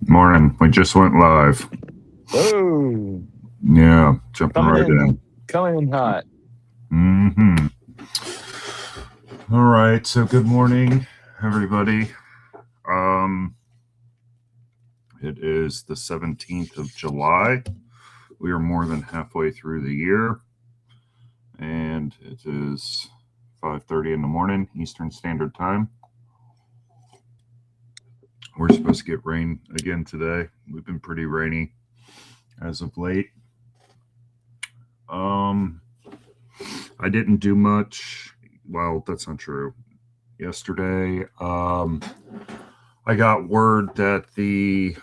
Morning. We just went live. Oh, Yeah, jumping right in. coming in hot. Mm-hmm. All right. So good morning, everybody. It is the 17th of July. We are more than halfway through the year, and it is 5:30 in the morning, Eastern Standard Time. We're supposed to get rain again today. We've been pretty rainy as of late. I didn't do much. Well, that's not true. Yesterday, I got word that the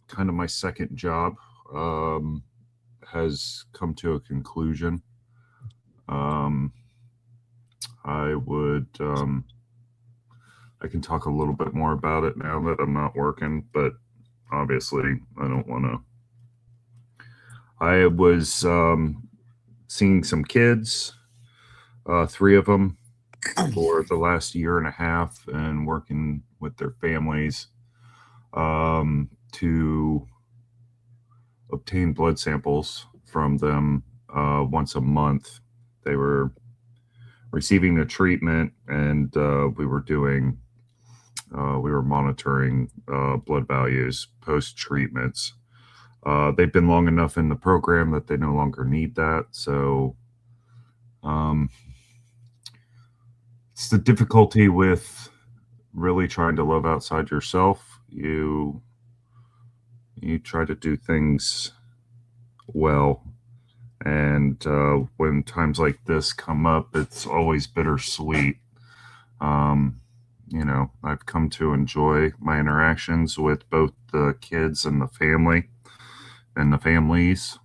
kind of my second job has come to a conclusion. I can talk a little bit more about it now that I'm not working, but obviously I don't want to. I was seeing some kids, 3 of them, for the last year and a half, and working with their families to obtain blood samples from them once a month. They were receiving the treatment, and we were monitoring blood values post treatments. They've been long enough in the program that they no longer need that. So it's the difficulty with really trying to love outside yourself. You try to do things well, and when times like this come up, it's always bittersweet. I've come to enjoy my interactions with both the kids and the family and the families,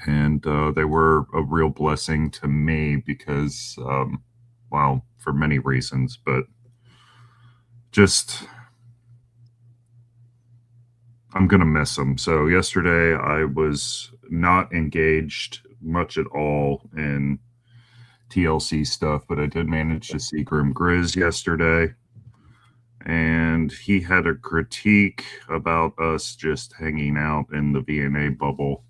and they were a real blessing to me because for many reasons, but just I'm going to miss them. So yesterday I was not engaged much at all in TLC stuff, but I did manage to see Grim Grizz yesterday, and he had a critique about us just hanging out in the VNA bubble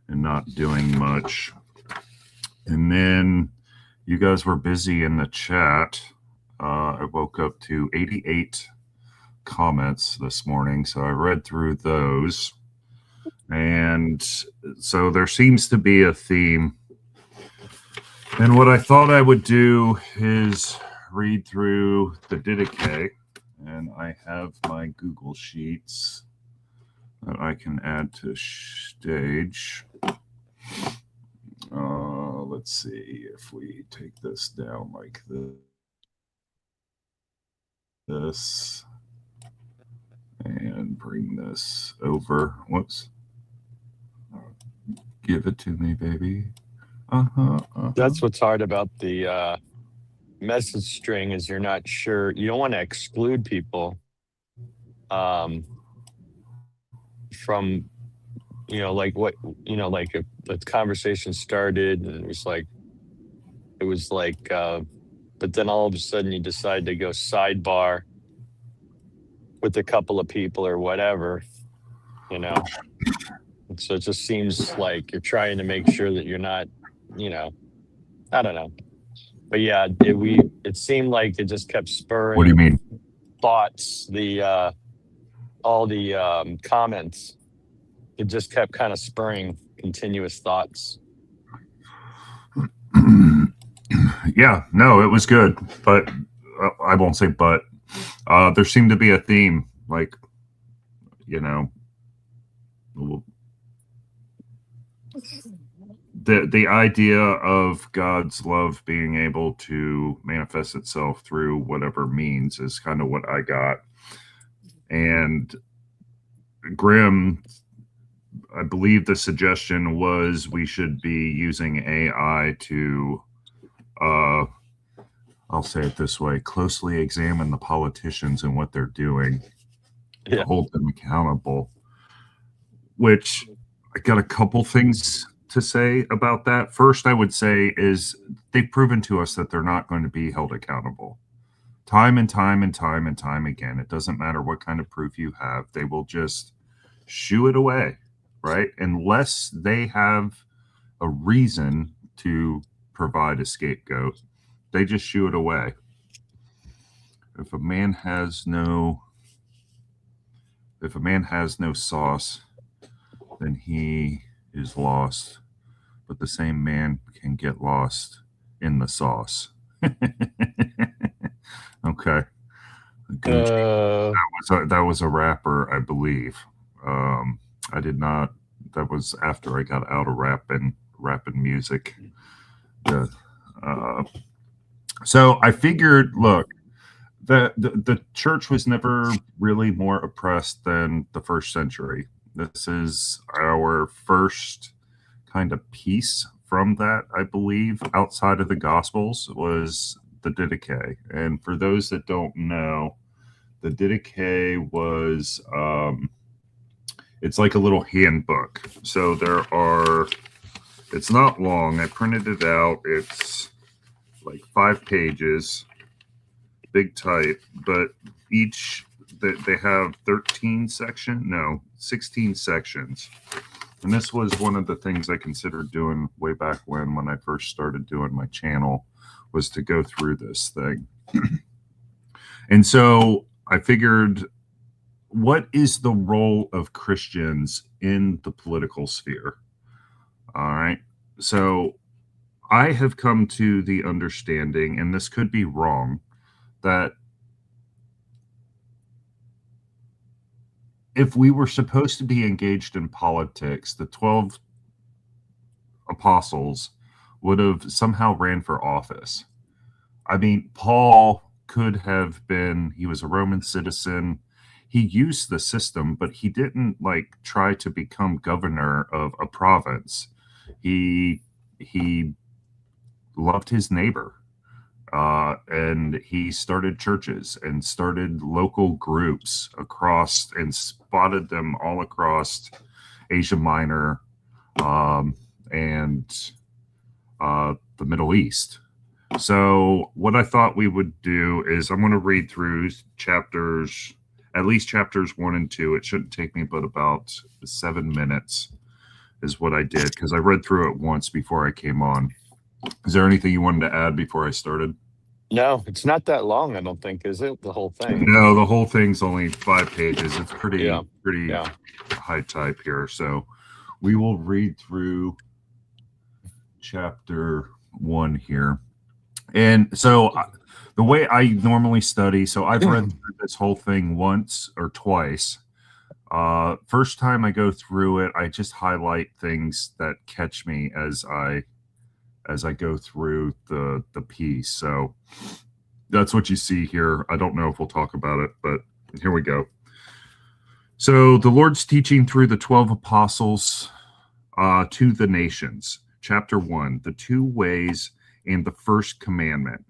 and not doing much. And then you guys were busy in the chat. I woke up to 88 comments this morning, so I read through those. And so there seems to be a theme. And what I thought I would do is read through the Didache, and I have my Google Sheets that I can add to stage. Let's see if we take this down like this and bring this over. Whoops. Give it to me, baby. That's what's hard about the message string is you're not sure. You don't want to exclude people from, like what, like if the conversation started and it was like, but then all of a sudden you decide to go sidebar with a couple of people or whatever, And so it just seems like you're trying to make sure that you're not, I don't know. But yeah, it seemed like it just kept spurring. What do you mean? Thoughts, all the comments, it just kept kind of spurring continuous thoughts. Yeah, no, it was good, but I won't say but. There seemed to be a theme, like, the idea of God's love being able to manifest itself through whatever means is kind of what I got. And Grim, I believe the suggestion was we should be using AI to, I'll say it this way, closely examine the politicians and what they're doing, to hold them accountable. Which I got a couple things to say about that. First, I would say is they've proven to us that they're not going to be held accountable Time and time and time and time again. It doesn't matter what kind of proof you have. They will just shoo it away, right? Unless they have a reason to provide a scapegoat, they just shoo it away. If a man has no sauce, then he is lost. But the same man can get lost in the sauce. Okay. Uh, That was a rapper, I believe. I did not. That was after I got out of rapping music. So I figured, look, the church was never really more oppressed than the first century. This is our first kind of piece from that, I believe, outside of the Gospels, was the Didache. And for those that don't know, the Didache was it's like a little handbook. So it's not long. I printed it out. It's like 5 pages, big type, but they have 16 sections. And this was one of the things I considered doing way back when I first started doing my channel, was to go through this thing. And so I figured, what is the role of Christians in the political sphere? All right. So I have come to the understanding, and this could be wrong, that if we were supposed to be engaged in politics, the 12 apostles would have somehow ran for office. I mean, Paul could have been, he was a Roman citizen. He used the system, but he didn't like try to become governor of a province. He loved his neighbor. And he started churches and started local groups across, and spotted them all across Asia Minor and the Middle East. So what I thought we would do is, I'm going to read through at least chapters 1 and 2. It shouldn't take me but about 7 minutes is what I did, because I read through it once before I came on. Is there anything you wanted to add before I started? no, it's not that long, I don't think, is it? The whole thing. No, the whole thing's only 5 pages. It's pretty Yeah. high type here. So we will read through chapter 1 here. And so the way I normally study, so I've read through this whole thing once or twice. First time I go through it, I just highlight things that catch me as I go through the piece. So that's what you see here. I don't know if we'll talk about it, but here we go. So the Lord's teaching through the 12 apostles to the nations. Chapter 1, the 2 ways and the first commandment.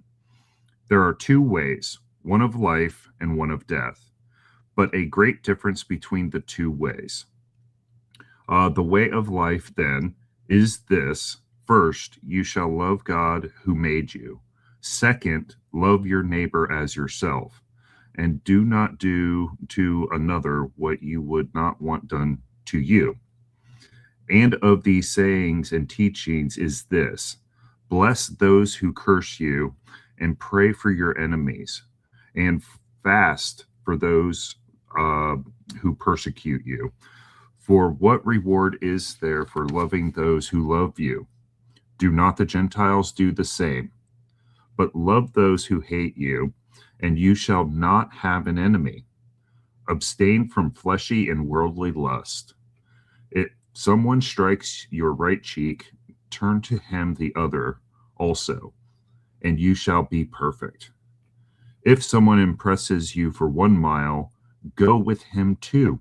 There are 2 ways, one of life and one of death, but a great difference between the 2 ways. The way of life, then, is this: first, you shall love God who made you. Second, love your neighbor as yourself. And do not do to another what you would not want done to you. And of these sayings and teachings is this: bless those who curse you, and pray for your enemies, and fast for those who persecute you. For what reward is there for loving those who love you? Do not the Gentiles do the same? But love those who hate you, and you shall not have an enemy. Abstain from fleshy and worldly lust. If someone strikes your right cheek, turn to him the other also, and you shall be perfect. If someone impresses you for 1 mile, go with him 2.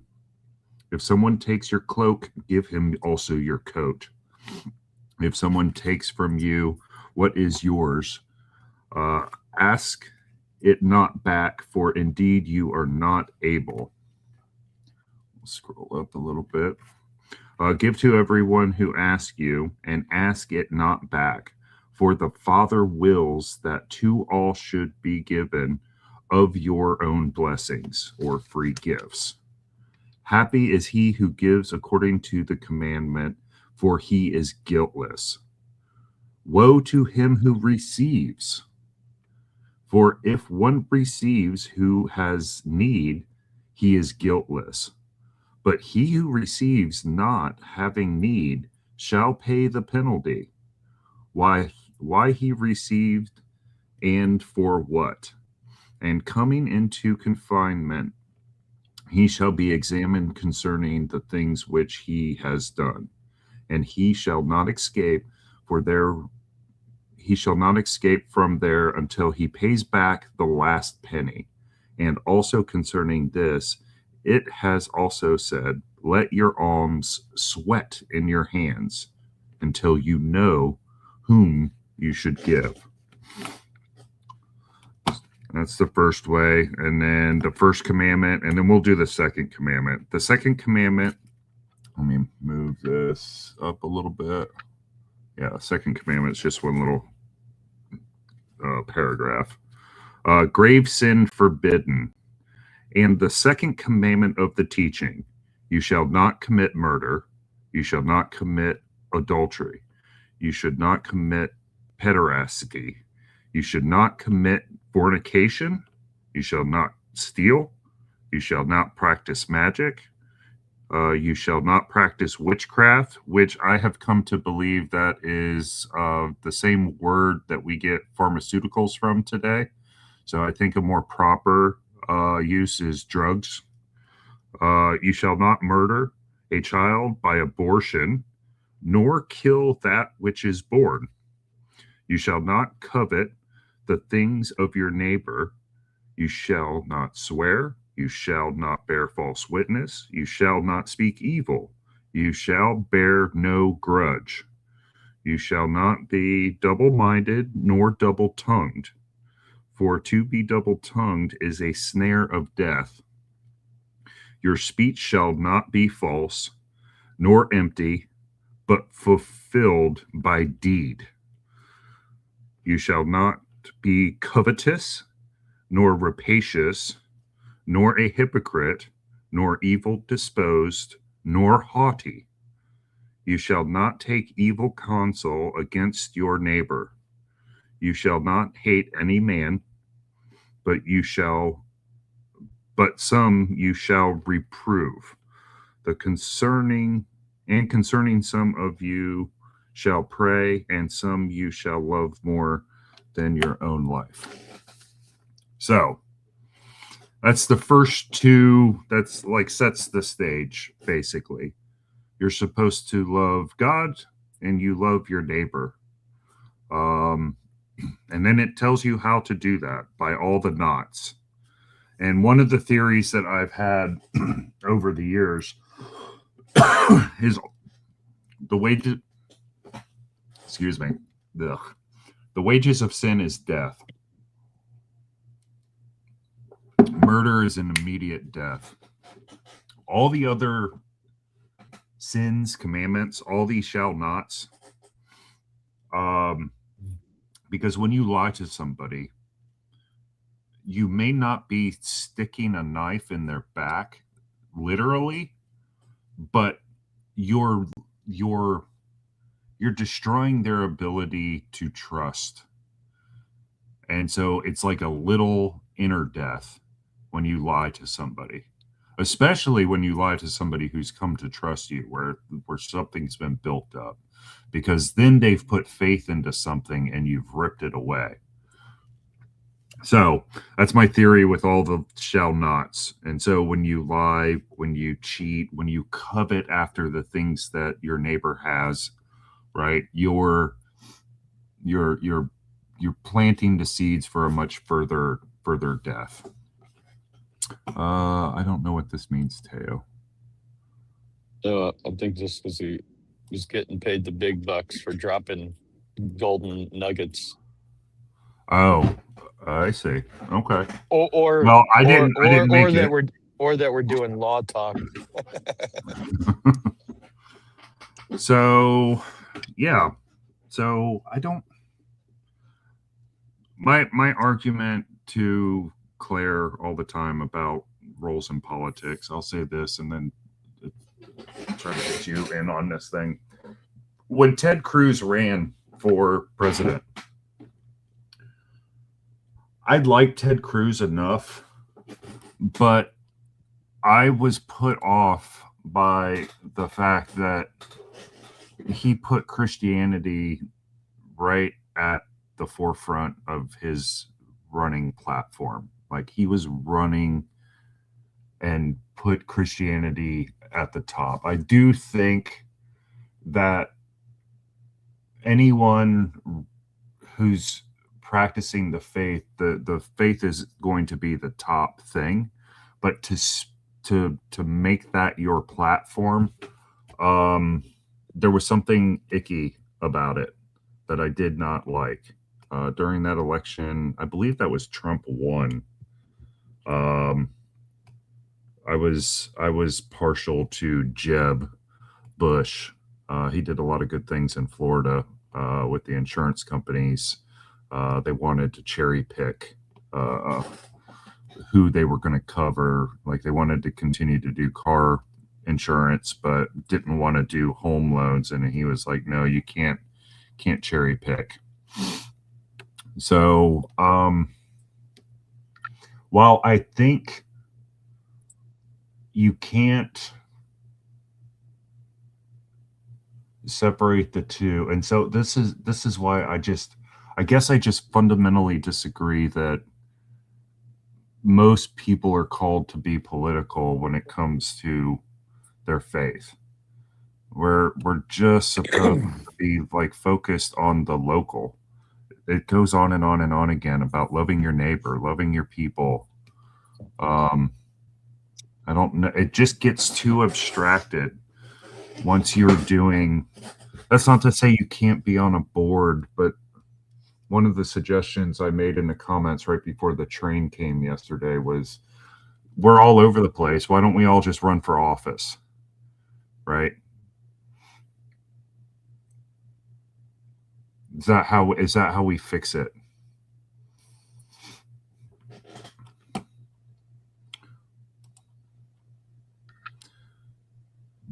If someone takes your cloak, give him also your coat. If someone takes from you what is yours, ask it not back, for indeed you are not able. Scroll up a little bit. Give to everyone who asks you, and ask it not back, for the Father wills that to all should be given of your own blessings or free gifts. Happy is he who gives according to the commandment, for he is guiltless. Woe to him who receives. For if one receives who has need, he is guiltless. But he who receives not having need shall pay the penalty. Why he received and for what? And coming into confinement, he shall be examined concerning the things which he has done, and he shall not escape from there until he pays back the last penny. And also concerning this, it has also said, let your alms sweat in your hands until you know whom you should give. That's the first way. And then the first commandment, and then we'll do the second commandment. The second commandment, let me move this up a little bit. Yeah, second commandment is just one little paragraph. Grave sin forbidden. And the second commandment of the teaching, you shall not commit murder, you shall not commit adultery, you should not commit pederasty, you should not commit fornication, you shall not steal, you shall not practice magic, you shall not practice witchcraft, which I have come to believe that is the same word that we get pharmaceuticals from today. So I think a more proper use is drugs. You shall not murder a child by abortion, nor kill that which is born. You shall not covet the things of your neighbor. You shall not swear. You shall not bear false witness. You shall not speak evil. You shall bear no grudge. You shall not be double-minded nor double-tongued. For to be double-tongued is a snare of death. Your speech shall not be false, nor empty, but fulfilled by deed. You shall not be covetous, nor rapacious, nor a hypocrite, nor evil disposed, nor haughty. You shall not take evil counsel against your neighbor. You shall not hate any man, but some you shall reprove. Concerning some of you shall pray, and some you shall love more than your own life. So that's the first two. That's like sets the stage, basically. You're supposed to love God and you love your neighbor. And then it tells you how to do that by all the knots. And one of the theories that I've had over the years is the wages, the wages of sin is death. Murder is an immediate death. All the other sins, commandments, all these shall nots, because when you lie to somebody, you may not be sticking a knife in their back, literally, but you're destroying their ability to trust. And so it's like a little inner death when you lie to somebody, especially when you lie to somebody who's come to trust you, where something's been built up, because then they've put faith into something and you've ripped it away. So that's my theory with all the shall nots. And so when you lie, when you cheat, when you covet after the things that your neighbor has, right, you're planting the seeds for a much further death. I don't know what this means, Teo. I think this was he was getting paid the big bucks for dropping golden nuggets. Oh, I see. Okay. Or well, I didn't make or it. that we're doing law talk. So, yeah. So I don't. My argument to Claire all the time about roles in politics. I'll say this and then try to get you in on this thing. When Ted Cruz ran for president, I liked Ted Cruz enough, but I was put off by the fact that he put Christianity right at the forefront of his running platform. Like he was running and put Christianity at the top. I do think that anyone who's practicing the faith, the faith is going to be the top thing, but to make that your platform, there was something icky about it that I did not like. During that election, I believe that was Trump won. I was partial to Jeb Bush. He did a lot of good things in Florida with the insurance companies. They wanted to cherry pick who they were going to cover. Like they wanted to continue to do car insurance, but didn't want to do home loans. And he was like, "No, you can't cherry pick." So while I think you can't separate the two, and so this is why I guess I just fundamentally disagree that most people are called to be political when it comes to their faith. We're just supposed to be like focused on the local. It goes on and on and on again about loving your neighbor, loving your people. I don't know. It just gets too abstracted once you're doing. That's not to say you can't be on a board, but one of the suggestions I made in the comments right before the train came yesterday was we're all over the place. Why don't we all just run for office? Right? Is that how we fix it?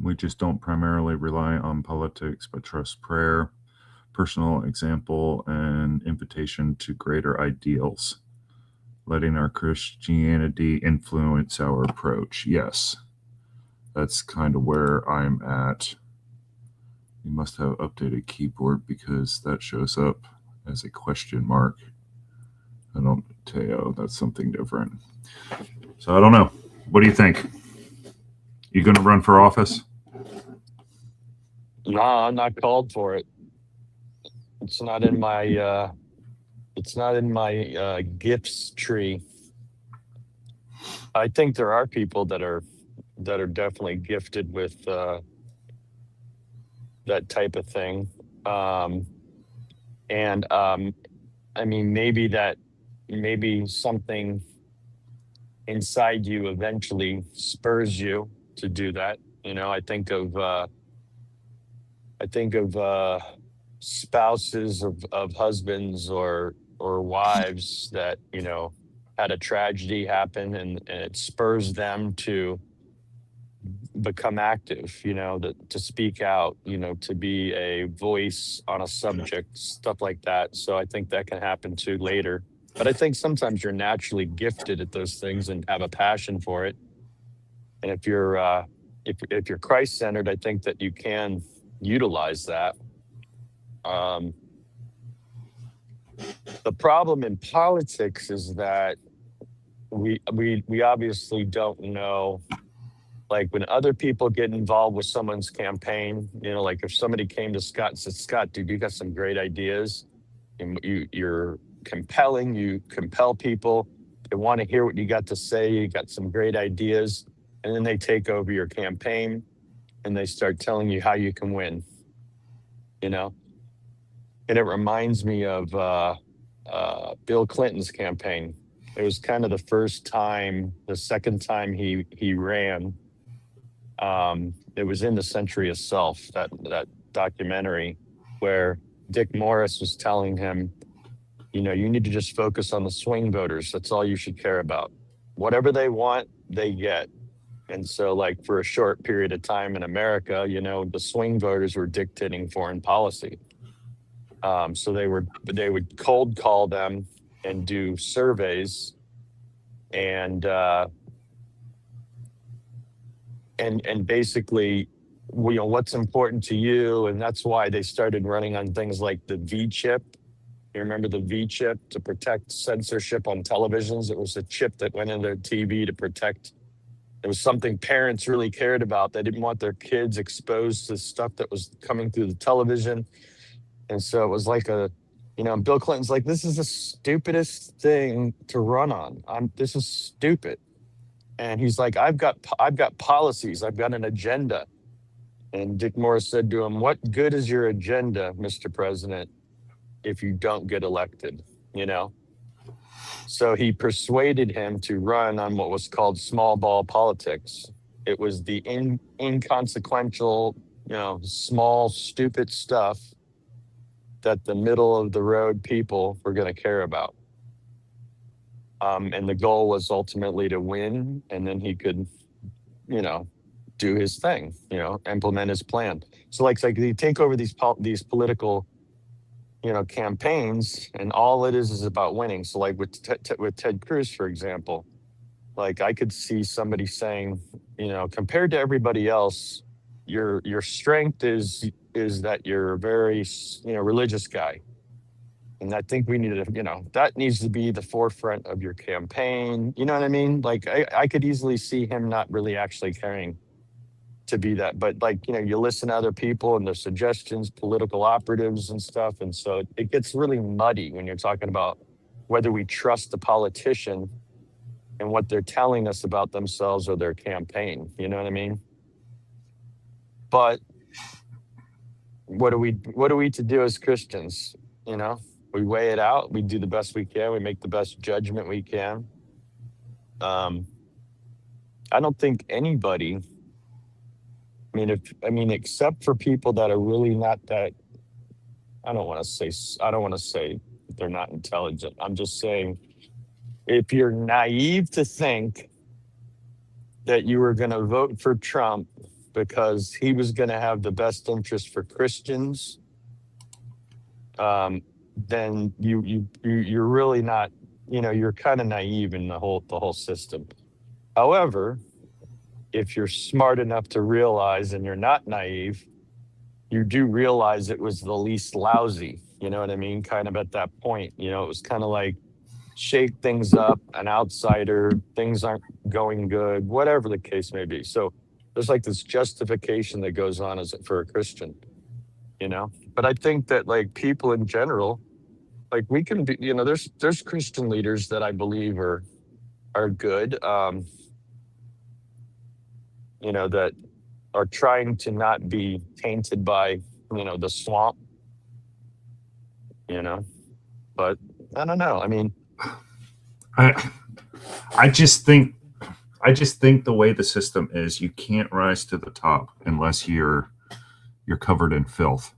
We just don't primarily rely on politics, but trust prayer, personal example, and invitation to greater ideals, letting our Christianity influence our approach. Yes, that's kind of where I'm at. You must have updated keyboard because that shows up as a question mark. I don't, Teo, that's something different. So I don't know. What do you think? You going to run for office? No, I'm not called for it. It's not in my gifts tree. I think there are people that are definitely gifted with that type of thing. I mean, maybe something inside you eventually spurs you to do that. You know, I think of spouses of husbands or wives that, you know, had a tragedy happen and it spurs them to become active, you know, to speak out, you know, to be a voice on a subject, stuff like that. So I think that can happen too later. But I think sometimes you're naturally gifted at those things and have a passion for it. And if you're Christ centered, I think that you can utilize that. The problem in politics is that we obviously don't know, like when other people get involved with someone's campaign, you know, like if somebody came to Scott and said, "Scott, dude, you got some great ideas, and you're compelling, you compel people, they want to hear what you got to say, you got some great ideas," and then they take over your campaign and they start telling you how you can win, you know. And it reminds me of Bill Clinton's campaign. It was kind of the second time he ran. It was in The Century of Self, that documentary, where Dick Morris was telling him, You need to just focus on the swing voters. That's all you should care about. Whatever they want, they get. And so, like, for a short period of time in America, the swing voters were dictating foreign policy. So they would cold call them and do surveys, and basically, what's important to you. And that's why they started running on things like the V chip. You remember the V chip to protect censorship on televisions? It was a chip that went into their TV to protect. It was something parents really cared about. They didn't want their kids exposed to stuff that was coming through the television. And so it was like Bill Clinton's like, this is the stupidest thing to run on. This is stupid. And he's like, I've got policies. I've got an agenda. And Dick Morris said to him, what good is your agenda, Mr. President, if you don't get elected? So he persuaded him to run on what was called small ball politics. It was the inconsequential, small, stupid stuff that the middle of the road people were going to care about. And the goal was ultimately to win, and then he could, do his thing, implement his plan. So like you take over these political, campaigns, and all it is about winning. So like with Ted Cruz, for example, like I could see somebody saying, compared to everybody else, your strength is that you're a very, religious guy. And I think we need to, that needs to be the forefront of your campaign. You know what I mean? Like I could easily see him not really actually caring to be that, but like, you listen to other people and their suggestions, political operatives and stuff. And so it gets really muddy when you're talking about whether we trust the politician and what they're telling us about themselves or their campaign. You know what I mean? But what are we to do as Christians? We weigh it out. We do the best we can. We make the best judgment we can. I don't think anybody, except for people that are really not that, I don't want to say they're not intelligent. I'm just saying, if you're naive to think that you were going to vote for Trump because he was going to have the best interest for Christians, then you're really not, you're kind of naive in the whole system. However, if you're smart enough to realize, and you're not naive, you do realize it was the least lousy. You know what I mean? Kind of at that point, it was kind of like, shake things up, an outsider, things aren't going good, whatever the case may be. So there's like this justification that goes on for a Christian, But I think that like people in general, like we can be, there's Christian leaders that I believe are good, that are trying to not be tainted by, the swamp, but I don't know. I just think the way the system is, you can't rise to the top unless you're covered in filth.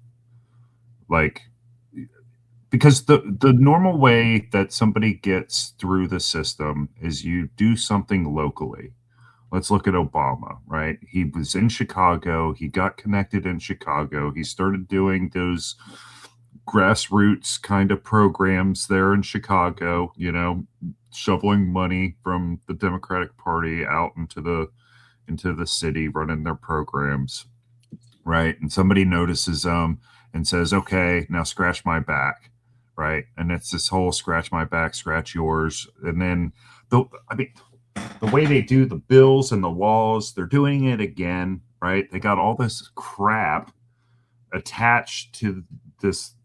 Like, because the normal way that somebody gets through the system is you do something locally. Let's look at Obama, right? He was in Chicago. He got connected in Chicago. He started doing those grassroots kind of programs there in Chicago, shoveling money from the Democratic Party out into the city, running their programs, right? And somebody notices them and says, okay, now scratch my back, right? And it's this whole scratch my back, scratch yours. And then the way they do the bills and the laws, they're doing it again, right? They got all this crap attached to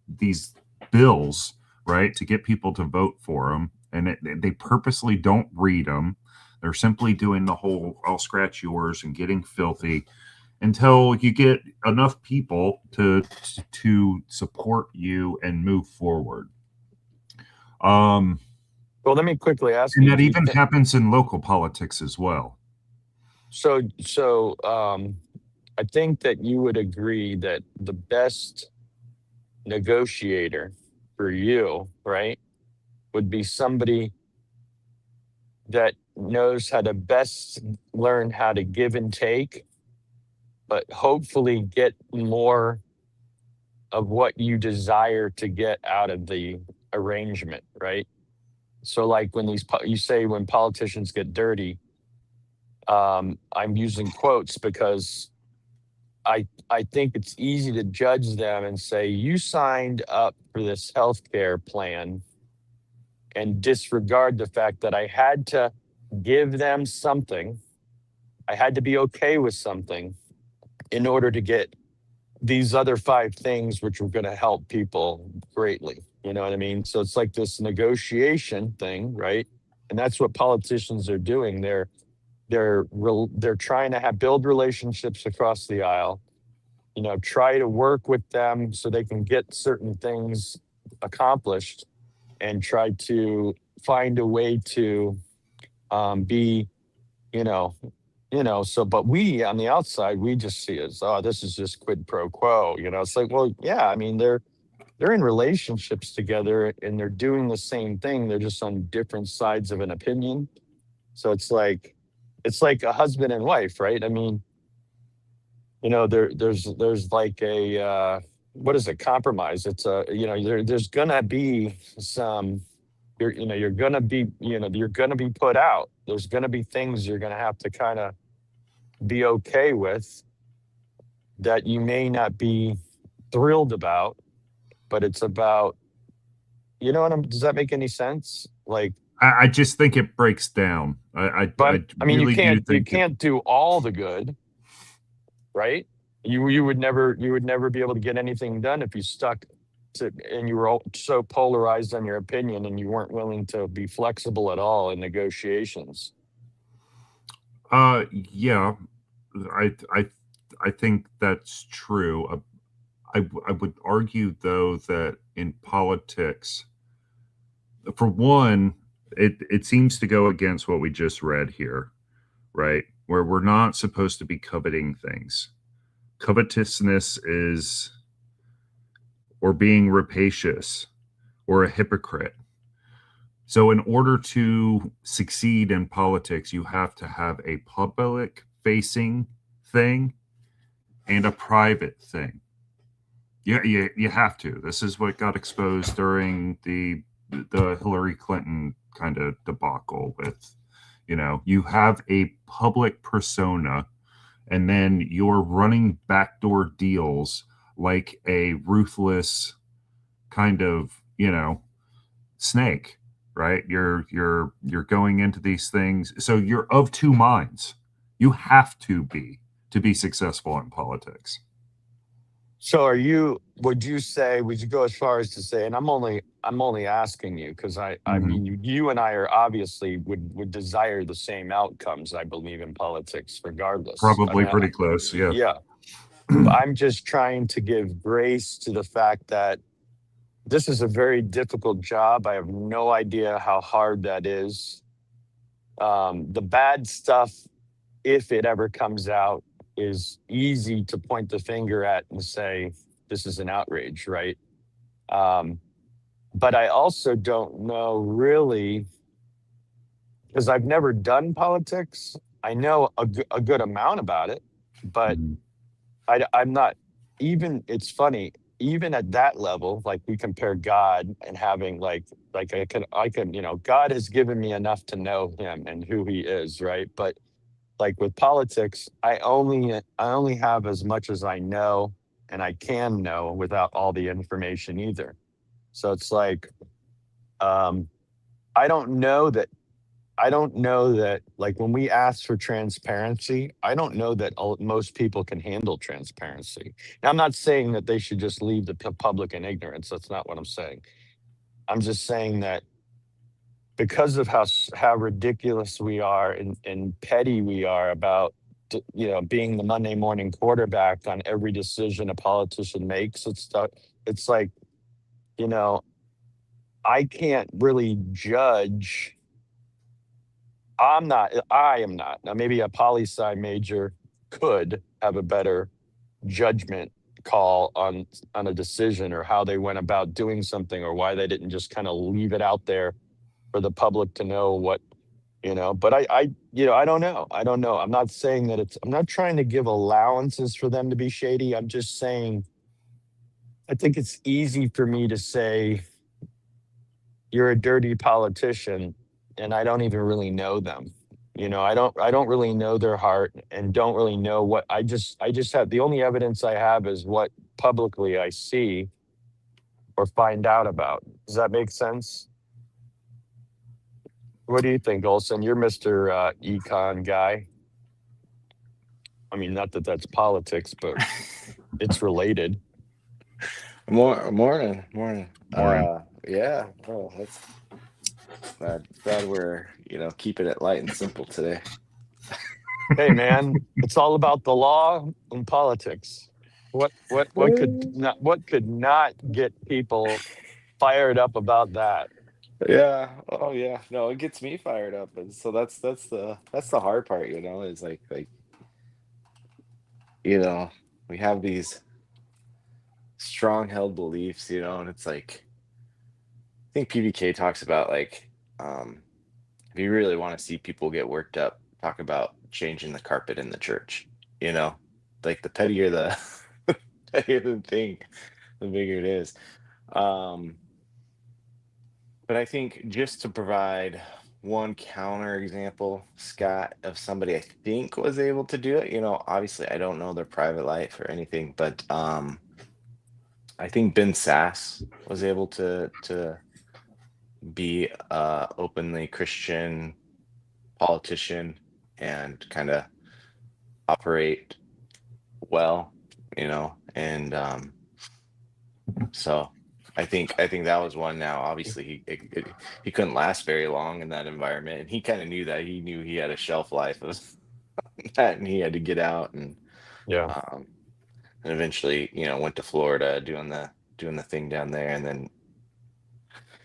these bills, right, to get people to vote for them, and they purposely don't read them. They're simply doing the whole "I'll scratch yours" and getting filthy until you get enough people to support you and move forward. Well, let me quickly ask and you. And that even happens in local politics as well. So, I think that you would agree that the best negotiator for you, right, would be somebody that knows how to best learn how to give and take, but hopefully get more of what you desire to get out of the arrangement, right? So, like when you say when politicians get dirty, I'm using quotes because I think it's easy to judge them and say you signed up for this healthcare plan and disregard the fact that I had to give them something. I had to be okay with something in order to get these other five things, which were going to help people greatly. You know what I mean? So it's like this negotiation thing, right? And that's what politicians are doing. They're trying to build relationships across the aisle. You know, try to work with them so they can get certain things accomplished, and try to find a way to be, you know, so, but we on the outside, we just see it as, oh, this is just quid pro quo. You know, it's like, well, yeah, I mean, they're in relationships together and they're doing the same thing. They're just on different sides of an opinion. So it's like a husband and wife, right? I mean, you know, there's like a what is it, compromise? It's a, you know, there's gonna be some, you're gonna be, you're gonna be put out. There's gonna be things you're gonna have to kind of be okay with that you may not be thrilled about, but it's about, does that make any sense? Like, I just think it breaks down. but I I mean, really do you think that, can't do all the good, right? You would never be able to get anything done if you stuck to, and you were so polarized on your opinion and you weren't willing to be flexible at all in negotiations. yeah, I I I think that's true. I would argue though that in politics, for one, it seems to go against what we just read here, right? Where we're not supposed to be coveting things. Covetousness is, or being rapacious, or a hypocrite. So, in order to succeed in politics, you have to have a public facing thing and a private thing. Yeah, you have to. This is what got exposed during the Hillary Clinton kind of debacle with, you have a public persona and then you're running backdoor deals like a ruthless kind of, snake, right? You're going into these things. So you're of two minds. You have to be successful in politics. So would you go as far as to say, and I'm only asking you because I Mhm. mean, you and I are obviously would desire the same outcomes, I believe, in politics, regardless. I Probably mean, pretty close. Yeah. yeah, but I'm just trying to give grace to the fact that this is a very difficult job. I have no idea how hard that is. The bad stuff, if it ever comes out, is easy to point the finger at and say, this is an outrage, right? Um, but I also don't know really, because I've never done politics. I know a good amount about it, but Mhm. I'm not even, it's funny, even at that level, like we compare God and having like I can, God has given me enough to know him and who he is, right? But like with politics, I only have as much as I know and I can know without all the information either. So it's like, um I don't know that I don't know that, like, when we ask for transparency, I don't know that most people can handle transparency. Now, I'm not saying that they should just leave the public in ignorance. That's not what I'm saying. I'm just saying that because of how ridiculous we are and petty we are about being the Monday morning quarterback on every decision a politician makes, it's like, you know I can't really judge. I am not. Now, maybe a poli sci major could have a better judgment call on a decision or how they went about doing something or why they didn't just kind of leave it out there for the public to know what, but I don't know. I don't know. I'm not saying that I'm not trying to give allowances for them to be shady. I'm just saying, I think it's easy for me to say, you're a dirty politician, and I don't even really know them. I don't really know their heart, and don't really know what I just have. The only evidence I have is what publicly I see or find out about. Does that make sense? What do you think, Olson? You're Mr. Econ guy. I mean, not that that's politics, but it's related. Morning. Morning. Yeah. Oh, that's glad we're keeping it light and simple today. Hey, man, it's all about the law and politics. What could not get people fired up about that? Yeah. Oh yeah. No, it gets me fired up, and so that's the hard part. Is like you know we have these strong held beliefs, and it's like I think PBK talks about like if you really want to see people get worked up, talk about changing the carpet in the church. You know, like the pettier the pettier the thing, the bigger it is. Um, but I think just to provide one counter example, Scott, of somebody I think was able to do it. Obviously I don't know their private life or anything, but I think Ben Sass was able to be a openly Christian politician and kind of operate well, and so I think that was one. Now obviously he couldn't last very long in that environment, and he kind of knew that. He knew he had a shelf life of that, and he had to get out, Yeah. um and eventually went to Florida doing the thing down there. And then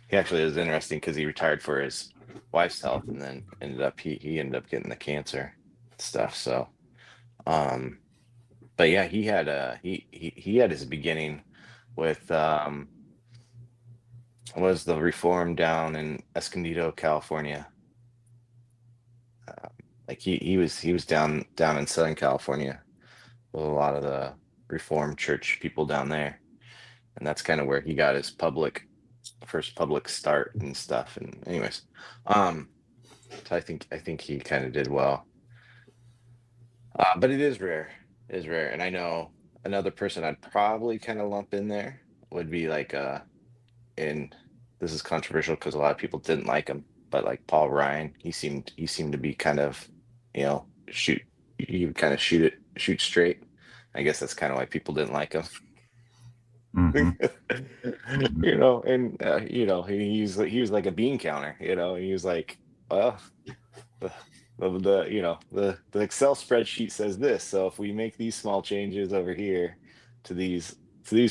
he actually, it was interesting because he retired for his wife's health, and then he ended up getting the cancer stuff. So um but yeah, he had he had his beginning with was the reform down in Escondido, California. Like he was down in Southern California with a lot of the Reformed church people down there, and that's kind of where he got his first public start and stuff. And anyways, um, so I think he kind of did well, but it is rare. It is rare, and I know another person I'd probably kind of lump in there would be like and this is controversial because a lot of people didn't like him, but like Paul Ryan, he seemed to be kind of, shoot, he would kind of shoot straight. I guess that's kind of why people didn't like him. Hmm. And he was like a bean counter. He was like, well, the the Excel spreadsheet says this, so if we make these small changes over here to these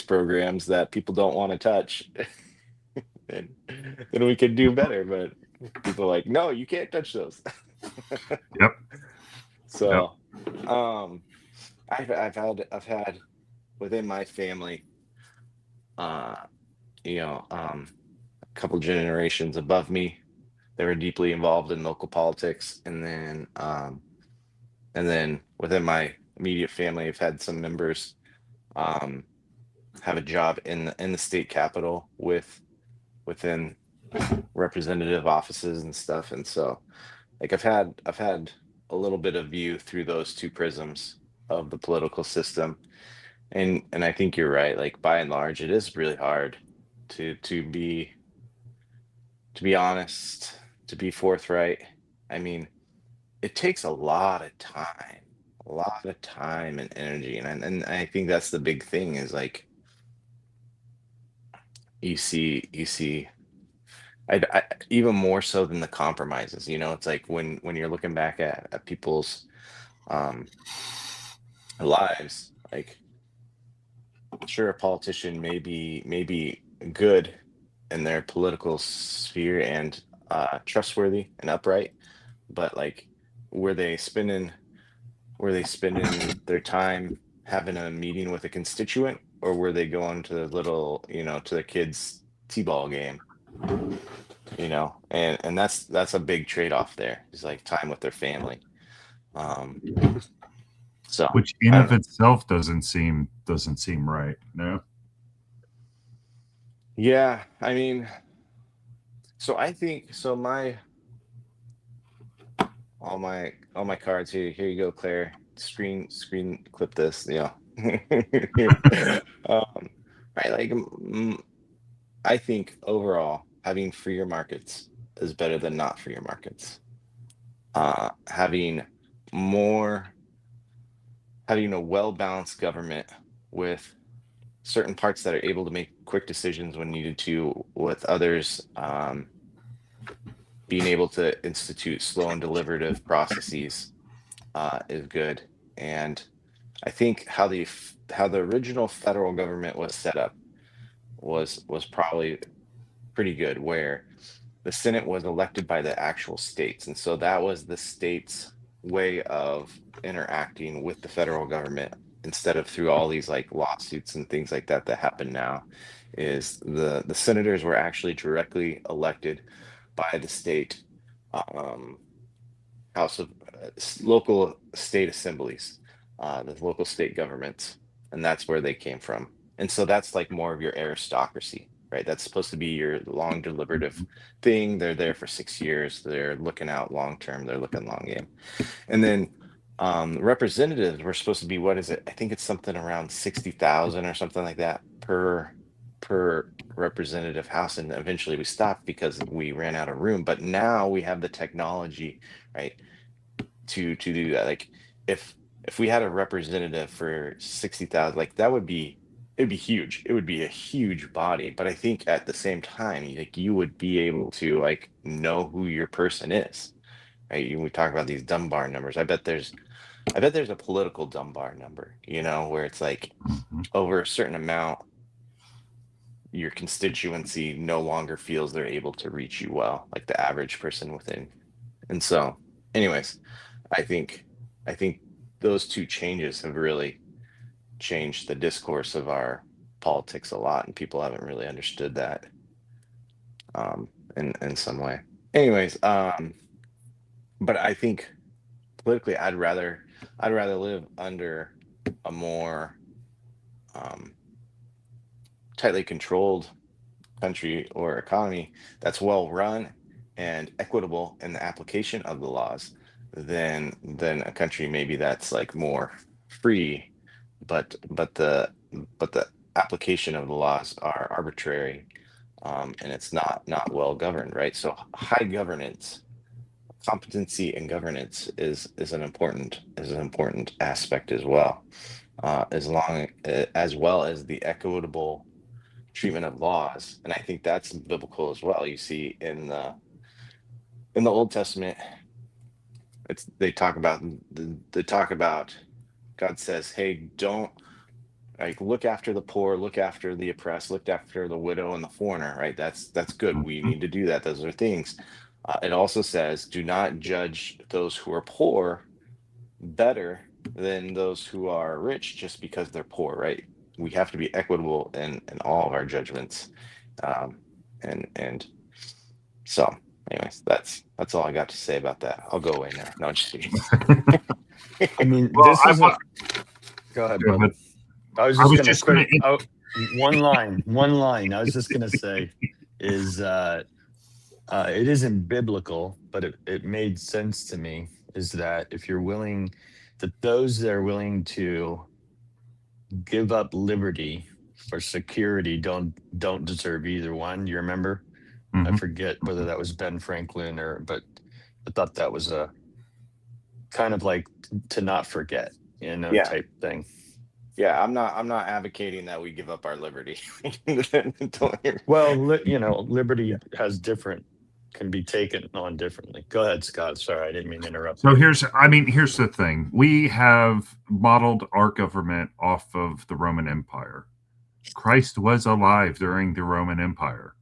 programs that people don't want to touch, then we could do better. But people are like, no, you can't touch those. Yep. Yep. So I've had within my family, uh a couple generations above me, they were deeply involved in local politics. And then within my immediate family, I've had some members um have a job in the state capitol within representative offices and stuff. And so like I've had a little bit of view through those two prisms of the political system. And I think you're right. Like by and large, it is really hard to be honest, to be forthright. I mean, it takes a lot of time and energy. And I think that's the big thing is like you see even more so than the compromises. It's like when you're looking back at people's um lives, like sure, a politician may be good in their political sphere and trustworthy and upright, but like were they spending were they spending their time having a meeting with a constituent, or were they going to the little, to the kids' t-ball game? and that's a big trade-off there. It's like time with their family. Um, so Which in I don't of know. itself doesn't seem right. No. Yeah, I mean, so I think so. All my cards here. Here you go, Claire. Screen clip this. Right, like I think overall having freer markets is better than not freer markets. Having more having a well-balanced government with certain parts that are able to make quick decisions when needed to, with others being able to institute slow and deliberative processes is good. And I think how the original federal government was set up was probably pretty good, where the Senate was elected by the actual states, and so that was the states' way of interacting with the federal government instead of through all these like lawsuits and things like that that happen now. Is the senators were actually directly elected by the state house of local state assemblies, the local state governments, and that's where they came from. And so that's like more of your aristocracy, right? That's supposed to be your long deliberative thing. They're there for 6 years. They're looking out long term. They're looking long game. And then representatives were supposed to be, what is it? I think it's something around 60,000 or something like that per representative house, and eventually we stopped because we ran out of room. But now we have the technology, right, to do that. Like if we had a representative for 60,000, like it'd be huge. It would be a huge body. But I think at the same time, like you would be able to like know who your person is, right? We talk about these Dunbar numbers. I bet there's a political Dunbar number, where it's like Mhm. over a certain amount, your constituency no longer feels they're able to reach you well, like the average person within. And so, anyways, I think those two changes have really changed the discourse of our politics a lot, and people haven't really understood that in some way. Anyways, but I think politically, I'd rather live under a more um, tightly controlled country or economy that's well run and equitable in the application of the laws than a country maybe that's like more free, but the application of the laws are arbitrary, and it's not well governed, right? So high governance, competency and governance is an important aspect as well, as well as the equitable treatment of laws. And I think that's biblical as well. You see in the Old Testament, they talk about God says, hey, don't like look after the poor, look after the oppressed, look after the widow and the foreigner, right? That's good. We need to do that. Those are things. It also says, do not judge those who are poor better than those who are rich just because they're poor, right? We have to be equitable in all of our judgments. And so, anyways, that's all I got to say about that. I'll go away now. No, just kidding. I mean, Well, this is a. Go ahead, Go brother. ahead. I was I just was gonna just quick. gonna. One line. I was just gonna say is it isn't biblical, but it made sense to me. Is that if you're willing, that those that are willing to give up liberty for security don't deserve either one. You remember? I Mhm. forget whether that was Ben Franklin but I thought that was a kind of like to not forget, Yeah. type thing. Yeah, I'm not advocating that we give up our liberty. Don't hear- Well, liberty can be taken on differently. Go ahead, Scott. Sorry, I didn't mean to interrupt So you. here's the thing. We have modeled our government off of the Roman Empire. Christ was alive during the Roman Empire.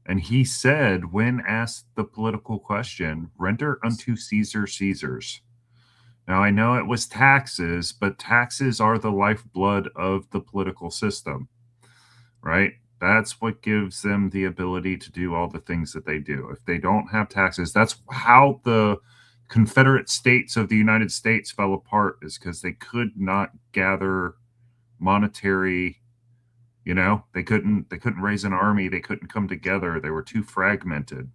And he said, when asked the political question, render unto Caesar Caesar's. Now, I know it was taxes, but taxes are the lifeblood of the political system, right? That's what gives them the ability to do all the things that they do. If they don't have taxes, that's how the Confederate States of the United States fell apart, is because they could not gather monetary, they couldn't raise an army, they couldn't come together, they were too fragmented.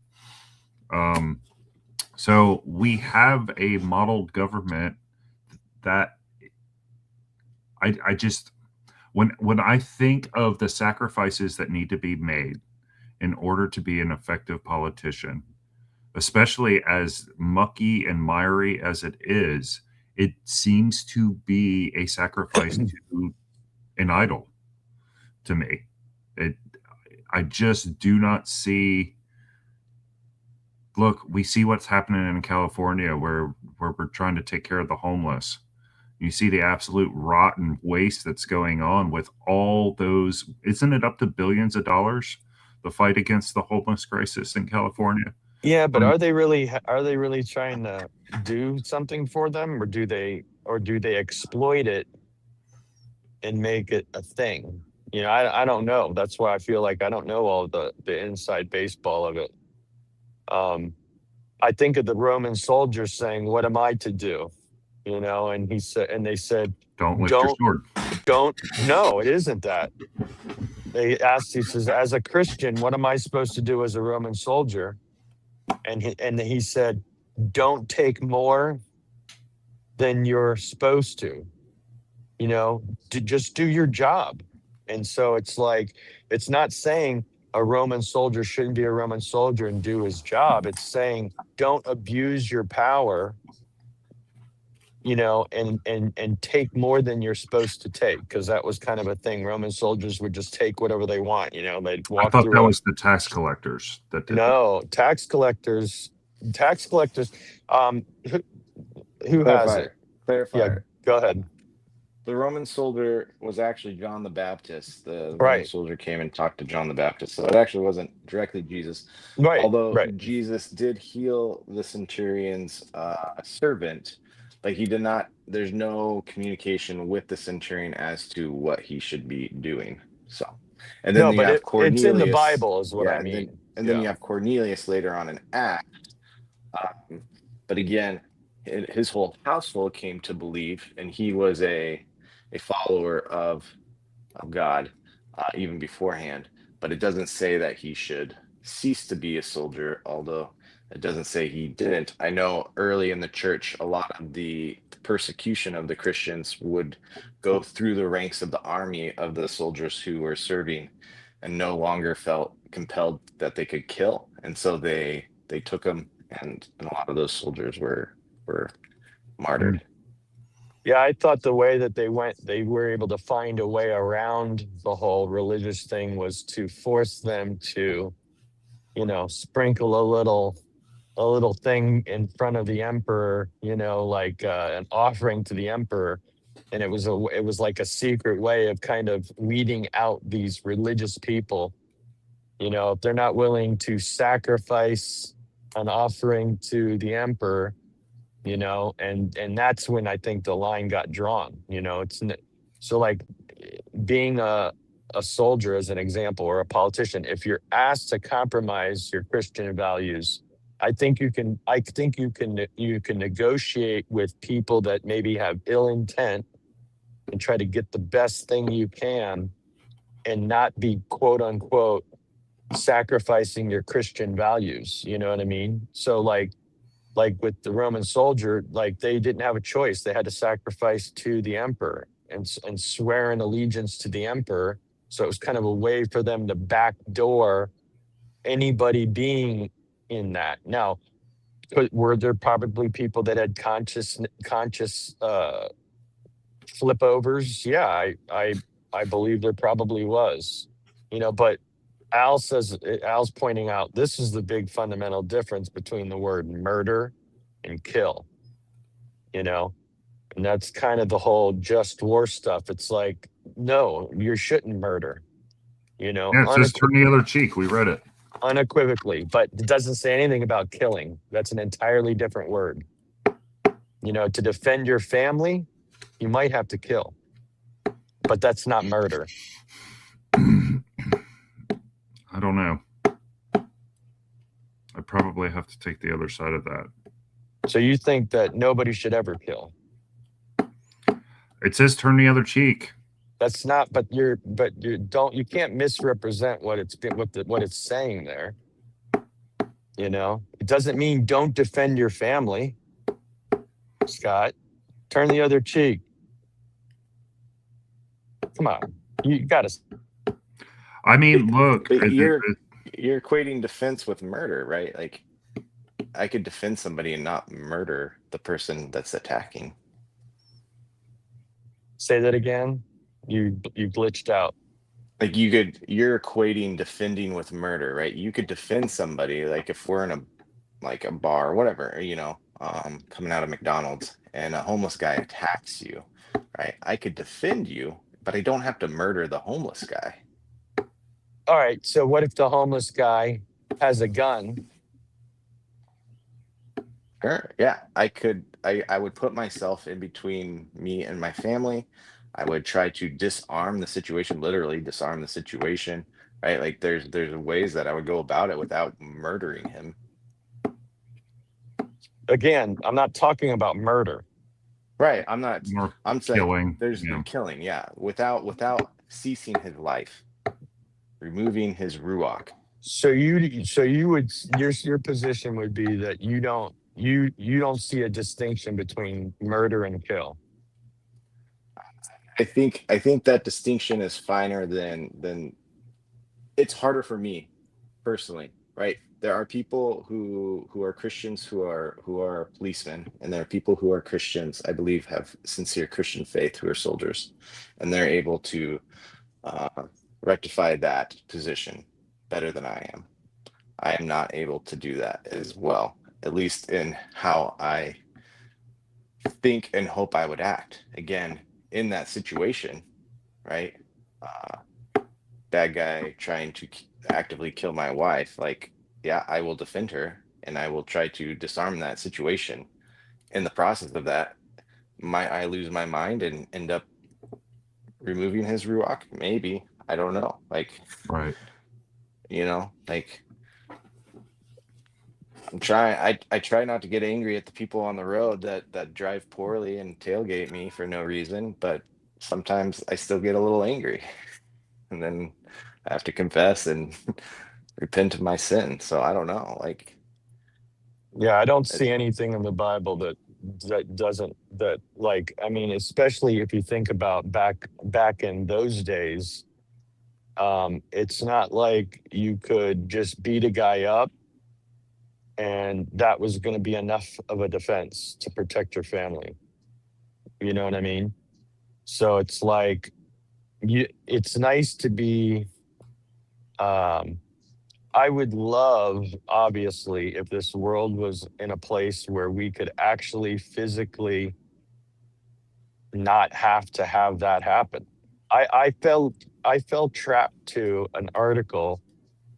So we have a modeled government that I just, when I think of the sacrifices that need to be made in order to be an effective politician, especially as mucky and miry as it is, it seems to be a sacrifice to an idol to me. I just do not see. Look, we see what's happening in California, where we're trying to take care of the homeless. You see the absolute rot and waste that's going on with all those. Isn't it up to billions of dollars, the fight against the homeless crisis in California? Yeah, but Um, are they really trying to do something for them, or do they exploit it and make it a thing? I don't know. That's why I feel like I don't know all the inside baseball of it. Um, I think of the Roman soldiers saying, "What am I to do?" And they said, don't lift your "Don't, sword. don't." No, it isn't that. They asked. He says, "As a Christian, what am I supposed to do as a Roman soldier?" And he said, "Don't take more than you're supposed to. Just do your job." And so it's like, it's not saying a Roman soldier shouldn't be a Roman soldier and do his job. It's saying don't abuse your power, and take more than you're supposed to take, because that was kind of a thing. Roman soldiers would just take whatever they want. They'd I walk thought that through a was the tax collectors that did that. no tax collectors. Um, who has Clarifier. it? Yeah, Clarifier. go ahead. The Roman soldier was actually John the Baptist. The Roman Right, soldier came and talked to John the Baptist. So it actually wasn't directly Jesus. right, Although right. Jesus did heal the centurion's servant, like he did not, there's no communication with the centurion as to what he should be doing. So, and then No, you but have it's in the Cornelius. Bible, is what I Yeah. And then, mean. and then you Yeah. have Cornelius later on in Acts. But again, his whole household came to believe, and he was a follower of God even beforehand. But it doesn't say that he should cease to be a soldier, although it doesn't say he didn't. I know early in the church, a lot of the persecution of the Christians would go through the ranks of the army of the soldiers who were serving and no longer felt compelled that they could kill. And so they took them, and a lot of those soldiers were Mm. martyred. Yeah, I thought the way that they were able to find a way around the whole religious thing was to force them to, sprinkle a little thing in front of the emperor, like an offering to the emperor. And it was like a secret way of kind of weeding out these religious people. If they're not willing to sacrifice an offering to the emperor, and that's when I think the line got drawn. So like, being a soldier, as an example, or a politician, if you're asked to compromise your Christian values, I think you can negotiate with people that maybe have ill intent and try to get the best thing you can, and not be, quote unquote, sacrificing your Christian values. You know what I mean? So like with the Roman soldier, like they didn't have a choice. They had to sacrifice to the emperor and swear an allegiance to the emperor. So it was kind of a way for them to backdoor anybody being in that. Now, were there probably people that had conscious flip overs? Yeah, I believe there probably was. But Al's pointing out, this is the big fundamental difference between the word murder and kill, you know, and that's kind of the whole just war stuff. It's like, no, you shouldn't murder, Yeah, it says turn the other cheek. We read it. unequivocally, but it doesn't say anything about killing. That's an entirely different word. To defend your family, you might have to kill, but that's not murder. I don't know. I probably have to take the other side of that. So you think that nobody should ever kill? It says turn the other cheek. That's not. But you don't. You can't misrepresent what it's been. What it's saying there. You know, it doesn't mean don't defend your family, Scott. Turn the other cheek. Come on, you got to. I mean, look, But you're equating defense with murder, right? Like I could defend somebody and not murder the person that's attacking. Say that again. You glitched out. Like you're equating defending with murder, right? You could defend somebody, like if we're in a bar or whatever, coming out of McDonald's and a homeless guy attacks you, right? I could defend you, but I don't have to murder the homeless guy. All right. So what if the homeless guy has a gun? Sure. Yeah, I could. I would put myself in between me and my family. I would try to disarm the situation, literally disarm the situation, right? Like there's ways that I would go about it without murdering him. Again, I'm not talking about murder. Right. I'm not. more I'm saying killing. there's Yeah. killing. Yeah, without ceasing his life, removing his ruach. So you would your position would be that you don't see a distinction between murder and kill. I think that distinction is finer than it's harder for me personally, right? There are people who are Christians who are policemen, and there are people who are Christians, I believe, have sincere Christian faith who are soldiers, and they're able to rectify that position better than I am. I am not able to do that as well, at least in how I think and hope I would act. Again, in that situation, right? Bad guy trying to actively kill my wife, like, yeah, I will defend her and I will try to disarm that situation. In the process of that, I lose my mind and end up removing his ruach. Maybe, I don't know. Like, Right. Like I'm trying. I try not to get angry at the people on the road that drive poorly and tailgate me for no reason, but sometimes I still get a little angry, and then I have to confess and repent of my sin. So I don't know. Like, Yeah, I don't it, see anything in the Bible that doesn't that like I mean, especially if you think about back in those days, it's not like you could just beat a guy up and that was going to be enough of a defense to protect your family. You know what I mean? So it's like it's nice to be um I would love, obviously, if this world was in a place where we could actually physically not have to have that happen. I fell trapped to an article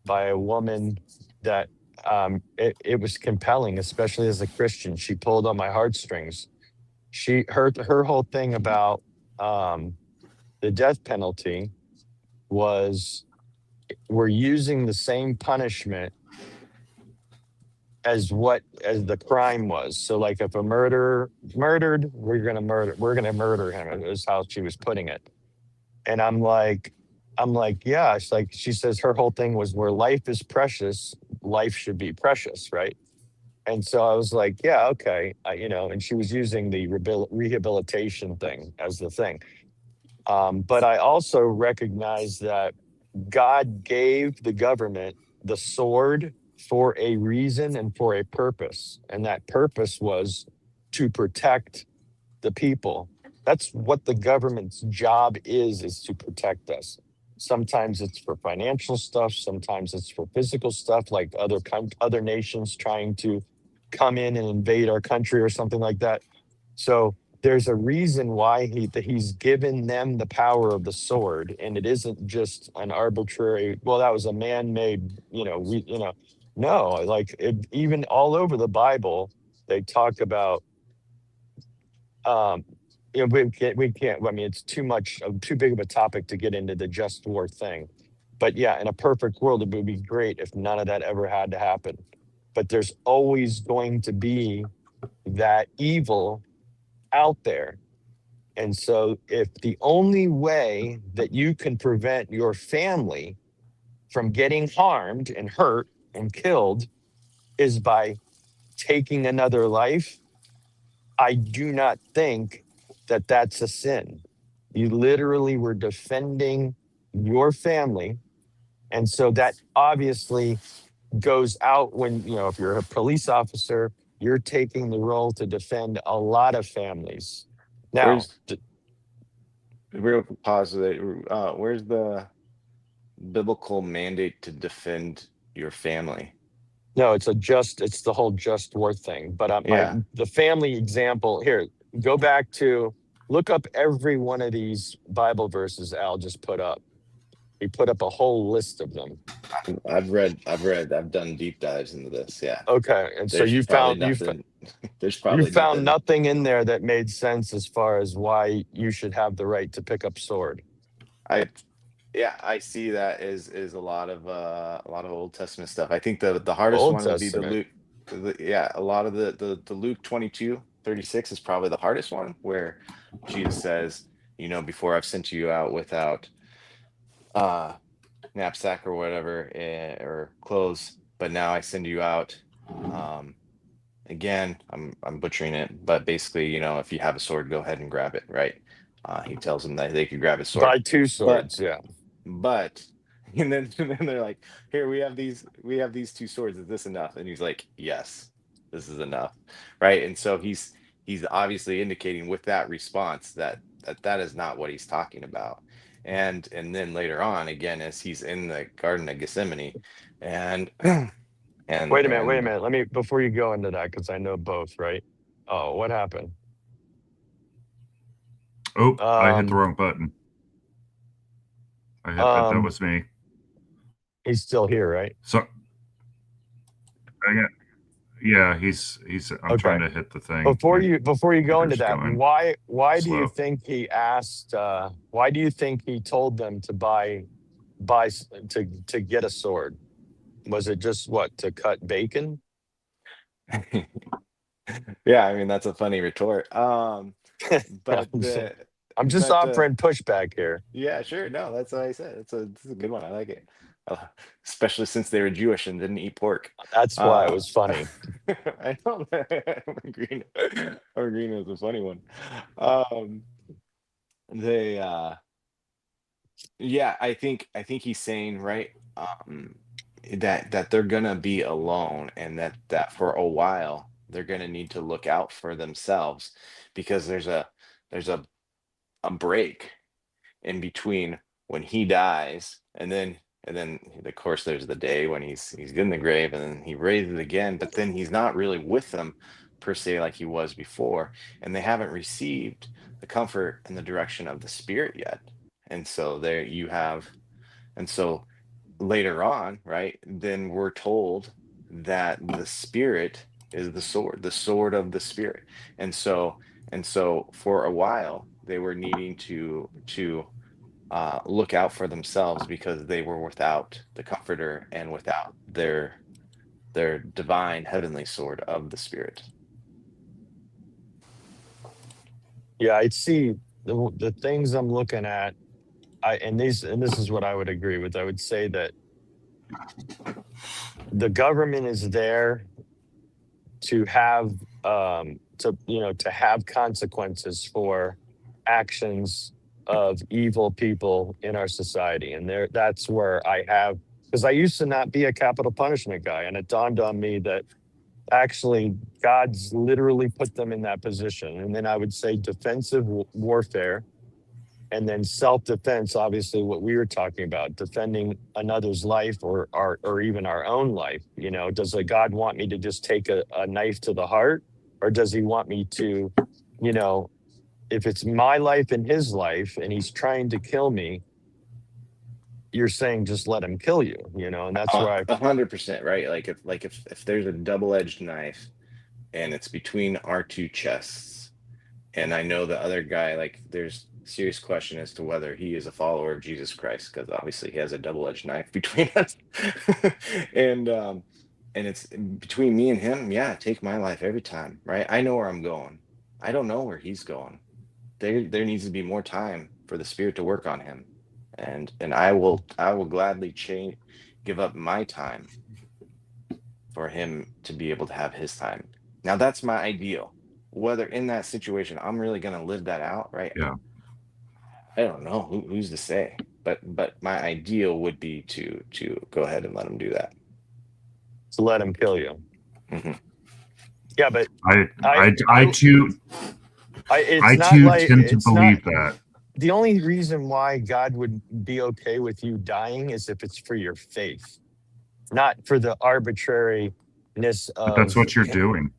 by a woman that it was compelling, especially as a Christian. She pulled on my heartstrings. Her whole thing about um, the death penalty was we're using the same punishment as the crime was. So like if a murderer murdered, we're gonna murder him, is how she was putting it. And I'm like, yeah, it's like she says her whole thing was where life is precious, life should be precious, right? And so I was like, yeah, okay. And she was using the rehabilitation thing as the thing. But I also recognize that God gave the government the sword for a reason and for a purpose. And that purpose was to protect the people. That's what the government's job is to protect us. Sometimes it's for financial stuff, sometimes it's for physical stuff, like other nations trying to come in and invade our country or something like that. So there's a reason why he's given them the power of the sword, and it isn't just an arbitrary. Well, that was a man-made. No, like even all over the Bible, they talk about. Um, we can't. I mean, it's too much, too big of a topic to get into the just war thing. But yeah, in a perfect world, it would be great if none of that ever had to happen. But there's always going to be that evil out there. And so, if the only way that you can prevent your family from getting harmed and hurt and killed is by taking another life, I do not think that that's a sin. You literally were defending your family. And so that obviously goes out when, if you're a police officer, you're taking the role to defend a lot of families. Now, Where's real pause there, where's the biblical mandate to defend your family? no, it's the whole just worth thing. But Yeah. the family example here, go back to look up every one of these Bible verses Al just put up. He put up a whole list of them. I've done deep dives into this. Yeah. Okay, and so There's you probably found nothing. There's you probably found nothing. nothing in there that made sense as far as why you should have the right to pick up sword. I see that is a lot of Old Testament stuff. I think the hardest Old one would be the Testament. Luke. Yeah, a lot of the Luke 22:36 is probably the hardest one, where Jesus says, before I've sent you out without knapsack or whatever, or clothes, but now I send you out. Again, I'm butchering it, but basically, if you have a sword, go ahead and grab it, right? He tells them that they could grab his sword, Buy two but swords, yeah. but and then they're like, here, we have these two swords, is this enough? And he's like, yes, this is enough, right? And so he's obviously indicating with that response that is not what he's talking about. And then later on, again, as he's in the Garden of Gethsemane, and Wait a minute, and Let me before you go into that, because I know both, right? Oh, what happened? Oh, I hit the Um, wrong button. That um, was me. he's still here, right? So, yeah, he's. I'm Okay. trying to hit the thing. Before My you go into computer's that, going why do you slow. think he asked? Why do you think he told them to to get a sword? Was it just what, to cut bacon? yeah, I mean, that's a funny retort. But I'm just, the I'm just but offering pushback here. Yeah, sure. No, that's what I said. This is a good one. I like it. Especially since they were Jewish and didn't eat pork. That's why it Uh, was funny. I know. I'm agreeing. I'm agreeing it was a funny one. Um, they, yeah, I think he's saying, right, that they're gonna be alone, and that for a while they're gonna need to look out for themselves, because there's a break in between when he dies, and then of course there's the day when he's in the grave, and then he raises again, but then he's not really with them per se like he was before, and they haven't received the comfort and the direction of the Spirit yet. And so there you have, and so later on, right, then we're told that the Spirit is the sword of the Spirit. And so for a while they were needing to look out for themselves, because they were without the Comforter and without their divine heavenly sword of the Spirit. Yeah, I see the things I'm looking at. And this is what I would agree with. I would say that the government is there to have to have consequences for actions of evil people in our society. And that's where I have, because I used to not be a capital punishment guy, and it dawned on me that actually God's literally put them in that position. And then I would say defensive warfare, and then self-defense, obviously what we were talking about, defending another's life, or even our own life. Does a God want me to just take a knife to the heart, or does he want me to, you know if it's my life and his life and he's trying to kill me, you're saying just let him kill you, and that's where 100%, right? Like if there's a double-edged knife and it's between our two chests, And I know the other guy, like, there's serious question as to whether he is a follower of Jesus Christ, because obviously he has a double-edged knife between us. and and it's between me and him, yeah, take my life every time, right? I know where I'm going. I don't know where he's going. There needs to be more time for the Spirit to work on him. And I will gladly give up my time for him to be able to have his time. Now that's my ideal. Whether in that situation I'm really going to live that out, right? Yeah. I don't know. Who's to say? But my ideal would be to go ahead and let him do that. To let him kill you. Mhm. Yeah, but I too tend to believe that. The only reason why God would be okay with you dying is if it's for your faith, not for the arbitrariness of. But that's what you're doing.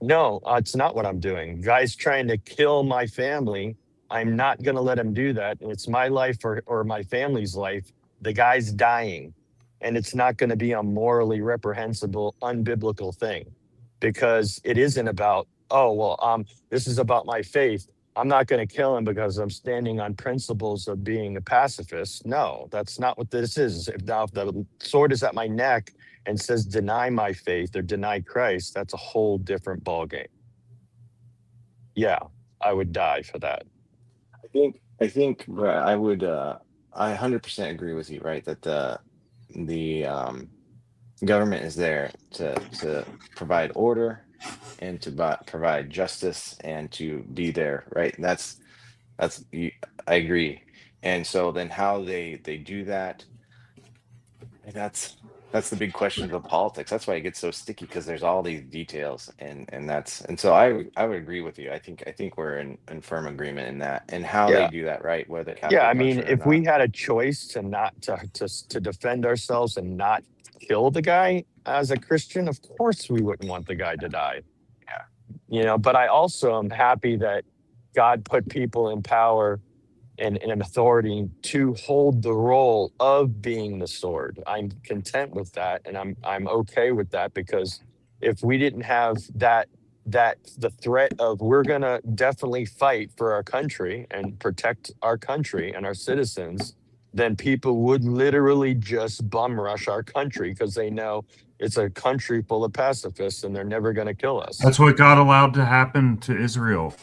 No, it's not what I'm doing. Guy's trying to kill my family. I'm not going to let him do that. And it's my life or my family's life. The guy's dying. And it's not going to be a morally reprehensible, unbiblical thing, because it isn't about, oh, well, this is about my faith. I'm not going to kill him because I'm standing on principles of being a pacifist. No, that's not what this is. If the sword is at my neck and says deny my faith or deny Christ, that's a whole different ballgame. Yeah, I would die for that. I think Brad, I would I 100% agree with you, right? That the government is there to provide order and to provide justice and to be there, right? I agree. And so then how they do that, that's the big question of the politics. That's why it gets so sticky, because there's all these details, and so I would agree with you. I think we're in firm agreement in that, and how they Yeah. do that, right? Whether Yeah, Catholic I mean, punishment or if we not. had a choice to not to defend ourselves and not kill the guy as a Christian, of course we wouldn't want the guy to die. Yeah. But I also am happy that God put people in power and an authority to hold the role of being the sword. I'm content with that, and I'm okay with that, because if we didn't have that the threat of we're gonna definitely fight for our country and protect our country and our citizens, then people would literally just bum rush our country because they know it's a country full of pacifists and they're never gonna kill us. That's what God allowed to happen to Israel.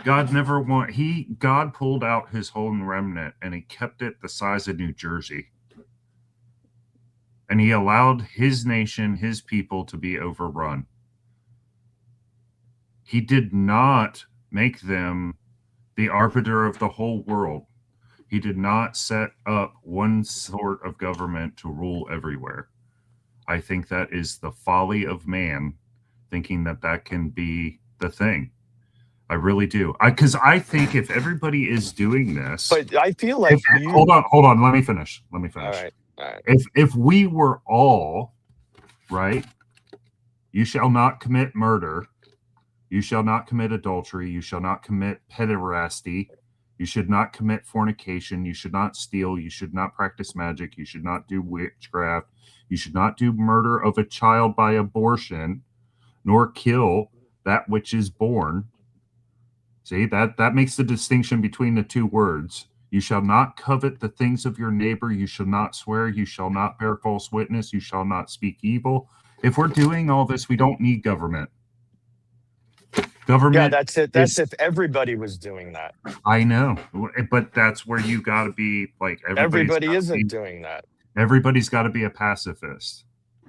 God pulled out his whole remnant and he kept it the size of New Jersey. And he allowed his nation, his people, to be overrun. He did not make them the arbiter of the whole world. He did not set up one sort of government to rule everywhere. I think that is the folly of man, thinking that can be the thing. I really do. Because I think if everybody is doing this, But I feel like hold on. Let me finish. All right. If we were all right, you shall not commit murder, you shall not commit adultery, you shall not commit pederasty, you should not commit fornication, you should not steal, you should not practice magic, you should not do witchcraft, you should not do murder of a child by abortion, nor kill that which is born. See, that makes the distinction between the two words. You shall not covet the things of your neighbor. You shall not swear. You shall not bear false witness. You shall not speak evil. If we're doing all this, we don't need government. Yeah, that's it. That's if everybody was doing that. I know, but that's where you got to be like everybody isn't doing that. Everybody's got to be a pacifist.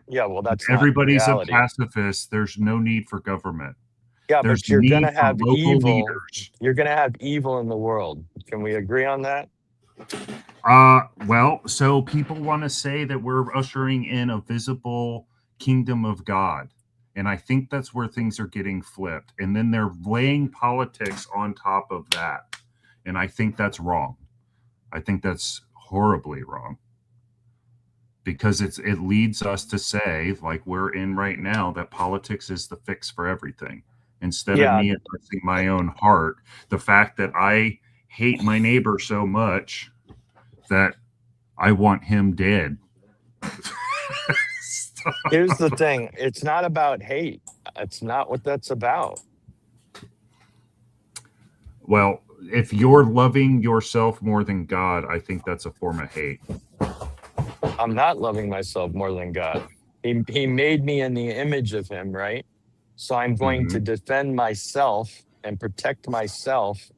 Yeah, well, that's everybody's a pacifist. There's no need for government. Yeah, There's but you're going to have evil. Leaders. You're going to have evil in the world. Can we agree on that? Well, so people want to say that we're ushering in a visible kingdom of God. And I think that's where things are getting flipped. And then they're laying politics on top of that. And I think that's wrong. I think that's horribly wrong. Because it leads us to say, like we're in right now, that politics is the fix for everything. Instead of me addressing my own heart, the fact that I hate my neighbor so much that I want him dead. Here's the thing. It's not about hate. It's not what that's about. Well, if you're loving yourself more than God, I think that's a form of hate. I'm not loving myself more than God. He made me in the image of him, right? So I'm going to defend myself and protect myself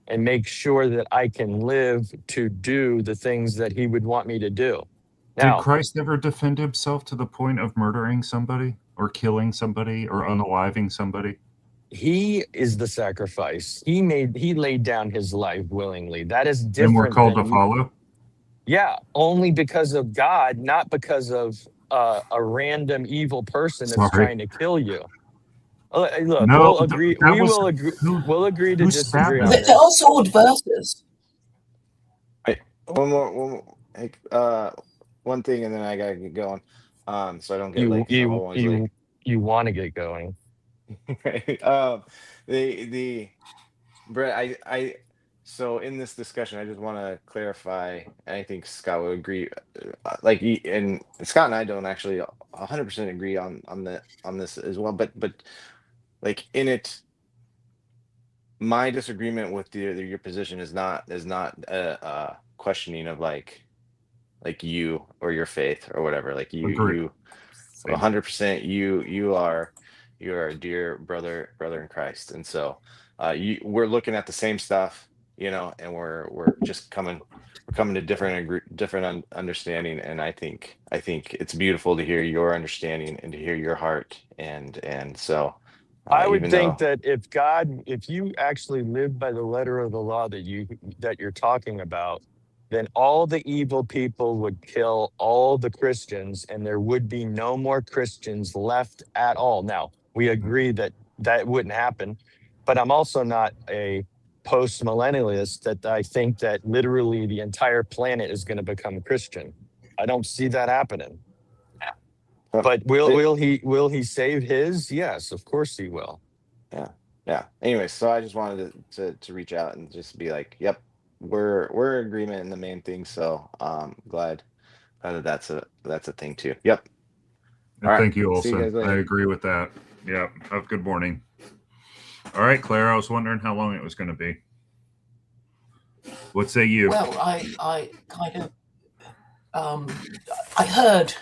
and make sure that I can live to do the things that he would want me to do. Did Now, Christ ever defend himself to the point of murdering somebody or killing somebody or unaliving somebody? he is the sacrifice. He laid down his life willingly. That is And we're different called to than follow? yeah, only because of God, not because of a random evil person that's Sorry. trying to kill you. Look, No, we'll agree. that We was will agree. who, We'll agree to who disagree stabbed on him? There are this. sword verses. One more, like, one thing, and then I gotta get going. So I don't get You late, 'cause I'm you always late. you want to get going. Right. The Brett, so in this discussion, I just want to clarify, and I think Scott would agree. Like, and Scott and I don't actually 100% agree on this as well. But like in it, my disagreement with your position is not a questioning of like you or your faith or whatever. Like Agree. you Same. 100%, you're a dear brother in Christ. And so we're looking at the same stuff, and we're just coming to different understanding. And I think it's beautiful to hear your understanding and to hear your heart. And so I would even think though that if you actually live by the letter of the law that you're talking about, then all the evil people would kill all the Christians, and there would be no more Christians left at all. Now, we agree that that wouldn't happen, but I'm also not a post millennialist that I think that literally the entire planet is going to become Christian. I don't see that happening. But will he save his? Yes, of course he will. yeah. Anyway, so I just wanted to reach out and just be like, yep, we're in agreement in the main thing. So glad that that's a thing too. Yep. And All right. thank you, See you Olson. guys later. I agree with that. Yeah. Have a good morning. All right, Claire, I was wondering how long it was going to be. What say you? Well, I kind of I heard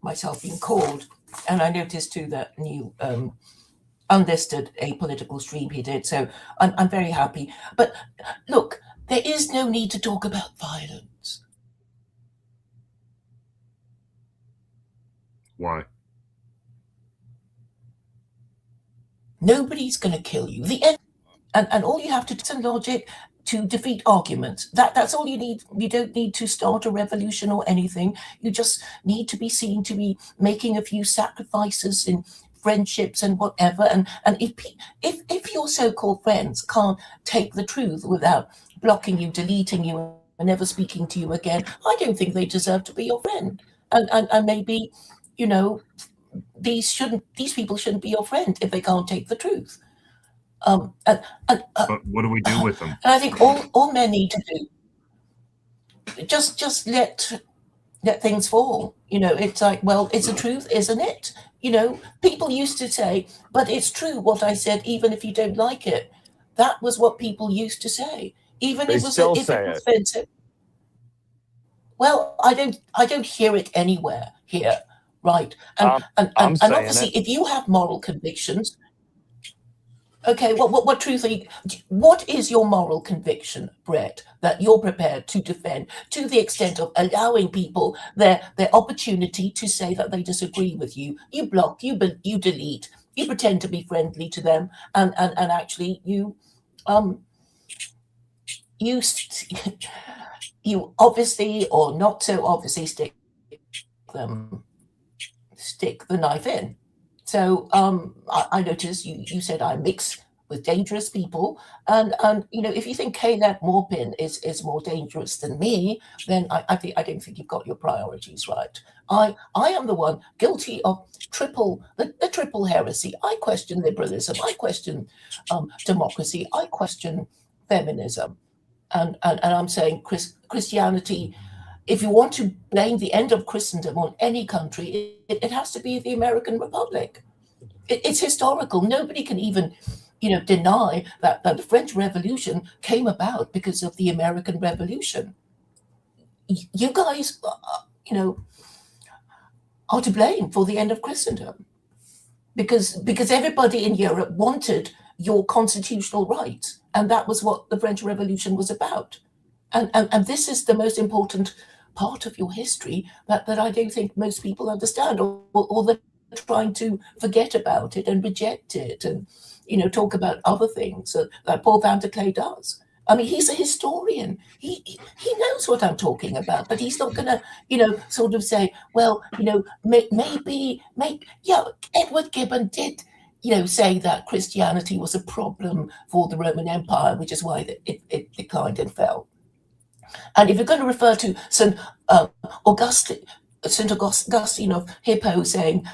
myself being called, and I noticed too that new unlisted apolitical stream he did. So I'm very happy. But look, there is no need to talk about violence. Why? Nobody's going to kill you. The end, and all you have to do is logic to defeat arguments. That's all you need. You don't need to start a revolution or anything. You just need to be seen to be making a few sacrifices in friendships and whatever. And if your so-called friends can't take the truth without blocking you, deleting you, and never speaking to you again, I don't think they deserve to be your friend. And maybe, these people shouldn't be your friend if they can't take the truth. But what do we do with them? And I think all men need to do just let things fall. It's like, well, it's the truth, isn't it? People used to say, but it's true what I said, even if you don't like it. That was what people used to say, even They if it still was say it. offensive. Well, I don't hear it anywhere here, right? I'm And saying obviously, it. if you have moral convictions, okay, what truth are you? What is your moral conviction, Brett, that you're prepared to defend to the extent of allowing people their opportunity to say that they disagree with you? You block, you delete, you pretend to be friendly to them, and actually you you obviously or not so obviously stick the knife in. So I noticed you said I mix with dangerous people, and if you think Caleb Morpin is more dangerous than me, then I don't think you've got your priorities right. I am the one guilty of the triple heresy. I question liberalism. I question democracy. I question feminism, and I'm saying Christianity. If you want to blame the end of Christendom on any country, it has to be the American Republic. It's historical. Nobody can even, deny that the French Revolution came about because of the American Revolution. You guys, are to blame for the end of Christendom, because everybody in Europe wanted your constitutional rights, and that was what the French Revolution was about. And this is the most important part of your history that I don't think most people understand, or they're trying to forget about it and reject it, and talk about other things that Paul Van der Klee does. I mean, he's a historian. He knows what I'm talking about, but he's not going to, sort of say, well, maybe, Edward Gibbon did, say that Christianity was a problem for the Roman Empire, which is why it declined and fell. And if you're going to refer to St. Augustine of Hippo saying,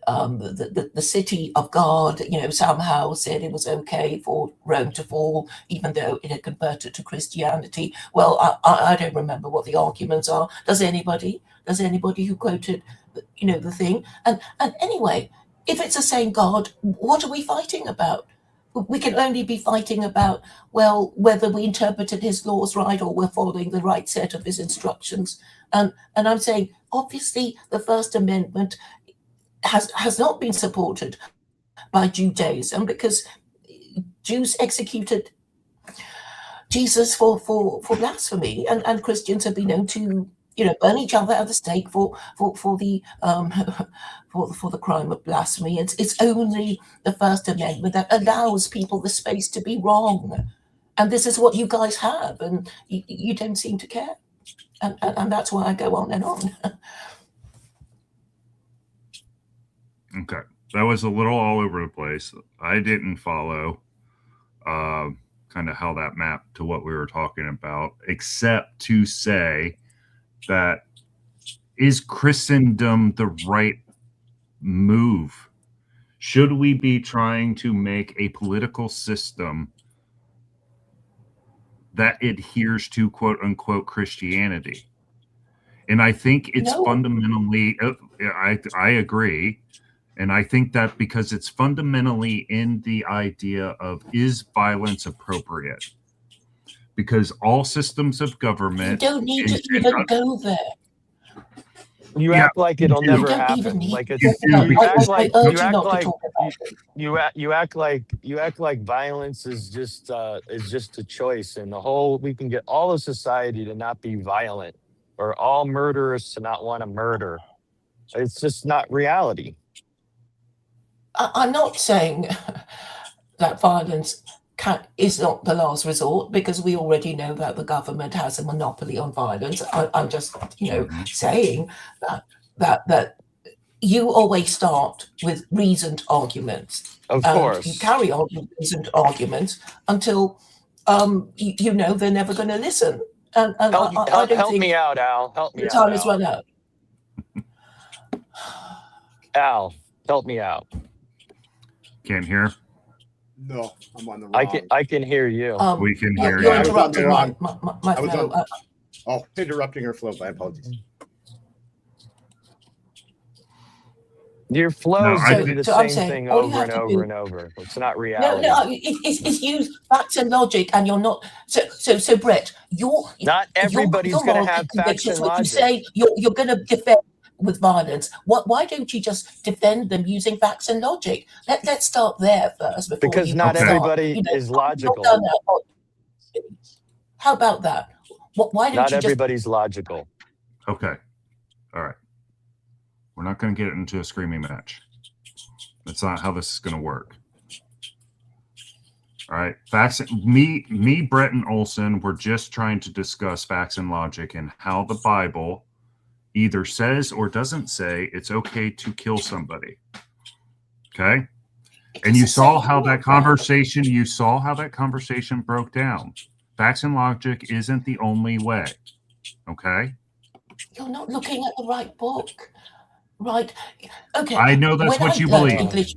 the city of God, somehow said it was okay for Rome to fall, even though it had converted to Christianity. Well, I don't remember what the arguments are. Does anybody who quoted, the thing? And anyway, if it's the same God, what are we fighting about? We can only be fighting about, well, whether we interpreted his laws right or we're following the right set of his instructions. And I'm saying, obviously, the First Amendment has not been supported by Judaism, because Jews executed Jesus for blasphemy, and Christians have been known to burn each other at the stake for the crime of blasphemy. It's only the First Amendment that allows people the space to be wrong, and this is what you guys have, and you don't seem to care, and that's why I go on and on. Okay, that was a little all over the place. I didn't follow kind of how that mapped to what we were talking about, except to say that is Christendom the right move? Should we be trying to make a political system that adheres to quote unquote Christianity? And I think it's fundamentally, I agree. And I think that because it's fundamentally in the idea of, is violence appropriate? Because all systems of government... You don't need to even go there. You act like it'll never happen. Like it's you act like violence is just a choice, and we can get all of society to not be violent, or all murderers to not want to murder. It's just not reality. I'm not saying that violence is not the last resort, because we already know that the government has a monopoly on violence. I'm just, saying that you always start with reasoned arguments. Of course. You carry on with reasoned arguments until they're never going to listen. And I don't help think me out, Al. Help me out. The time has run out. Al, help me out. Can't hear? No, I'm on the wrong. I can hear you. We can hear You're you. interrupting my flow. Interrupting her flow. My apologies. Your flow is the same saying, thing all you over have and to over do- and over. It's not reality. No, it's used facts and logic, and you're not. So Brett, Not everybody's going to have facts and what logic. you say you're going to defend with violence. Why don't you just defend them using facts and logic? Let's start there first. Before Because you not start, everybody is logical. How about that? Why don't Not you everybody's logical. Okay. All right. We're not going to get into a screaming match. That's not how this is going to work. All right. Facts. Me, Brett, and Olson, we're just trying to discuss facts and logic and how the Bible either says or doesn't say it's okay to kill somebody. Okay. And you saw how that conversation, broke down. Facts and logic isn't the only way. Okay. You're not looking at the right book. Right. Okay. I know that's When what I you learned believe. English,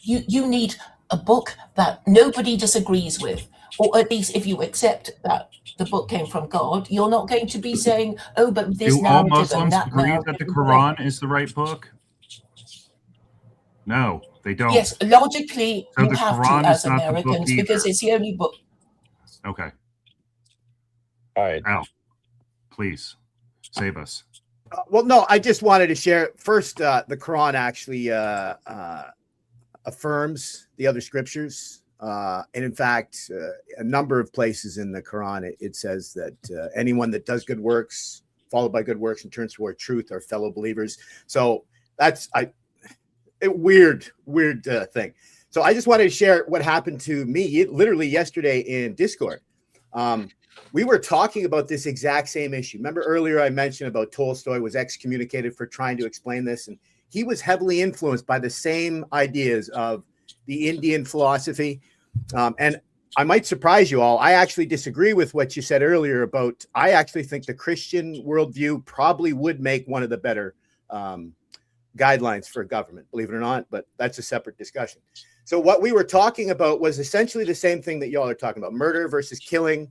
you need a book that nobody disagrees with, or at least if you accept that the book came from God, you're not going to be saying, "Oh, but this Do all narrative and Muslims that agree narrative." that the Quran is the right book? No, They don't. Yes, logically, So you the have Quran to is as not the book Americans because either. it's the only book. Okay. All right. Al, please save us. Well, no, I just wanted to share first. The Quran actually affirms the other scriptures, and in fact, a number of places in the Quran it says that anyone that does good works, followed by good works, and turns toward truth are fellow believers. So that's a weird thing. So I just wanted to share what happened to me literally yesterday in Discord. We were talking about this exact same issue. Remember earlier I mentioned about Tolstoy was excommunicated for trying to explain this, and he was heavily influenced by the same ideas of the Indian philosophy. And I might surprise you all. I actually disagree with what you said earlier about, I actually think the Christian worldview probably would make one of the better guidelines for government, believe it or not, but that's a separate discussion. So what we were talking about was essentially the same thing that y'all are talking about, murder versus killing.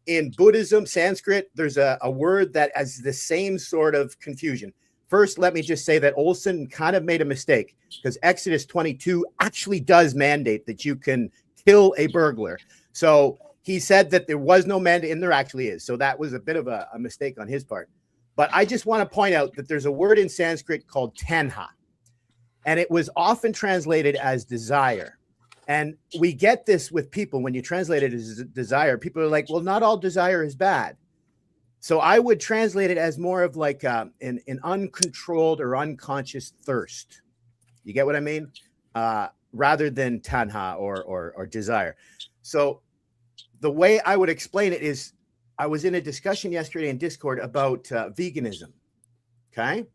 In Buddhism, Sanskrit, there's a word that has the same sort of confusion. First, let me just say that Olson kind of made a mistake because Exodus 22 actually does mandate that you can kill a burglar. So he said that there was no mandate, and there actually is. So that was a bit of a mistake on his part. But I just want to point out that there's a word in Sanskrit called tanha, and it was often translated as desire. And we get this with people when you translate it as desire. People are like, well, not all desire is bad. So I would translate it as more of like an uncontrolled or unconscious thirst. You get what I mean? Rather than tanha or desire. So the way I would explain it is, I was in a discussion yesterday in Discord about veganism. Okay.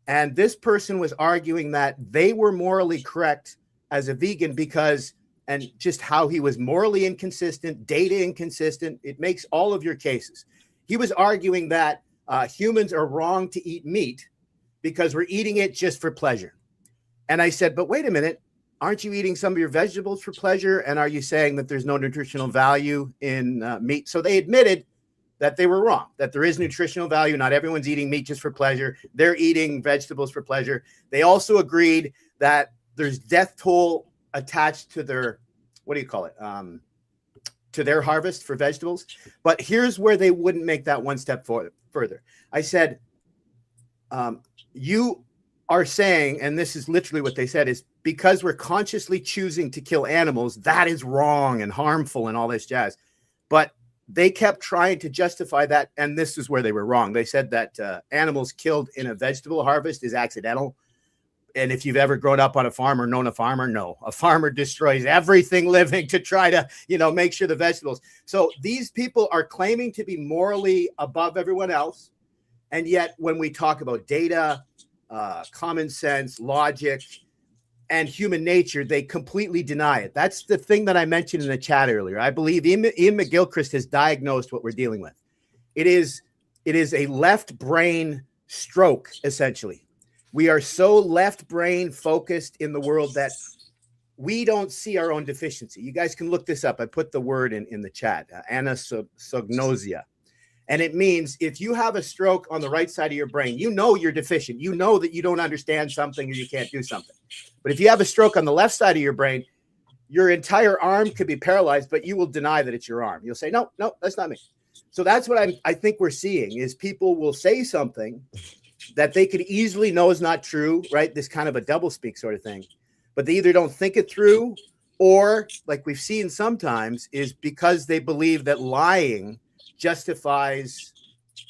And this person was arguing that they were morally correct as a vegan because, and just how he was morally inconsistent, data inconsistent. It makes all of your cases. He was arguing that humans are wrong to eat meat because we're eating it just for pleasure. And I said, but wait a minute, aren't you eating some of your vegetables for pleasure? And are you saying that there's no nutritional value in meat? So they admitted that they were wrong, that there is nutritional value. Not everyone's eating meat just for pleasure. They're eating vegetables for pleasure. They also agreed that there's death toll attached to their, what do you call it? To their harvest for vegetables. But here's where they wouldn't make that one step further. I said, you are saying, and this is literally what they said, is because we're consciously choosing to kill animals, that is wrong and harmful and all this jazz. But they kept trying to justify that, and this is where they were wrong. They said that animals killed in a vegetable harvest is accidental. And if you've ever grown up on a farm or known a farmer, no, a farmer destroys everything living to try to, make sure the vegetables. So these people are claiming to be morally above everyone else. And yet when we talk about data, common sense, logic, and human nature, they completely deny it. That's the thing that I mentioned in the chat earlier. I believe Ian McGilchrist has diagnosed what we're dealing with. It is a left brain stroke, essentially. We are so left brain focused in the world that we don't see our own deficiency. You guys can look this up. I put the word in the chat, anosognosia. And it means if you have a stroke on the right side of your brain, you're deficient. You know that you don't understand something or you can't do something. But if you have a stroke on the left side of your brain, your entire arm could be paralyzed, but you will deny that it's your arm. You'll say, no, that's not me. So that's what I think we're seeing is people will say something that they could easily know is not true, right? This kind of a doublespeak sort of thing. But they either don't think it through or, like we've seen sometimes, is because they believe that lying justifies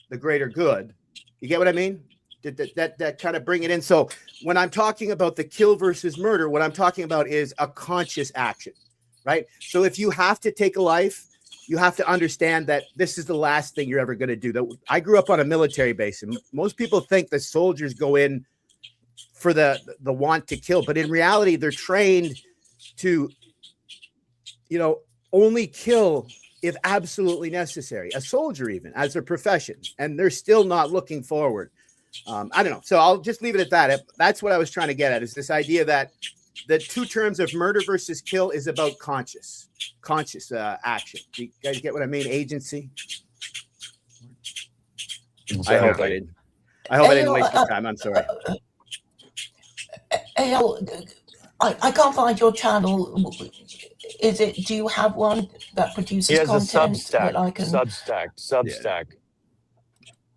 the greater good. You get what I mean? That kind of bring it in. So when I'm talking about the kill versus murder, what I'm talking about is a conscious action, right? So if you have to take a life, you have to understand that this is the last thing you're ever going to do. I grew up on a military base, and most people think that soldiers go in for the want to kill, but in reality, they're trained to, only kill if absolutely necessary. A soldier, even as a profession, and they're still not looking forward. I don't know. So I'll just leave it at that. That's what I was trying to get at, is this idea that the two terms of murder versus kill is about conscious action. Do you guys get what I mean? Agency. I hope I didn't waste your time. I'm sorry. I can't find your channel. Is it? Do you have one that produces He has a content Substack. that I can? Substack.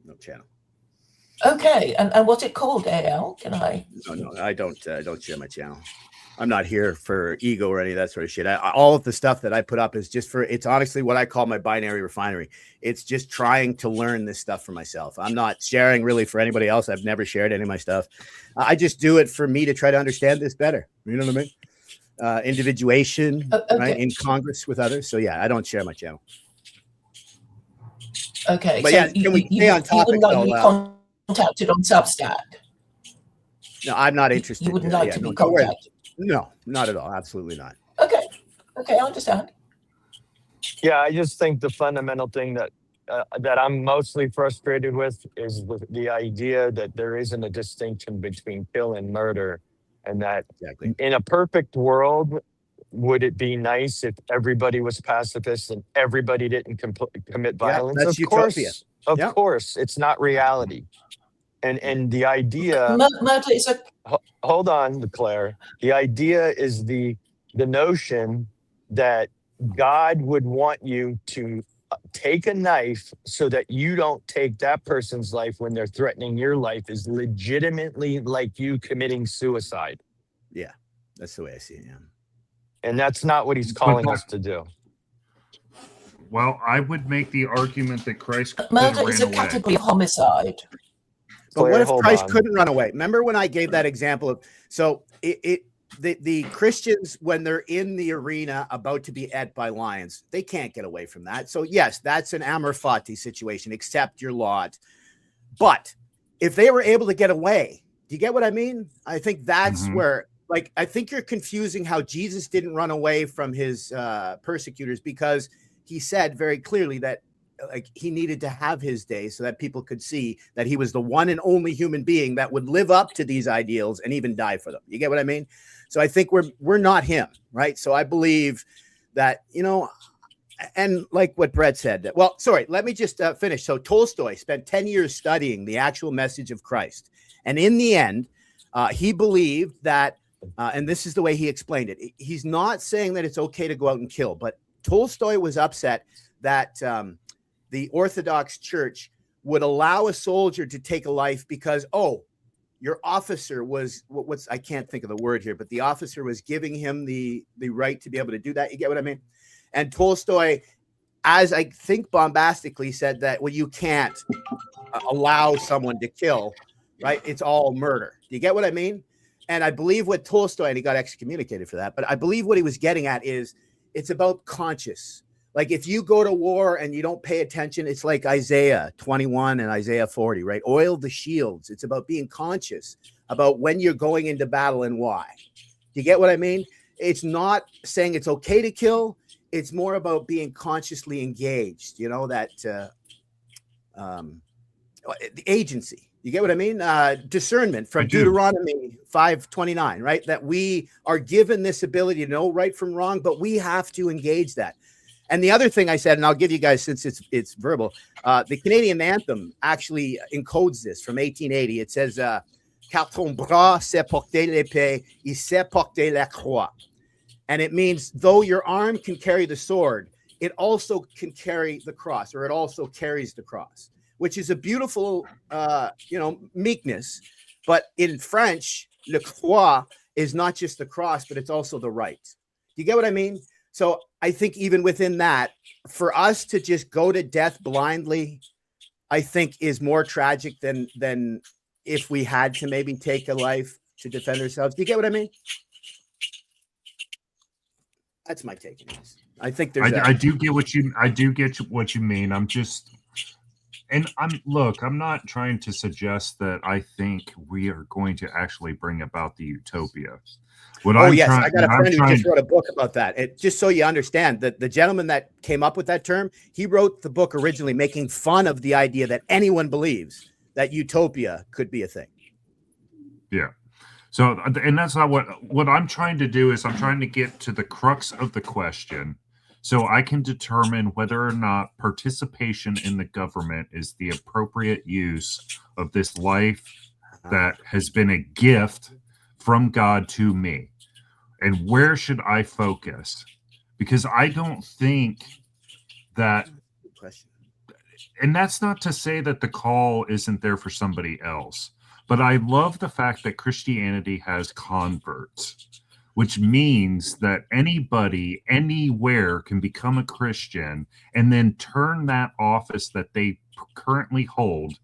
No channel. Okay, and what's it called, AL? Can I? No, I don't share my channel. I'm not here for ego or any of that sort of shit. All of the stuff that I put up is just for, it's honestly what I call my binary refinery. It's just trying to learn this stuff for myself. I'm not sharing really for anybody else. I've never shared any of my stuff. I just do it for me to try to understand this better. You know what I mean? Individuation, Okay. right, in Congress with others. So yeah, I don't share my channel. Okay, But so yeah, can we stay on topic, wouldn't like though, to be contacted on Substack. No, I'm not interested. You wouldn't like to be don't worry. contacted. No, not at all. Absolutely not. Okay, I understand. Yeah, I just think the fundamental thing that I'm mostly frustrated with is with the idea that there isn't a distinction between kill and murder, and that Exactly. in a perfect world, would it be nice if everybody was pacifist and everybody didn't commit violence? that's utopia. Of course, it's not reality. And the idea. Murder is a. Hold on, Claire. The idea is the notion that God would want you to take a knife so that you don't take that person's life when they're threatening your life is legitimately like you committing suicide. Yeah, that's the way I see it. Yeah. And that's not what he's calling us to do. Well, I would make the argument that Christ Murder ran is a away. category of homicide. But Claire, what if hold Christ on. couldn't run away? Remember when I gave that example of, so the Christians, when they're in the arena about to be ate by lions, they can't get away from that. So yes, that's an amor fati situation, accept your lot. But if they were able to get away, do you get what I mean? I think that's where, like, I think you're confusing how Jesus didn't run away from his persecutors, because he said very clearly that, like, he needed to have his day so that people could see that he was the one and only human being that would live up to these ideals and even die for them. You get what I mean? So I think we're not him, right? So I believe that, you know, and like what Brett said, well, sorry, let me just finish. So Tolstoy spent 10 years studying the actual message of Christ. And in the end, he believed that, and this is the way he explained it. He's not saying that it's okay to go out and kill, but Tolstoy was upset that the Orthodox Church would allow a soldier to take a life because, oh, your officer was I can't think of the word here, but the officer was giving him the right to be able to do that. You get what I mean? And Tolstoy, as I think bombastically, said that, well, you can't allow someone to kill, right? It's all murder. Do you get what I mean? And I believe what Tolstoy, and he got excommunicated for that, but I believe what he was getting at is it's about conscience. Like, if you go to war and you don't pay attention, it's like Isaiah 21 and Isaiah 40, right? Oil the shields. It's about being conscious about when you're going into battle and why. Do you get what I mean? It's not saying it's okay to kill. It's more about being consciously engaged, you know, that the agency. You get what I mean? Discernment from Deuteronomy 5:29, right? That we are given this ability to know right from wrong, but we have to engage that. And the other thing I said, and I'll give you guys, since it's verbal, the Canadian anthem actually encodes this from 1880. It says, "Car ton bras sait porter l'épée, il sait porter la croix." And it means, though your arm can carry the sword, it also can carry the cross, or it also carries the cross, which is a beautiful, meekness. But in French, le croix is not just the cross, but it's also the right. You get what I mean? So I think even within that, for us to just go to death blindly, I think is more tragic than if we had to maybe take a life to defend ourselves. Do you get what I mean? That's my take on this. I think there's. I do get what you mean. I'm not trying to suggest that I think we are going to actually bring about the utopia. I got a friend who just wrote a book about that. Just so you understand, that the gentleman that came up with that term, he wrote the book originally making fun of the idea that anyone believes that utopia could be a thing. Yeah. So, and that's not what I'm trying to do is I'm trying to get to the crux of the question so I can determine whether or not participation in the government is the appropriate use of this life that has been a gift from God to me. And where should I focus? Because I don't think that, Good question. and that's not to say that the call isn't there for somebody else, but I love the fact that Christianity has converts, which means that anybody anywhere can become a Christian and then turn that office that they currently hold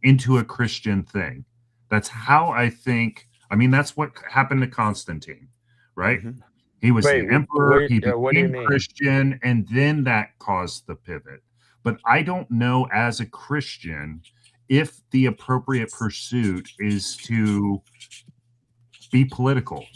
into a Christian thing. That's how I think. I mean, that's what happened to Constantine, right? Mhm. He was Wait, the emperor, he what do you became mean? Christian, and then that caused the pivot. But I don't know as a Christian if the appropriate pursuit is to be political.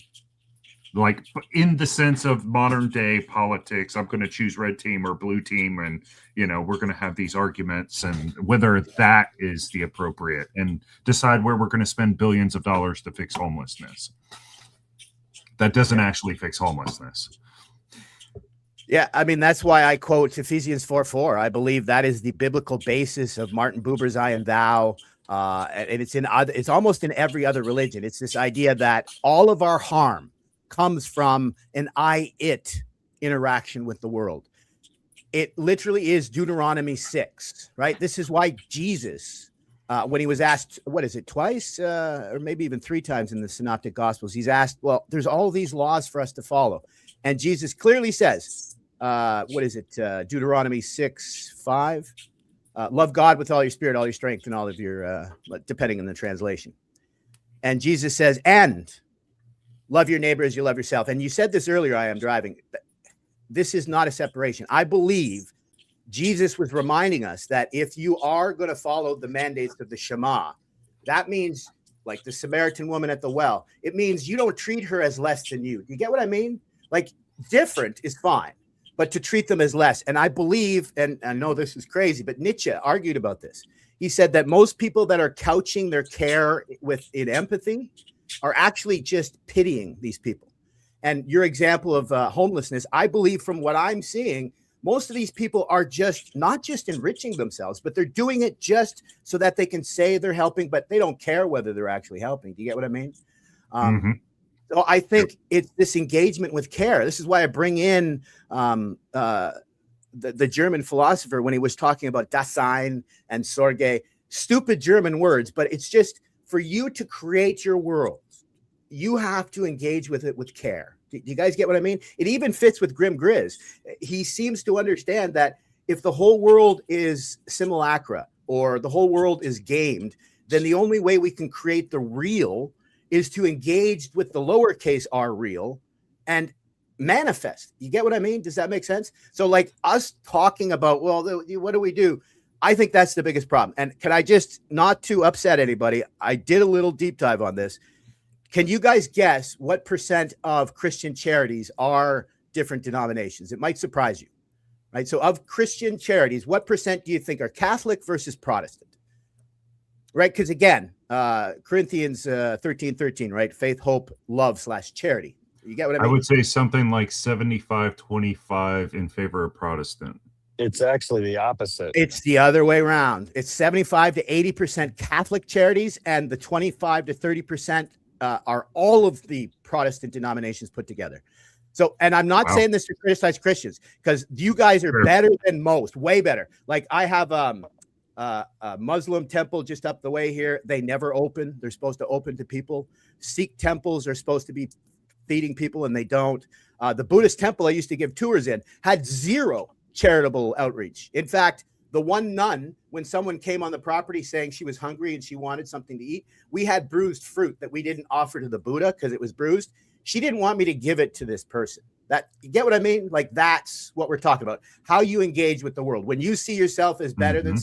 Like in the sense of modern day politics, I'm going to choose red team or blue team, and we're going to have these arguments, and whether that is the appropriate, and decide where we're going to spend billions of dollars to fix homelessness. That doesn't actually fix homelessness. Yeah, I mean, that's why I quote Ephesians 4:4. I believe that is the biblical basis of Martin Buber's I and Thou. And it's almost in every other religion. It's this idea that all of our harm comes from an I-it interaction with the world. It literally is Deuteronomy 6, right? This is why Jesus, when he was asked, what is it, twice or maybe even 3 times in the Synoptic Gospels, he's asked, well, there's all these laws for us to follow. And Jesus clearly says, what is it? Deuteronomy 6:5. Love God with all your spirit, all your strength, and all of your, depending on the translation. And Jesus says, and love your neighbor as you love yourself. And you said this earlier, I am driving. This is not a separation. I believe Jesus was reminding us that if you are going to follow the mandates of the Shema, that means, like the Samaritan woman at the well, it means you don't treat her as less than you. Do you get what I mean? Like, different is fine, but to treat them as less. And I believe, and I know this is crazy, but Nietzsche argued about this. He said that most people that are couching their care in empathy are actually just pitying these people. And your example of homelessness, I believe from what I'm seeing, most of these people are just not just enriching themselves, but they're doing it just so that they can say they're helping, but they don't care whether they're actually helping. Do you get what I mean? So I think it's this engagement with care. This is why I bring in the German philosopher when he was talking about Dasein and Sorge, stupid German words, but it's just for you to create your world, you have to engage with it with care. Do you guys get what I mean? It even fits with Grim Grizz. He seems to understand that if the whole world is simulacra or the whole world is gamed, then the only way we can create the real is to engage with the lowercase r real and manifest. You get what I mean? Does that make sense? So like us talking about, well, what do we do? I think that's the biggest problem. And can I just, not to upset anybody, I did a little deep dive on this. Can you guys guess what % of Christian charities are different denominations? It might surprise you, right? So of Christian charities, what % do you think are Catholic versus Protestant? Right? Because again, Corinthians 13:13, right? Faith, hope, love / charity. You get what I mean? I would say something like 75-25 in favor of Protestant. It's actually the opposite. It's the other way around. It's 75 to 80% Catholic charities, and the 25 to 30% are all of the Protestant denominations put together. So, and I'm not saying this to criticize Christians, because you guys are better than most, way better. Like I have a Muslim temple just up the way here. They never open. They're supposed to open to people. Sikh temples are supposed to be feeding people, and they don't. The Buddhist temple I used to give tours in had zero charitable outreach. In fact, the one nun, when someone came on the property saying she was hungry and she wanted something to eat, we had bruised fruit that we didn't offer to the Buddha because it was bruised. She didn't want me to give it to this person. That, you get what I mean? Like, that's what we're talking about. How you engage with the world. When you see yourself as better than,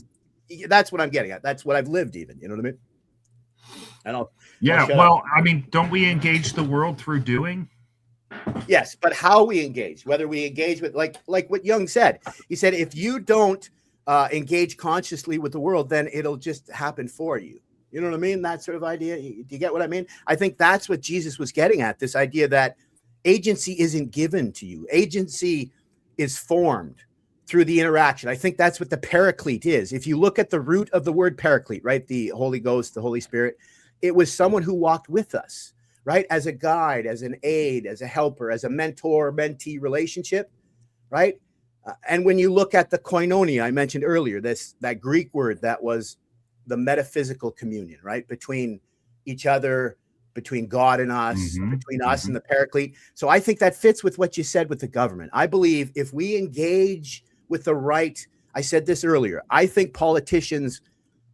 that's what I'm getting at. That's what I've lived even. You know what I mean? I mean, don't we engage the world through doing? Yes, but how we engage, whether we engage with, like what Jung said, he said, if you don't engage consciously with the world, then it'll just happen for you. You know what I mean? That sort of idea. Do you get what I mean? I think that's what Jesus was getting at, this idea that agency isn't given to you. Agency is formed through the interaction. I think that's what the paraclete is. If you look at the root of the word paraclete, right? The Holy Ghost, the Holy Spirit, it was someone who walked with us. right? As a guide, as an aid, as a helper, as a mentor-mentee relationship, right? And when you look at the koinonia I mentioned earlier, that Greek word that was the metaphysical communion, right? Between each other, between God and us, between us and the Paraclete. So I think that fits with what you said with the government. I believe if we engage with the right, I said this earlier, I think politicians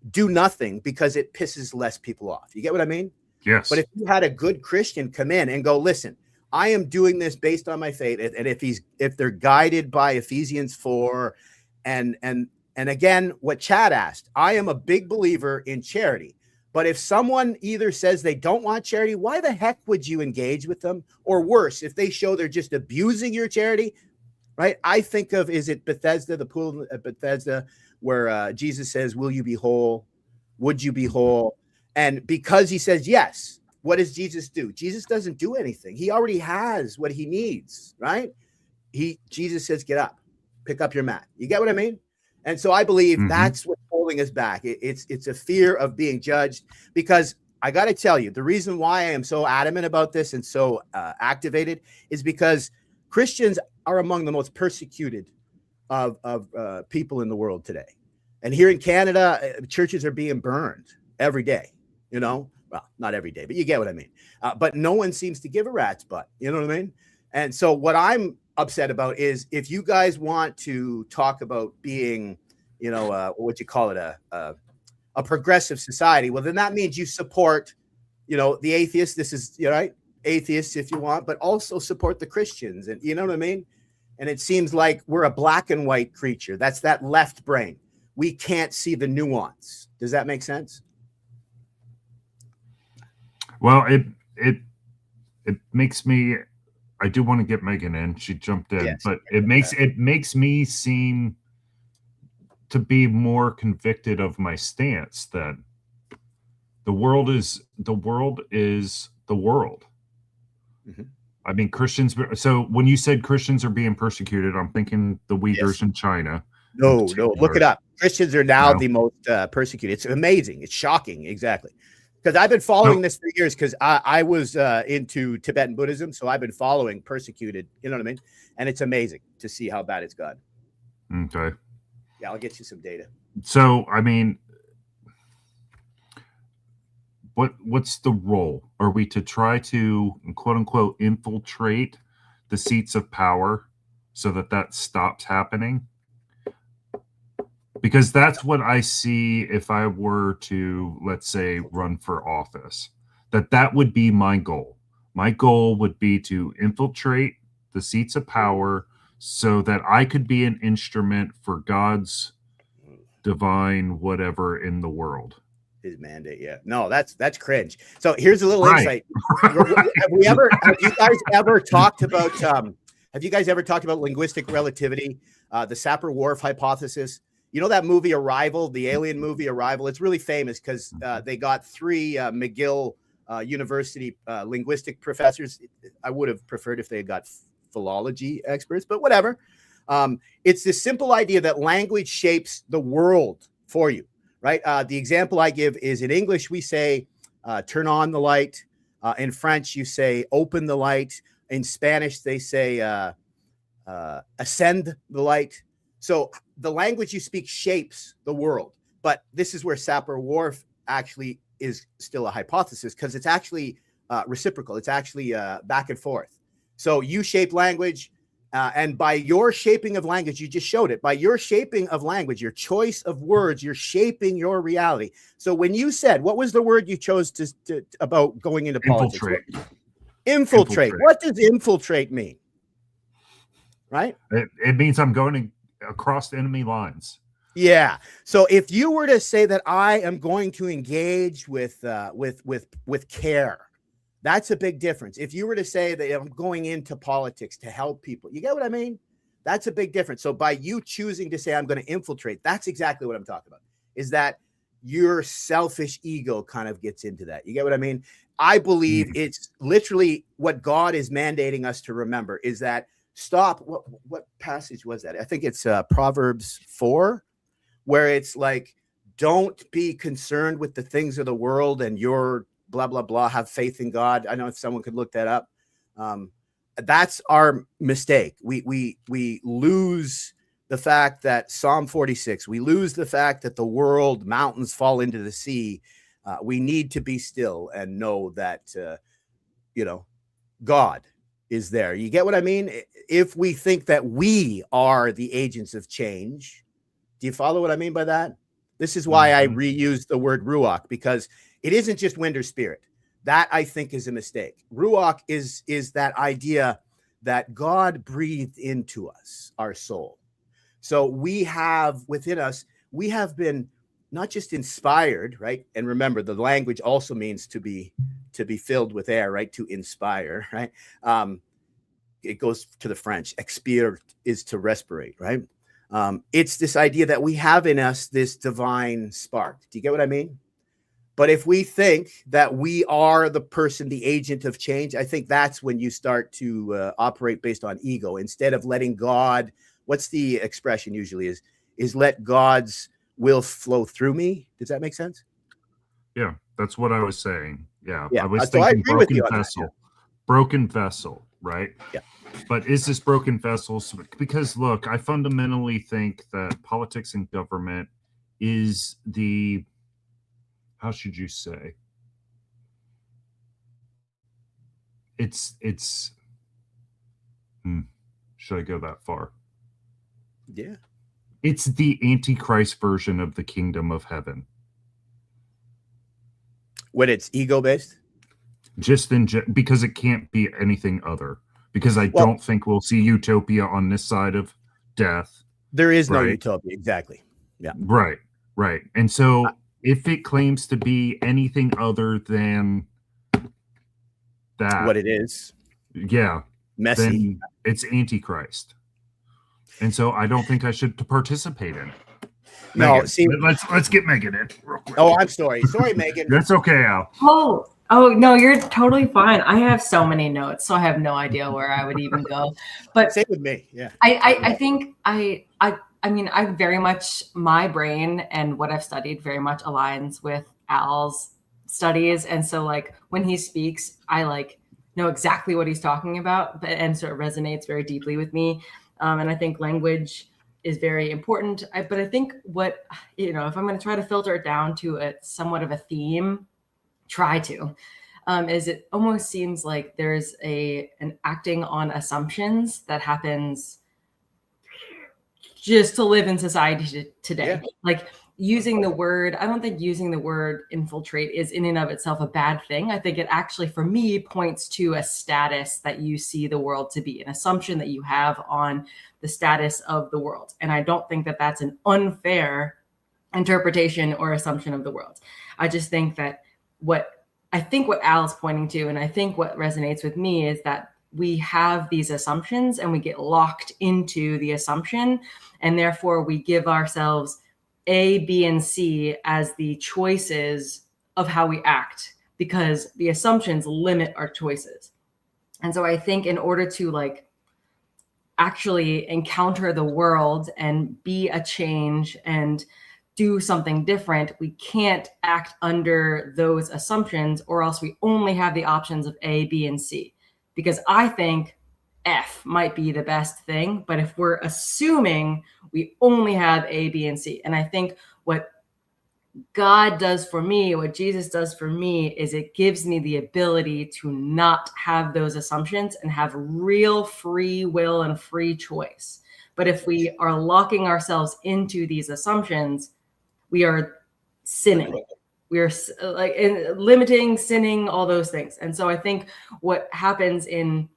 do nothing because it pisses less people off. You get what I mean? Yes. But if you had a good Christian come in and go, listen, I am doing this based on my faith, and if they're guided by Ephesians 4, and again, what Chad asked, I am a big believer in charity. But if someone either says they don't want charity, why the heck would you engage with them? Or worse, if they show they're just abusing your charity, right? I think of, is it Bethesda, the pool at Bethesda, where Jesus says, will you be whole? Would you be whole? And because he says yes, what does Jesus do? Jesus doesn't do anything. He already has what he needs, right? Jesus says, get up, pick up your mat. You get what I mean? And so I believe that's what's holding us back. It's a fear of being judged, because I got to tell you, the reason why I am so adamant about this and so activated is because Christians are among the most persecuted of people in the world today. And here in Canada, churches are being burned every day, you know? Well, not every day, but you get what I mean. But no one seems to give a rat's butt. You know what I mean? And so what I'm upset about is, if you guys want to talk about being, you know, what you call it, a progressive society, well, then that means you support, you know, the atheists. This is, you know, right? Atheists if you want, but also support the Christians. And you know what I mean? And it seems like we're a black and white creature. That's that left brain. We can't see the nuance. Does that make sense? Well, it makes me, I do want to get Megan in. She jumped in, Yes. but it makes me seem to be more convicted of my stance that the world is the world. Mhm. I mean, Christians. So when you said Christians are being persecuted, I'm thinking the Uyghurs in China. No, look it up. Christians are now No. the most persecuted. It's amazing. It's shocking. Exactly. Because I've been following this for years, because I was into Tibetan Buddhism. So I've been following persecuted, you know what I mean? And it's amazing to see how bad it's gotten. Okay. Yeah, I'll get you some data. So, I mean, what's the role? Are we to try to, quote unquote, infiltrate the seats of power so that stops happening? Because that's what I see if I were to, let's say, run for office, that would be my goal. My goal would be to infiltrate the seats of power so that I could be an instrument for God's divine whatever in the world. His mandate, yeah. No, that's cringe. So here's a little Right. insight. Have you guys ever talked about linguistic relativity, the Sapir-Whorf hypothesis? You know that movie Arrival, the alien movie Arrival? It's really famous because they got 3 McGill University linguistic professors. I would have preferred if they had got philology experts, but whatever. It's this simple idea that language shapes the world for you, right? The example I give is, in English, we say, turn on the light. In French, you say, open the light. In Spanish, they say, ascend the light. So the language you speak shapes the world. But this is where Sapir-Whorf actually is still a hypothesis, because it's actually reciprocal. It's actually back and forth. So you shape language, and by your shaping of language, you just showed it. By your shaping of language, your choice of words, you're shaping your reality. So when you said, what was the word you chose to about going into politics? Infiltrate. What does infiltrate mean? Right? It means I'm going across enemy lines. Yeah. So if you were to say that I am going to engage with care, that's a big difference. If you were to say that I'm going into politics to help people, you get what I mean? That's a big difference. So by you choosing to say I'm going to infiltrate, that's exactly what I'm talking about, is that your selfish ego kind of gets into that. You get what I mean? I believe it's literally what God is mandating us to remember, is that stop. What passage was that? I think it's Proverbs 4, where it's like, don't be concerned with the things of the world and your blah, blah, blah, have faith in God. I don't know if someone could look that up. That's our mistake. We lose the fact that Psalm 46, we lose the fact that the world, mountains fall into the sea. We need to be still and know that, God is there. You get what I mean? If we think that we are the agents of change, do you follow what I mean by that? This is why I reuse the word ruach, because it isn't just wind or spirit. That, I think, is a mistake. Ruach is that idea that God breathed into us, our soul. So we have within us, we have been not just inspired, right? And remember, the language also means to be filled with air, right? To inspire, right? It goes to the French. Expire is to respirate, right? It's this idea that we have in us this divine spark. Do you get what I mean? But if we think that we are the person, the agent of change, I think that's when you start to operate based on ego instead of letting God. What's the expression usually is let God's will flow through me. Does that make sense? Yeah, that's what I was saying. Yeah. Yeah. I was So I thinking agree with broken you on that, vessel. yeah. Broken vessel, right? Yeah. But is this broken vessel? Because look, I fundamentally think that politics and government is the, how should you say? Should I go that far? Yeah. It's the Antichrist version of the kingdom of heaven. When it's ego based? Because it can't be anything other. Because I Well, don't think we'll see utopia on this side of death. there is no Right. utopia. Exactly. Yeah. Right. And so if it claims to be anything other than that, What it is. yeah, Messy. then it's Antichrist. And so I don't think I should participate in it. No, Megan, see. let's get Megan in real quick. Oh, I'm sorry. Sorry, Megan. That's okay, Al. Oh no, you're totally fine. I have so many notes, so I have no idea where I would even go. But Same with me. Yeah. I think I mean, I very much, my brain and what I've studied very much aligns with Al's studies. And so like when he speaks, I like know exactly what he's talking about, and so it resonates very deeply with me. And I think language is very important. But I think what, if I'm going to try to filter it down to a somewhat of a theme, is it almost seems like there's an acting on assumptions that happens just to live in society today. Yeah. Like using the word, I don't think using the word infiltrate is in and of itself a bad thing. I think it actually, for me, points to a status that you see the world to be, an assumption that you have on the status of the world. And I don't think that that's an unfair interpretation or assumption of the world. I just think that what Al's pointing to, and I think what resonates with me, is that we have these assumptions and we get locked into the assumption, and therefore we give ourselves A, B, and C as the choices of how we act, because the assumptions limit our choices. And so I think in order to like actually encounter the world and be a change and do something different, we can't act under those assumptions, or else we only have the options of A, B, and C. Because I think F might be the best thing, but if we're assuming we only have A, B, and C, and I think what God does for me, what Jesus does for me, is it gives me the ability to not have those assumptions and have real free will and free choice. But if we are locking ourselves into these assumptions, we are sinning. We are like limiting, sinning, all those things. And so I think what happens in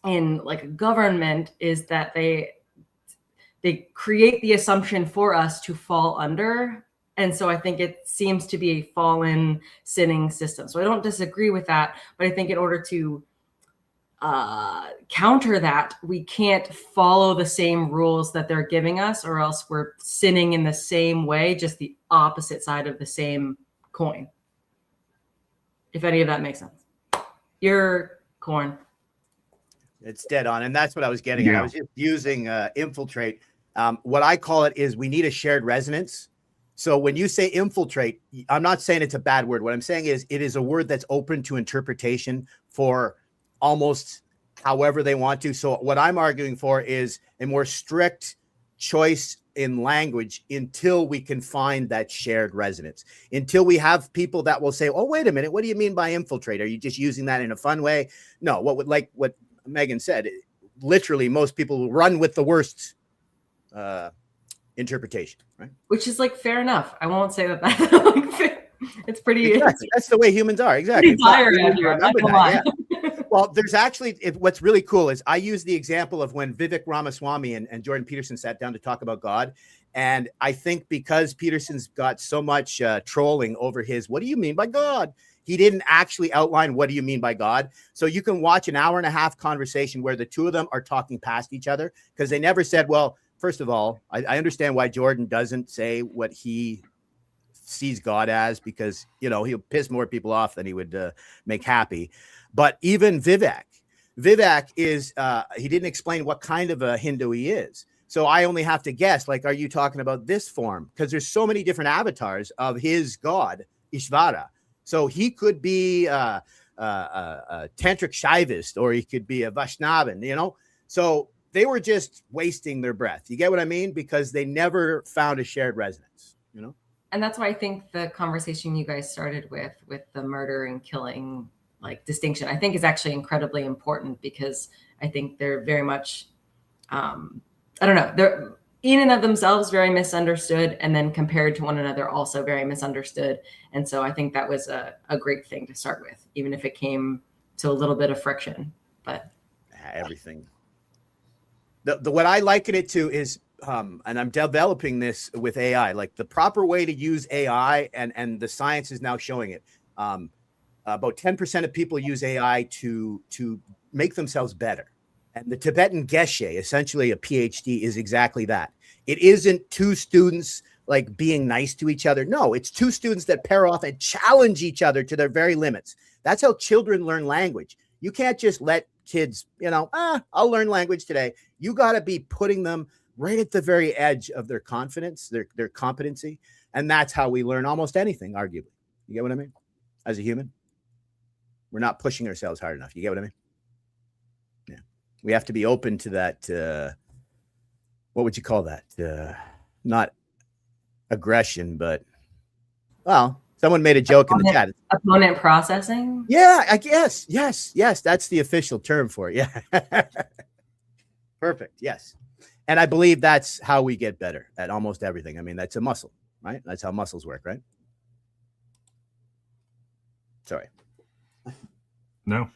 like a government is that they create the assumption for us to fall under. And so I think it seems to be a fallen, sinning system. So I don't disagree with that, but I think in order to counter that, we can't follow the same rules that they're giving us, or else we're sinning in the same way, just the opposite side of the same coin. If any of that makes sense. Your corn. It's dead on. And that's what I was getting at. I was just using infiltrate. What I call it is we need a shared resonance. So when you say infiltrate, I'm not saying it's a bad word. What I'm saying is it is a word that's open to interpretation for almost however they want to. So what I'm arguing for is a more strict choice in language until we can find that shared resonance, until we have people that will say, oh, wait a minute, what do you mean by infiltrate? Are you just using that in a fun way? No, what Megan said, literally most people will run with the worst interpretation, right? Which is like fair enough. I won't say that. It's pretty. Exactly. That's the way humans are. Exactly. Pretty dire out here. I'm not gonna lie. Well, there's actually what's really cool is I use the example of when Vivek Ramaswamy and Jordan Peterson sat down to talk about God. And I think because Peterson's got so much trolling over his, what do you mean by God? He didn't actually outline what do you mean by God. So you can watch an hour and a half conversation where the two of them are talking past each other because they never said, well, first of all, I understand why Jordan doesn't say what he sees God as, because, you know, he'll piss more people off than he would make happy. But even Vivek is, he didn't explain what kind of a Hindu he is. So I only have to guess, like, are you talking about this form? Because there's so many different avatars of his God, Ishvara. So he could be a tantric Shaivist, or he could be a Vaishnavan, you know? So they were just wasting their breath. You get what I mean? Because they never found a shared resonance, you know? And that's why I think the conversation you guys started with the murder and killing, like, distinction, I think is actually incredibly important, because I think they're very much, I don't know, they're in and of themselves very misunderstood, and then compared to one another also very misunderstood. And so I think that was a great thing to start with, even if it came to a little bit of friction. But everything. The what I liken it to is, and I'm developing this with AI, like the proper way to use AI, and the science is now showing it. About 10% of people use AI to make themselves better. And the Tibetan Geshe, essentially a PhD, is exactly that. It isn't two students like being nice to each other. No, it's two students that pair off and challenge each other to their very limits. That's how children learn language. You can't just let kids, you know, I'll learn language today. You got to be putting them right at the very edge of their confidence, their competency. And that's how we learn almost anything, arguably. You get what I mean? As a human, we're not pushing ourselves hard enough. You get what I mean? Yeah. We have to be open to that. What would you call that? Not aggression, but, well, someone made a joke in the chat. Opponent processing? Yeah, I guess. Yes. That's the official term for it. Yeah. Perfect. Yes. And I believe that's how we get better at almost everything. I mean, that's a muscle, right? That's how muscles work, right? Sorry. No.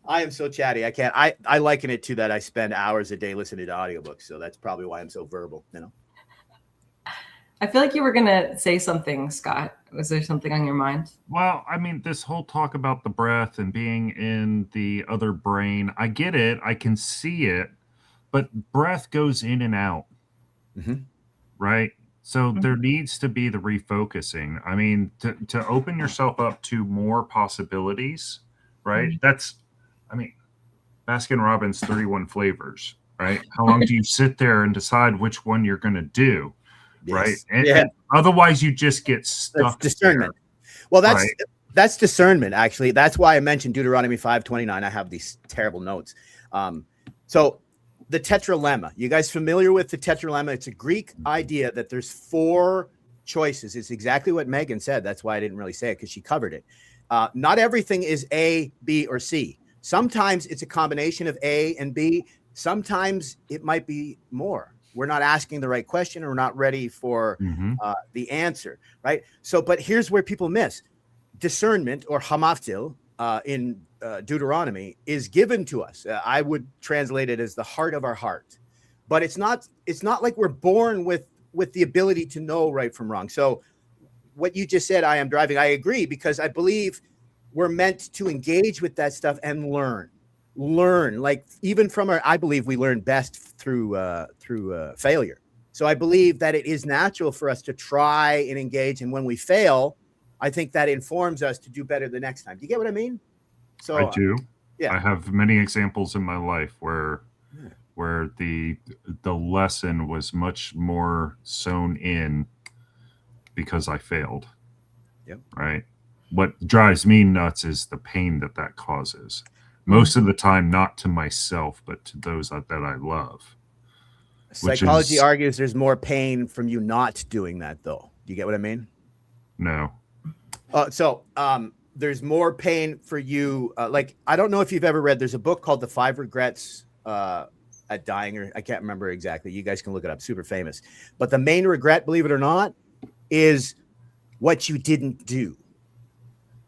I am so chatty. I can't. I liken it to that. I spend hours a day listening to audiobooks. So that's probably why I'm so verbal, you know? I feel like you were going to say something, Scott. Was there something on your mind? Well, I mean, this whole talk about the breath and being in the other brain, I get it. I can see it. But breath goes in and out, right? So there needs to be the refocusing. I mean, to open yourself up to more possibilities, right? That's, I mean, Baskin Robbins 31 flavors, right? How long do you sit there and decide which one you're going to do, right? And otherwise, you just get stuck. That's discernment. Well, that's discernment, actually. That's why I mentioned Deuteronomy 5:29. I have these terrible notes. So the tetralemma. You guys familiar with the tetralemma? It's a Greek idea that there's 4 choices. It's exactly what Megan said. That's why I didn't really say it, because she covered it. Not everything is A, B, or C. Sometimes it's a combination of A and B. Sometimes it might be more. We're not asking the right question, or we're not ready for the answer, right? So, but here's where people miss. Discernment, or hamaftil, in Deuteronomy, is given to us. I would translate it as the heart of our heart, but it's not like we're born with the ability to know right from wrong. So what you just said, I am driving, I agree, because I believe we're meant to engage with that stuff and learn, like even from I believe we learn best through failure. So I believe that it is natural for us to try and engage. And when we fail, I think that informs us to do better the next time. Do you get what I mean? So I do. Yeah. I have many examples in my life where the lesson was much more sewn in because I failed. Yep. Right. What drives me nuts is the pain that that causes. Most of the time, not to myself, but to those that I love. Psychology is- argues there's more pain from you not doing that, though. Do you get what I mean? No. There's more pain for you. Like, I don't know if you've ever read, there's a book called The 5 Regrets at Dying, or I can't remember exactly. You guys can look it up. Super famous. But the main regret, believe it or not, is what you didn't do.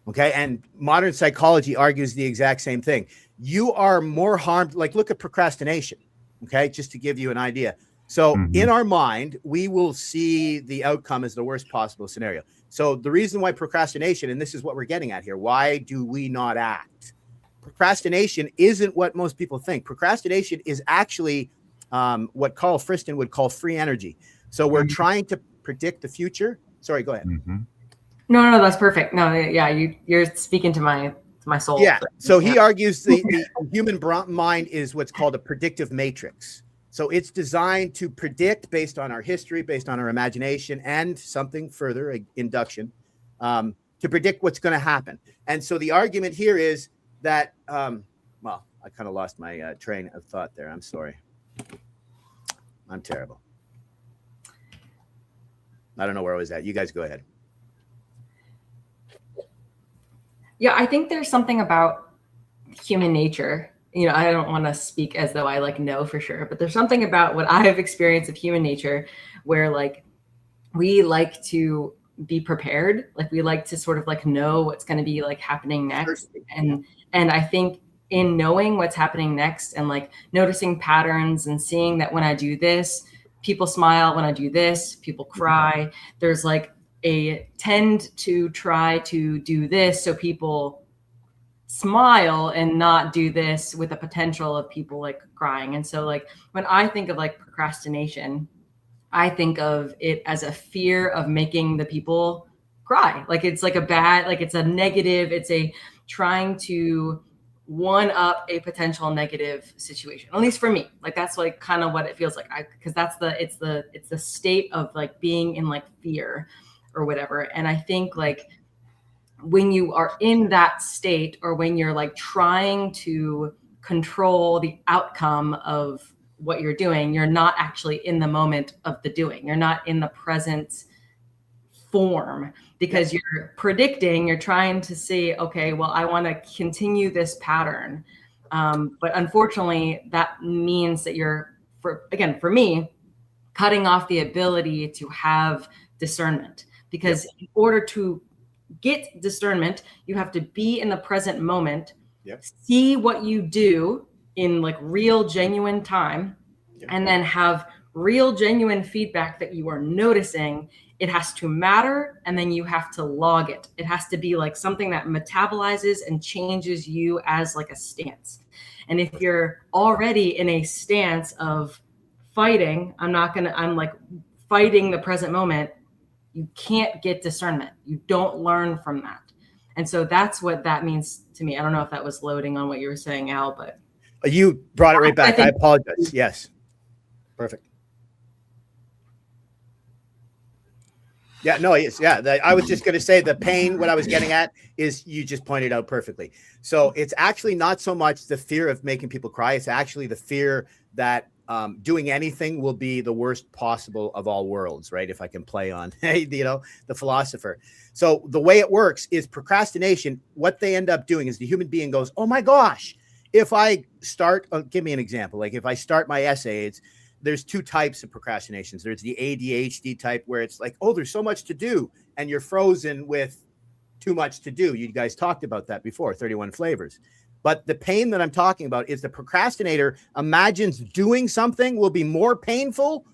Okay. And modern psychology argues the exact same thing. You are more harmed. Like, look at procrastination. Okay. Just to give you an idea. So in our mind, we will see the outcome as the worst possible scenario. So the reason why procrastination, and this is what we're getting at here, why do we not act? Procrastination isn't what most people think. Procrastination is actually what Carl Friston would call free energy. So we're trying to predict the future. Sorry, go ahead. No, that's perfect. No, yeah, you're speaking to my soul. Yeah. So he argues the human mind is what's called a predictive matrix. So it's designed to predict based on our history, based on our imagination, and something further, induction, to predict what's going to happen. And so the argument here is that, well, I kind of lost my train of thought there. I'm sorry. I'm terrible. I don't know where I was at. You guys go ahead. Yeah, I think there's something about human nature. You know, I don't want to speak as though I like know for sure, but there's something about what I have experienced of human nature where like we like to be prepared. Like we like to sort of like know what's going to be like happening next. And I think in knowing what's happening next and like noticing patterns and seeing that when I do this, people smile. When I do this, people cry. There's like a tend to try to do this so people smile and not do this with the potential of people like crying. And so like when I think of like procrastination, I think of it as a fear of making the people cry. Like it's like a bad, like it's a negative, it's a trying to one up a potential negative situation, at least for me. Like that's like kind of what it feels like. Because that's it's the state of like being in like fear or whatever. And I think like when you are in that state or when you're like trying to control the outcome of what you're doing, you're not actually in the moment of the doing. You're not in the present form because you're predicting, you're trying to say, okay, well, I want to continue this pattern. But unfortunately, that means that you're, for me, cutting off the ability to have discernment. Because in order to get discernment, you have to be in the present moment, see what you do in like real, genuine time, and then have real, genuine feedback that you are noticing. It has to matter, and then you have to log it. It has to be like something that metabolizes and changes you as like a stance. And if you're already in a stance of fighting, I'm like fighting the present moment, you can't get discernment. You don't learn from that. And so that's what that means to me. I don't know if that was loading on what you were saying, Al, but you brought it right back. I apologize. Yes. Perfect. Yeah, no, yes, yeah. I was just going to say the pain, what I was getting at is you just pointed out perfectly. So it's actually not so much the fear of making people cry. It's actually the fear that doing anything will be the worst possible of all worlds, right? If I can play on, the philosopher. So the way it works is procrastination. What they end up doing is the human being goes, oh my gosh, if I start, give me an example. Like if I start my essay, there's two types of procrastinations. There's the ADHD type where it's like, oh, there's so much to do and you're frozen with too much to do. You guys talked about that before, 31 flavors. But the pain that I'm talking about is the procrastinator imagines doing something will be more painful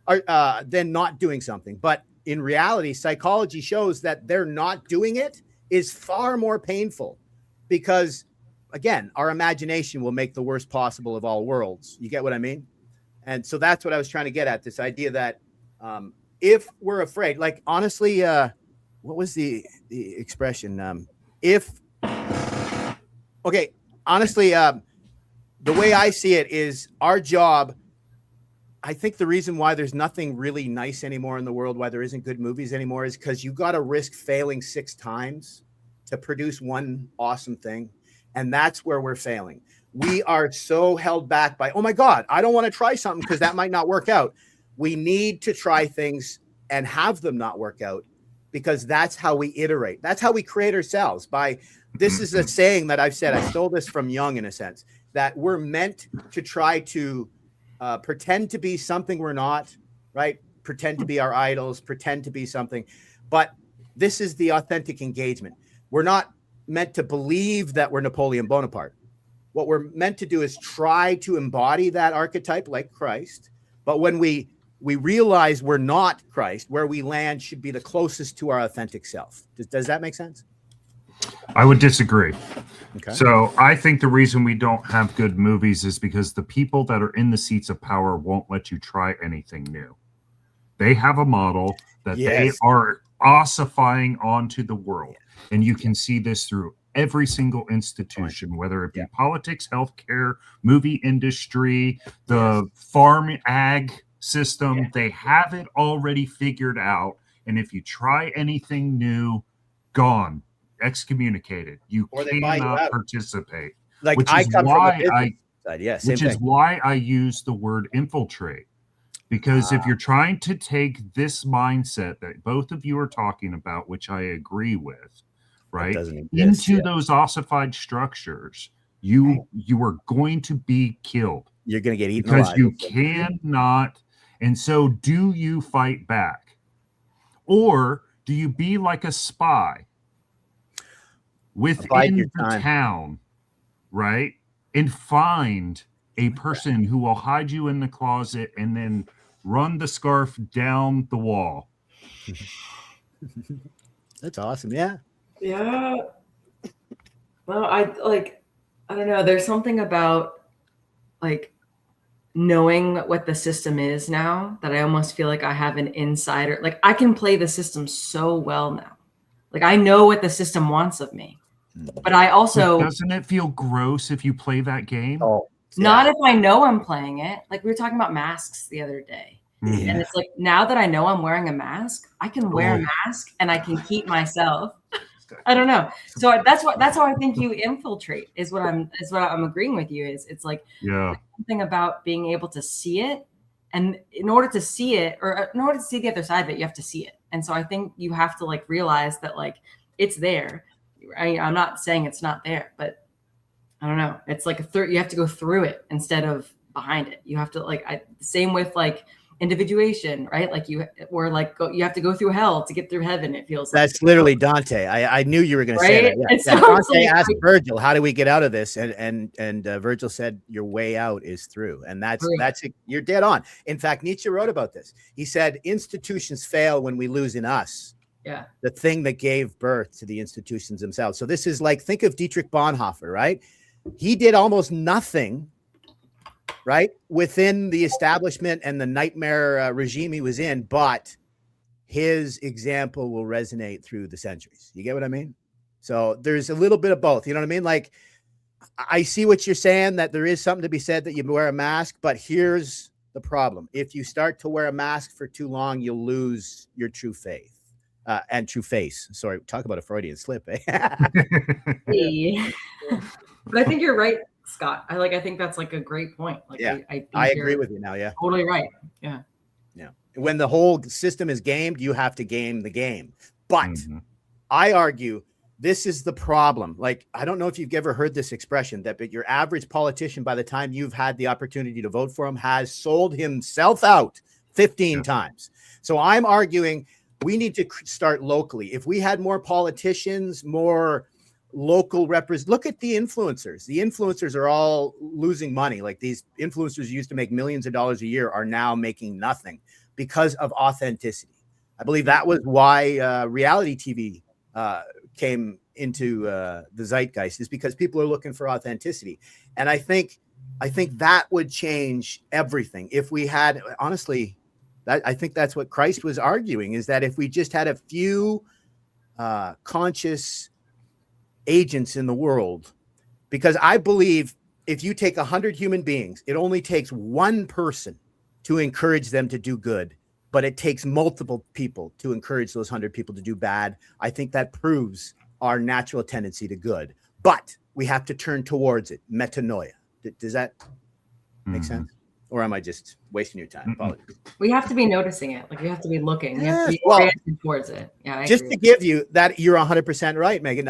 than not doing something. But in reality, psychology shows that they're not doing it is far more painful because, again, our imagination will make the worst possible of all worlds. You get what I mean? And so that's what I was trying to get at, this idea that if we're afraid, like honestly, what was the expression? Honestly, the way I see it is our job I think the reason why there's nothing really nice anymore in the world, why there isn't good movies anymore, is because you got to risk failing 6 times to produce one awesome thing. And that's where we're failing. We are so held back by, oh my God, I don't want to try something because that might not work out. We need to try things and have them not work out, because that's how we iterate. That's how we create ourselves. This is a saying that I've said, I stole this from Jung in a sense, that we're meant to try to pretend to be something we're not, right? Pretend to be our idols, pretend to be something. But this is the authentic engagement. We're not meant to believe that we're Napoleon Bonaparte. What we're meant to do is try to embody that archetype like Christ. But when we realize we're not Christ, where we land should be the closest to our authentic self. Does that make sense? I would disagree. Okay. So I think the reason we don't have good movies is because the people that are in the seats of power won't let you try anything new. They have a model that they Yes. are ossifying onto the world. And you can see this through every single institution, whether it be politics, healthcare, movie industry, the farm ag system. They have it already figured out. And if you try anything new, gone, excommunicated. You Or they buy you cannot out. participate. Like Which I is come from why a business I side. Yeah, same which is thing. why I use the word infiltrate. Because if you're trying to take this mindset that both of you are talking about, which I agree with, right, doesn't exist, into yeah. those ossified structures, you are going to be killed You're going to get eaten because alive. you cannot. And so, do you fight back, or do you be like a spy Bide within your the time. town, right, and find a person who will hide you in the closet and then run the scarf down the wall? That's awesome. Yeah. Yeah. Well, I don't know. There's something about like knowing what the system is now that I almost feel like I have an insider. Like I can play the system so well now. Like I know what the system wants of me. But I also But doesn't it feel gross if you play that game? Oh, not if I know I'm playing it. Like we were talking about masks the other day. Mhm. And it's like now that I know I'm wearing a mask, I can wear Oh. a mask and I can keep myself. I don't know. So that's how I think you infiltrate is what I'm agreeing with you is it's like Yeah. something about being able to see it. And in order to see it, or in order to see the other side of it, you have to see it. And so I think you have to like realize that like it's there. I'm not saying it's not there, but I don't know. It's like you have to go through it instead of behind it. You have to same with like individuation, right? Like you have to go through hell to get through heaven. It feels like. That's literally Dante. I knew you were going to say Right? that. Yeah. And so Yeah, it's Dante like- asked Virgil, "How do we get out of this?" And Virgil said, "Your way out is through." And that's it. You're dead on. In fact, Nietzsche wrote about this. He said, "Institutions fail when we lose in us." Yeah. The thing that gave birth to the institutions themselves. So this is like, think of Dietrich Bonhoeffer, right? He did almost nothing, right, within the establishment and the nightmare regime he was in, but his example will resonate through the centuries. You get what I mean? So there's a little bit of both. You know what I mean? Like, I see what you're saying, that there is something to be said that you wear a mask, but here's the problem. If you start to wear a mask for too long, you'll lose your true faith. And true face. Sorry, talk about a Freudian slip, eh? Yeah. But I think you're right, Scott. I think that's like a great point. Like, Yeah, I think I you're agree with you now. Yeah. totally right. Yeah. Yeah. When the whole system is gamed, you have to game the game. But Mhm. I argue this is the problem. Like, I don't know if you've ever heard this expression but your average politician, by the time you've had the opportunity to vote for him, has sold himself out 15 times. So I'm arguing we need to start locally. If we had more politicians, more local look at the influencers. The influencers are all losing money. Like, these influencers used to make millions of dollars a year are now making nothing because of authenticity. I believe that was why reality TV came into the zeitgeist, is because people are looking for authenticity. And I think that would change everything if we had, honestly, I think that's what Christ was arguing, is that if we just had a few conscious agents in the world, because I believe if you take 100 human beings, it only takes one person to encourage them to do good, but it takes multiple people to encourage those 100 people to do bad. I think that proves our natural tendency to good, but we have to turn towards it. Metanoia. Does that make sense? Or am I just wasting your time? Apologies. We have to be noticing it. Like, you have to be looking. You have to be Yes, well, oriented towards it. Yeah. I Just agree. to give you that, you're 100% right, Megan.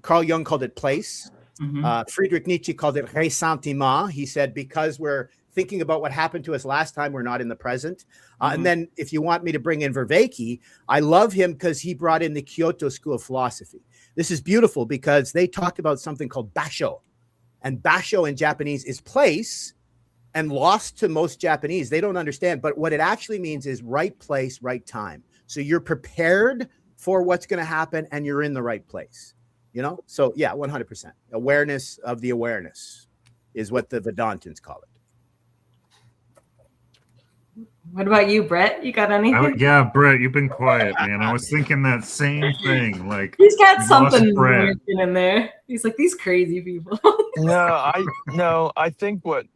Carl Jung called it place. Mhm. Friedrich Nietzsche called it ressentiment. He said, because we're thinking about what happened to us last time, we're not in the present. And then if you want me to bring in Vervaeke, I love him because he brought in the Kyoto School of Philosophy. This is beautiful because they talked about something called basho. And basho in Japanese is place, and lost to most Japanese. They don't understand. But what it actually means is right place, right time. So you're prepared for what's going to happen and you're in the right place. You know? So yeah, 100%. Awareness of the awareness is what the Vedantins call it. What about you, Brett? You got anything? Yeah, Brett, you've been quiet, man. I was thinking that same thing. Like, He's got we something lost Brett. working in there. He's like, these crazy people. No, I think what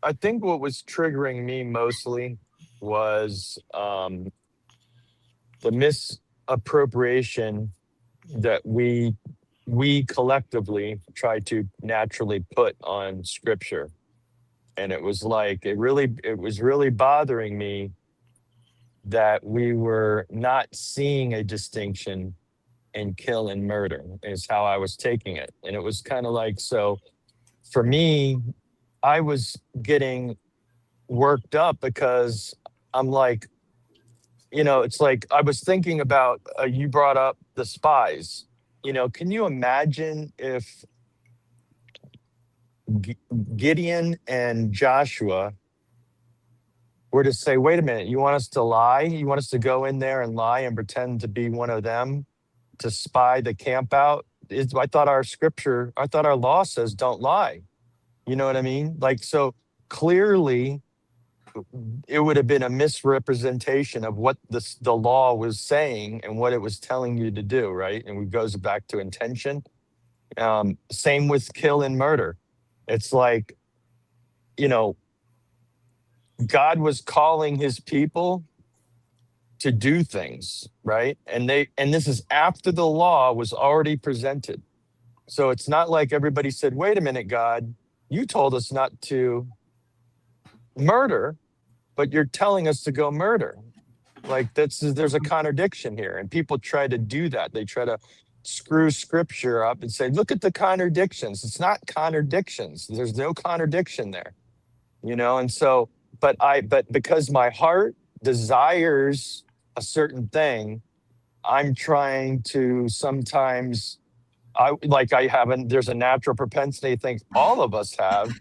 was triggering me mostly was the misappropriation that we collectively try to naturally put on scripture. And it was like, it was really bothering me that we were not seeing a distinction in kill and murder, is how I was taking it. And it was kind of like, so for me, I was getting worked up because I'm like, it's like I was thinking about, you brought up the spies. Can you imagine if Gideon and Joshua were to say, wait a minute, you want us to lie? You want us to go in there and lie and pretend to be one of them to spy the camp out? I thought our law says don't lie. You know what I mean? Like, so clearly it would have been a misrepresentation of what the law was saying and what it was telling you to do, right? And it goes back to intention. Same with kill and murder. It's like, God was calling his people to do things, right? And this is after the law was already presented. So it's not like everybody said, wait a minute, God, you told us not to murder, but you're telling us to go murder. Like, there's a contradiction here. And people try to do that. They try to screw scripture up and say, look at the contradictions. It's not contradictions. There's no contradiction there, And so, but because my heart desires a certain thing, I'm trying to sometimes, there's a natural propensity I think all of us have,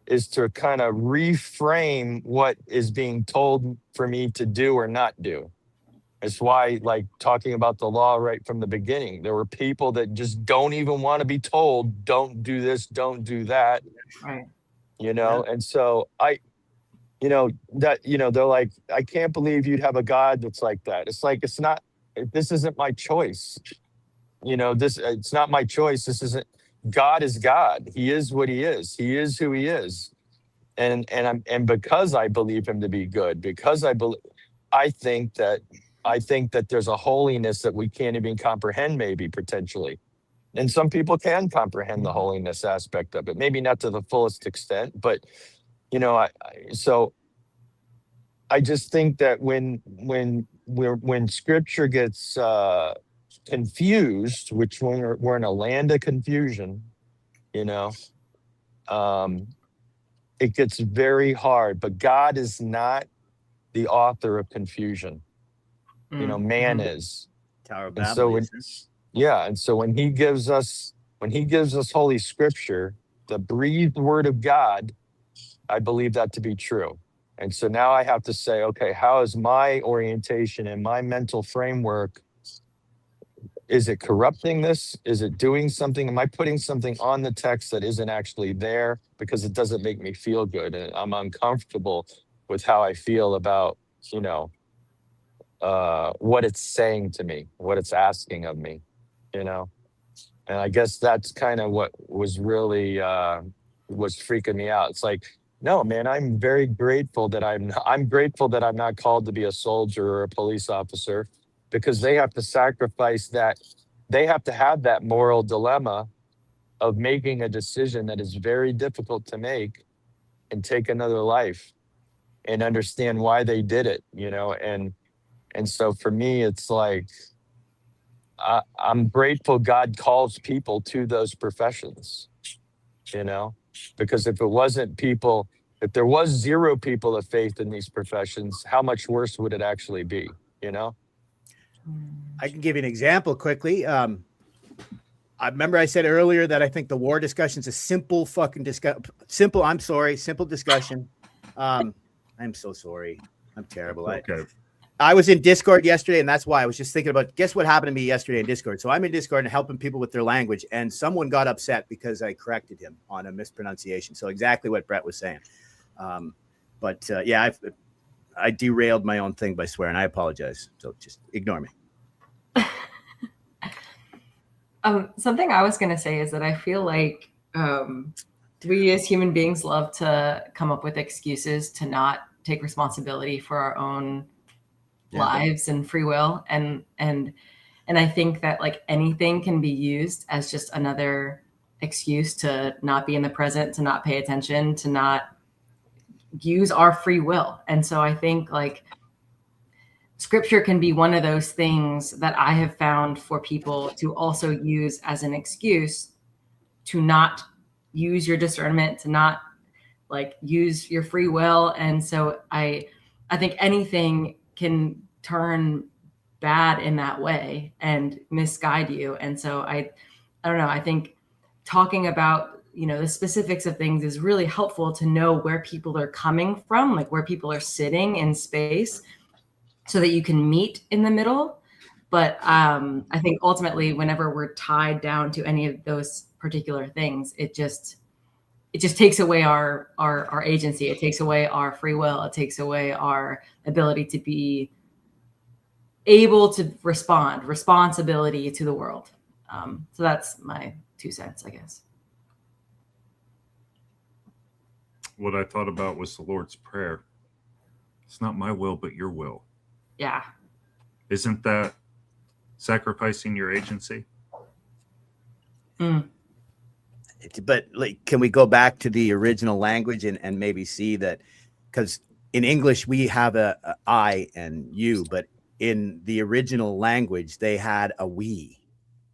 is to kind of reframe what is being told for me to do or not do. It's why, like, talking about the law right from the beginning, there were people that just don't even want to be told, don't do this, don't do that. Right. And so they're like, I can't believe you'd have a God that's like that. It's like, this isn't my choice. It's not my choice. God is God. He is what he is. He is who he is. And because I believe him to be good, because I think that there's a holiness that we can't even comprehend, maybe potentially. And some people can comprehend the holiness aspect of it, maybe not to the fullest extent, but so I just think that when scripture gets confused, which we're in a land of confusion, it gets very hard. But God is not the author of confusion. Man is. Tower of And Babel. so yes. and so when he gives us Holy Scripture, the breathed word of God, I believe that to be true. And so now I have to say, okay, how is my orientation and my mental framework? Is it corrupting this? Is it doing something? Am I putting something on the text that isn't actually there because it doesn't make me feel good? And I'm uncomfortable with how I feel about, what it's saying to me, what it's asking of me, And I guess that's kind of what was really was freaking me out. It's like, No, man, I'm very grateful that I'm grateful that I'm not called to be a soldier or a police officer, because they have to sacrifice that. They have to have that moral dilemma of making a decision that is very difficult to make and take another life and understand why they did it, and so for me it's like I'm grateful God calls people to those professions, you know, because if there was zero people of faith in these professions, how much worse would it actually be, you know? I can give you an example quickly. I remember I said earlier that I think the war discussion is a simple fucking simple discussion. I'm so sorry. I'm terrible. Okay. I was in Discord yesterday, and that's why I was just thinking about, guess what happened to me yesterday in Discord? So I'm in Discord and helping people with their language, and someone got upset because I corrected him on a mispronunciation. So exactly what Brett was saying. Yeah, I derailed my own thing by swearing. I apologize. So just ignore me. Something I was going to say is that I feel like we as human beings love to come up with excuses to not take responsibility for our own lives and free will. And I think that like anything can be used as just another excuse to not be in the present, to not pay attention, to not use our free will. And so I think like scripture can be one of those things that I have found for people to also use as an excuse to not use your discernment, to not like use your free will. And so I think anything can turn bad in that way and misguide you. And so I don't know, I think talking about, the specifics of things is really helpful to know where people are coming from, like where people are sitting in space, so that you can meet in the middle. But I think ultimately, whenever we're tied down to any of those particular things, it just takes away our agency. It takes away our free will. It takes away our ability to be able to responsibility to the world. So that's my 2 cents, I guess. What I thought about was the Lord's Prayer. It's not my will, but your will. Yeah. Isn't that sacrificing your agency? But like, can we go back to the original language and maybe see that? Because in English we have a I and you, but in the original language they had a we.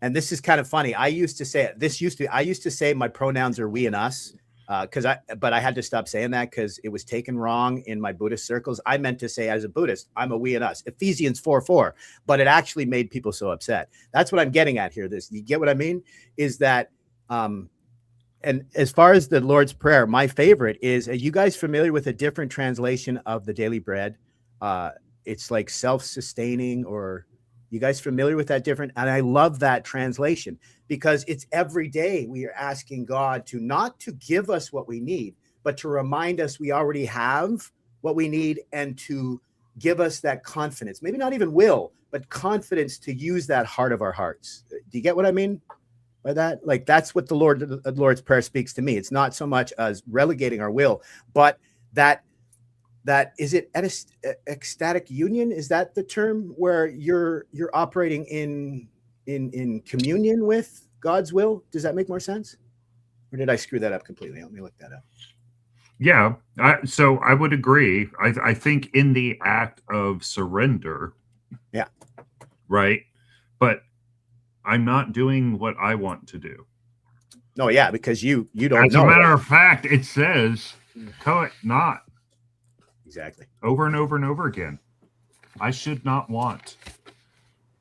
And this is kind of funny. I used to say my pronouns are we and us. But I had to stop saying that because it was taken wrong in my Buddhist circles. I meant to say, as a Buddhist, I'm a we and us, Ephesians 4:4, but it actually made people so upset. That's what I'm getting at here. You get what I mean? Is that, and as far as the Lord's Prayer, my favorite is, are you guys familiar with a different translation of the Daily Bread? It's like self-sustaining, or you guys familiar with that different? And I love that translation because it's every day we are asking God to not to give us what we need, but to remind us we already have what we need and to give us that confidence, maybe not even will, but confidence to use that heart of our hearts. Do you get what I mean by that? Like, that's what the Lord's Prayer speaks to me. It's not so much as relegating our will, but that is it ecstatic union? Is that the term where you're operating in communion with God's will? Does that make more sense? Or did I screw that up completely? Let me look that up. Yeah. So I would agree. I think in the act of surrender. Yeah. Right. But I'm not doing what I want to do. No, yeah, because you don't As know. a matter of fact, it says, not. Exactly. Over and over and over again. I should not want.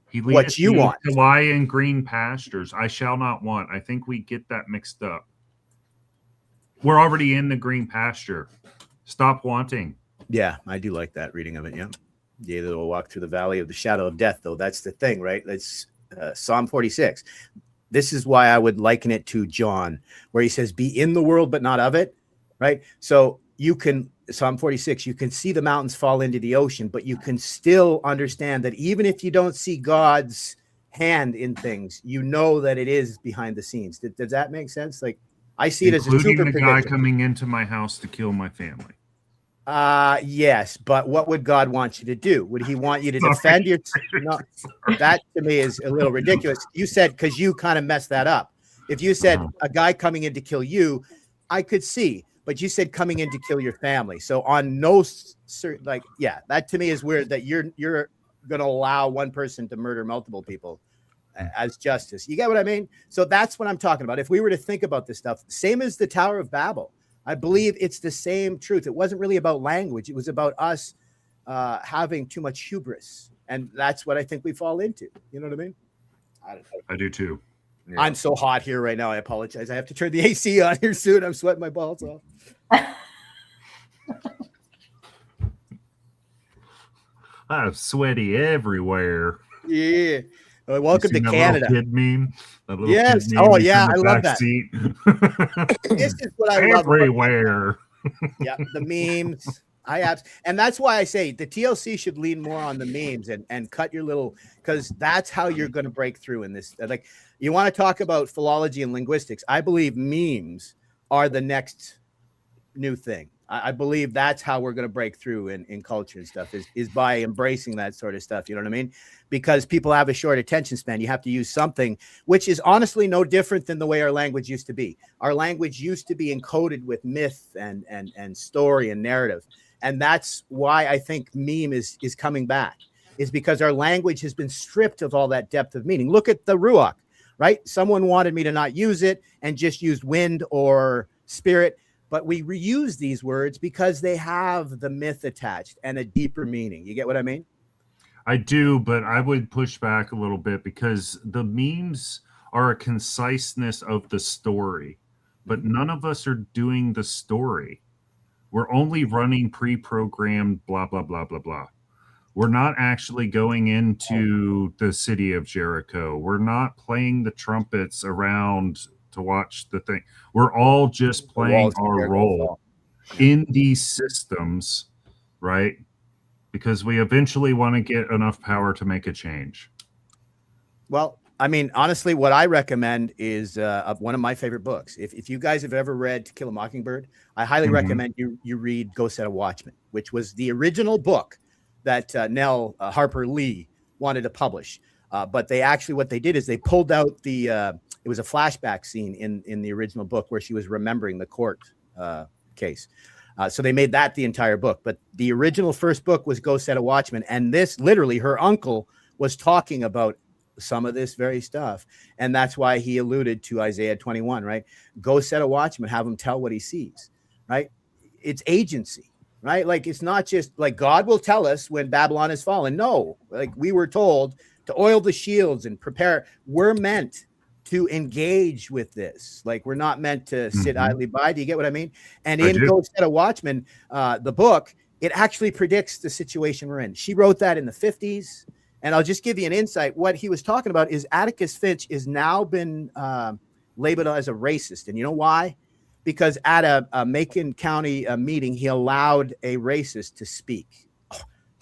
He What you want to lie in green pastures. I shall not want. I think we get that mixed up. We're already in the green pasture. Stop wanting. Yeah, I do like that reading of it. Yeah. Yea, though will walk through the valley of the shadow of death, though. That's the thing, right? That's Psalm 46. This is why I would liken it to John, where he says, be in the world, but not of it. Right. So you can, Psalm 46, you can see the mountains fall into the ocean, but you can still understand that even if you don't see God's hand in things, you know that it is behind the scenes. Does that make sense? Like, I see it as a including super the guy prediction. coming into my house to kill my family. Yes, but what would God want you to do? Would he want you to defend your? No, that to me is a little ridiculous. You said, because you kind of messed that up. If you said a guy coming in to kill you, I could see, but you said coming in to kill your family. So on no certain, like, yeah, that to me is weird that you're going to allow one person to murder multiple people as justice. You get what I mean? So that's what I'm talking about. If we were to think about this stuff, same as the Tower of Babel, I believe it's the same truth. It wasn't really about language. It was about us having too much hubris. And that's what I think we fall into. You know what I mean? I do too. Yeah. I'm so hot here right now. I apologize. I have to turn the AC on here soon. I'm sweating my balls off. I'm sweaty everywhere. Yeah. Welcome to You seen that Canada. little kid meme? That little Yes. kid meme Oh, that's in yeah. the I love back that. seat? This is what I love. Everywhere. Yeah, the memes. And that's why I say the TLC should lean more on the memes and cut your little, because that's how you're going to break through in this. Like, you want to talk about philology and linguistics. I believe memes are the next new thing. I believe that's how we're going to break through in culture and stuff is by embracing that sort of stuff. You know what I mean? Because people have a short attention span. You have to use something which is honestly no different than the way our language used to be. Our language used to be encoded with myth and story and narrative. And that's why I think meme is coming back, is because our language has been stripped of all that depth of meaning. Look at the Ruach, right? Someone wanted me to not use it and just used wind or spirit. But we reuse these words because they have the myth attached and a deeper meaning. You get what I mean? I do, but I would push back a little bit because the memes are a conciseness of the story, but none of us are doing the story. We're only running pre-programmed blah, blah, blah, blah, blah. We're not actually going into the city of Jericho. We're not playing the trumpets around to watch the thing. We're all just playing our role in these systems, right? Because we eventually want to get enough power to make a change. Well, I mean, honestly, what I recommend is one of my favorite books. If you guys have ever read To Kill a Mockingbird, I highly recommend you read Go Set a Watchman, which was the original book that Nell Harper Lee wanted to publish. But they actually, what they did is they pulled out it was a flashback scene in the original book where she was remembering the court case. So they made that the entire book. But the original first book was Go Set a Watchman. And this, literally, her uncle was talking about some of this very stuff. And that's why he alluded to Isaiah 21, right? Go set a watchman, have him tell what he sees, right? It's agency, right? Like, it's not just like God will tell us when Babylon is fallen. No, like we were told to oil the shields and prepare. We're meant to engage with this. Like, we're not meant to sit idly by. Do you get what I mean? And in Go Set a Watchman, the book, it actually predicts the situation we're in. She wrote that in the 50s. And I'll just give you an insight. What he was talking about is Atticus Finch has now been labeled as a racist. And you know why? Because at a Macon County meeting, he allowed a racist to speak.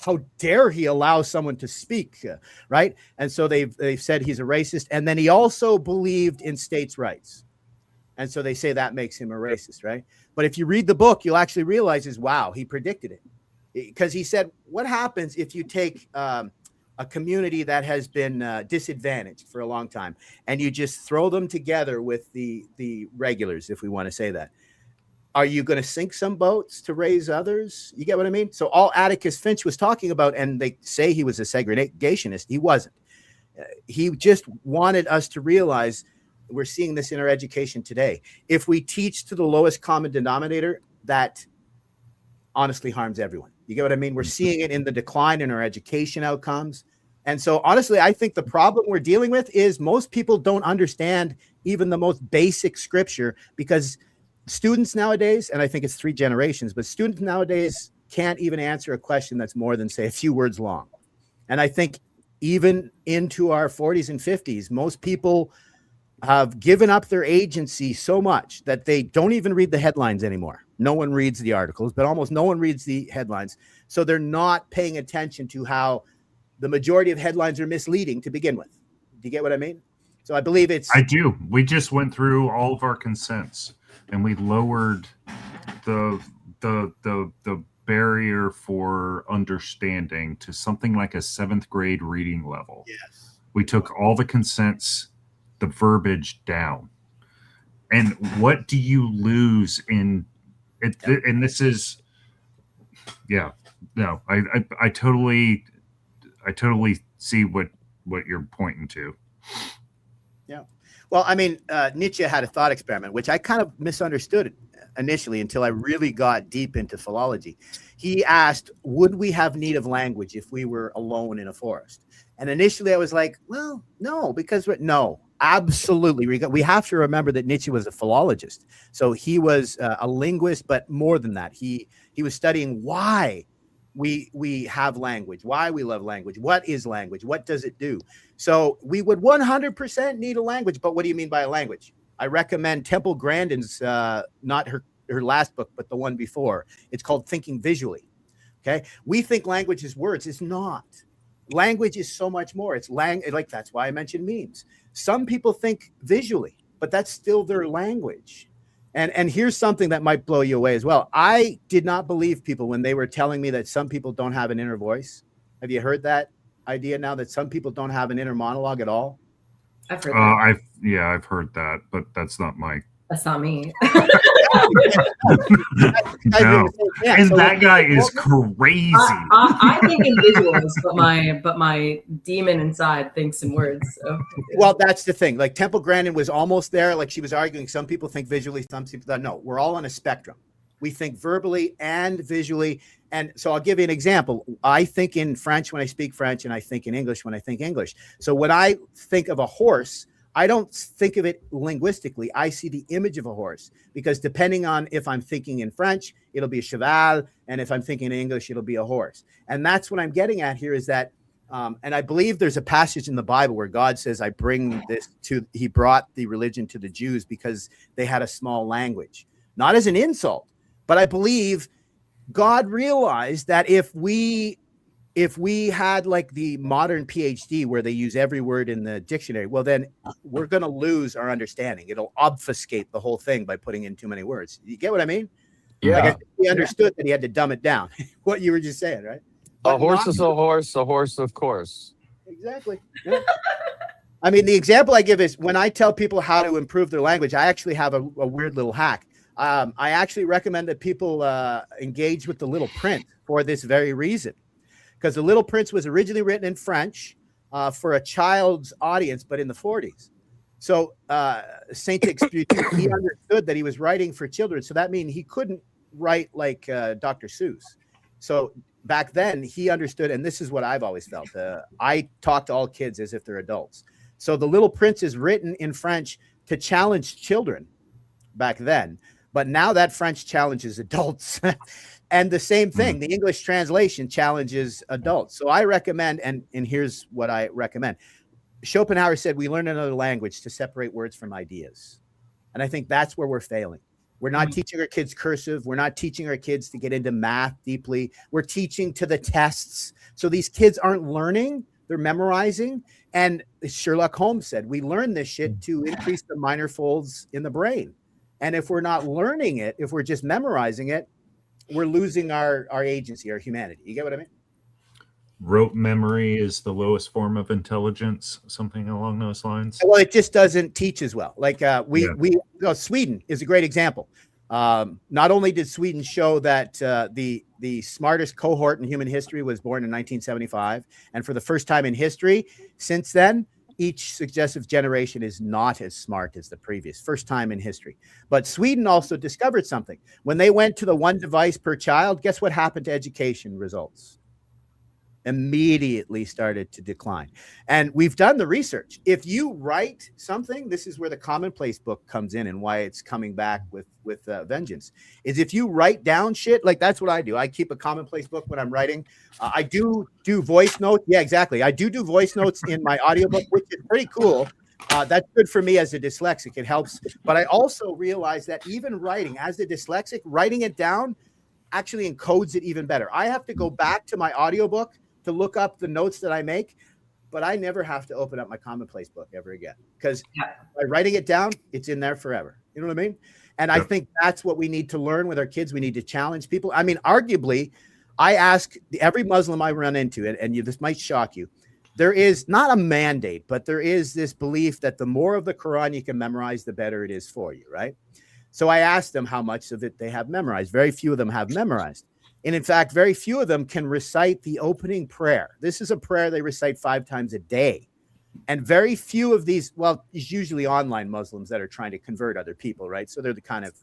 How dare he allow someone to speak, right? And so they've said he's a racist. And then he also believed in states' rights. And so they say that makes him a racist, right? But if you read the book, you'll actually realize wow, he predicted it. Because he said, what happens if you take a community that has been disadvantaged for a long time and you just throw them together with the regulars, if we want to say that? Are you going to sink some boats to raise others? You get what I mean? So all Atticus Finch was talking about, and they say he was a segregationist. He wasn't. He just wanted us to realize, we're seeing this in our education today. If we teach to the lowest common denominator, that honestly harms everyone. You get what I mean? We're seeing it in the decline in our education outcomes. And so honestly, I think the problem we're dealing with is most people don't understand even the most basic scripture, because students nowadays, and I think it's 3 generations, but students nowadays can't even answer a question that's more than, say, a few words long. And I think even into our 40s and 50s, most people have given up their agency so much that they don't even read the headlines anymore. No one reads the articles, but almost no one reads the headlines. So they're not paying attention to how the majority of headlines are misleading to begin with. Do you get what I mean? So I believe it's... I do. We just went through all of our consents. and we lowered the barrier for understanding to something like a 7th grade reading level. Yes. We took all the consents, the verbiage down. And what do you lose in it? And this is, yeah, no, I totally see what you're pointing to. Well, I mean, Nietzsche had a thought experiment, which I kind of misunderstood initially until I really got deep into philology. He asked, would we have need of language if we were alone in a forest? And initially I was like, well, no, because no, absolutely. We have to remember that Nietzsche was a philologist. So he was a linguist, but more than that, he was studying why we have language, why we love language, what is language, what does it do? So we would 100% need a language, but what do you mean by a language? I recommend Temple Grandin's, not her last book, but the one before. It's called Thinking Visually. Okay, we think language is words. It's not. Language is so much more. It's like that's why I mentioned memes. Some people think visually, but that's still their language. And here's something that might blow you away as well. I did not believe people when they were telling me that some people don't have an inner voice. Have you heard that idea now that some people don't have an inner monologue at all? I've heard that. I've heard that, but that's not my. That's not me. No. And that guy is crazy. I think in visuals, but my demon inside thinks in words. So. Well, that's the thing. Like Temple Grandin was almost there. Like she was arguing, some people think visually, some people don't. No, we're all on a spectrum. We think verbally and visually. And so I'll give you an example. I think in French when I speak French, and I think in English when I think English. So when I think of a horse, I don't think of it linguistically. I see the image of a horse, because depending on if I'm thinking in French, it'll be a cheval. And if I'm thinking in English, it'll be a horse. And that's what I'm getting at here is that, and I believe there's a passage in the Bible where God says, he brought the religion to the Jews because they had a small language, not as an insult, but I believe God realized that if we had like the modern PhD where they use every word in the dictionary, well, then we're going to lose our understanding. It'll obfuscate the whole thing by putting in too many words. You get what I mean? Yeah. Like he understood that he had to dumb it down. What you were just saying, right? A horse is a horse, of course. Exactly. Yeah. I mean, the example I give is when I tell people how to improve their language, I actually have a weird little hack. I actually recommend that people engage with The Little Prince for this very reason. Because The Little Prince was originally written in French for a child's audience, but in the 40s. So Saint-Exupéry, he understood that he was writing for children. So that means he couldn't write like Dr. Seuss. So back then he understood, and this is what I've always felt. I talk to all kids as if they're adults. So The Little Prince is written in French to challenge children back then. But now that French challenges adults. And the same thing, the English translation challenges adults. So I recommend, and here's what I recommend. Schopenhauer said, we learn another language to separate words from ideas. And I think that's where we're failing. We're not teaching our kids cursive. We're not teaching our kids to get into math deeply. We're teaching to the tests. So these kids aren't learning, they're memorizing. And as Sherlock Holmes said, we learn this shit to increase the minor folds in the brain. And if we're not learning it, if we're just memorizing it, we're losing our agency, our humanity. You get what I mean? Rote memory is the lowest form of intelligence, something along those lines. Well, it just doesn't teach as well. Like Sweden is a great example. Not only did Sweden show that the smartest cohort in human history was born in 1975, and for the first time in history since then, each successive generation is not as smart as the previous. First time in history. But Sweden also discovered something. When they went to the one device per child, guess what happened to education results? Immediately started to decline. And we've done the research. If you write something, this is where the Commonplace book comes in and why it's coming back with vengeance, is if you write down shit, like that's what I do. I keep a Commonplace book when I'm writing. I do voice notes. Yeah, exactly. I do voice notes in my audiobook, which is pretty cool. That's good for me as a dyslexic. It helps. But I also realize that even writing as a dyslexic, writing it down actually encodes it even better. I have to go back to my audiobook to look up the notes that I make, but I never have to open up my Commonplace book ever again, because by writing it down, it's in there forever. You know what I mean? And I Yep. think that's what we need to learn with our kids. We need to challenge people. I mean, arguably, I ask every Muslim I run into, and this might shock you, there is not a mandate, but there is this belief that the more of the Quran you can memorize, the better it is for you, right? So I asked them how much of it they have memorized. Very few of them have memorized. And in fact, very few of them can recite the opening prayer. This is a prayer they recite 5 times a day. And very few of these, well, it's usually online Muslims that are trying to convert other people, right? So they're the kind of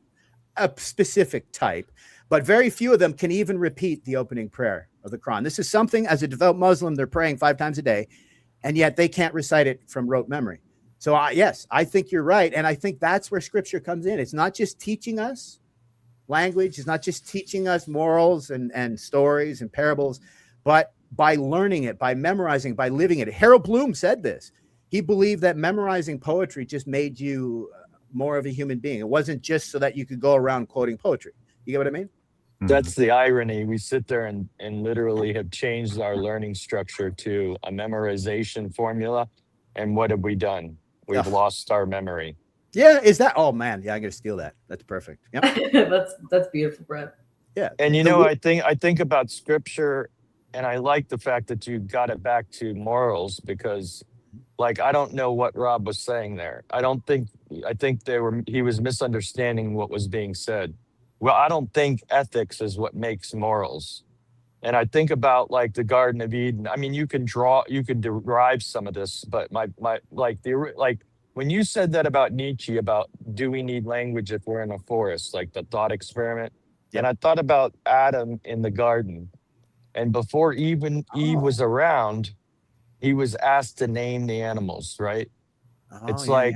a specific type, but very few of them can even repeat the opening prayer of the Quran. This is something, as a devout Muslim, they're praying 5 times a day, and yet they can't recite it from rote memory. So yes, I think you're right. And I think that's where scripture comes in. It's not just teaching us language. It's not just teaching us morals and stories and parables, but by learning it, by memorizing, by living it. Harold Bloom said this. He believed that memorizing poetry just made you more of a human being. It wasn't just so that you could go around quoting poetry. You get what I mean? That's the irony. We sit there and literally have changed our learning structure to a memorization formula. And what have we done? We've lost our memory. Yeah. Is that? Oh man. Yeah. I'm going to steal that. That's perfect. Yep. That's beautiful, Brett. Yeah. And you know, I think about scripture, and I like the fact that you got it back to morals, because like, I don't know what Rob was saying there. I think he was misunderstanding what was being said. Well, I don't think ethics is what makes morals. And I think about like the Garden of Eden. I mean, you can derive some of this, but when you said that about Nietzsche, about do we need language if we're in a forest, like the thought experiment. And I thought about Adam in the garden. And before even Eve was around, he was asked to name the animals, right? It's like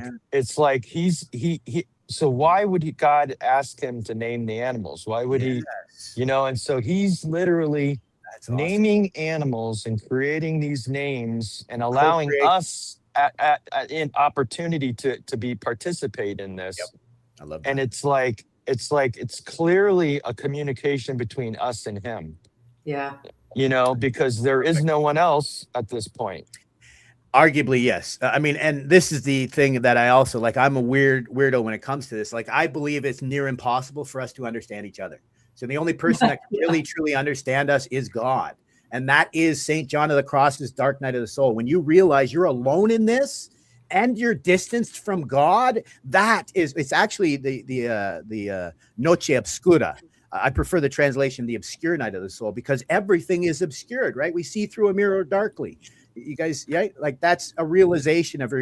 so why would God ask him to name the animals? Why would he, and so he's literally naming animals and creating these names and allowing us an opportunity to participate in this. Yep. I love that. And it's clearly a communication between us and him. Yeah. Because there is no one else at this point. Arguably, yes. I mean, and this is the thing that I also like. I'm a weirdo when it comes to this. Like, I believe it's near impossible for us to understand each other. So the only person that can really, truly understand us is God. And that is St. John of the Cross's Dark Night of the Soul. When you realize you're alone in this and you're distanced from God, it's actually the Noche Obscura. I prefer the translation, the obscure night of the soul, because everything is obscured, right? We see through a mirror darkly. You guys, yeah, like that's a realization of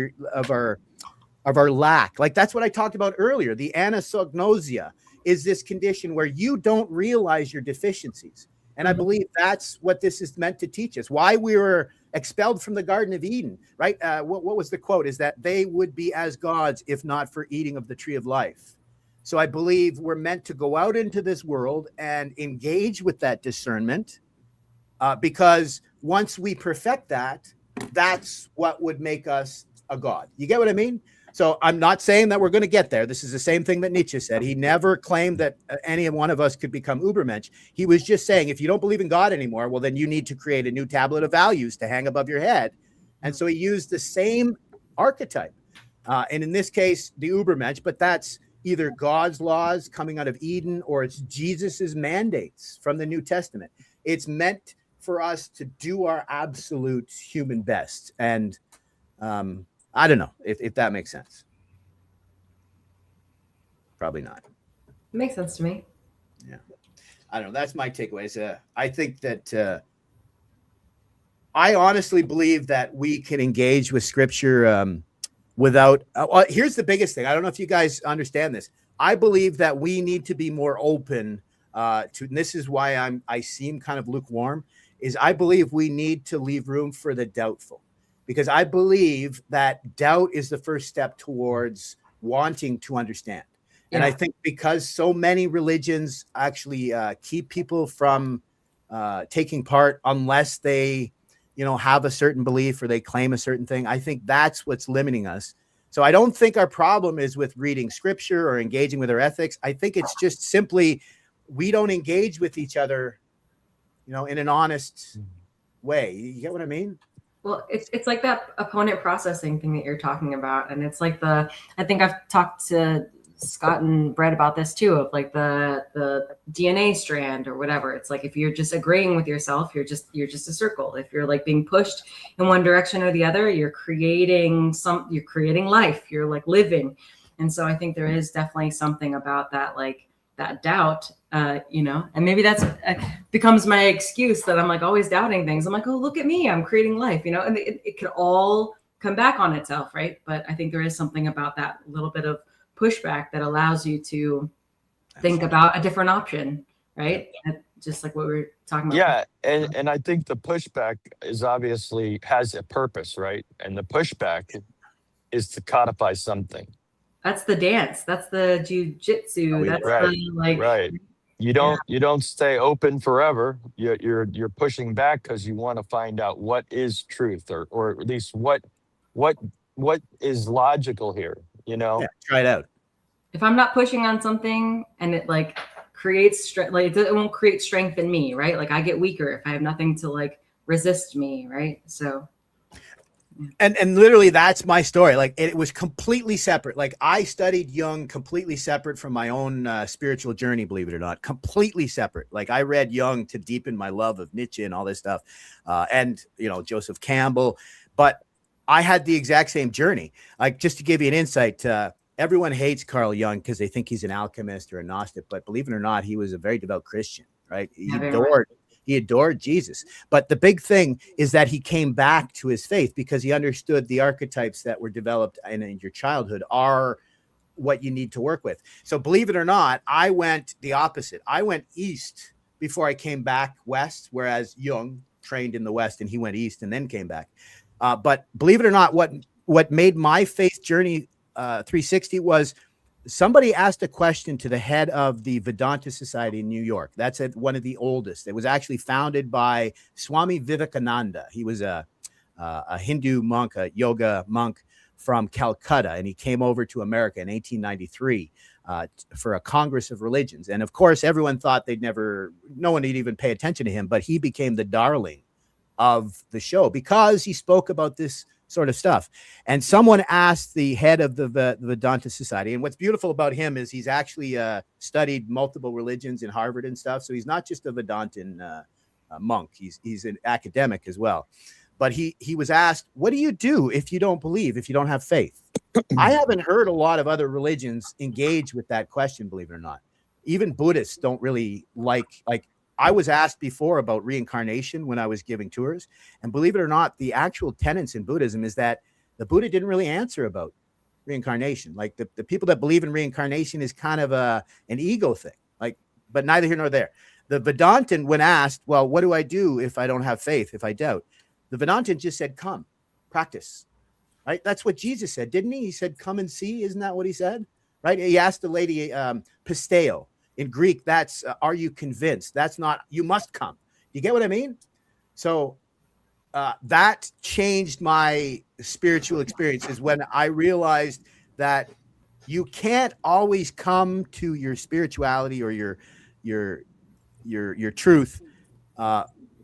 our lack. Like that's what I talked about earlier. The anosognosia is this condition where you don't realize your deficiencies. And I believe that's what this is meant to teach us. Why we were expelled from the Garden of Eden, right? What was the quote? Is that they would be as gods if not for eating of the tree of life. So I believe we're meant to go out into this world and engage with that discernment, because once we perfect that, that's what would make us a god. You get what I mean? So I'm not saying that we're going to get there. This is the same thing that Nietzsche said. He never claimed that any one of us could become Ubermensch. He was just saying, if you don't believe in God anymore, well, then you need to create a new tablet of values to hang above your head. And so he used the same archetype. And in this case, the Ubermensch, but that's either God's laws coming out of Eden or it's Jesus's mandates from the New Testament. It's meant for us to do our absolute human best. And I don't know if that makes sense. Probably not. It makes sense to me. Yeah. I don't know. That's my takeaways. I think that I honestly believe that we can engage with scripture without here's the biggest thing. I don't know if you guys understand this. I believe that we need to be more open to, and this is why I seem kind of lukewarm, is I believe we need to leave room for the doubtful, because I believe that doubt is the first step towards wanting to understand. Yeah. And I think because so many religions actually keep people from taking part unless they have a certain belief or they claim a certain thing. I think that's what's limiting us. So I don't think our problem is with reading scripture or engaging with our ethics. I think it's just simply we don't engage with each other, in an honest way. You get what I mean? Well, it's like that opponent processing thing that you're talking about. And it's like I think I've talked to Scott and Brett about this too, of like the DNA strand or whatever. It's like if you're just agreeing with yourself, you're just a circle. If you're like being pushed in one direction or the other, you're creating life. You're like living. And so I think there is definitely something about that, like that doubt, you know, and maybe that's becomes my excuse that I'm like always doubting things. I'm like, oh, look at me, I'm creating life, you know, and it could all come back on itself, right? But I think there is something about that little bit of pushback that allows you to think about a different option, right? Just like what we were talking about. Yeah, and I think the pushback is obviously has a purpose, right? And the pushback is to codify something. That's the dance. That's the jujitsu. That's right, the like. Right. You don't stay open forever. You're pushing back because you want to find out what is truth, or at least what is logical here. You know. Yeah, try it out. If I'm not pushing on something and it like creates strength, like it won't create strength in me, right? Like I get weaker if I have nothing to like resist me, right? So. And literally that's my story. Like it was completely separate. Like I studied Jung completely separate from my own spiritual journey, believe it or not, completely separate. Like I read Jung to deepen my love of Nietzsche and all this stuff. And you know, Joseph Campbell, but I had the exact same journey. Like just to give you an insight, everyone hates Carl Jung because they think he's an alchemist or a Gnostic, but believe it or not, he was a very devout Christian, right? He adored Jesus. But the big thing is that he came back to his faith because he understood the archetypes that were developed in your childhood are what you need to work with. So believe it or not, I went the opposite. I went east before I came back west, whereas Jung trained in the West and he went east and then came back. But believe it or not, what made my faith journey 360 was somebody asked a question to the head of the Vedanta Society in New York. That's one of the oldest. It was actually founded by Swami Vivekananda. He was a Hindu monk, a yoga monk from Calcutta, and he came over to America in 1893 for a Congress of Religions. And of course, everyone thought no one would even pay attention to him, but he became the darling of the show because he spoke about this sort of stuff. And someone asked the head of the Vedanta Society, and what's beautiful about him is he's actually studied multiple religions in Harvard and stuff. So he's not just a Vedantin monk. He's an academic as well. But he was asked, what do you do if you don't believe, if you don't have faith? I haven't heard a lot of other religions engage with that question, believe it or not. Even Buddhists don't really like I was asked before about reincarnation when I was giving tours. And believe it or not, the actual tenets in Buddhism is that the Buddha didn't really answer about reincarnation. Like the people that believe in reincarnation is kind of an ego thing, but neither here nor there. The Vedantin, when asked, well, what do I do if I don't have faith, if I doubt? The Vedantin just said, come, practice, right? That's what Jesus said, didn't he? He said, come and see. Isn't that what he said? Right? He asked the lady, pisteo. In Greek, that's are you convinced? That's not you must come. You get what I mean? So that changed my spiritual experiences when I realized that you can't always come to your spirituality or your truth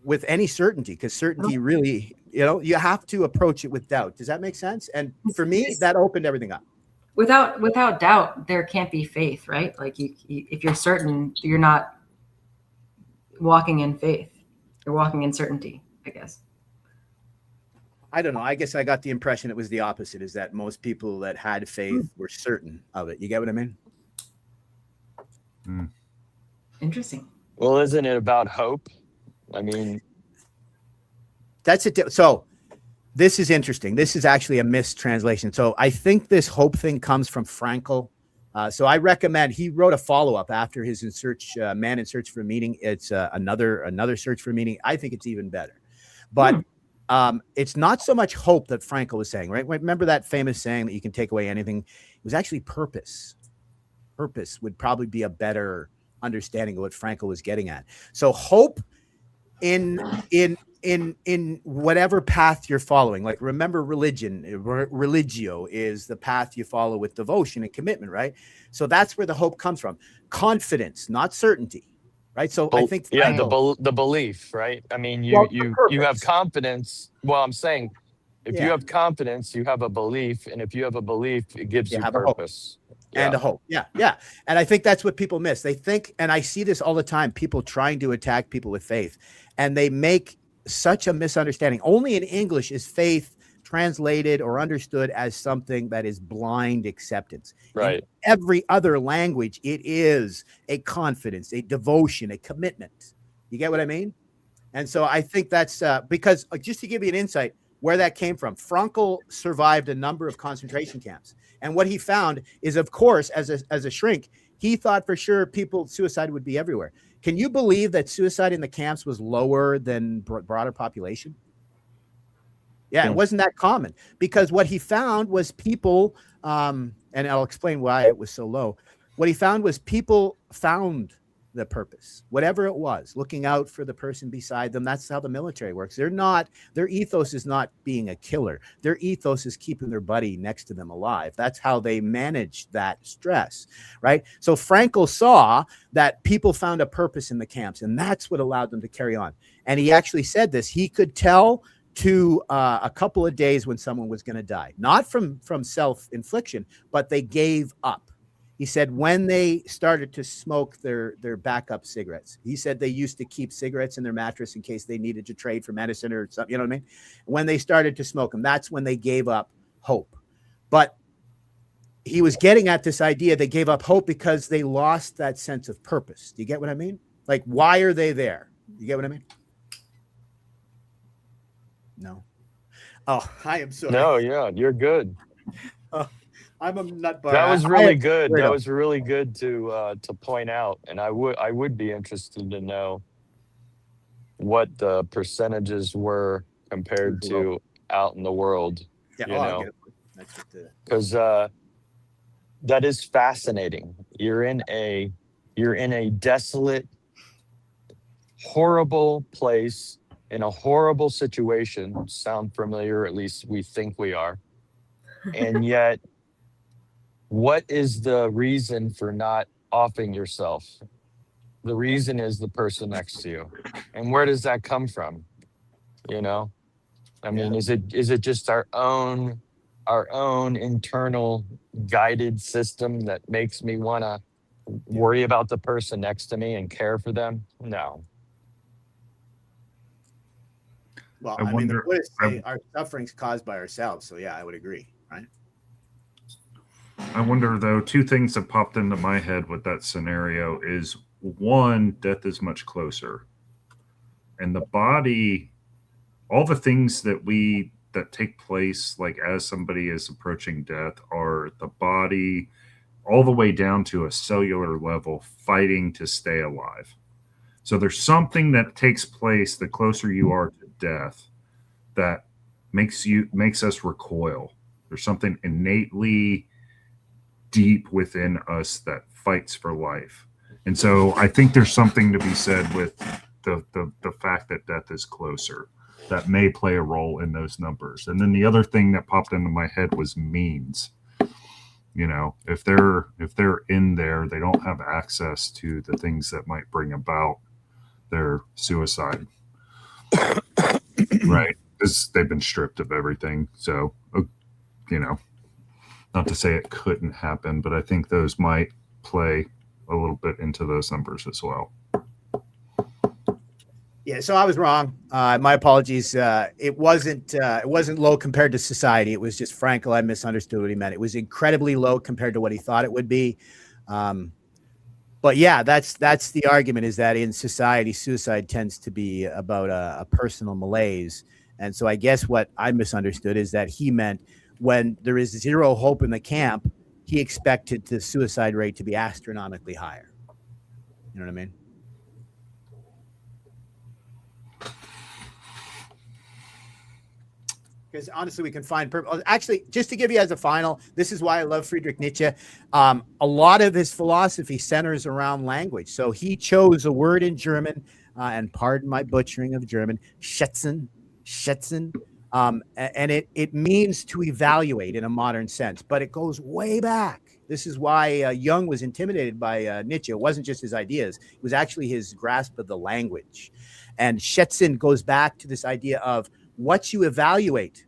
with any certainty, because certainty really, you have to approach it with doubt. Does that make sense? And for me, that opened everything up. Without doubt, there can't be faith, right? Like if you're certain, you're not walking in faith. You're walking in certainty, I guess. I don't know. I guess I got the impression it was the opposite, is that most people that had faith were certain of it. You get what I mean? Interesting. Well, isn't it about hope? I mean, that's it. So this is interesting. This is actually a mistranslation. So I think this hope thing comes from Frankl. So I recommend, he wrote a follow-up after his Man in Search for Meaning. It's another Search for Meaning. I think it's even better. But it's not so much hope that Frankl was saying, right? Remember that famous saying that you can take away anything? It was actually purpose. Purpose would probably be a better understanding of what Frankl was getting at. So hope in whatever path you're following. Like, remember, religio is the path you follow with devotion and commitment, right? So that's where the hope comes from. Confidence, not certainty, right? So I think the belief, right? I mean, you have confidence. Well, I'm saying if you have confidence, you have a belief, and if you have a belief, it gives you purpose. and a hope. Yeah, yeah. And I think that's what people miss. They think, and I see this all the time, people trying to attack people with faith, and they make such a misunderstanding. Only in English is faith translated or understood as something that is blind acceptance. Right. In every other language, it is a confidence, a devotion, a commitment. You get what I mean? And so I think that's because just to give you an insight where that came from, Frankl survived a number of concentration camps. And what he found is, of course, as a shrink, he thought for sure suicide would be everywhere. Can you believe that suicide in the camps was lower than broader population? Yeah, it wasn't that common, because what he found was people, and I'll explain why it was so low. What he found was people found the purpose, whatever it was, looking out for the person beside them. That's how the military works. Their ethos is not being a killer. Their ethos is keeping their buddy next to them alive. That's how they manage that stress, right? So Frankl saw that people found a purpose in the camps, and that's what allowed them to carry on. And he actually said this, he could tell to a couple of days when someone was going to die, not from self-infliction, but they gave up. He said when they started to smoke their backup cigarettes, he said they used to keep cigarettes in their mattress in case they needed to trade for medicine or something, you know what I mean? When they started to smoke them, that's when they gave up hope. But he was getting at this idea they gave up hope because they lost that sense of purpose. Do you get what I mean? Like, why are they there? You get what I mean? No. Oh, I am sorry. No, yeah, you're good. I'm a nut bar. That was really good. That was really good to point out, and I would be interested to know what the percentages were compared to out in the world. Yeah, you know, that's what the because that is fascinating. You're in a desolate, horrible place in a horrible situation. Sound familiar? At least we think we are, and yet. What is the reason for not offing yourself? The reason is the person next to you. And where does that come from? You know? I mean, is it just our own internal guided system that makes me want to worry about the person next to me and care for them? No. Well, I mean, the wonder- Buddhists say our suffering's caused by ourselves. So yeah, I would agree, right? I wonder, though, two things that popped into my head with that scenario is, one, death is much closer. And the body, all the things that take place, like as somebody is approaching death, are the body all the way down to a cellular level fighting to stay alive. So there's something that takes place the closer you are to death that makes us recoil. There's something innately deep within us that fights for life. And so I think there's something to be said with the fact that death is closer. That may play a role in those numbers. And then the other thing that popped into my head was means. You know, if they're in there, they don't have access to the things that might bring about their suicide. Right? Because they've been stripped of everything. So, you know, not to say it couldn't happen, but I think those might play a little bit into those numbers as well. Yeah, so I was wrong. My apologies. It wasn't low compared to society. It was just Frankl. I misunderstood what he meant. It was incredibly low compared to what he thought it would be. But yeah, that's the argument, is that in society, suicide tends to be about a personal malaise. And so I guess what I misunderstood is that he meant when there is zero hope in the camp, he expected the suicide rate to be astronomically higher. You know what I mean? Because honestly, we can find purpose. Actually, just to give you as a final, this is why I love Friedrich Nietzsche. A lot of his philosophy centers around language. So he chose a word in German, and pardon my butchering of German, schätzen, and it means to evaluate in a modern sense, but it goes way back. This is why Jung was intimidated by Nietzsche. It wasn't just his ideas. It was actually his grasp of the language. And schätzen goes back to this idea of what you evaluate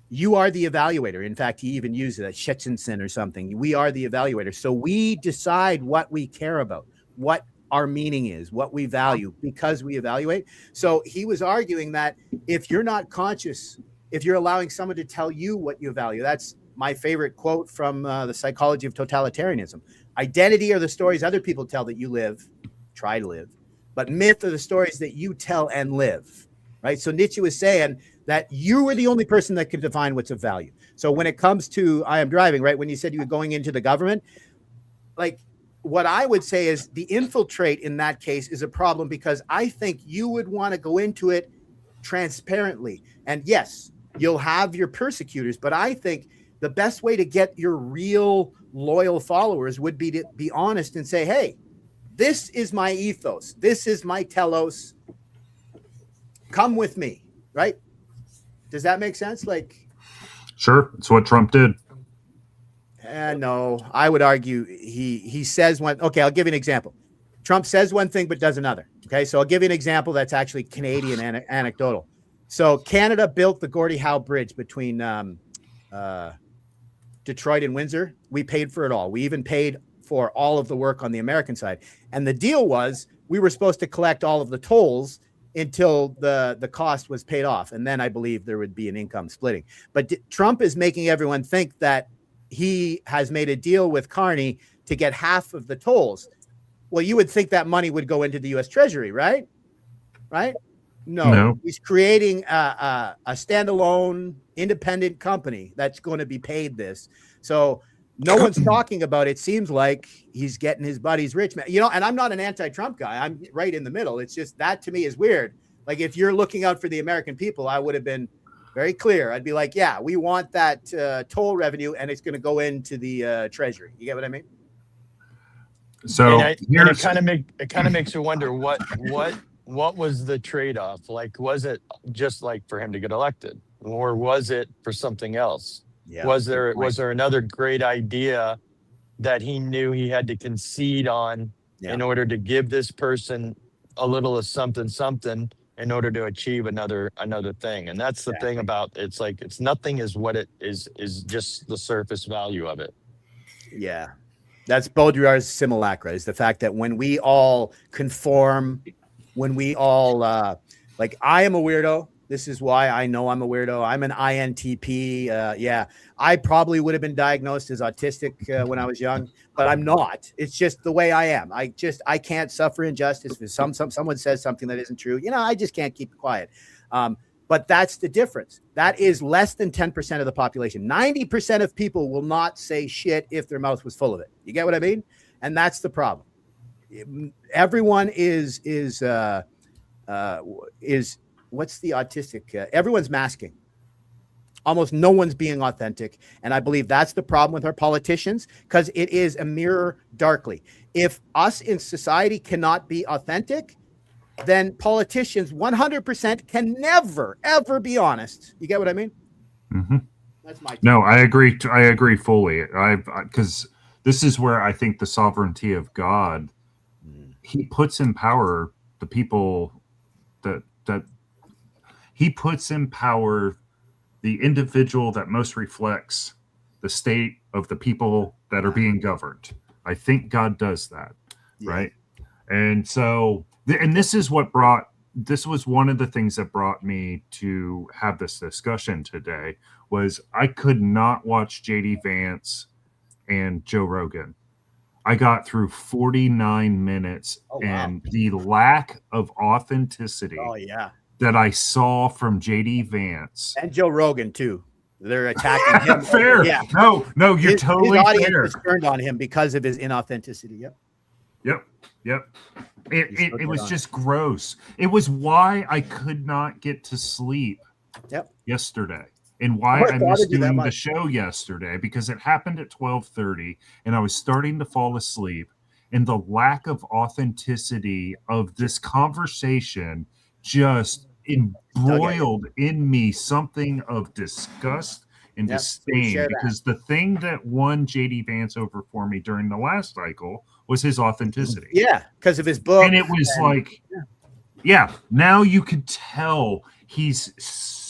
You are the evaluator. In fact, he even used that Shetchinson or something. We are the evaluator. So we decide what we care about, what our meaning is, what we value, because we evaluate. So he was arguing that if you're not conscious, if you're allowing someone to tell you what you value, that's my favorite quote from The Psychology of Totalitarianism. Identity are the stories other people tell that you live, try to live, but myth are the stories that you tell and live, right? So Nietzsche was saying that you were the only person that could define what's of value. So when it comes to I am driving, right? When you said you were going into the government, like what I would say is the infiltrate in that case is a problem, because I think you would want to go into it transparently. And yes, you'll have your persecutors, but I think the best way to get your real loyal followers would be to be honest and say, hey, this is my ethos. This is my telos. Come with me, right? Does that make sense? Like, Sure, it's what Trump did. no, I would argue he says one. Okay, I'll give you an example. Trump says one thing but does another. Okay, so I'll give you an example that's actually Canadian anecdotal. So Canada built the Gordie Howe Bridge between Detroit and Windsor. We paid for it all. We even paid for all of the work on the American side. And the deal was we were supposed to collect all of the tolls until the cost was paid off. And then I believe there would be an income splitting. But Trump is making everyone think that he has made a deal with Carney to get half of the tolls. Well, you would think that money would go into the U.S. Treasury, right? Right? No. He's creating a standalone independent company that's going to be paid this. So no one's talking about it. Seems like he's getting his buddies rich, man. You know, and I'm not an anti-Trump guy. I'm right in the middle. It's just that to me is weird. Like if you're looking out for the American people, I would have been very clear. I'd be like, yeah, we want that toll revenue, and it's going to go into the Treasury. You get what I mean? So and it kind of makes you wonder what was the trade-off? Like, was it just like for him to get elected, or was it for something else? Yeah. Was there another great idea that he knew he had to concede on in order to give this person a little of something in order to achieve another thing? And that's the thing about it's like it's nothing is what it is just the surface value of it. Yeah. That's Baudrillard's simulacra, is the fact that when we all conform, when we all like, I am a weirdo. This is why I know I'm a weirdo. I'm an INTP. I probably would have been diagnosed as autistic when I was young, but I'm not. It's just the way I am. I can't suffer injustice. If someone says something that isn't true, you know, I just can't keep quiet. But that's the difference. That is less than 10% of the population. 90% of people will not say shit if their mouth was full of it. You get what I mean? And that's the problem. Everyone is what's the autistic? Everyone's masking. Almost no one's being authentic. And I believe that's the problem with our politicians, because it is a mirror darkly. If us in society cannot be authentic, then politicians 100% can never, ever be honest. You get what I mean? Mm-hmm. That's my take. No, I agree. I agree fully. Because this is where I think the sovereignty of God, he puts in power the people that he puts in power the individual that most reflects the state of the people that are being governed. I think God does that, right? And so, and this was one of the things that brought me to have this discussion today, was I could not watch JD Vance and Joe Rogan. I got through 49 minutes and the lack of authenticity that I saw from JD Vance. And Joe Rogan too. They're attacking him. Fair. Yeah. No, you're totally his audience fair. was turned on him because of his inauthenticity. Yep. It was just gross. It was why I could not get to sleep yesterday, and why I missed doing the show yesterday, because it happened at 12:30 and I was starting to fall asleep, and the lack of authenticity of this conversation just embroiled in me something of disgust and disdain, because the thing that won JD Vance over for me during the last cycle was his authenticity. Yeah, because of his book. And it was now you could tell he's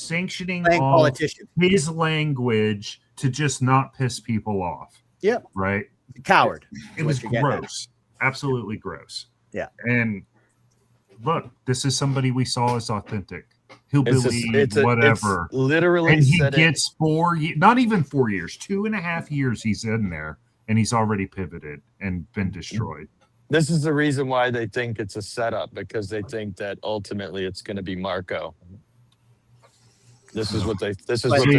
sanctioning Playing all politician. his language to just not piss people off. Yep. Right. Coward. It was gross. Absolutely gross. Yeah. And look, this is somebody we saw as authentic. He'll believe It's whatever. literally And he said it. gets 4 years, not even 4 years, 2.5 years he's in there, and he's already pivoted and been destroyed. This is the reason why they think it's a setup, because they think that ultimately it's going to be Marco. This is what they're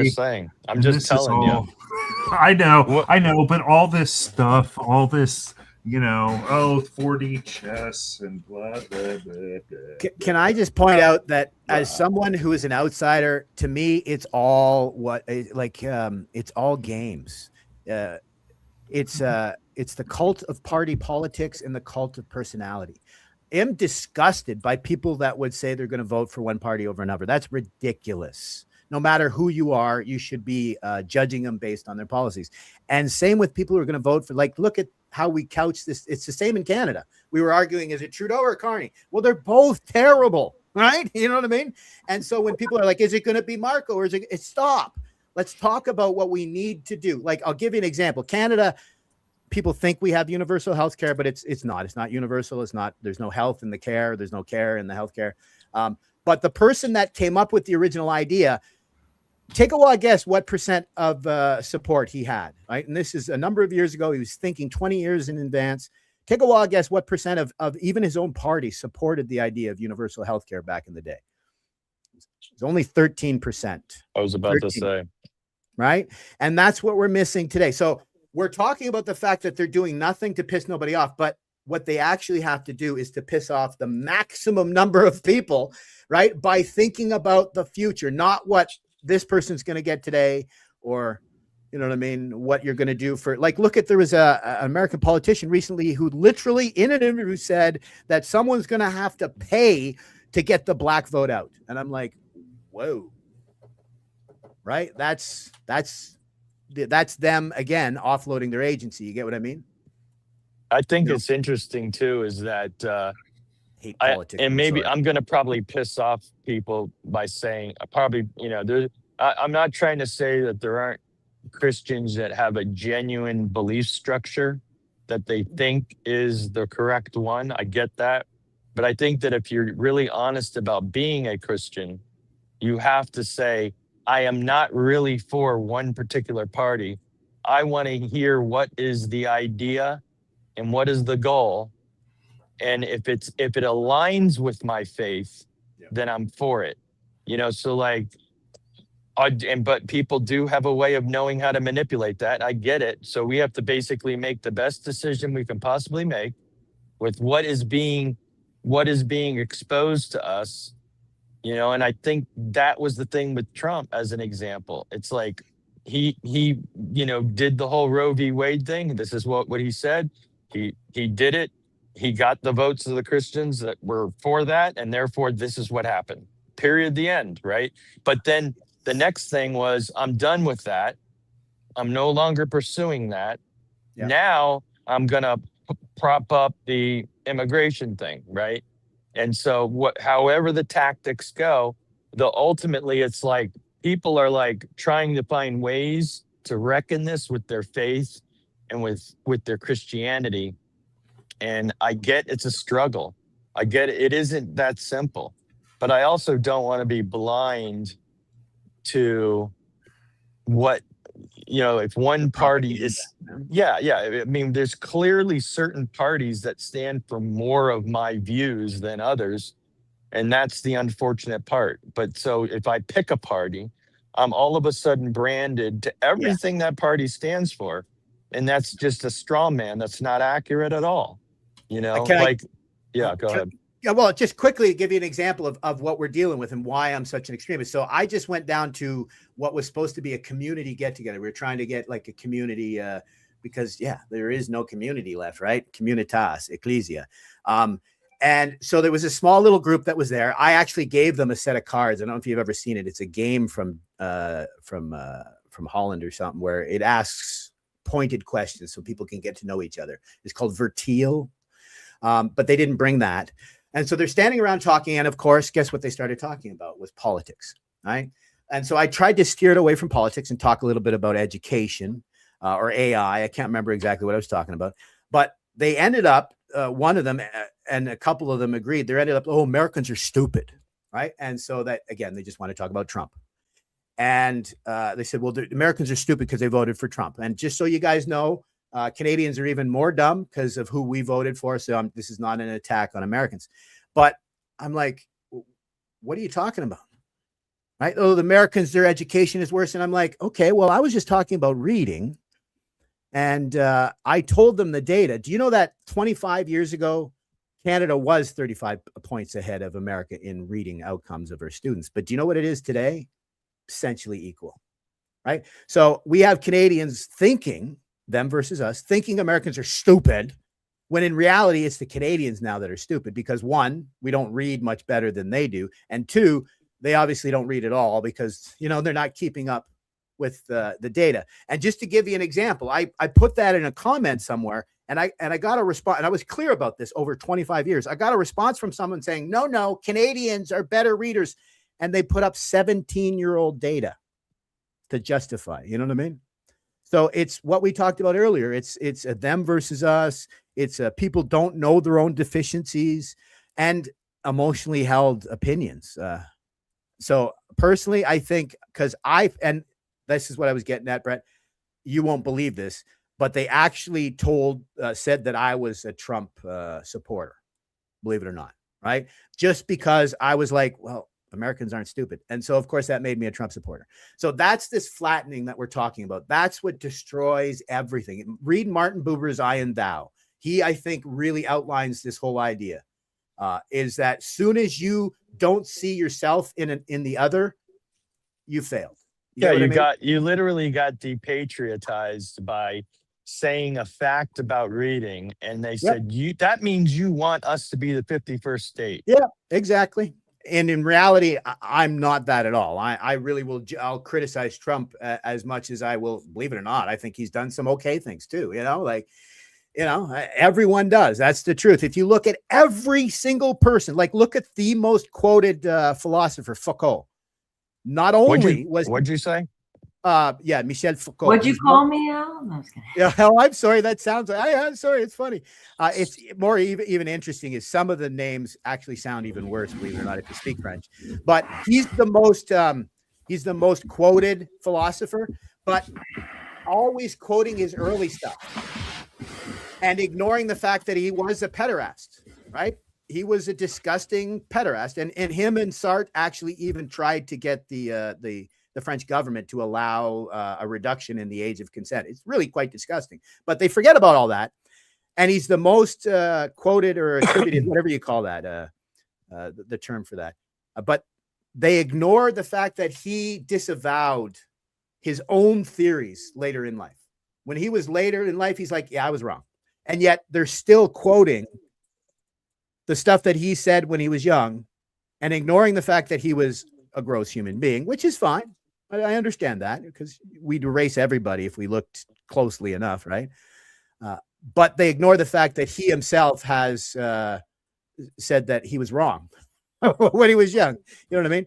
saying. I'm just telling you. I know, but all this stuff, all this, 4D chess and blah, blah, blah, blah. Can I just point out that as someone who is an outsider, to me, it's all it's all games. It's the cult of party politics and the cult of personality. I'm disgusted by people that would say they're going to vote for one party over another. That's ridiculous. No matter who you are, you should be judging them based on their policies. And same with people who are going to vote for, look at how we couch this. It's the same in Canada. We were arguing, is it Trudeau or Carney? Well, they're both terrible, right? You know what I mean? And so when people are like, is it going to be Marco or is it stop? Let's talk about what we need to do. I'll give you an example. Canada, people think we have universal health care, but it's not. It's not universal. There's no health in the care. There's no care in the health care. But the person that came up with the original idea, take a wild guess what percent of support he had, right? And this is a number of years ago. He was thinking 20 years in advance. Take a wild guess what percent of even his own party supported the idea of universal health care back in the day. It's only 13%. I was about to say. Right? And that's what we're missing today. So we're talking about the fact that they're doing nothing to piss nobody off, but what they actually have to do is to piss off the maximum number of people, right? By thinking about the future, not what this person's going to get today, or, you know what I mean? What you're going to do for, there was an American politician recently who literally in an interview said that someone's going to have to pay to get the black vote out. And I'm like, whoa, right? That's them again, offloading their agency. You get what I mean? I think it's interesting too, is that, Hate politics. I'm going to probably piss off people by saying I'm not trying to say that there aren't Christians that have a genuine belief structure that they think is the correct one. I get that. But I think that if you're really honest about being a Christian, you have to say, I am not really for one particular party. I want to hear what is the idea and what is the goal. And if it aligns with my faith, then I'm for it. But people do have a way of knowing how to manipulate that. I get it. So we have to basically make the best decision we can possibly make with what is being exposed to us. And I think that was the thing with Trump as an example. It's like he did the whole Roe v. Wade thing. This is what he said. He did it. He got the votes of the Christians that were for that, and therefore this is what happened. Period. The end, right? But then the next thing was, I'm done with that. I'm no longer pursuing that. Yeah. Now I'm gonna prop up the immigration thing, right? And so however the tactics go, ultimately it's like people are trying to find ways to reckon this with their faith and with their Christianity. And I get it's a struggle. I get it isn't that simple. But I also don't want to be blind to what, if one party is, I mean, there's clearly certain parties that stand for more of my views than others. And that's the unfortunate part. But so if I pick a party, I'm all of a sudden branded to everything that party stands for. And that's just a straw man. That's not accurate at all. Go ahead. Yeah, well, just quickly give you an example of what we're dealing with and why I'm such an extremist. So I just went down to what was supposed to be a community get together. We were trying to get a community because there is no community left, right? Communitas, ecclesia. And so there was a small little group that was there. I actually gave them a set of cards. I don't know if you've ever seen it. It's a game from Holland or something where it asks pointed questions so people can get to know each other. It's called Vertil. But they didn't bring that. And so they're standing around talking. And of course, guess what they started talking about was politics, right? And so I tried to steer it away from politics and talk a little bit about education or AI. I can't remember exactly what I was talking about, but they ended up, one of them and a couple of them agreed. They ended up, oh, Americans are stupid, right? And so that, again, they just want to talk about Trump. And they said, well, the Americans are stupid because they voted for Trump. And just so you guys know, Canadians are even more dumb because of who we voted for. So this is not an attack on Americans. But I'm like, what are you talking about? Right? Oh, the Americans, their education is worse. And I'm like, okay, well, I was just talking about reading. And I told them the data. Do you know that 25 years ago, Canada was 35 points ahead of America in reading outcomes of our students? But do you know what it is today? Essentially equal, right? So we have Canadians thinking, them versus us, thinking Americans are stupid, when in reality, it's the Canadians now that are stupid because one, we don't read much better than they do. And two, they obviously don't read at all because, you know, they're not keeping up with the data. And just to give you an example, I put that in a comment somewhere and I got a response, and I was clear about this over 25 years. I got a response from someone saying, no, Canadians are better readers. And they put up 17-year-old data to justify, you know what I mean? So it's what we talked about earlier. It's a them versus us. It's people don't know their own deficiencies and emotionally held opinions. So personally, I think and this is what I was getting at, Brett, you won't believe this, but they actually said that I was a Trump supporter, believe it or not, right? Just because I was like, well, Americans aren't stupid. And so, of course, that made me a Trump supporter. So that's this flattening that we're talking about. That's what destroys everything. Read Martin Buber's I and Thou. He, I think, really outlines this whole idea, is that soon as you don't see yourself in the other, you failed. You literally got depatriotized by saying a fact about reading. And they said, that means you want us to be the 51st state. Yeah, exactly. And in reality, I'm not that at all. I really will. I'll criticize Trump as much as I will. Believe it or not, I think he's done some okay things too. Everyone does. That's the truth. If you look at every single person, like look at the most quoted philosopher, Foucault. Not only what'd you say? Michel Foucault. What'd you call me, Al? No, I was kidding. Yeah, hell, I'm sorry. That sounds like I'm sorry. It's funny. It's more even interesting is some of the names actually sound even worse, believe it or not, if you speak French. But he's the most quoted philosopher, but always quoting his early stuff and ignoring the fact that he was a pederast, right? He was a disgusting pederast, and him and Sartre actually even tried to get the French government to allow a reduction in the age of consent. It's really quite disgusting, but they forget about all that. And he's the most quoted or attributed, whatever you call that, the term for that. But they ignore the fact that he disavowed his own theories later in life. When he was later in life, he's like, yeah, I was wrong. And yet they're still quoting the stuff that he said when he was young and ignoring the fact that he was a gross human being, which is fine. I understand that because we'd erase everybody if we looked closely enough, right? But they ignore the fact that he himself has said that he was wrong when he was young. You know what I mean?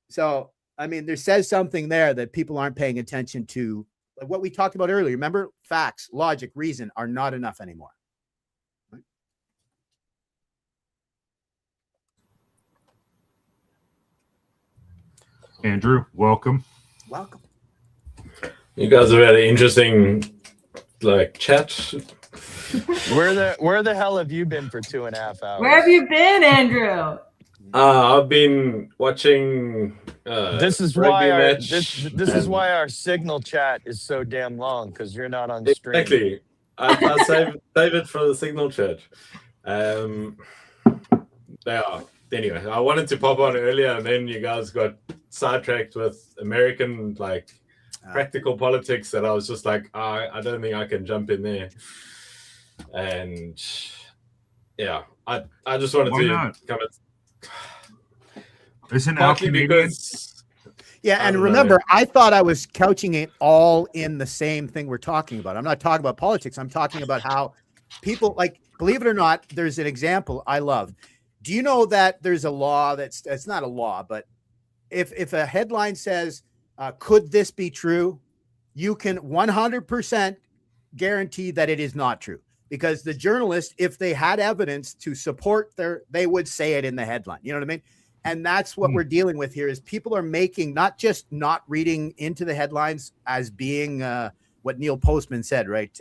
So, I mean, there says something there that people aren't paying attention to. Like what we talked about earlier. Remember, facts, logic, reason are not enough anymore. Right? Andrew, welcome. Welcome. You guys have had an interesting chat. Where the hell have you been for 2.5 hours? Where have you been, Andrew? I've been watching This is rugby why match. this is why our signal chat is so damn long because you're not on stream. Exactly. I save it for the signal chat. Yeah. Anyway, I wanted to pop on earlier, and then you guys got sidetracked with American practical politics. That I was just like, I don't think I can jump in there. And yeah, I just wanted Why to not? come in. Isn't Al Partly Canadian? because Yeah, I and don't know. remember, I thought I was couching it all in the same thing we're talking about. I'm not talking about politics. I'm talking about how people, believe it or not, there's an example I love. Do you know that there's a law it's not a law, but if a headline says, could this be true? You can 100% guarantee that it is not true, because the journalist, if they had evidence to support they would say it in the headline. You know what I mean? And that's what we're dealing with here is people are making, not just not reading into the headlines as being what Neil Postman said, right?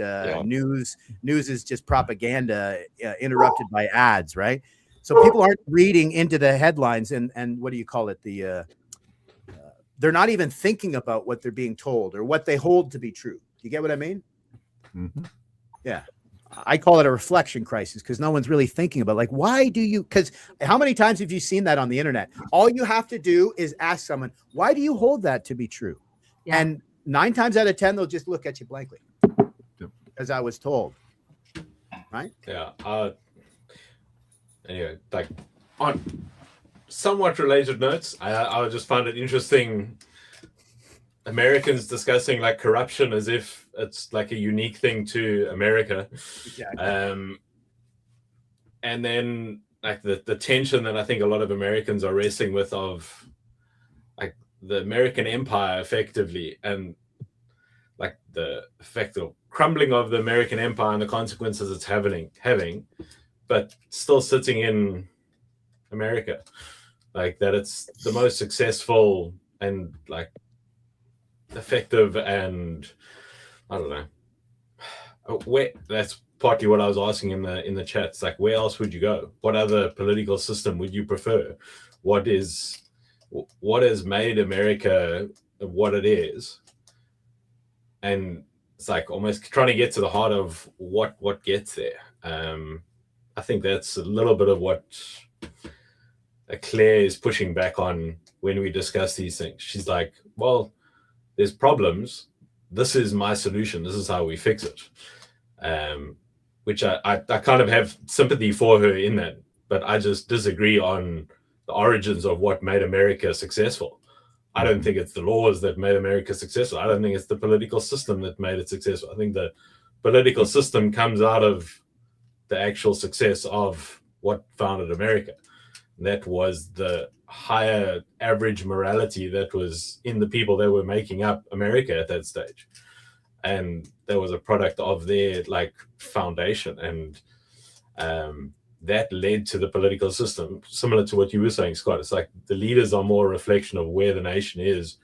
News is just propaganda interrupted by ads, right? So people aren't reading into the headlines and what do you call it? They're not even thinking about what they're being told or what they hold to be true. You get what I mean? Mhm. Yeah. I call it a reflection crisis because no one's really thinking about like, why do you, because how many times have you seen that on the internet? All you have to do is ask someone, why do you hold that to be true? Yeah. And 9 times out of 10, they'll just look at you blankly as I was told. Right? Yeah. Anyway, like on somewhat related notes, I just found it interesting. Americans discussing like corruption as if it's like a unique thing to America. Exactly. And then like the tension that I think a lot of Americans are wrestling with of like the American empire effectively, and like the effect of crumbling of the American empire and the consequences it's having, but still sitting in America, like that it's the most successful and like effective, and I don't know where. That's partly what I was asking in the chat. It's like, where else would you go? What other political system would you prefer? What has made America what it is? And it's like almost trying to get to the heart of what gets there. I think that's a little bit of what Claire is pushing back on when we discuss these things. She's like, well, there's problems. This is my solution. This is how we fix it. Which I kind of have sympathy for her in that, but I just disagree on the origins of what made America successful. I don't think it's the laws that made America successful. I don't think it's the political system that made it successful. I think the political system comes out of the actual success of what founded America. And that was the higher average morality that was in the people that were making up America at that stage. And that was a product of their like foundation. And that led to the political system, similar to what you were saying, Scott. It's like the leaders are more a reflection of where the nation is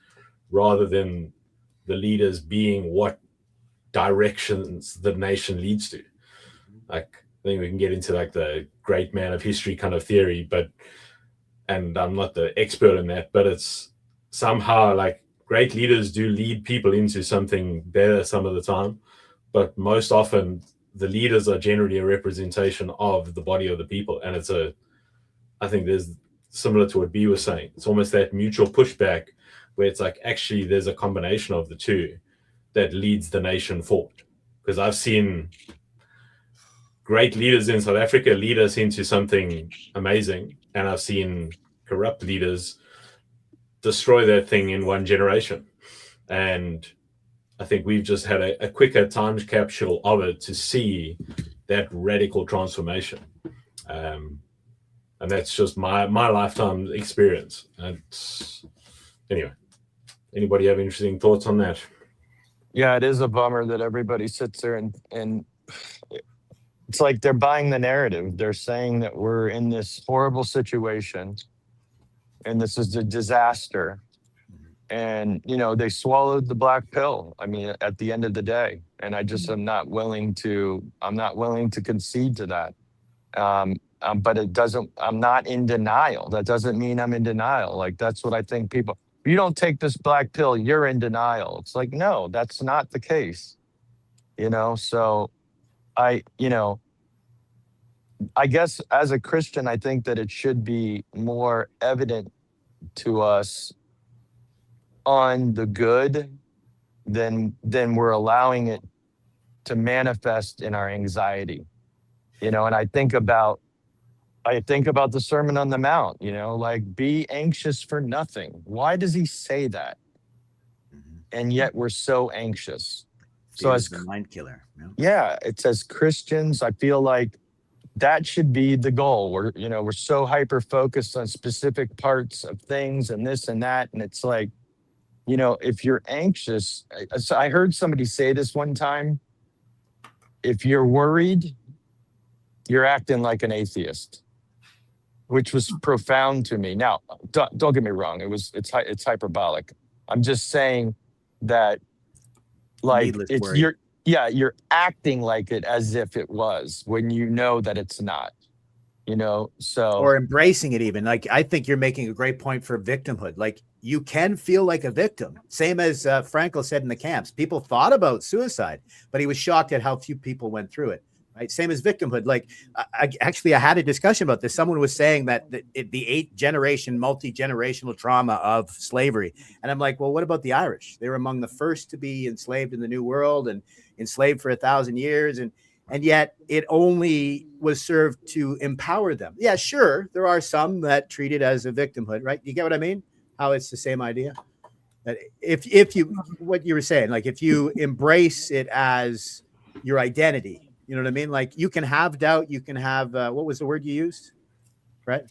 rather than the leaders being what directions the nation leads to. Like, I think we can get into like the great man of history kind of theory, and I'm not the expert in that, but it's somehow like great leaders do lead people into something better some of the time, but most often the leaders are generally a representation of the body of the people. And I think there's similar to what B was saying. It's almost that mutual pushback where it's like, actually there's a combination of the two that leads the nation forward. Because I've seen great leaders in South Africa lead us into something amazing. And I've seen corrupt leaders destroy that thing in one generation. And I think we've just had a quicker time capsule of it to see that radical transformation. And that's just my lifetime experience. And anyway, anybody have interesting thoughts on that? Yeah, it is a bummer that everybody sits there and it's like they're buying the narrative. They're saying that we're in this horrible situation and this is a disaster. And, they swallowed the black pill. I mean, at the end of the day, and I just am not willing to concede to that. But I'm not in denial. That doesn't mean I'm in denial. Like, that's what I think people, if you don't take this black pill, you're in denial. It's like, no, that's not the case. So I guess as a Christian, I think that it should be more evident to us on the good than we're allowing it to manifest in our anxiety. And I think about the Sermon on the Mount, like, be anxious for nothing. Why does he say that? And yet we're so anxious. So as the mind killer. yeah, it's as Christians, I feel like that should be the goal. We're so hyper focused on specific parts of things and this and that. And it's like, if you're anxious, so I heard somebody say this one time, if you're worried, you're acting like an atheist, which was profound to me. Now, don't get me wrong. It's hyperbolic. I'm just saying that, like, Needless it's worry. you're acting like it as if it was when you know that it's not, so. Or embracing it even. Like, I think you're making a great point for victimhood. Like, you can feel like a victim. Same as Frankel said in the camps. People thought about suicide, but he was shocked at how few people went through it. Right? Same as victimhood. Like, I had a discussion about this. Someone was saying that the 8-generation, multi-generational trauma of slavery. And I'm like, well, what about the Irish? They were among the first to be enslaved in the New World and enslaved for 1,000 years. And yet it only was served to empower them. Yeah, sure. There are some that treat it as a victimhood, right? You get what I mean? How it's the same idea. That if you, what you were saying, like, if you embrace it as your identity, you know what I mean? Like, you can have doubt, you can have, what was the word you used? Right?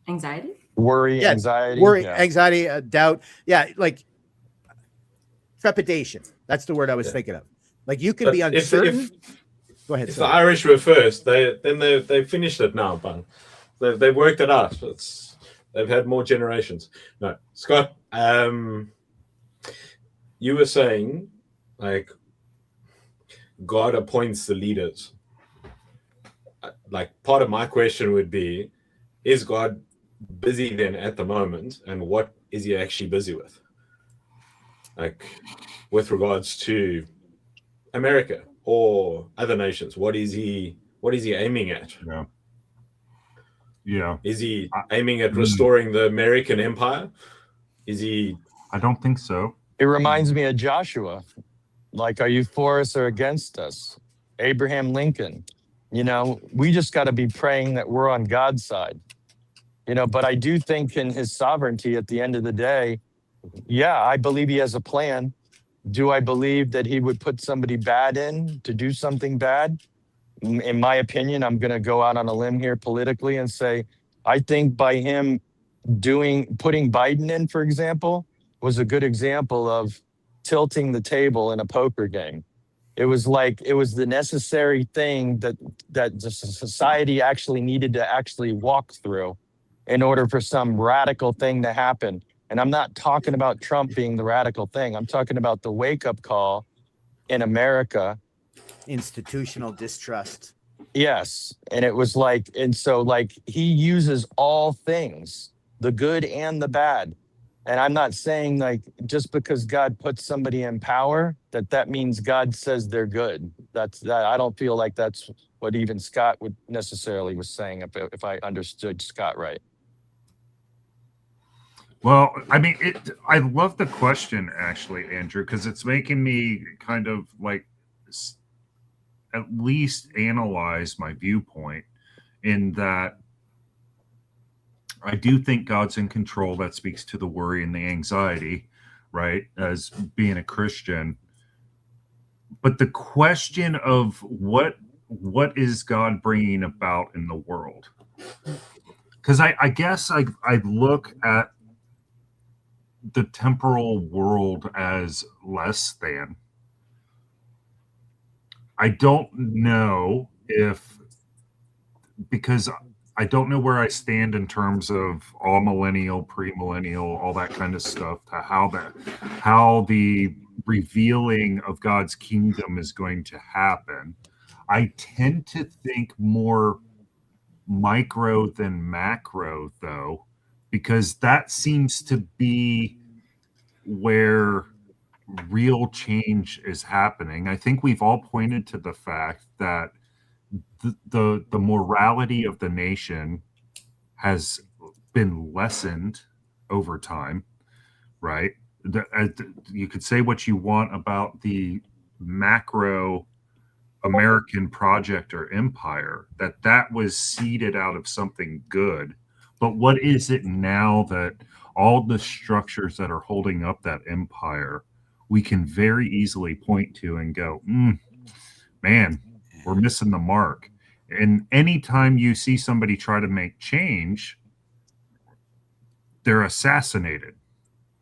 Anxiety? Worry, Yeah, anxiety. Worry, yeah. anxiety, doubt. Yeah, like trepidation. That's the word I was thinking of. Like, you can But be uncertain. Go ahead. If the Irish were first, they finished it now, Bang. They worked it out. They've had more generations. No, Scott, you were saying, like, God appoints the leaders. Like, part of my question would be, is God busy then at the moment, and what is he actually busy with? Like, with regards to America or other nations, what is he aiming at? Yeah. Is he aiming at restoring the American empire? Is he? I don't think so. It reminds me of Joshua. Like, are you for us or against us? Abraham Lincoln. We just got to be praying that we're on God's side. But I do think in his sovereignty at the end of the day, yeah, I believe he has a plan. Do I believe that he would put somebody bad in to do something bad? In my opinion, I'm going to go out on a limb here politically and say, I think by him putting Biden in, for example, was a good example of tilting the table in a poker game. It was the necessary thing that the society actually needed to actually walk through in order for some radical thing to happen. And I'm not talking about Trump being the radical thing. I'm talking about the wake-up call in America. Institutional distrust. Yes. And it was he uses all things, the good and the bad. And I'm not saying, like, just because God puts somebody in power, that means God says they're good. I don't feel like that's what even Scott would necessarily was saying, if I understood Scott right. Well, I mean, I love the question, actually, Andrew, because it's making me kind of like at least analyze my viewpoint, in that I do think God's in control. That speaks to the worry and the anxiety, right? As being a Christian. But the question of what is God bringing about in the world? Because I guess I look at the temporal world as less than. I don't know because I don't know where I stand in terms of all millennial, premillennial, all that kind of stuff, to how the revealing of God's kingdom is going to happen. I tend to think more micro than macro, though, because that seems to be where real change is happening. I think we've all pointed to the fact that the morality of the nation has been lessened over time, right? You could say what you want about the macro American project or empire, that was seeded out of something good. But what is it now that all the structures that are holding up that empire, we can very easily point to and go, man, we're missing the mark. And anytime you see somebody try to make change, they're assassinated.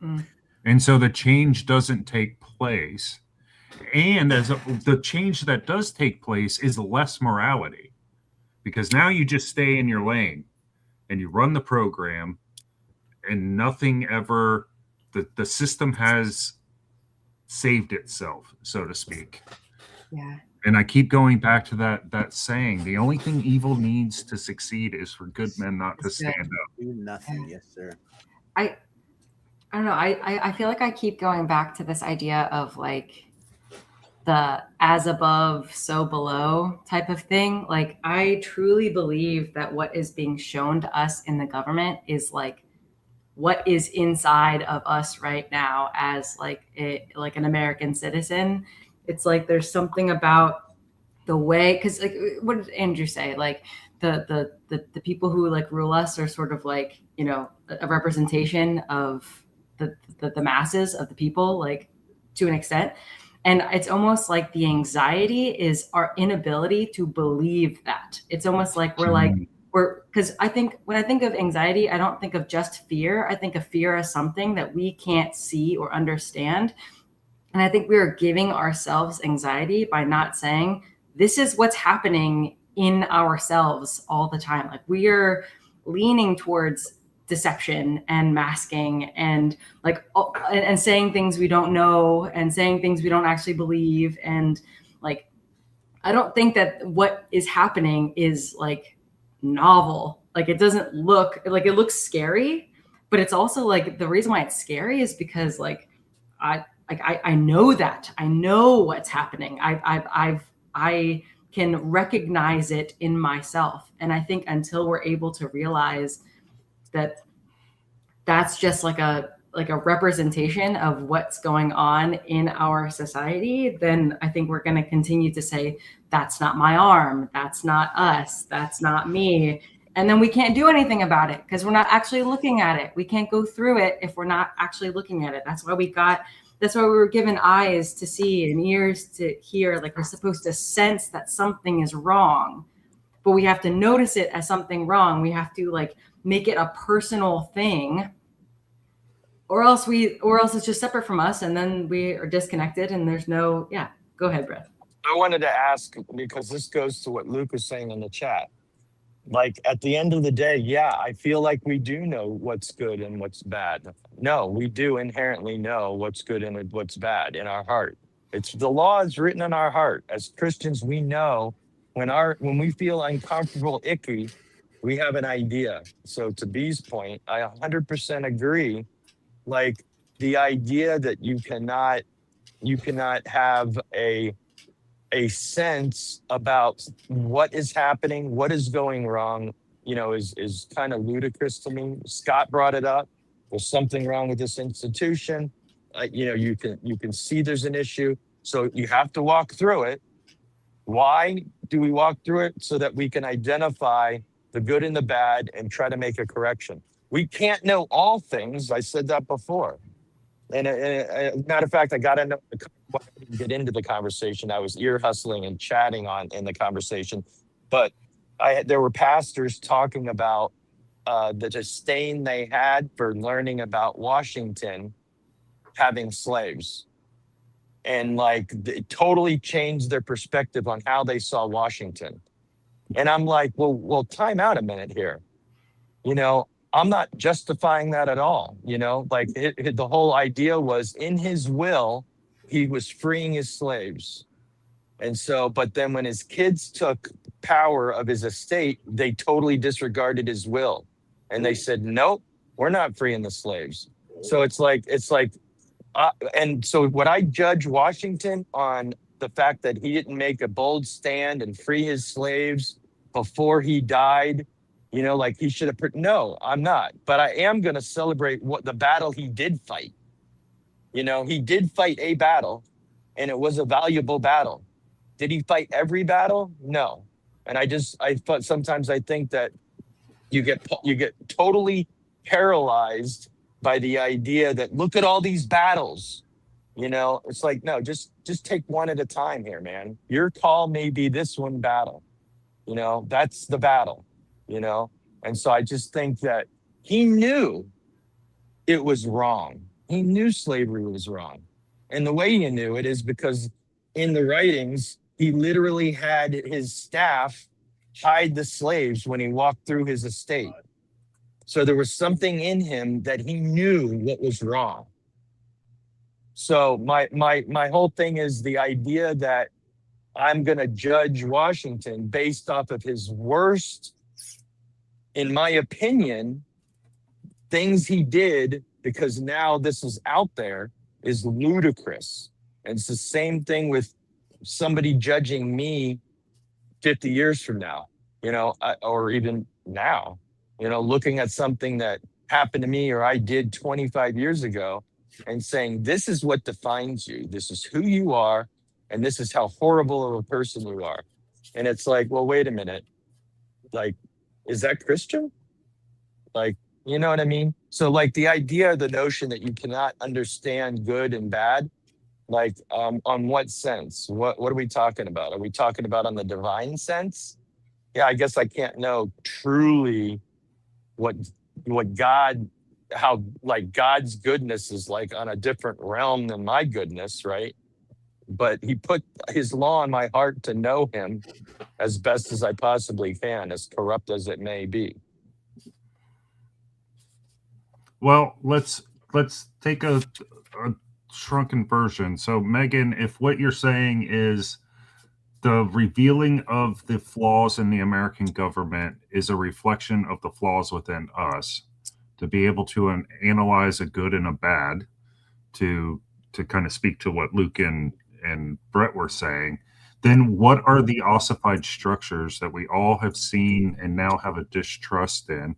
Mm. And so the change doesn't take place. And the change that does take place is less morality, because now you just stay in your lane and you run the program, and nothing ever, the system has saved itself, so to speak. Yeah. And I keep going back to that saying, the only thing evil needs to succeed is for good men not to stand up. Do nothing. Yes, sir. I don't know. I feel like I keep going back to this idea of like the as above, so below type of thing. Like, I truly believe that what is being shown to us in the government is like what is inside of us right now as like an American citizen. It's like there's something about the way, because like what did Andrew say? Like the people who like rule us are sort of like, you know, a representation of the masses of the people, like to an extent. And it's almost like the anxiety is our inability to believe that. It's almost like because I think when I think of anxiety, I don't think of just fear. I think of fear as something that we can't see or understand. And I think we are giving ourselves anxiety by not saying, this is what's happening in ourselves all the time. Like, we are leaning towards deception and masking and like and saying things we don't know and saying things we don't actually believe. And like, I don't think that what is happening is like novel. Like, it doesn't look like, it looks scary, but it's also like, the reason why it's scary is because like I know that I know what's happening. I can recognize it in myself. And I think until we're able to realize that that's just like a representation of what's going on in our society, then I think we're going to continue to say, that's not my arm, that's not us, that's not me. And then we can't do anything about it because we're not actually looking at it. We can't go through it if we're not actually looking at it. That's why we were given eyes to see and ears to hear. Like, we're supposed to sense that something is wrong, but we have to notice it as something wrong. We have to like make it a personal thing, or else it's just separate from us, and then we are disconnected and there's no, yeah. Go ahead, Brett. I wanted to ask, because this goes to what Luke was saying in the chat. Like, at the end of the day, yeah, I feel like we do know what's good and what's bad. No, we do inherently know what's good and what's bad in our heart. It's the law is written in our heart. As Christians, we know when we feel uncomfortable, icky, we have an idea. So to B's point, I 100% agree. Like, the idea that you cannot have a sense about what is happening, what is going wrong, you know, is kind of ludicrous to me. Scott brought it up. There's something wrong with this institution. You know, you can see there's an issue. So you have to walk through it. Why do we walk through it? So that we can identify the good and the bad and try to make a correction. We can't know all things. I said that before. And matter of fact, I got to know, get into the conversation. I was ear hustling and chatting in the conversation, but there were pastors talking about the disdain they had for learning about Washington having slaves, and like it totally changed their perspective on how they saw Washington. And I'm like, well, time out a minute here. You know, I'm not justifying that at all. You know, like the whole idea was in his will, he was freeing his slaves. And so, but then when his kids took power of his estate, they totally disregarded his will. And they said, nope, we're not freeing the slaves. So it's like, and so would I judge Washington on the fact that he didn't make a bold stand and free his slaves before he died? You know, like he should have. No, I'm not. But I am going to celebrate what the battle he did fight. You know, he did fight a battle, and it was a valuable battle. Did he fight every battle? No. And sometimes I think that you get totally paralyzed by the idea that look at all these battles. You know, it's like, no, just take one at a time here, man. Your call may be this one battle. You know, that's the battle, you know? And so I just think that he knew it was wrong. He knew slavery was wrong. And the way he knew it is because in the writings, he literally had his staff hide the slaves when he walked through his estate. So there was something in him that he knew what was wrong. So my whole thing is the idea that I'm going to judge Washington based off of his worst, in my opinion, things he did, because now this is out there, is ludicrous. And it's the same thing with somebody judging me 50 years from now, you know, or even now, you know, looking at something that happened to me or I did 25 years ago and saying, this is what defines you. This is who you are. And this is how horrible of a person you are. And it's like, well, wait a minute. Like, is that Christian? Like, you know what I mean? So like the idea, the notion that you cannot understand good and bad, like on what sense? What are we talking about? Are we talking about on the divine sense? Yeah, I guess I can't know truly what God, how like God's goodness is like on a different realm than my goodness, right? But he put his law in my heart to know him as best as I possibly can, as corrupt as it may be. Well, let's take a shrunken version. So, Megan, if what you're saying is the revealing of the flaws in the American government is a reflection of the flaws within us, to be able to analyze a good and a bad, to kind of speak to what Luke and Brett were saying, then what are the ossified structures that we all have seen and now have a distrust in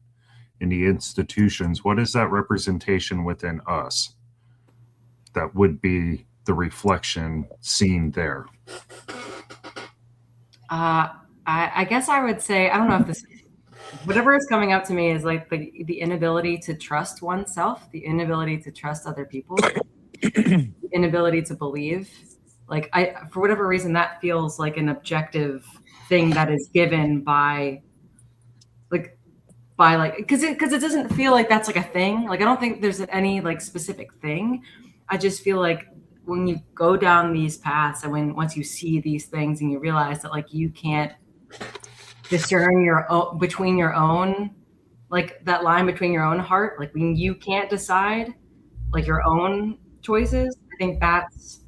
the institutions? What is that representation within us that would be the reflection seen there? I guess I would say, I don't know if this, whatever is coming up to me is like the inability to trust oneself, the inability to trust other people, the inability to believe. Like for whatever reason, that feels like an objective thing that is given by because it doesn't feel like that's like a thing. Like I don't think there's any like specific thing. I just feel like when you go down these paths and once you see these things and you realize that like you can't discern your own between your own, like that line between your own heart, like when you can't decide like your own choices, I think that's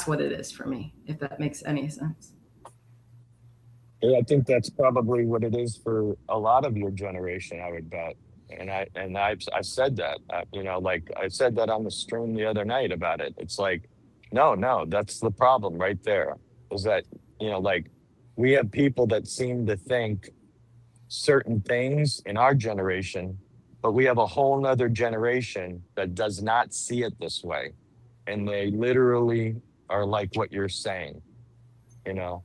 what it is for me, if that makes any sense. Yeah, I think that's probably what it is for a lot of your generation, I would bet. And I said that, you know, like I said that on the stream the other night about it. It's like, no, that's the problem right there. Is that, you know, like we have people that seem to think certain things in our generation, but we have a whole nother generation that does not see it this way. And they literally are like what you're saying, you know?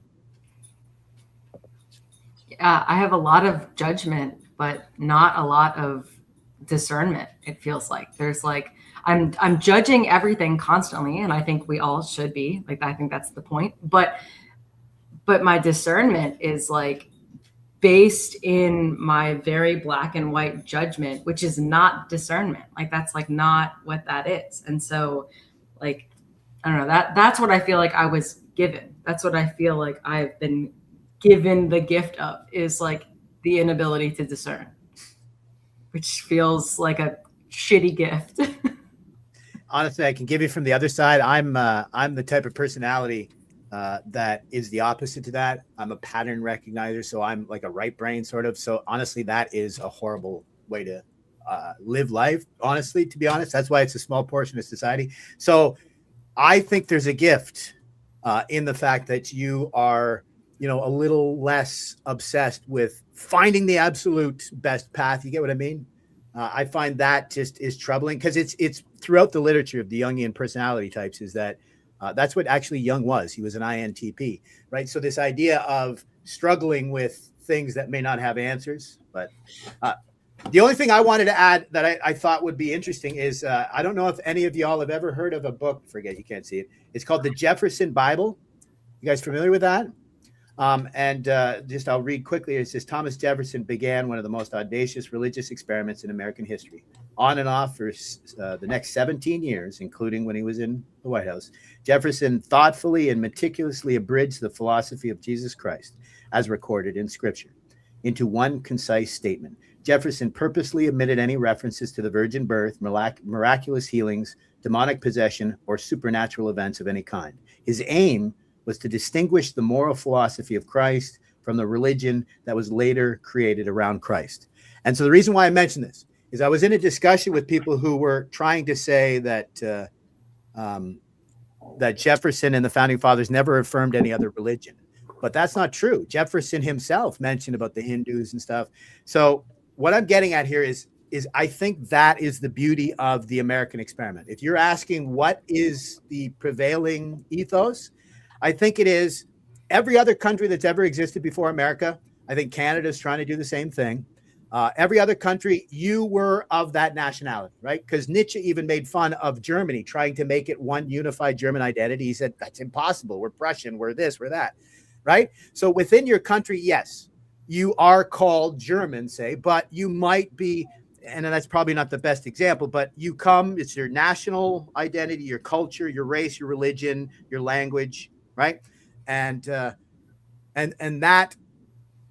I have a lot of judgment, but not a lot of discernment. It feels like there's like, I'm judging everything constantly. And I think we all should be like, I think that's the point, but my discernment is like based in my very black and white judgment, which is not discernment. Like that's like not what that is. And so like, I don't know, that's what I feel like I was given. That's what I feel like I've been given the gift of, is like the inability to discern, which feels like a shitty gift. Honestly, I can give you from the other side. I'm the type of personality that is the opposite to that. I'm a pattern recognizer, so I'm like a right brain sort of. So honestly, that is a horrible way to live life. Honestly, to be honest, that's why it's a small portion of society. So I think there's a gift in the fact that you are, you know, a little less obsessed with finding the absolute best path. You get what I mean? I find that just is troubling because it's throughout the literature of the Jungian personality types is that that's what actually Jung was. He was an INTP, right? So this idea of struggling with things that may not have answers. But the only thing I wanted to add that I thought would be interesting is I don't know if any of y'all have ever heard of a book. Forget, you can't see it. It's called the Jefferson Bible. You guys familiar with that? Just I'll read quickly. It says Thomas Jefferson began one of the most audacious religious experiments in American history. On and off for the next 17 years, including when he was in the White House, Jefferson thoughtfully and meticulously abridged the philosophy of Jesus Christ, as recorded in Scripture, into one concise statement. Jefferson purposely omitted any references to the virgin birth, miraculous healings, demonic possession, or supernatural events of any kind. His aim was to distinguish the moral philosophy of Christ from the religion that was later created around Christ. And so the reason why I mention this is I was in a discussion with people who were trying to say that that Jefferson and the founding fathers never affirmed any other religion. But that's not true. Jefferson himself mentioned about the Hindus and stuff. So what I'm getting at here is I think that is the beauty of the American experiment. If you're asking what is the prevailing ethos, I think it is every other country that's ever existed before America. I think Canada is trying to do the same thing. Every other country, you were of that nationality, right? Because Nietzsche even made fun of Germany, trying to make it one unified German identity. He said, that's impossible. We're Prussian, we're this, we're that, right? So within your country, yes, you are called German, say, but you might be, and that's probably not the best example, but you come, it's your national identity, your culture, your race, your religion, your language, right? And that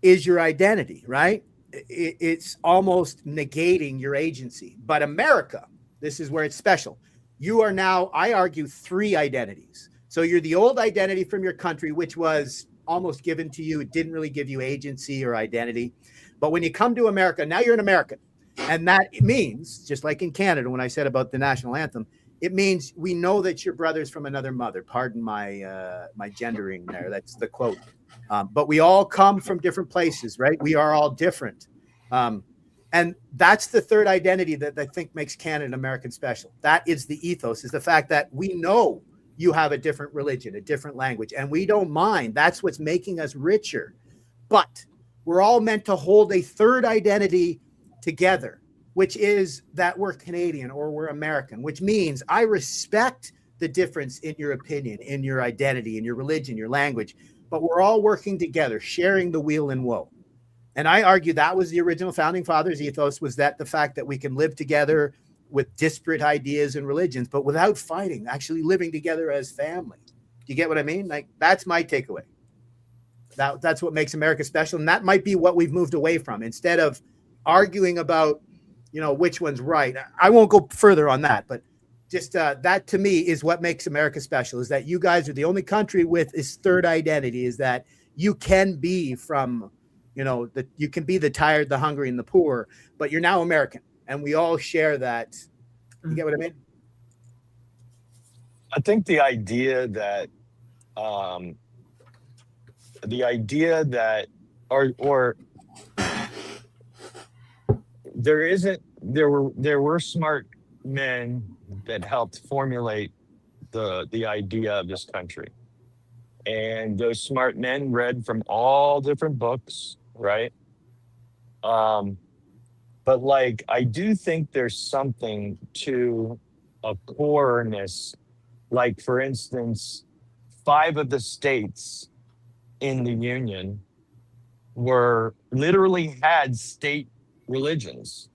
is your identity, right? It's almost negating your agency. But America, this is where it's special. You are now, I argue, three identities. So you're the old identity from your country, which was almost given to you. It didn't really give you agency or identity. But when you come to America, now you're an American. And that means, just like in Canada, when I said about the national anthem, it means we know that your brother's from another mother. Pardon my my gendering there. That's the quote. But we all come from different places, right? We are all different. And that's the third identity that I think makes Canada and American special. That is the ethos, is the fact that we know you have a different religion, a different language, and we don't mind. That's what's making us richer. But we're all meant to hold a third identity together, which is that we're Canadian or we're American, which means I respect the difference in your opinion, in your identity, in your religion, your language, but we're all working together, sharing the weal and woe. And I argue that was the original founding fathers' ethos, was that the fact that we can live together with disparate ideas and religions, but without fighting, actually living together as family. Do you get what I mean? Like, that's my takeaway. That's what makes America special. And that might be what we've moved away from. Instead of arguing about, you know, which one's right. I won't go further on that, but just that to me is what makes America special, is that you guys are the only country with this third identity, is that you can be from, you know, that you can be the tired, the hungry, and the poor, but you're now American, and we all share that. You get what I mean? I think the idea that or there were smart men that helped formulate the idea of this country, and those smart men read from all different books, right? But like, I do think there's something to a coreness. Like, for instance, 5 of the states in the Union were literally had state religions.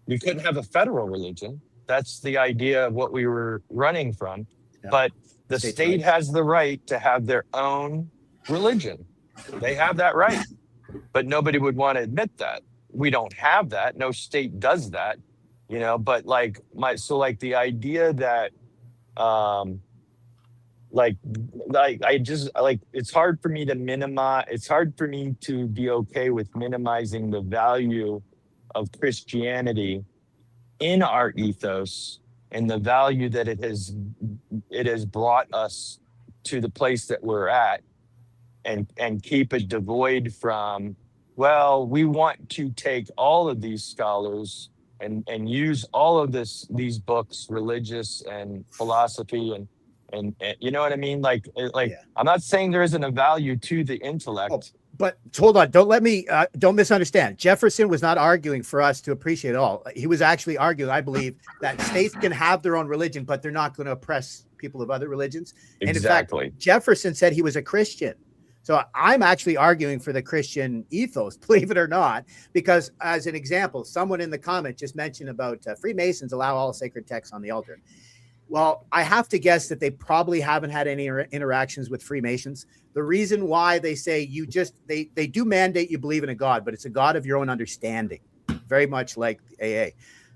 You couldn't have a federal religion. That's the idea of what we were running from. Yeah. But the state has the right to have their own religion. They have that right. But nobody would want to admit that. We don't have that. No state does that, you know, but like the idea that it's hard for me to be okay with minimizing the value of Christianity in our ethos and the value that it has brought us to the place that we're at, and keep it devoid from, well, we want to take all of these scholars and use all of these books, religious and philosophy and you know what I mean? Like, yeah. I'm not saying there isn't a value to the intellect. Oh, but hold on, don't misunderstand. Jefferson was not arguing for us to appreciate it all. He was actually arguing, I believe, that states can have their own religion, but they're not going to oppress people of other religions. Exactly. And in fact, Jefferson said he was a Christian. So I'm actually arguing for the Christian ethos, believe it or not, because as an example, someone in the comment just mentioned about Freemasons allow all sacred texts on the altar. Well, I have to guess that they probably haven't had any interactions with Freemasons. The reason why they say they do mandate you believe in a God, but it's a God of your own understanding, very much like AA.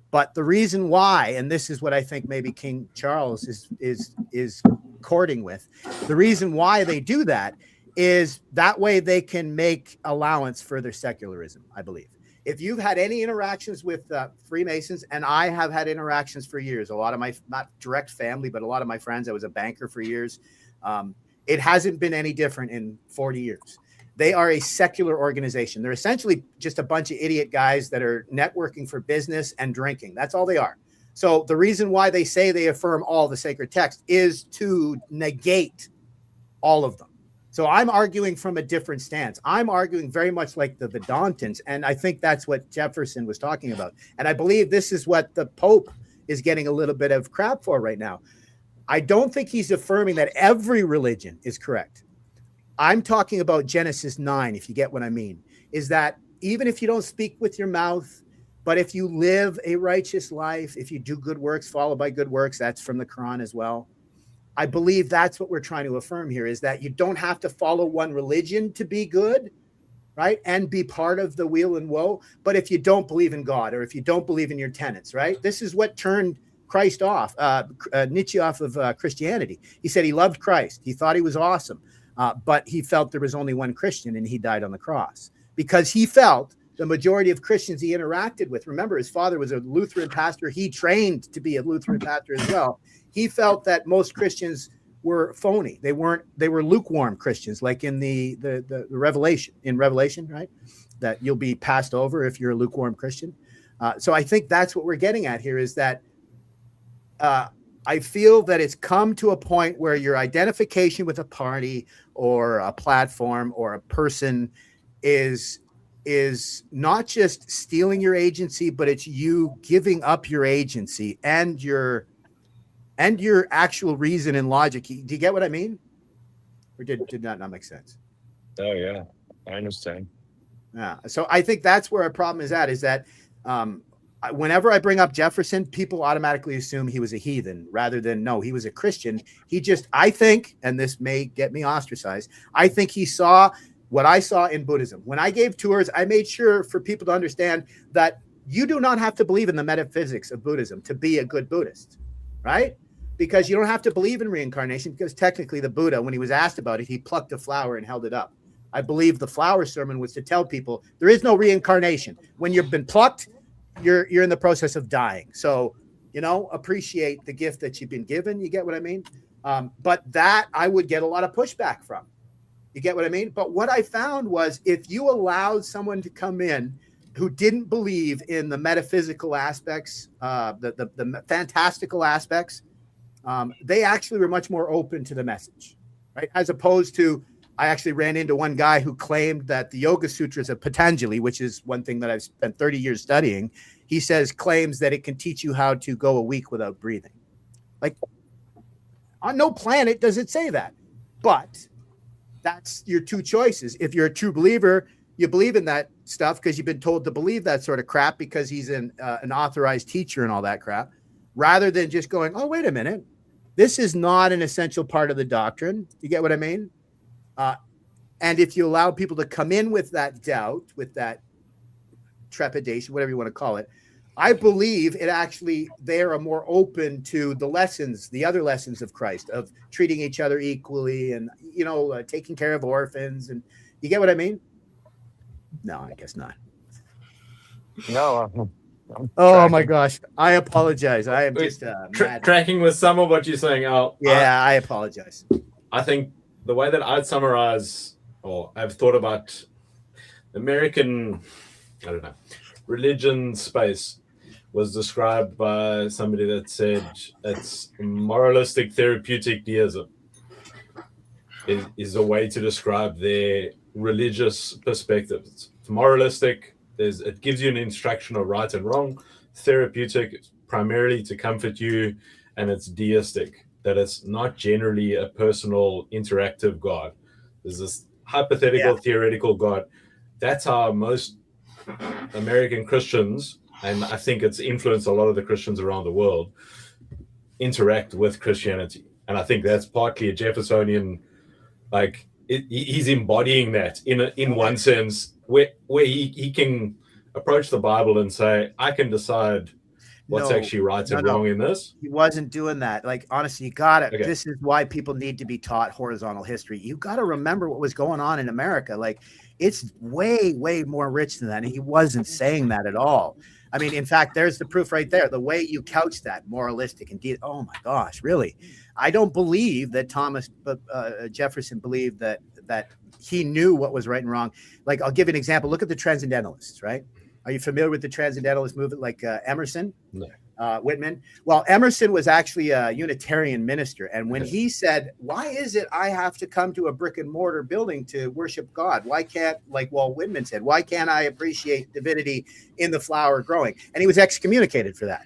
But the reason why, and this is what I think maybe King Charles is courting with, the reason why they do that is that way they can make allowance for their secularism, I believe. If you've had any interactions with Freemasons, and I have had interactions for years, a lot of my, not direct family, but a lot of my friends, I was a banker for years. It hasn't been any different in 40 years. They are a secular organization. They're essentially just a bunch of idiot guys that are networking for business and drinking. That's all they are. So the reason why they say they affirm all the sacred text is to negate all of them. So I'm arguing from a different stance. I'm arguing very much like the Vedantins, and I think that's what Jefferson was talking about. And I believe this is what the Pope is getting a little bit of crap for right now. I don't think he's affirming that every religion is correct. I'm talking about Genesis 9, if you get what I mean, is that even if you don't speak with your mouth, but if you live a righteous life, if you do good works, followed by good works, that's from the Quran as well. I believe that's what we're trying to affirm here, is that you don't have to follow one religion to be good, right? And be part of the weal and woe. But if you don't believe in God, or if you don't believe in your tenets, right? This is what turned Christ off, Nietzsche off of Christianity. He said he loved Christ. He thought he was awesome, but he felt there was only one Christian, and he died on the cross because he felt the majority of Christians he interacted with. Remember, his father was a Lutheran pastor. He trained to be a Lutheran pastor as well. He felt that most Christians were phony. They were lukewarm Christians, like in the Revelation, right? That you'll be passed over if you're a lukewarm Christian. So I think that's what we're getting at here, is that I feel that it's come to a point where your identification with a party or a platform or a person is not just stealing your agency, but it's you giving up your agency and your actual reason and logic. Do you get what I mean? Or did that not make sense? Oh yeah, I understand. Yeah. So I think that's where our problem is at, is that whenever I bring up Jefferson, people automatically assume he was a heathen rather than, no, he was a Christian. I think, and this may get me ostracized, I think he saw what I saw in Buddhism. When I gave tours, I made sure for people to understand that you do not have to believe in the metaphysics of Buddhism to be a good Buddhist, right? Because you don't have to believe in reincarnation, because technically the Buddha, when he was asked about it, he plucked a flower and held it up. I believe the flower sermon was to tell people there is no reincarnation. When you've been plucked, you're in the process of dying. So, appreciate the gift that you've been given. You get what I mean? But that I would get a lot of pushback from. You get what I mean? But what I found was, if you allowed someone to come in who didn't believe in the metaphysical aspects, the fantastical aspects, they actually were much more open to the message, right? As opposed to, I actually ran into one guy who claimed that the Yoga Sutras of Patanjali, which is one thing that I've spent 30 years studying, claims that it can teach you how to go a week without breathing. Like, on no planet does it say that. But that's your two choices. If you're a true believer, you believe in that stuff because you've been told to believe that sort of crap because he's an authorized teacher and all that crap, rather than just going, oh, wait a minute, this is not an essential part of the doctrine. You get what I mean? And if you allow people to come in with that doubt, with that trepidation, whatever you want to call it, I believe they are more open to the other lessons of Christ, of treating each other equally and, taking care of orphans. And you get what I mean? No, I guess not. No. Oh my gosh. I apologize. I am just mad. Tracking with some of what you're saying. I apologize. I think the way that I'd summarize, or I've thought about American, religion space, was described by somebody that said it's moralistic therapeutic deism is a way to describe their religious perspective. It's moralistic. It gives you an instruction of right and wrong. Therapeutic, primarily to comfort you, and it's deistic, that it's not generally a personal interactive God. There's this hypothetical, theoretical God. That's how most American Christians, and I think it's influenced a lot of the Christians around the world, interact with Christianity. And I think that's partly a Jeffersonian, like he's embodying that in one sense, where he can approach the Bible and say, I can decide what's actually right and wrong in this. He wasn't doing that. Like, honestly, you got it. Okay. This is why people need to be taught horizontal history. You got to remember what was going on in America. Like, it's way, way more rich than that. And he wasn't saying that at all. I mean, in fact, there's the proof right there. The way you couch that, moralistic indeed. Oh my gosh, really? I don't believe that Thomas Jefferson believed that he knew what was right and wrong. Like, I'll give you an example. Look at the Transcendentalists, right? Are you familiar with the Transcendentalist movement, like Emerson? No. Whitman? Well, Emerson was actually a Unitarian minister. And when he said, why is it I have to come to a brick and mortar building to worship God? Why can't, like Walt Whitman said, why can't I appreciate divinity in the flower growing? And he was excommunicated for that.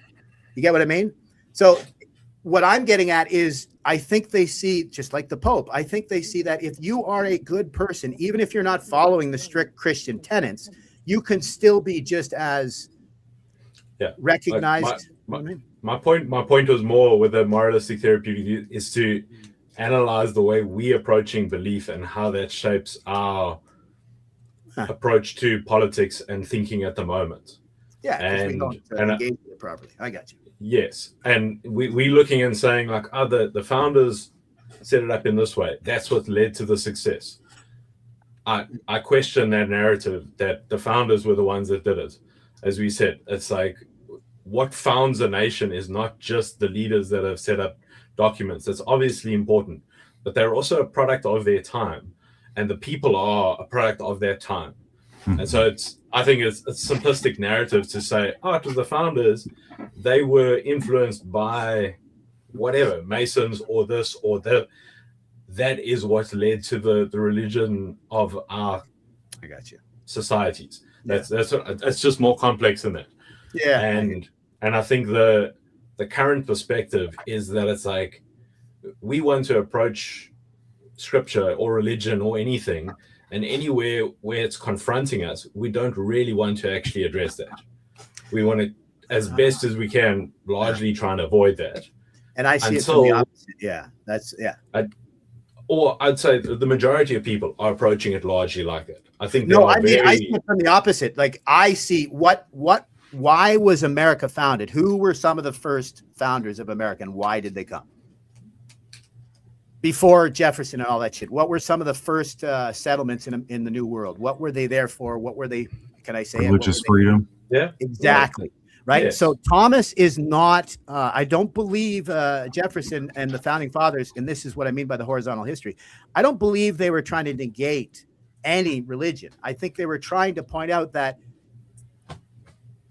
You get what I mean? So what I'm getting at is, I think they see, just like the Pope, I think they see that if you are a good person, even if you're not following the strict Christian tenets, you can still be just as recognized. My point was more with the moralistic therapeutic is to analyze the way we approaching belief and how that shapes our approach to politics and thinking at the moment. Yeah, because we don't engage with it properly. I got you. Yes, and we looking and saying like, the founders set it up in this way. That's what led to the success. I question that narrative that the founders were the ones that did it. As we said, it's like what founds a nation is not just the leaders that have set up documents. That's obviously important, but they're also a product of their time, and the people are a product of their time. And so I think it's a simplistic narrative to say, it was the founders. They were influenced by whatever, Masons or this or that. That is what led to the religion of our societies. That's just more complex than that. Yeah. And I think the current perspective is that it's like we want to approach scripture or religion or anything, and anywhere where it's confronting us, we don't really want to actually address that. We want to, as best as we can, largely try and avoid that. And I see it from the opposite. Yeah, I'd say the majority of people are approaching it largely like that. I think I see it from the opposite. Like, I see why was America founded? Who were some of the first founders of America, and why did they come? Before Jefferson and all that shit, what were some of the first settlements in the New World? What were they there for? What were they? Can I say religious freedom? Yeah, exactly. Right. Yes. So Thomas is not, I don't believe Jefferson and the founding fathers, and this is what I mean by the horizontal history. I don't believe they were trying to negate any religion. I think they were trying to point out that,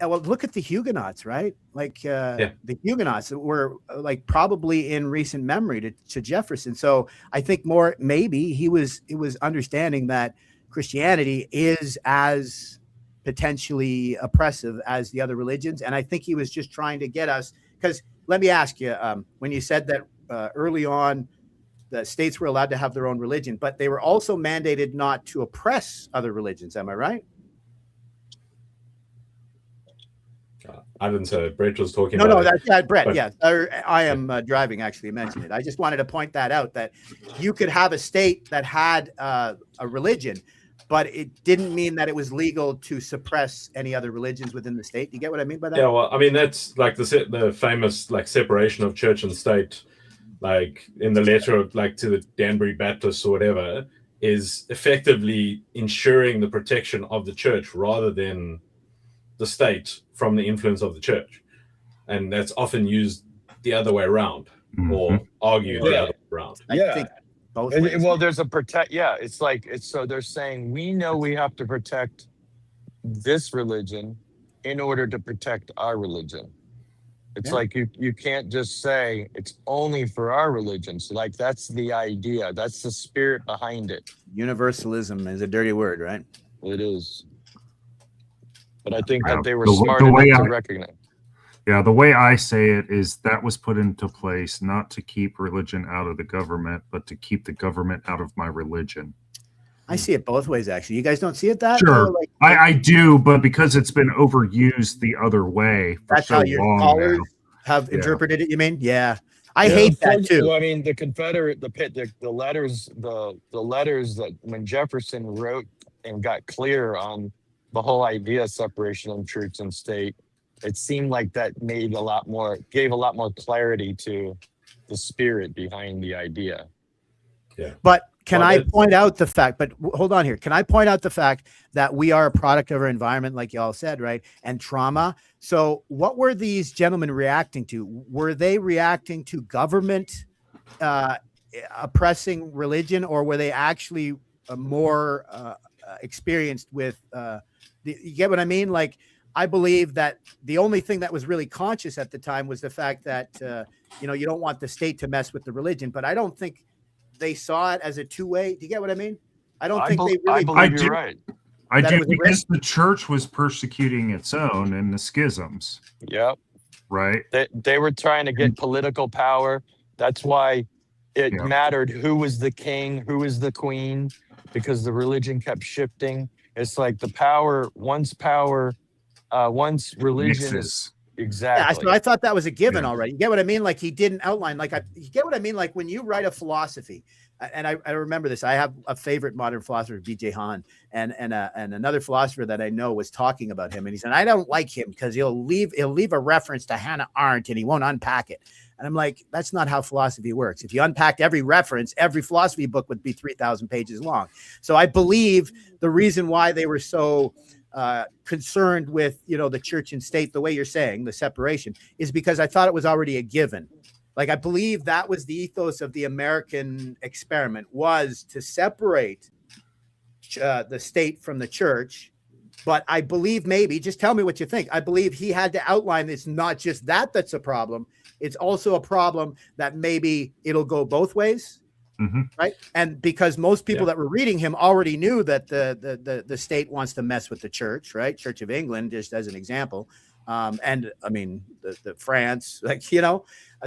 well, look at the Huguenots, right? Like the Huguenots were like probably in recent memory to Jefferson. So I think maybe it was understanding that Christianity is as potentially oppressive as the other religions. And I think he was just trying to get us, because let me ask you, when you said that early on, the states were allowed to have their own religion, but they were also mandated not to oppress other religions. Am I right? I didn't say that. Brett was talking about that's Brett. But, I am driving, actually mentioned it. I just wanted to point that out, that you could have a state that had a religion, but it didn't mean that it was legal to suppress any other religions within the state. Do you get what I mean by that? Yeah, well, I mean, that's like the famous like separation of church and state, like in the letter of like to the Danbury Baptists or whatever, is effectively ensuring the protection of the church rather than the state from the influence of the church. And that's often used the other way around, or argued the other way around. I think both ways. Well, there's a protect. Yeah, so they're saying we know we have to protect this religion in order to protect our religion. It's like you can't just say it's only for our religion. So like that's the idea. That's the spirit behind it. Universalism is a dirty word, right? It is. But I think that they were smart enough to recognize. Yeah, the way I say it is that was put into place not to keep religion out of the government, but to keep the government out of my religion. I see it both ways, actually. You guys don't see it that? Sure. though? Like, I do, but because it's been overused the other way for that's so how your long scholars now. have Yeah. interpreted it, you mean? Yeah. I Yeah. hate that too. Well, I mean, the Confederate, the letters, the letters that when Jefferson wrote and got clear on the whole idea of separation of church and state, it seemed like that gave a lot more clarity to the spirit behind the idea. But can Well, I it's- point out the fact, hold on here. Can I point out the fact that we are a product of our environment, like y'all said, right? And trauma. So what were these gentlemen reacting to? Were they reacting to government oppressing religion, or were they actually more experienced with you get what I mean? Like, I believe that the only thing that was really conscious at the time was the fact that, you don't want the state to mess with the religion, but I don't think they saw it as a two-way. Do you get what I mean? I don't think they I really. believe I you're do. right. I that do, it was a because the church was persecuting its own and the schisms, Yep. right? They were trying to get political power. That's why it Yeah. mattered who was the king, who was the queen, because the religion kept shifting. It's like the power, once religion is Mixes. Yeah, exactly. so I thought that was a given Yeah. already. You get what I mean? Like, he didn't outline. You get what I mean? Like, when you write a philosophy, and I remember this. I have a favorite modern philosopher, B.J. Hahn, and another philosopher that I know was talking about him, and he said, I don't like him because he'll leave a reference to Hannah Arendt and he won't unpack it. And I'm like, that's not how philosophy works. If you unpacked every reference, every philosophy book would be 3,000 pages long. So I believe the reason why they were so concerned with, the church and state, the way you're saying, the separation, is because I thought it was already a given. Like, I believe that was the ethos of the American experiment, was to separate the state from the church. But I believe, maybe, just tell me what you think. I believe he had to outline it's not just that's a problem. It's also a problem that maybe it'll go both ways. Mm-hmm. Right. And because most people Yeah. that were reading him already knew that the state wants to mess with the church, right? Church of England, just as an example. And I mean, the France,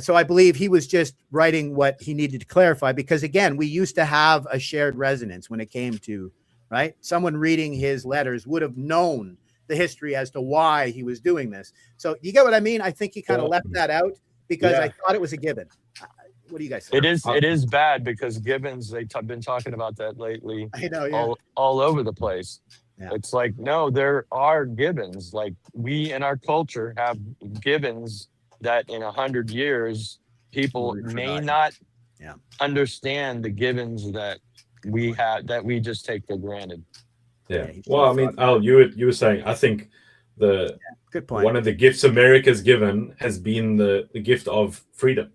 so I believe he was just writing what he needed to clarify, because again, we used to have a shared resonance when it came to, right? Someone reading his letters would have known the history as to why he was doing this. So you get what I mean? I think he kind of Yeah. left that out because I Yeah. thought it was a given. What do you guys think? It is bad because Gibbons, been talking about that lately I know, yeah. all over the place. Yeah. It's like, no, there are Gibbons. Like, we in our culture have Gibbons that in 100 years, people We've may forgotten. not Yeah. understand the Gibbons that we have, that we just take for granted. Yeah. he's Well, I really mean, thought Al, you were saying, I think Good point. one of the gifts America's given has been the gift of freedom.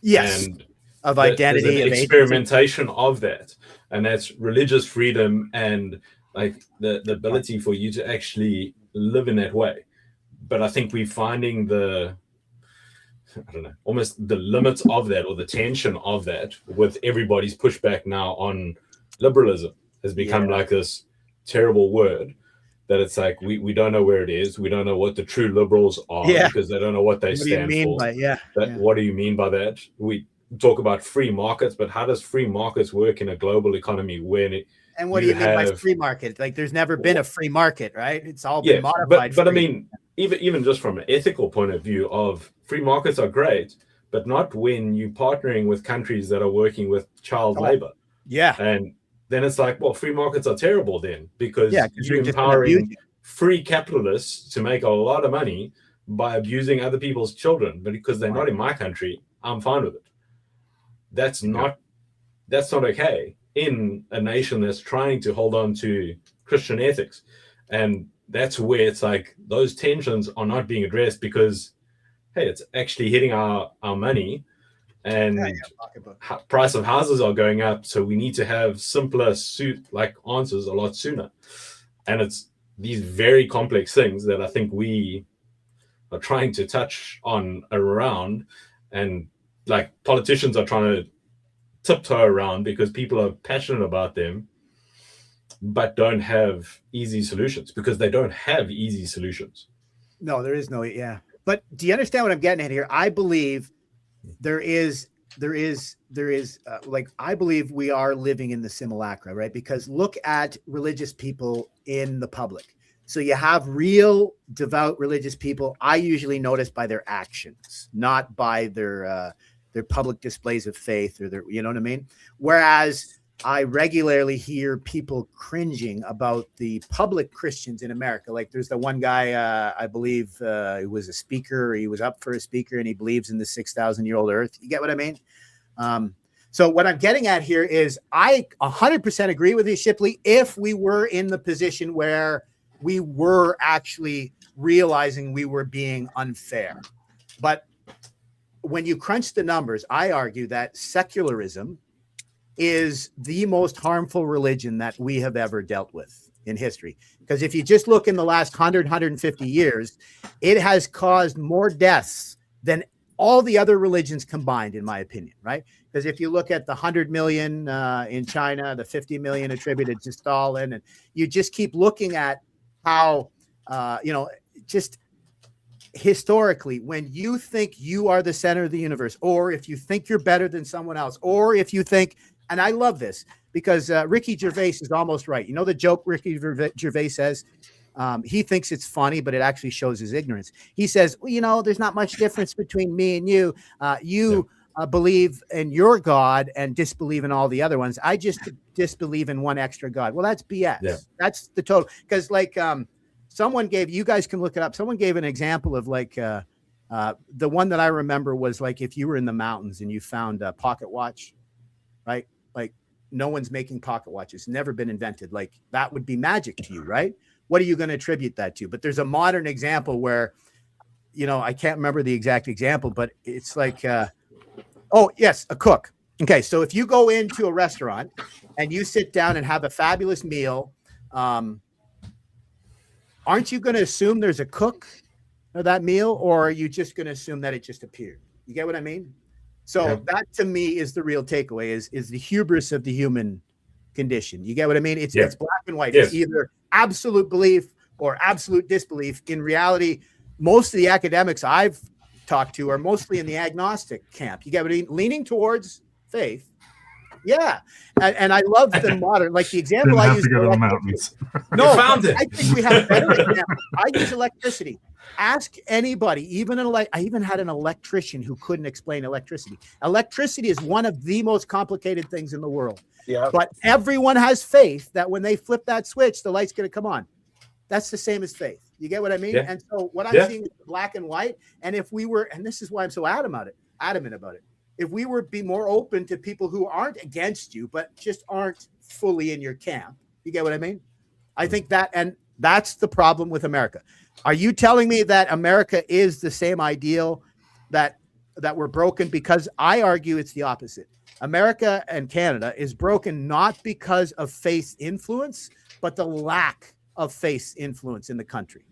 Yes. And Of there's identity, an of agency. experimentation of that, and that's religious freedom and like the ability for you to actually live in that way. But I think we're finding almost the limits of that, or the tension of that, with everybody's pushback now on liberalism has become like this terrible word that it's like we don't know where it is. We don't know what the true liberals are, because they don't know what they What do you stand mean for. by What do you mean by that? We talk about free markets, but how does free markets work in a global economy when it And what do you mean by have- free market? Like, there's never been a free market, right? It's all been modified. but I free. mean, even just from an ethical point of view, of free markets are great, but not when you're partnering with countries that are working with child labor. yeah, And then it's like, well, free markets are terrible then, because yeah, because you're you're just gonna abuse empowering it. free capitalists to make a lot of money by abusing other people's children. But because they're not in my country, I'm fine with it. That's not okay in a nation that's trying to hold on to Christian ethics. And that's where it's like those tensions are not being addressed, because hey, it's actually hitting our money, and Pocketbook. price of houses are going up, so we need to have simpler answers a lot sooner. And it's these very complex things that I think we are trying to touch on around, and like politicians are trying to tiptoe around because people are passionate about them but don't have easy solutions, because they don't have easy solutions. No, there is no, yeah. But do you understand what I'm getting at here? I believe there is there is like, I believe we are living in the simulacra, right? Because look at religious people in the public. So you have real devout religious people. I usually notice by their actions, not by their public displays of faith or their, you know what I mean? Whereas I regularly hear people cringing about the public Christians in America. Like there's the one guy, I believe he was a speaker. He was up for a speaker and he believes in the 6,000-year-old earth. You get what I mean? So what I'm getting at here is I 100% agree with you, Shipley, if we were in the position where we were actually realizing we were being unfair. But when you crunch the numbers, I argue that secularism is the most harmful religion that we have ever dealt with in history. Because if you just look in the last 100, 150 years, it has caused more deaths than all the other religions combined, in my opinion, right? Because if you look at the 100 million in China, the 50 million attributed to Stalin, and you just keep looking at how, just historically, when you think you are the center of the universe, or if you think you're better than someone else, or if you think, and I love this because Ricky Gervais is almost right. You know the joke Ricky Gervais says? He thinks it's funny, but it actually shows his ignorance. He says, well, there's not much difference between me and you. You believe in your God and disbelieve in all the other ones. I just disbelieve in one extra God. Well, that's BS. Yeah. That's the total. Because someone gave, you guys can look it up. Someone gave an example of the one that I remember was like, if you were in the mountains and you found a pocket watch, right? Like no one's making pocket watches, never been invented. Like that would be magic to you, right? What are you going to attribute that to? But there's a modern example where, I can't remember the exact example, but it's like, oh yes, a cook. Okay. So if you go into a restaurant and you sit down and have a fabulous meal, aren't you going to assume there's a cook of that meal, or are you just going to assume that it just appeared? You get what I mean? So that to me is the real takeaway is the hubris of the human condition. You get what I mean? It's black and white. Yes. It's either absolute belief or absolute disbelief. In reality, most of the academics I've talked to are mostly in the agnostic camp. You get what I mean? Leaning towards faith. Yeah. And I love the modern, like the example I use. To go to the mountains. No, I think we have a better example. I use electricity. Ask anybody, I even had an electrician who couldn't explain electricity. Electricity is one of the most complicated things in the world. Yeah. But everyone has faith that when they flip that switch, the light's going to come on. That's the same as faith. You get what I mean? Yeah. And so what I'm seeing is black and white. And if we were, and this is why I'm so adamant about it. If we were be more open to people who aren't against you, but just aren't fully in your camp, you get what I mean? I think that, and that's the problem with America. Are you telling me that America is the same ideal that we're broken? Because I argue it's the opposite. America and Canada is broken not because of faith influence, but the lack of faith influence in the country.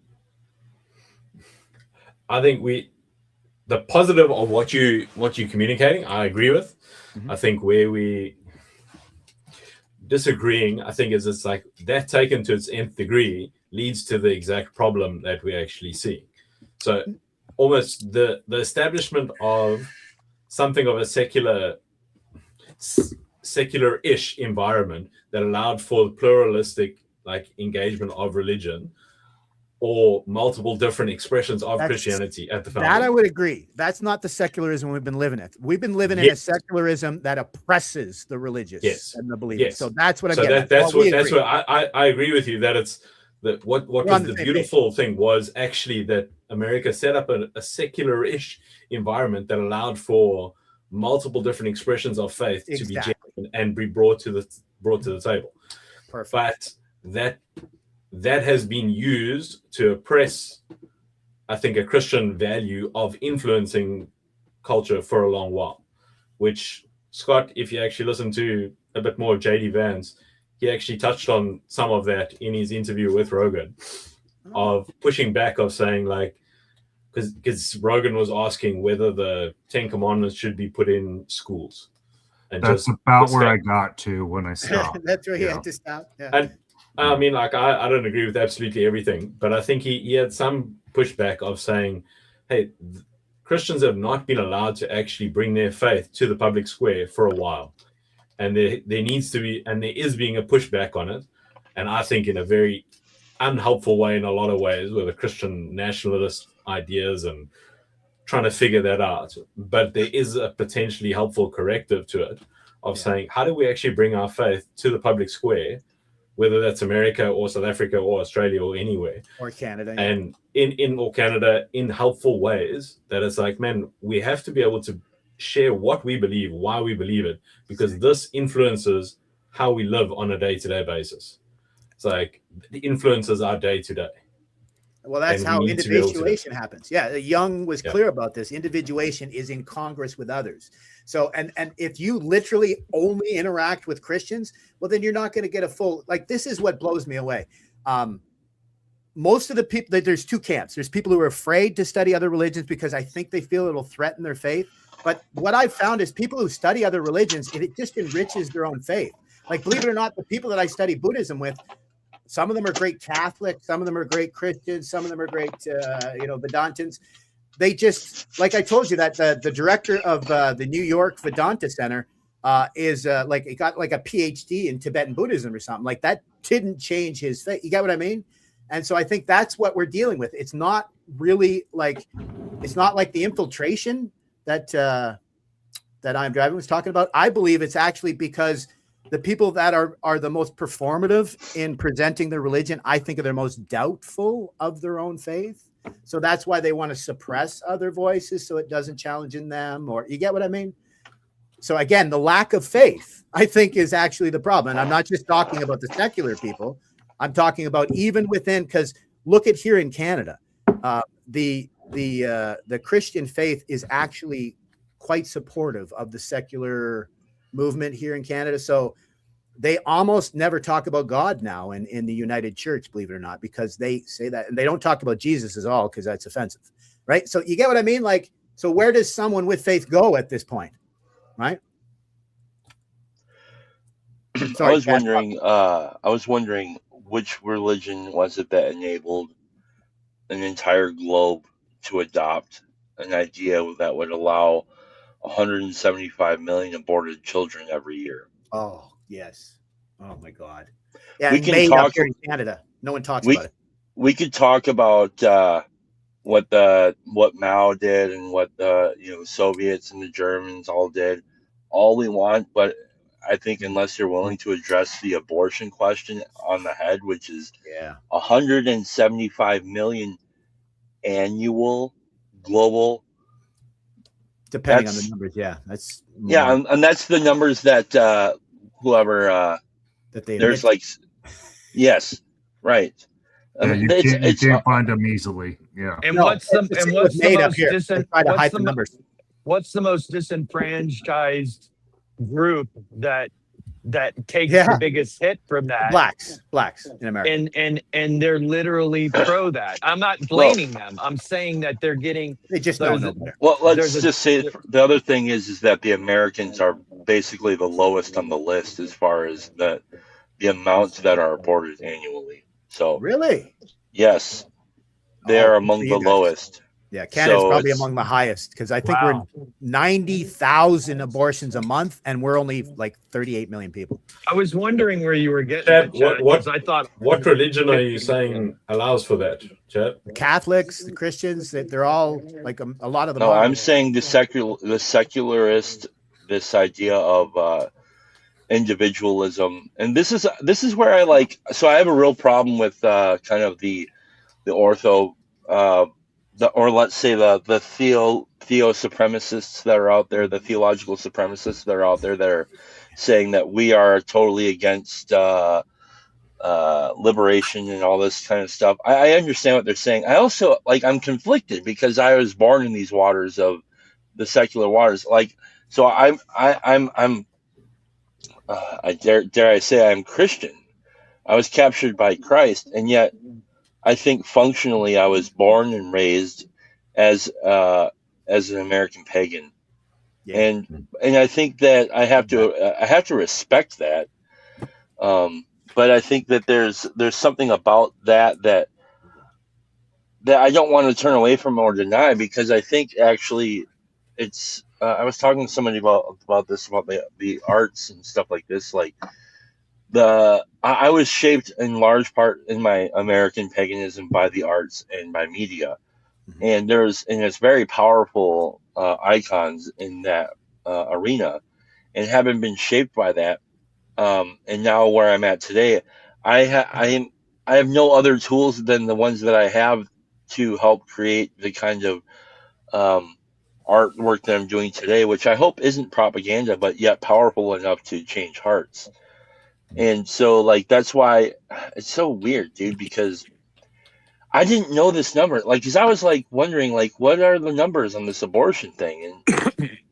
I think the positive of what you're communicating, I agree with. Mm-hmm. I think where we disagreeing, I think is it's like that taken to its nth degree leads to the exact problem that we actually see. So almost the establishment of something of a secular-ish environment that allowed for pluralistic engagement of religion or multiple different expressions of Christianity at the founding. That I would agree. That's not the secularism we've been living in. We've been living in a secularism that oppresses the religious and the believers. Yes. So that's what I'm getting at. That's what I agree with you that it's that what was the beautiful thing was actually that America set up a secular-ish environment that allowed for multiple different expressions of faith to be genuine and be brought to the table. Perfect. But that has been used to oppress, I think, a Christian value of influencing culture for a long while, which Scott, if you actually listen to a bit more of JD Vance, he actually touched on some of that in his interview with Rogan, of pushing back, of saying because Rogan was asking whether the 10 Commandments should be put in schools. And that's about where I got to when I stopped. That's where he had to stop. Yeah. And I mean, I don't agree with absolutely everything, but I think he had some pushback of saying, hey, Christians have not been allowed to actually bring their faith to the public square for a while. And there needs to be, and there is being a pushback on it. And I think in a very unhelpful way in a lot of ways, with the Christian nationalist ideas and trying to figure that out. But there is a potentially helpful corrective to it of saying, how do we actually bring our faith to the public square, whether that's America or South Africa or Australia or anywhere, or Canada, and in or Canada, in helpful ways, that it's like, man, we have to be able to share what we believe, why we believe it, because this influences how we live on a day-to-day basis. It's like it influences our day-to-day. Well, that's And how we need to be able to- individuation happens. Yeah, Young was clear about this. Individuation is in congress with others. So, and if you literally only interact with Christians, well, then you're not going to get a full, like, this is what blows me away. Most of the people, there's two camps. There's people who are afraid to study other religions because I think they feel it'll threaten their faith. But what I've found is people who study other religions, it just enriches their own faith. Like, believe it or not, the people that I study Buddhism with, some of them are great Catholics, some of them are great Christians, some of them are great, Vedantins. They just, like I told you, that the director of the New York Vedanta Center is like, he got like a PhD in Tibetan Buddhism or something. Like, that didn't change his faith. You get what I mean? And so I think that's what we're dealing with. It's not really like, it's not like the infiltration that I'm Driving was talking about. I believe it's actually because the people that are the most performative in presenting their religion, I think, are the most doubtful of their own faith. So that's why they want to suppress other voices so it doesn't challenge in them, or you get what I mean? So again, the lack of faith, I think, is actually the problem. And I'm not just talking about the secular people. I'm talking about even within, because look at here in Canada, the Christian faith is actually quite supportive of the secular movement here in Canada. So they almost never talk about God now in the United Church, believe it or not, because they say that, and they don't talk about Jesus at all because that's offensive, right? So you get what I mean? Like, so where does someone with faith go at this point, right? Sorry, I was wondering which religion was it that enabled an entire globe to adopt an idea that would allow 175 million aborted children every year. Oh, yes. Oh my God. Yeah, we can made talk up here in Canada. No one talks we, about it. We could talk about what Mao did and what the Soviets and the Germans all did, all we want, but I think unless you're willing to address the abortion question on the head, which is 175 million annual global, depending on the numbers, that's and that's the numbers that whoever that they there's like, yes, right. Yeah, you can't find them easily. Yeah. And what's the most disenfranchised group that takes the biggest hit from that? Blacks in America. And they're literally pro that. I'm not blaming them. I'm saying that they're getting. They just don't know better. Well, let's just say the other thing is that the Americans are basically the lowest on the list as far as the amounts that are aborted annually. So really, yes, they are among the lowest. Yeah, Canada's probably among the highest because I think we're 90,000 abortions a month, and we're only like 38 million people. I was wondering where you were getting Chad, that, I thought, what religion are you saying allows for that, Chad? The Catholics, the Christians, they're all like a lot of them. No, I'm saying the secularist, this idea of individualism, and this is where I like. So I have a real problem with kind of the ortho. Or let's say the theo supremacists that are out there, the theological supremacists that are out there that are saying that we are totally against liberation and all this kind of stuff. I understand what they're saying. I also I'm conflicted because I was born in these waters of the secular waters. So I dare I say I'm Christian. I was captured by Christ, and yet I think functionally I was born and raised as an American pagan, and I think that I have to respect that. But I think that there's something about that that I don't want to turn away from or deny, because I think actually it's. I was talking to somebody about this, about the arts and stuff like this. Like I was shaped in large part in my American paganism by the arts and by media, and it's very powerful icons in that arena, and having been shaped by that, and now where I'm at today, I have no other tools than the ones that I have to help create the kind of artwork that I'm doing today, which I hope isn't propaganda, but yet powerful enough to change hearts. And so, like, that's why it's so weird, dude, because I didn't know this number. Like, because I was, like, wondering, like, what are the numbers on this abortion thing?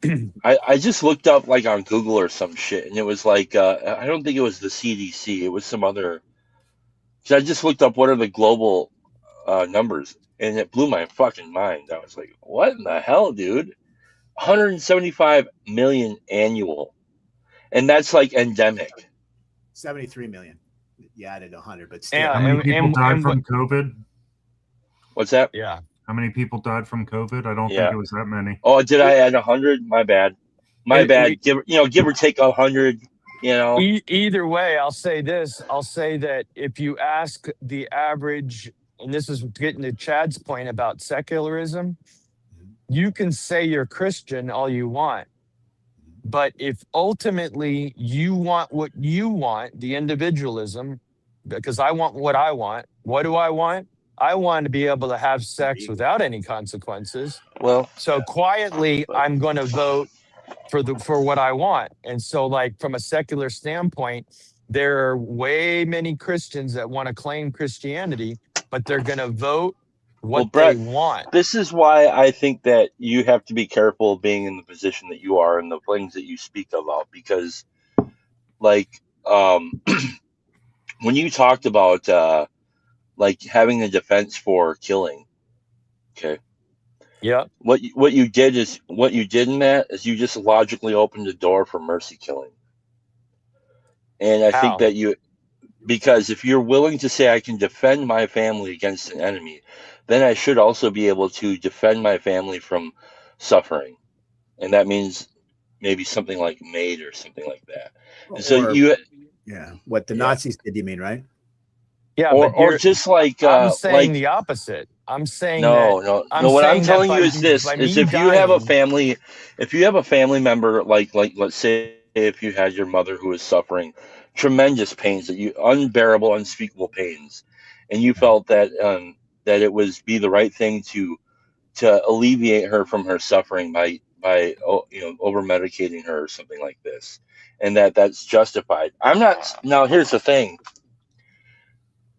And I just looked up, like, on Google or some shit, and it was, like, I don't think it was the CDC. It was some other... So I just looked up what are the global numbers, and it blew my fucking mind. I was like, what in the hell, dude? 175 million annual. And that's, like, endemic. 73 million. You added 100, but still. Yeah, How many people died from COVID? What's that? Yeah. How many people died from COVID? I don't Yeah. think it was that many. Oh, did I add 100? My bad. Give or take 100. Either way, I'll say this. I'll say that if you ask the average, and this is getting to Chad's point about secularism, you can say you're Christian all you want. But if ultimately you want what you want, the individualism, because I want what I want, what do I want? I want to be able to have sex without any consequences. Well, so quietly, I'm going to vote for what I want. And so, like, from a secular standpoint, there are way many Christians that want to claim Christianity, but they're going to vote what Brett, they want. This is why I think that you have to be careful of being in the position that you are and the things that you speak about, because, like, when you talked about like having a defense for killing, okay. Yeah. What you did in that is you just logically opened the door for mercy killing. And I think that because if you're willing to say I can defend my family against an enemy, then I should also be able to defend my family from suffering. And that means maybe something like MAID or something like that. And so what the Nazis did, you mean, right? Yeah, or just like I'm saying the opposite. I'm saying no. What I'm telling you is this: is if you have a family member, like let's say if you had your mother who was suffering tremendous pains, unbearable, unspeakable pains, and you felt that that it was be the right thing to alleviate her from her suffering by over medicating her or something like this, and that's justified. I'm not. Now here's the thing.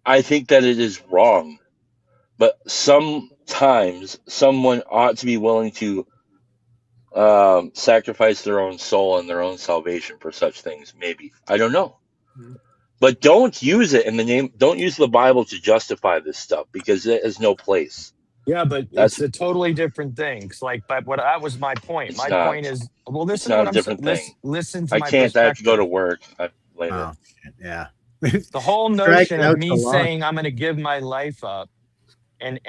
I think that it is wrong, but sometimes someone ought to be willing to sacrifice their own soul and their own salvation for such things. Maybe, I don't know, but don't use it in the name. Don't use the Bible to justify this stuff, because it has no place. Yeah, but it's a totally different thing. But that was my point. My point is, well, this is what I'm saying. Listen to my perspective. I have to go to work later. Oh, yeah. The whole notion of me saying I'm going to give my life up and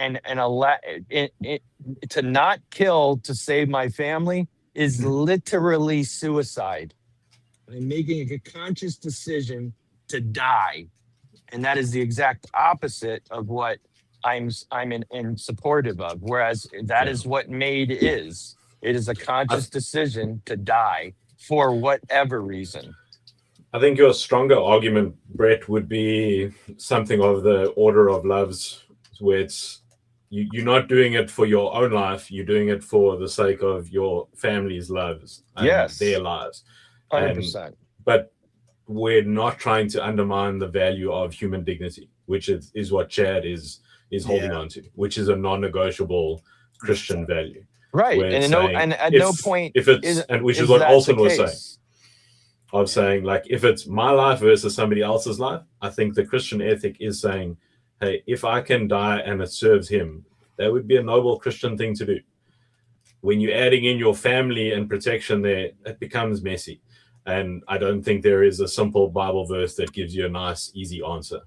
to not kill to save my family is literally suicide. I'm making a conscious decision to die, and that is the exact opposite of what I'm in supportive of. Whereas that is what MAID is. It is a conscious decision to die for whatever reason. I think your stronger argument, Brett, would be something of the order of loves, where it's you're not doing it for your own life, you're doing it for the sake of your family's lives and their lives. 100%. But we're not trying to undermine the value of human dignity, which is what Chad is holding on to, which is a non-negotiable Christian value. Right. And at no point which is what Olson was saying. Of saying, like, if it's my life versus somebody else's life, I think the Christian ethic is saying, hey, if I can die and it serves him, that would be a noble Christian thing to do. When you're adding in your family and protection there, it becomes messy. And I don't think there is a simple Bible verse that gives you a nice, easy answer.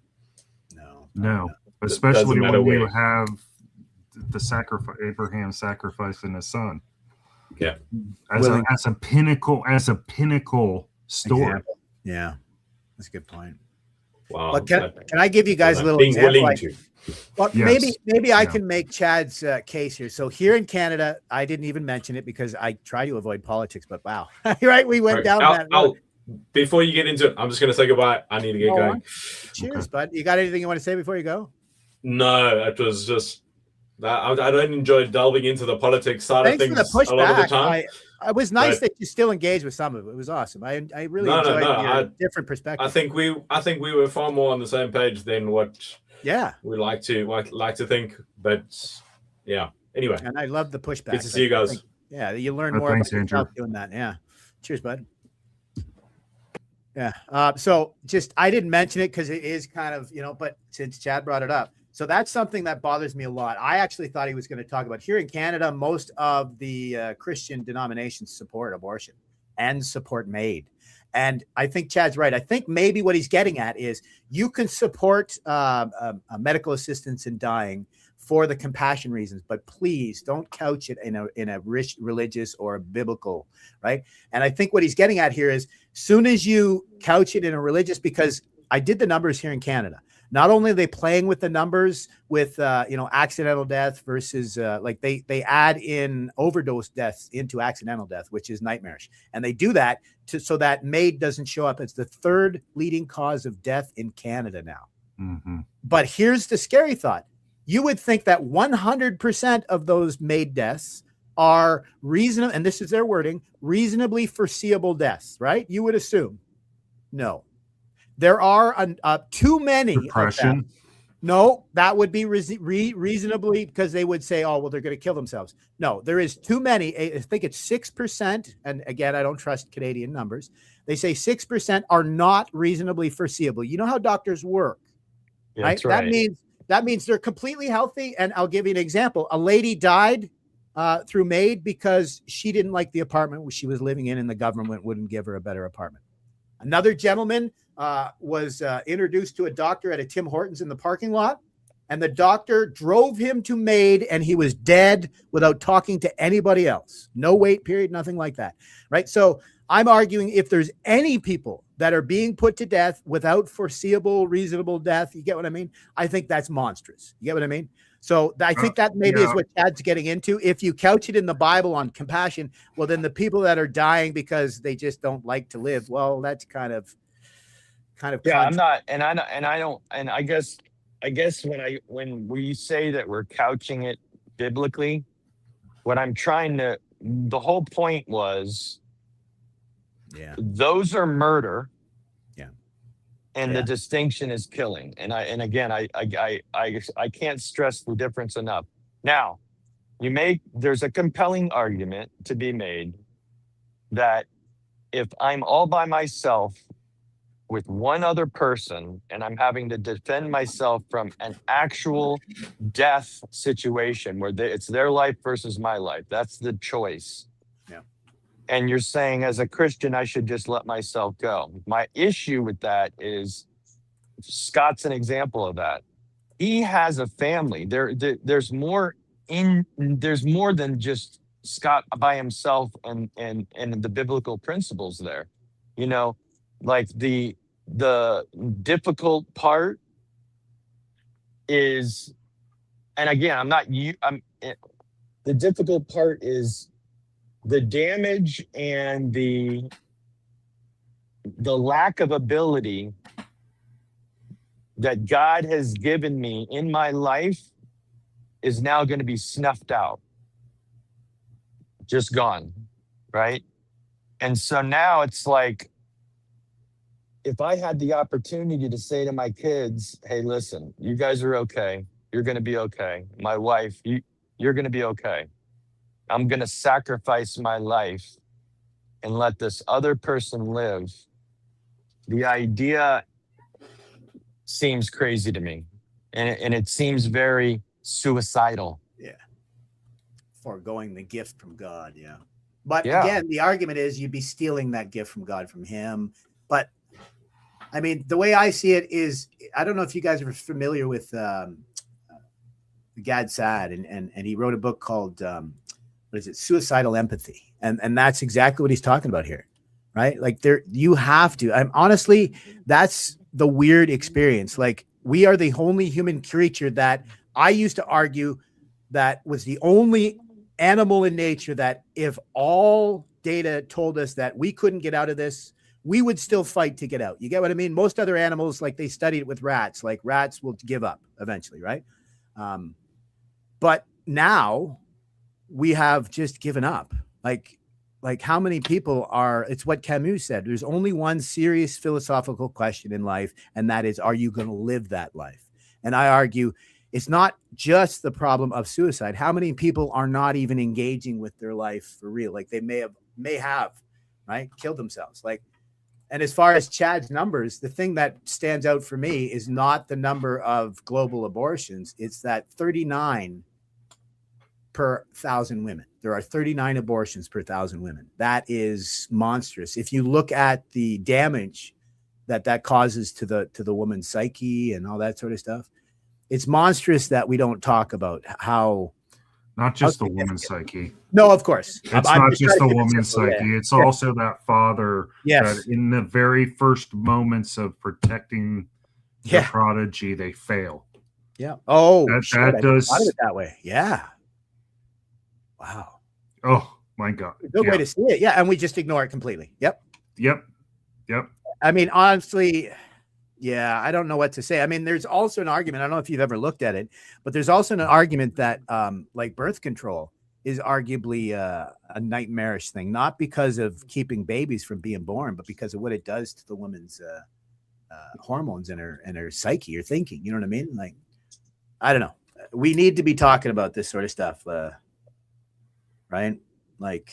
No. Especially when you have the sacrifice, Abraham sacrificing his son. Yeah. As a pinnacle story. Example. Yeah, that's a good point. Wow. But can I give you guys a little being example? willing to. Well, Yes. maybe I Yeah. can make Chad's case here. So here in Canada, I didn't even mention it because I try to avoid politics. But wow, right? We went Right. down that road. Before you get into it, I'm just going to say goodbye. I need to get Go going. on. Cheers, bud. You got anything you want to say before you go? No, it was just I don't enjoy delving into the politics side Thanks of for things the a lot of the pushback. time. It was nice But- that you still engaged with some of it. It was awesome. I really No, enjoyed your I- different perspective. I think we were far more on the same page than what Yeah, we like to think. But yeah. Anyway, and I love the pushback. good to see you guys. Yeah, you learn Oh, more thanks, about yourself Andrew. doing that. Yeah. Cheers, bud. Yeah. So just I didn't mention it because it is kind of, but since Chad brought it up. So that's something that bothers me a lot. I actually thought he was going to talk about here in Canada, most of the Christian denominations support abortion and support MAID. And I think Chad's right. I think maybe what he's getting at is you can support medical assistance in dying for the compassion reasons, but please don't couch it in a rich religious or a biblical, right? And I think what he's getting at here is soon as you couch it in a religious, because I did the numbers here in Canada. Not only are they playing with the numbers with accidental death versus like they add in overdose deaths into accidental death, which is nightmarish, and they do that so that MAID doesn't show up as the third leading cause of death in Canada now. Mm-hmm. But here's the scary thought: you would think that 100% of those MAID deaths are reasonable, and this is their wording, reasonably foreseeable deaths, right? You would assume. No. There are too many. Depression. No, that would be reasonably, because they would say, oh, well, they're going to kill themselves. No, there is too many. I think it's 6%. And again, I don't trust Canadian numbers. They say 6% are not reasonably foreseeable. You know how doctors work, That's right? right. That means they're completely healthy. And I'll give you an example. A lady died through MAID because she didn't like the apartment she was living in and the government wouldn't give her a better apartment. Another gentleman was introduced to a doctor at a Tim Hortons in the parking lot, and the doctor drove him to MAID, and he was dead without talking to anybody else. No wait period, nothing like that, right? So I'm arguing if there's any people that are being put to death without foreseeable, reasonable death, you get what I mean? I think that's monstrous. You get what I mean? So I think that maybe is what Chad's getting into. If you couch it in the Bible on compassion, well, then the people that are dying because they just don't like to live, well, that's kind of. Yeah, I'm not, and I don't, and I guess when we say that we're couching it biblically, what I'm trying to, the whole point was, those are murder. And the distinction is killing. And I can't stress the difference enough. Now, there's a compelling argument to be made that if I'm all by myself with one other person and I'm having to defend myself from an actual death situation where it's their life versus my life, that's the choice. And you're saying as a Christian, I should just let myself go. My issue with that is Scott's an example of that. He has a family. There's more than just Scott by himself and the biblical principles there. Like the difficult part is, and again, the difficult part is the damage and the lack of ability that God has given me in my life is now going to be snuffed out, just gone, right? And so now it's like, if I had the opportunity to say to my kids, hey, listen, you guys are okay. You're going to be okay. My wife, you're going to be okay. I'm going to sacrifice my life and let this other person live. The idea seems crazy to me. And it seems very suicidal. Yeah. Foregoing the gift from God. Yeah. But again, the argument is you'd be stealing that gift from God from him. But I mean, the way I see it is, I don't know if you guys are familiar with Gad Saad, and he wrote a book called what is it, Suicidal Empathy, and that's exactly what he's talking about here, right? Like there, you have to. I'm honestly, that's the weird experience. Like we are the only human creature that I used to argue that was the only animal in nature that if all data told us that we couldn't get out of this, we would still fight to get out. You get what I mean? Most other animals, like they studied it with rats, like rats will give up eventually, right? But now we have just given up. Like how many people are, it's what Camus said. There's only one serious philosophical question in life, and that is, are you going to live that life? And I argue it's not just the problem of suicide. How many people are not even engaging with their life for real? Like they may have, right? Killed themselves. Like, and as far as Chad's numbers, the thing that stands out for me is not the number of global abortions. It's that 39 per 1,000 women. There are 39 abortions per 1,000 women. That is monstrous. If you look at the damage that causes to the woman's psyche and all that sort of stuff, it's monstrous that we don't talk about how. Not just the woman's psyche. No, of course. It's not just the woman's psyche. Yeah. It's also that father Yes. that in the very first moments of protecting the prodigy, they fail. Yeah. Oh, that does I thought of it that way. Yeah. Wow. Oh my God. Good way to see it. Yeah. And we just ignore it completely. Yep. I mean, honestly, yeah, I don't know what to say. I mean, there's also an argument. I don't know if you've ever looked at it, but there's also an argument that like birth control is arguably a nightmarish thing, not because of keeping babies from being born, but because of what it does to the woman's hormones and her psyche or thinking. You know what I mean? Like, I don't know. We need to be talking about this sort of stuff, right? Like,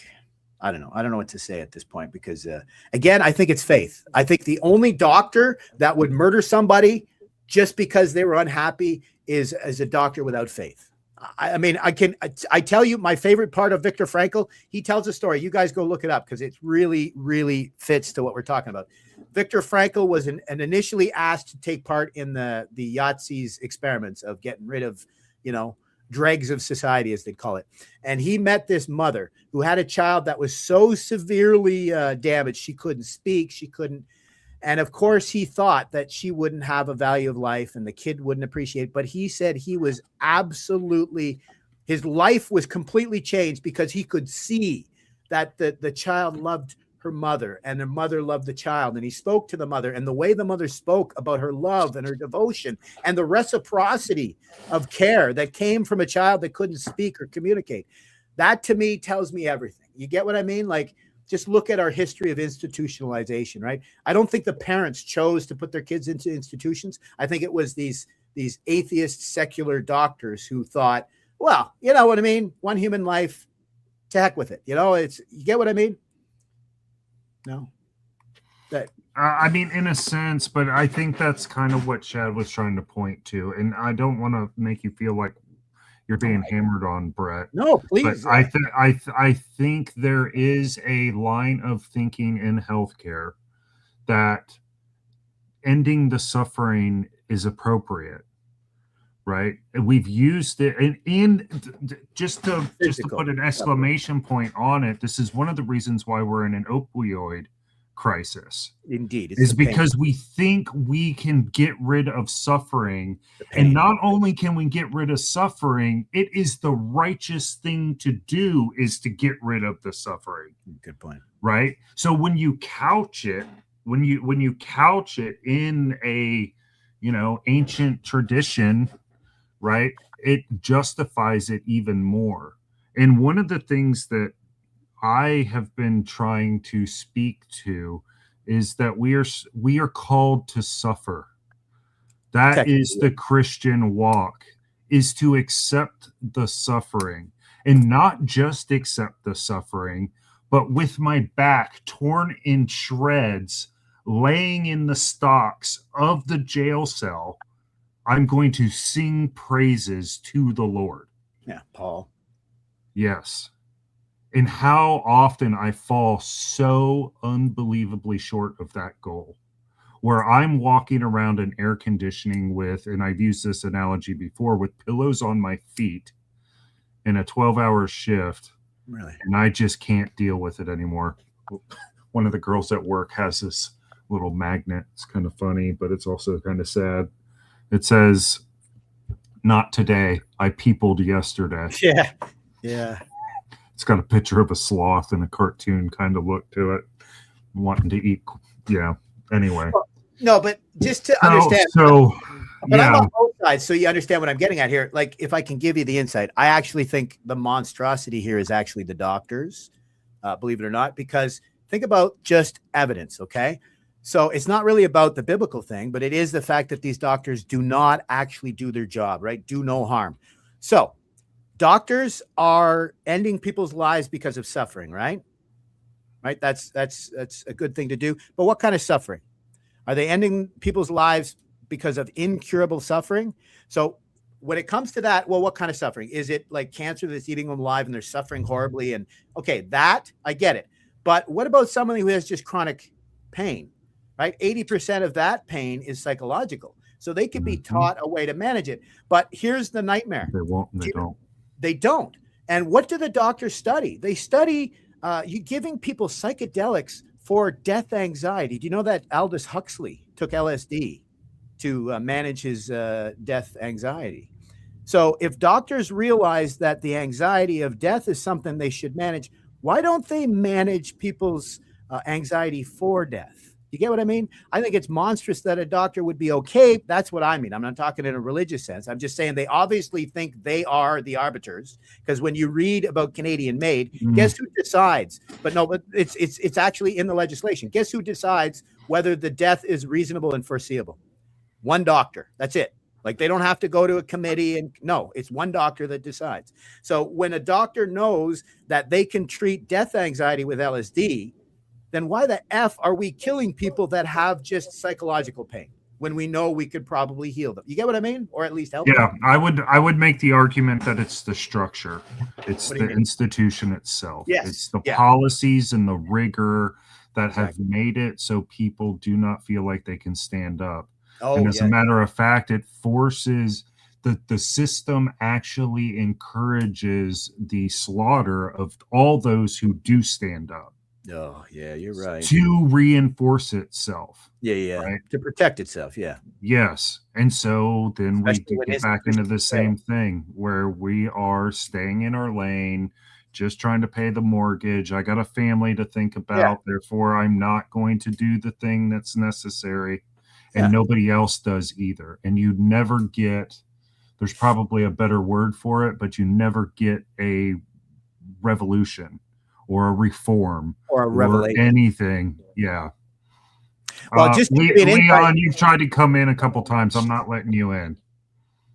I don't know. I don't know what to say at this point because, again, I think it's faith. I think the only doctor that would murder somebody just because they were unhappy is a doctor without faith. I mean, I tell you my favorite part of Viktor Frankl. He tells a story. You guys go look it up because it really, really fits to what we're talking about. Viktor Frankl was initially asked to take part in the Yahtzee's experiments of getting rid of, dregs of society, as they call it. And he met this mother who had a child that was so severely damaged. She couldn't speak. She couldn't. And of course, he thought that she wouldn't have a value of life and the kid wouldn't appreciate. But he said he was his life was completely changed because he could see that the child loved her mother and her mother loved the child. And he spoke to the mother, and the way the mother spoke about her love and her devotion and the reciprocity of care that came from a child that couldn't speak or communicate. That to me tells me everything. You get what I mean? Like, just look at our history of institutionalization, right? I don't think the parents chose to put their kids into institutions. I think it was these atheist secular doctors who thought, well, you know what I mean? One human life, to heck with it. You get what I mean? No. I mean, in a sense, but I think that's kind of what Chad was trying to point to. And I don't want to make you feel like you're being hammered on, Brett. No, please. But I think there is a line of thinking in healthcare that ending the suffering is appropriate, right? And we've used it, and just to put an exclamation point on it, this is one of the reasons why we're in an opioid crisis. Indeed, is because we think we can get rid of suffering, and not only can we get rid of suffering, it is the righteous thing to do is to get rid of the suffering. Good point. Right? So when you couch it, when you couch it in a ancient tradition, right, it justifies it even more. And one of the things that I have been trying to speak to is that we are called to suffer. That is the Christian walk, is to accept the suffering, and not just accept the suffering, but with my back torn in shreds, laying in the stocks of the jail cell, I'm going to sing praises to the Lord. Yeah, Paul. Yes. And how often I fall so unbelievably short of that goal. where I'm walking around in air conditioning with, and I've used this analogy before, with pillows on my feet in a 12-hour shift, Really? and I just can't deal with it anymore. One of the girls at work has this little magnet. It's kind of funny, but it's also kind of sad. It says, "Not today. I peopled yesterday." Yeah. Yeah. It's got a picture of a sloth and a cartoon kind of look to it, wanting to eat. Yeah. Anyway. No, but just to understand. So, But I'm yeah. on both sides, so you understand what I'm getting at here. Like, if I can give you the insight, I actually think the monstrosity here is actually the doctors, believe it or not, because think about just evidence, okay? So it's not really about the biblical thing, but it is the fact that these doctors do not actually do their job, right? Do no harm. So doctors are ending people's lives because of suffering, right? Right? That's a good thing to do. But what kind of suffering? Are they ending people's lives because of incurable suffering? So when it comes to that, well, what kind of suffering? Is it like cancer that's eating them alive and they're suffering horribly? And okay, that I get it. But what about somebody who has just chronic pain, right? 80% of that pain is psychological. So they could be taught a way to manage it. But here's the nightmare. They won't. They don't. They don't. And what do the doctors study? They study you giving people psychedelics for death anxiety. Do you know that Aldous Huxley took LSD to manage his death anxiety? So if doctors realize that the anxiety of death is something they should manage, why don't they manage people's anxiety for death? You get what I mean? I think it's monstrous that a doctor would be okay. That's what I mean. I'm not talking in a religious sense. I'm just saying they obviously think they are the arbiters, because when you read about Canadian Made, guess who decides? But no, but it's actually in the legislation. Guess who decides whether the death is reasonable and foreseeable? One doctor. That's it. Like, they don't have to go to a committee, and no, it's one doctor that decides. So when a doctor knows that they can treat death anxiety with LSD, then why the F are we killing people that have just psychological pain when we know we could probably heal them? You get what I mean? Or at least help Yeah, them? I would make the argument that it's the structure. It's What do you the mean? institution itself. Yes, It's the yeah. policies and the rigor that have Exactly. made it so people do not feel like they can stand up. Oh, And as yeah. a matter of fact, it forces the system actually encourages the slaughter of all those who do stand up Oh, yeah, you're right. to reinforce itself. Yeah, yeah. Right. To protect itself. Yeah. Yes. And so then we Especially when get back into the institutions fail. same thing where we are staying in our lane, just trying to pay the mortgage. I got a family to think about. Therefore, I'm not going to do the thing that's necessary. And Yeah. nobody else does either. And you never get, there's probably a better word for it, but you never get a revolution or a reform Or a revelation. anything. Yeah. Well, just to give you an insight- Leon, you've tried to come in a couple times. I'm not letting you in.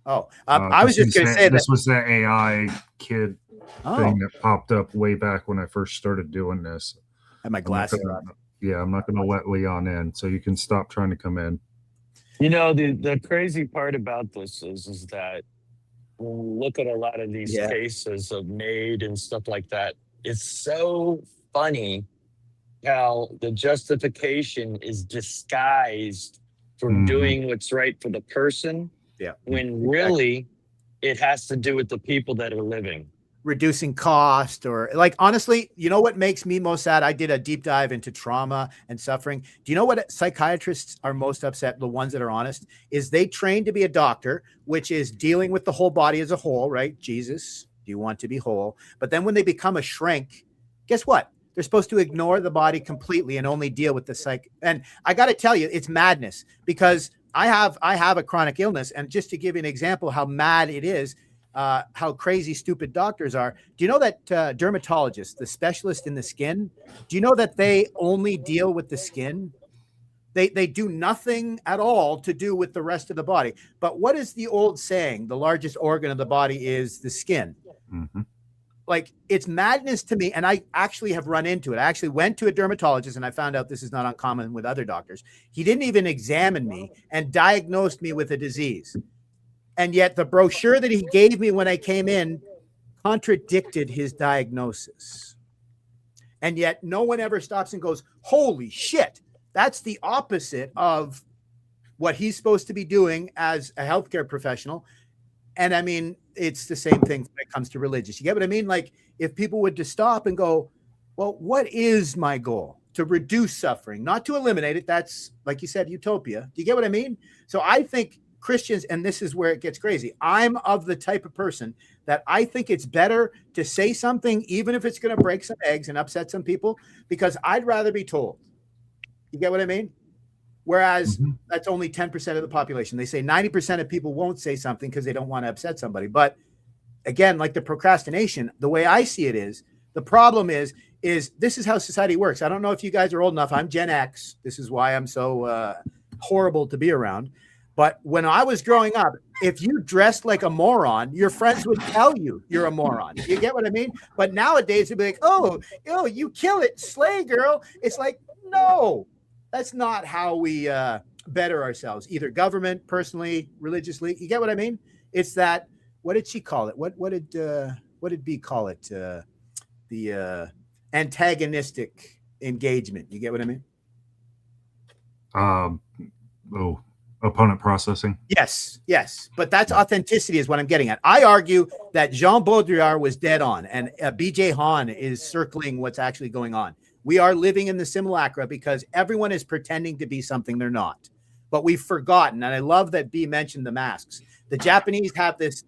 Oh, I was just going to say that. This was the AI kid Oh, thing that popped up way back when I first started doing this. I had my I'm not glasses gonna- on. Yeah, I'm not going to let Leon in, so you can stop trying to come in. You know, the crazy part about this is that when we look at a lot of these Yeah. cases of MAID and stuff like that, it's so funny how the justification is disguised for Mhm. doing what's right for the person, Yeah. when really it has to do with the people that are living. Reducing cost, or like, honestly, you know what makes me most sad? I did a deep dive into trauma and suffering. Do you know what psychiatrists are most upset? The ones that are honest is they train to be a doctor, which is dealing with the whole body as a whole, right? Jesus, do you want to be whole? But then when they become a shrink, guess what? They're supposed to ignore the body completely and only deal with the psych. And I got to tell you, it's madness, because I have a chronic illness. And just to give you an example how mad it is, how crazy stupid doctors are. Do you know that dermatologists, the specialist in the skin, do you know that they only deal with the skin? They do nothing at all to do with the rest of the body. But what is the old saying? The largest organ of the body is the skin. Mhm. Like, it's madness to me. And I actually have run into it. I actually went to a dermatologist, and I found out this is not uncommon with other doctors. He didn't even examine me and diagnosed me with a disease. And yet the brochure that he gave me when I came in contradicted his diagnosis. And yet no one ever stops and goes, holy shit, That's the opposite of what he's supposed to be doing as a healthcare professional. And I mean, it's the same thing when it comes to religious. You get what I mean? Like, if people would just stop and go, well, what is my goal? To reduce suffering, not to eliminate it. That's, like you said, utopia. Do you get what I mean? So I think Christians, and this is where it gets crazy, I'm of the type of person that I think it's better to say something, even if it's going to break some eggs and upset some people, because I'd rather be told. You get what I mean? Whereas that's only 10% of the population. They say 90% of people won't say something because they don't want to upset somebody. But again, like the procrastination, the way I see it is, the problem is this is how society works. I don't know if you guys are old enough. I'm Gen X. This is why I'm so horrible to be around. But when I was growing up, if you dressed like a moron, your friends would tell you you're a moron. You get what I mean? But nowadays it'd be like, oh, you kill it, slay, girl. It's like, no, that's not how we better ourselves, either government, personally, religiously. You get what I mean? It's that, what did she call it? What did B call it? The antagonistic engagement. You get what I mean? Opponent processing. Yes. But that's authenticity is what I'm getting at. I argue that Jean Baudrillard was dead on, and BJ Hahn is circling what's actually going on. We are living in the simulacra because everyone is pretending to be something they're not. But we've forgotten, and I love that B mentioned the masks. The Japanese have this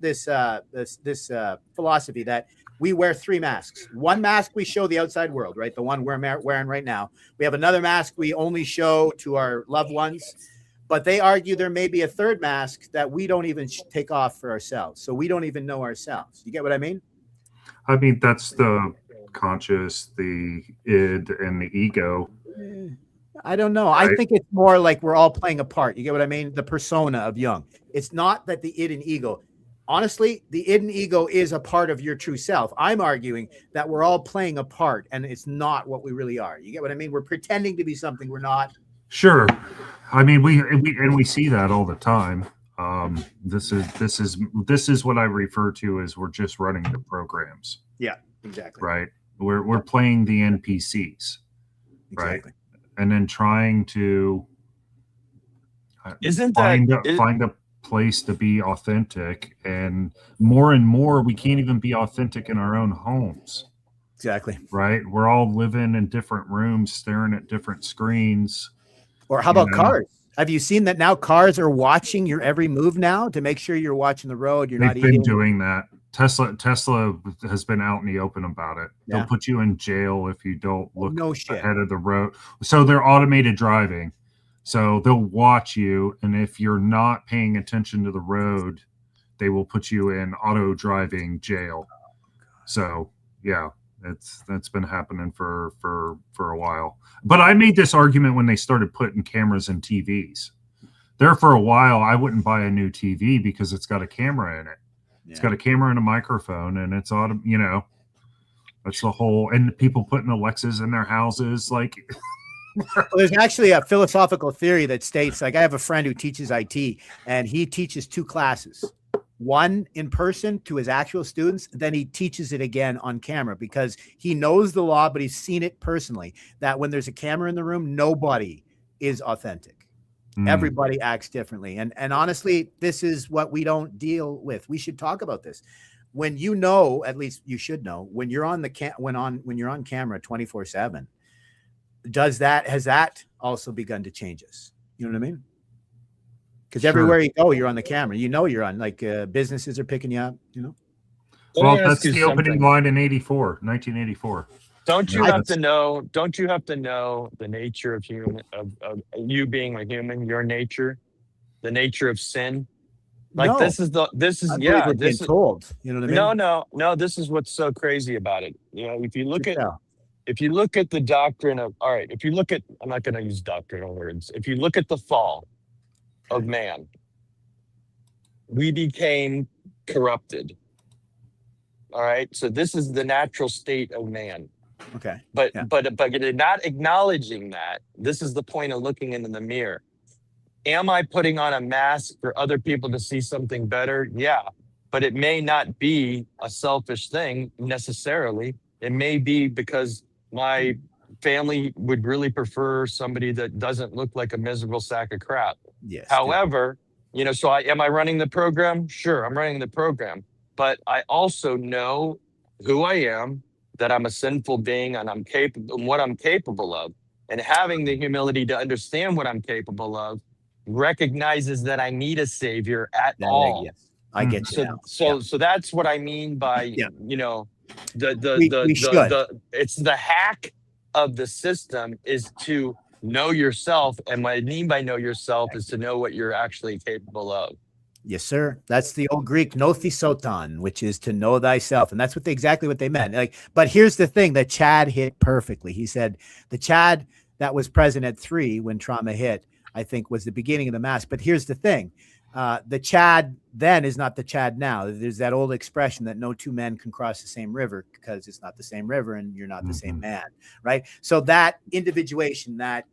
philosophy that we wear 3 masks. One mask we show the outside world, right? The one we're wearing right now. We have another mask we only show to our loved ones. But they argue there may be a third mask that we don't even take off for ourselves. So we don't even know ourselves. You get what I mean? I mean, that's the conscious, the id, and the ego. I don't know. Right? I think it's more like we're all playing a part. You get what I mean? The persona of Jung. It's not that the id and ego. Honestly, the id and ego is a part of your true self. I'm arguing that we're all playing a part, and it's not what we really are. You get what I mean? We're pretending to be something we're not. Sure. I mean, we see that all the time. This is what I refer to as we're just running the programs. Yeah, exactly. Right. We're playing the NPCs. Right. Exactly. And then trying to find a place to be authentic, and more we can't even be authentic in our own homes. Exactly. Right. We're all living in different rooms, staring at different screens. Or how about cars? Have you seen that now cars are watching your every move now to make sure you're watching the road? They've been doing that. Tesla has been out in the open about it. Yeah. They'll put you in jail if you don't look shit. ahead of the road. So they're automated driving. So they'll watch you, and if you're not paying attention to the road, they will put you in auto driving jail. So yeah. That's been happening for a while. But I made this argument when they started putting cameras in TVs. There for a while, I wouldn't buy a new TV because it's got a camera in it. Yeah. It's got a camera and a microphone, and it's that's the whole. And people putting Alexas in their houses, like. Well, there's actually a philosophical theory that states, like, I have a friend who teaches IT, and he teaches 2 classes. One in person to his actual students, then he teaches it again on camera because he knows the law, but he's seen it personally, that when there's a camera in the room, nobody is authentic. Everybody acts differently. And honestly, this is what we don't deal with. We should talk about this. When at least you should know, when you're on when you're on camera 24/7, has that also begun to change us? You know what I mean? Because everywhere you go, you're on the camera. You're on, like, businesses are picking you up, Well, that's the opening line in 1984. Don't you have to know the nature of human, of you being a human, your nature, the nature of sin? Like, no. this is told. You know what I mean? No. This is what's so crazy about it. If you look at the doctrine of, all right, I'm not going to use doctrinal words. If you look at the fall of man, we became corrupted. All right, so this is the natural state of man. Okay, but not acknowledging that, this is the point of looking into the mirror. Am I putting on a mask for other people to see something better? Yeah, but it may not be a selfish thing necessarily. It may be because my family would really prefer somebody that doesn't look like a miserable sack of crap. Yes. However, so am I running the program? Sure, I'm running the program, but I also know who I am, that I'm a sinful being, and I'm capable, what I'm capable of, and having the humility to understand what I'm capable of, recognizes that I need a savior at all. Yes, I get you. So that's what I mean by We it's the hack of the system is to know yourself, and what I mean by know yourself is to know what you're actually capable of. Yes, sir. That's the old Greek nothisoton, which is to know thyself. And that's exactly what they meant. But here's the thing that Chad hit perfectly. He said the Chad that was present at 3 when trauma hit, I think, was the beginning of the mask. But here's the thing. The Chad then is not the Chad now. There's that old expression that no two men can cross the same river because it's not the same river and you're not the same man, right? So that individuation, that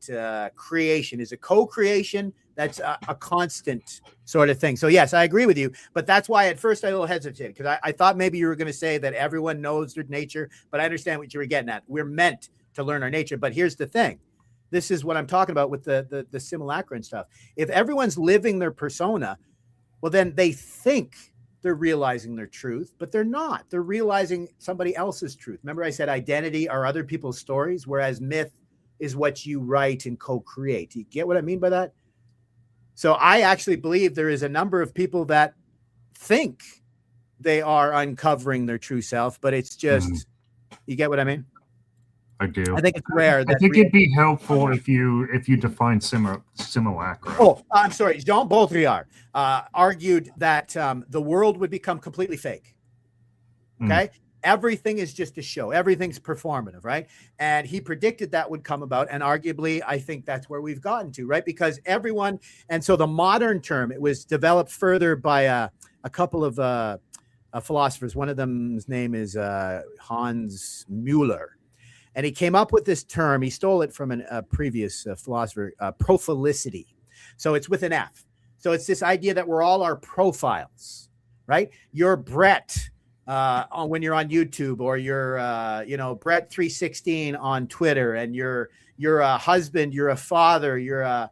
creation is a co-creation. That's a constant sort of thing. So yes, I agree with you, but that's why at first I a little hesitated, because I thought maybe you were going to say that everyone knows their nature, but I understand what you were getting at. We're meant to learn our nature, but here's the thing. This is what I'm talking about with the simulacra and stuff. If everyone's living their persona, well, then they think they're realizing their truth, but they're not. They're realizing somebody else's truth. Remember I said identity are other people's stories, whereas myth is what you write and co-create. Do you get what I mean by that? So I actually believe there is a number of people that think they are uncovering their true self, but it's just, you get what I mean? I do. I think it's rare. I think it'd be helpful if you define simulacra. Oh, I'm sorry. Jean Baudrillard argued that the world would become completely fake. Okay. Everything is just a show. Everything's performative, right? And he predicted that would come about. And arguably, I think that's where we've gotten to, right? Because everyone, and so the modern term, it was developed further by a couple of philosophers. One of them's name is Hans Mueller. And he came up with this term. He stole it from a previous philosopher, prophilicity. So it's with an F. So it's this idea that we're all our profiles, right? You're Brett when you're on YouTube, or you're, Brett 316 on Twitter, and you're a husband, you're a father, you're a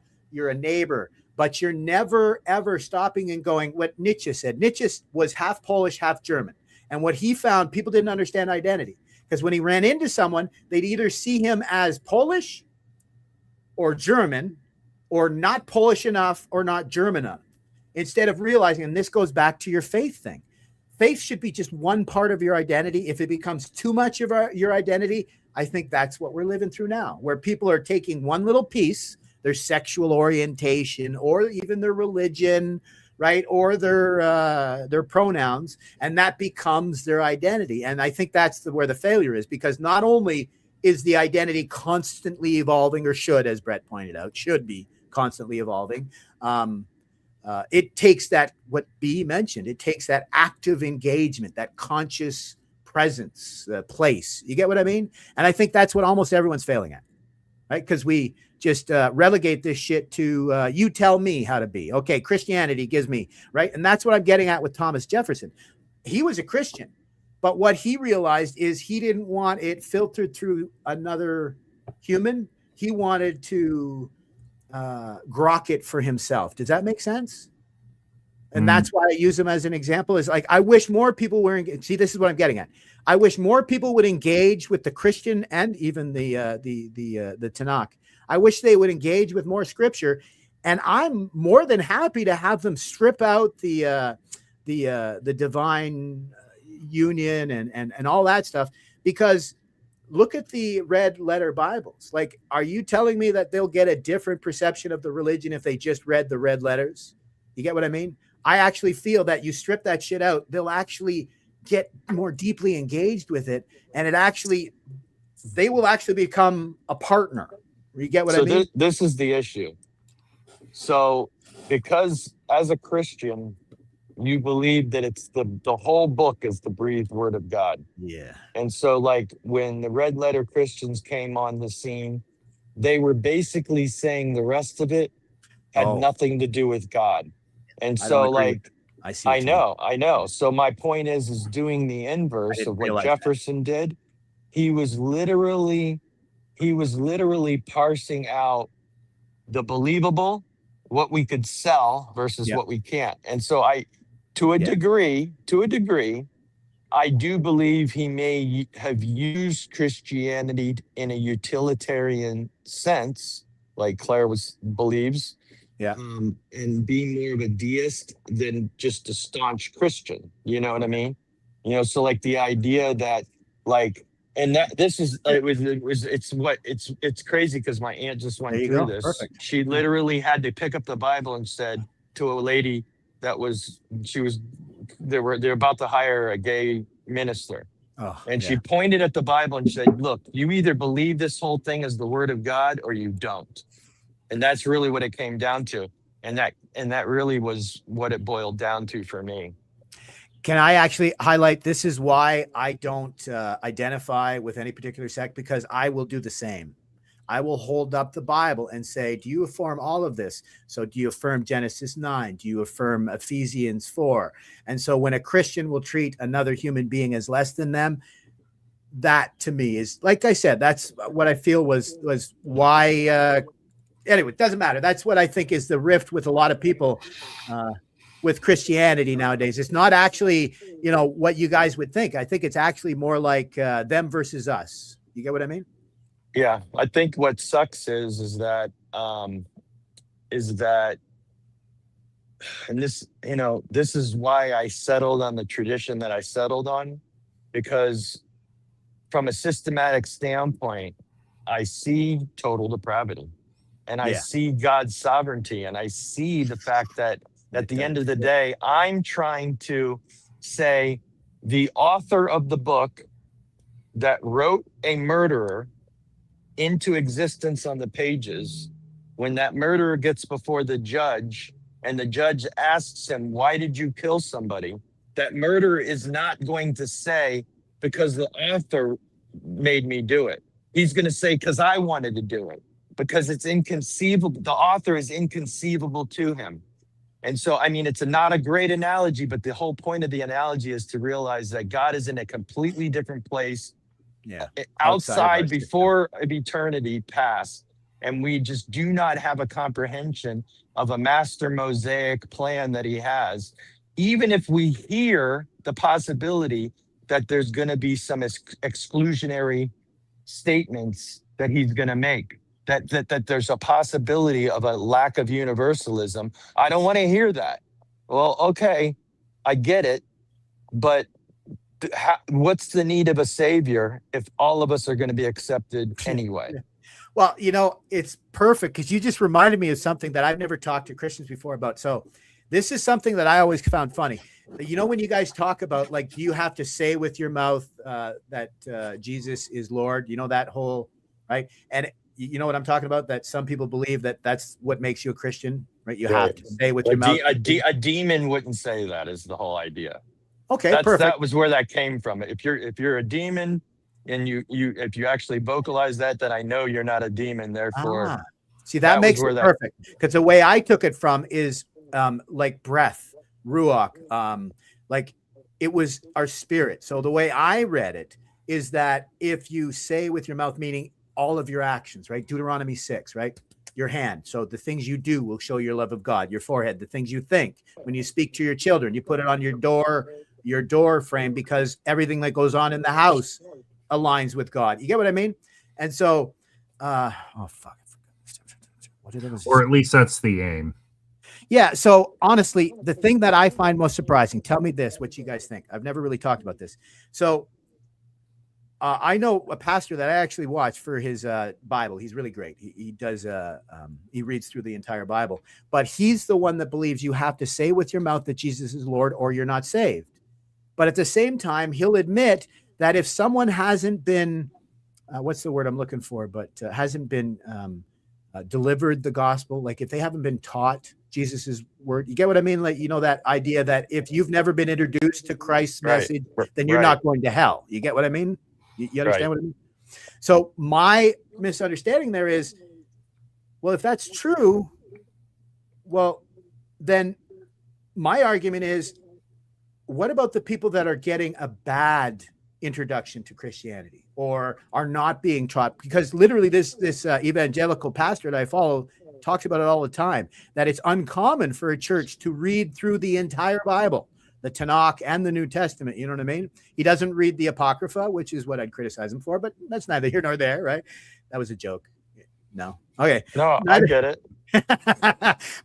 neighbor, but you're never, ever stopping and going what Nietzsche said. Nietzsche was half Polish, half German. And what he found, people didn't understand identity. Because when he ran into someone, they'd either see him as Polish or German, or not Polish enough or not German enough, instead of realizing, and this goes back to your faith thing. Faith should be just one part of your identity. If it becomes too much of your identity, I think that's what we're living through now, where people are taking one little piece, their sexual orientation, or even their religion, right, or their pronouns, and that becomes their identity. And I think that's where the failure is, because not only is the identity constantly evolving, or should, as Brett pointed out, should be constantly evolving. It takes that, what B mentioned, it takes that active engagement, that conscious presence, place. You get what I mean? And I think that's what almost everyone's failing at, right? Because we just relegate this shit to you tell me how to be. Okay, Christianity gives me, right? And that's what I'm getting at with Thomas Jefferson. He was a Christian, but what he realized is he didn't want it filtered through another human. He wanted to grok it for himself. Does that make sense? And that's why I use him as an example. Is like, I wish more people were, see, this is what I'm getting at. I wish more people would engage with the Christian and even the Tanakh. I wish they would engage with more scripture, and I'm more than happy to have them strip out the divine union and all that stuff, because look at the red letter Bibles. Like, are you telling me that they'll get a different perception of the religion if they just read the red letters? You get what I mean? I actually feel that you strip that shit out, they'll actually get more deeply engaged with it, and they will actually become a partner. You get what I mean? This is the issue. So, because as a Christian, you believe that it's the whole book is the breathed word of God. Yeah. And so, like, when the red letter Christians came on the scene, they were basically saying the rest of it had nothing to do with God. And so, like, I know. So my point is doing the inverse of what Jefferson did. He was literally he was literally parsing out the believable, what we could sell versus Yeah. what we can't. And so to a Yeah. degree, I do believe he may have used Christianity in a utilitarian sense, like Claire believes, Yeah. and being more of a deist than just a staunch Christian. You know what I mean? So like the idea that like, and that this is it's crazy because my aunt just went There you through go. this. Perfect. She literally had to pick up the Bible and said to a lady they're about to hire a gay minister. Oh, And yeah. she pointed at the Bible and said, look, you either believe this whole thing is the word of God or you don't. And that's really what it came down to. And that really was what it boiled down to for me. Can I actually highlight, this is why I don't identify with any particular sect, because I will do the same. I will hold up the Bible and say, do you affirm all of this? So do you affirm Genesis 9? Do you affirm Ephesians 4? And so when a Christian will treat another human being as less than them, that to me is, like I said, that's what I feel was why, anyway, it doesn't matter. That's what I think is the rift with a lot of people with Christianity nowadays. It's not actually, what you guys would think. I think it's actually more like them versus us. You get what I mean? Yeah, I think what sucks is that, and this is why I settled on the tradition that I settled on, because from a systematic standpoint, I see total depravity, and I see God's sovereignty, and I see the fact that at the end of the day, I'm trying to say the author of the book that wrote a murderer into existence on the pages, when that murderer gets before the judge and the judge asks him, why did you kill somebody? That murderer is not going to say, because the author made me do it. He's going to say, because I wanted to do it, because it's inconceivable. The author is inconceivable to him. And so, I mean, it's not a great analogy, but the whole point of the analogy is to realize that God is in a completely different place, outside before eternity past, and we just do not have a comprehension of a master mosaic plan that he has, even if we hear the possibility that there's going to be some exclusionary statements that he's going to make, that there's a possibility of a lack of universalism. I don't want to hear that. Well, okay, I get it, but what's the need of a savior if all of us are going to be accepted anyway? Well, it's perfect, because you just reminded me of something that I've never talked to Christians before about. So this is something that I always found funny. When you guys talk about, like, do you have to say with your mouth that Jesus is Lord? That whole, right? And you know what I'm talking about? That some people believe that that's what makes you a Christian, right? You have to say with your mouth. A demon wouldn't say that, is the whole idea. Okay, perfect. That was where that came from. If you're a demon and if you actually vocalize that, then I know you're not a demon. Therefore, see, that makes it perfect, because the way I took it from is like breath, ruach, like it was our spirit. So the way I read it is that if you say with your mouth, meaning all of your actions, right? Deuteronomy 6, right? Your hand. So the things you do will show your love of God. Your forehead, the things you think. When you speak to your children, you put it on your door frame, because everything that goes on in the house aligns with God. You get what I mean? And so, what did I say? Or at least that's the aim. Yeah. So honestly, the thing that I find most surprising, tell me this, what you guys think. I've never really talked about this. So I know a pastor that I actually watch for his Bible. He's really great. He does, he reads through the entire Bible, but he's the one that believes you have to say with your mouth that Jesus is Lord or you're not saved. But at the same time, he'll admit that if someone hasn't been, what's the word I'm looking for, but hasn't been delivered the gospel, like if they haven't been taught Jesus's word, you get what I mean? Like, that idea that if you've never been introduced to Christ's message, then you're not going to hell. You get what I mean? You understand what I mean? So my misunderstanding there is, well, if that's true, well, then my argument is, what about the people that are getting a bad introduction to Christianity or are not being taught, because literally this evangelical pastor that I follow talks about it all the time, that it's uncommon for a church to read through the entire Bible, the Tanakh and the New Testament. You know what I mean? He doesn't read the Apocrypha, which is what I'd criticize him for, but that's neither here nor there, right? That was a joke. No. Okay. No, I get it.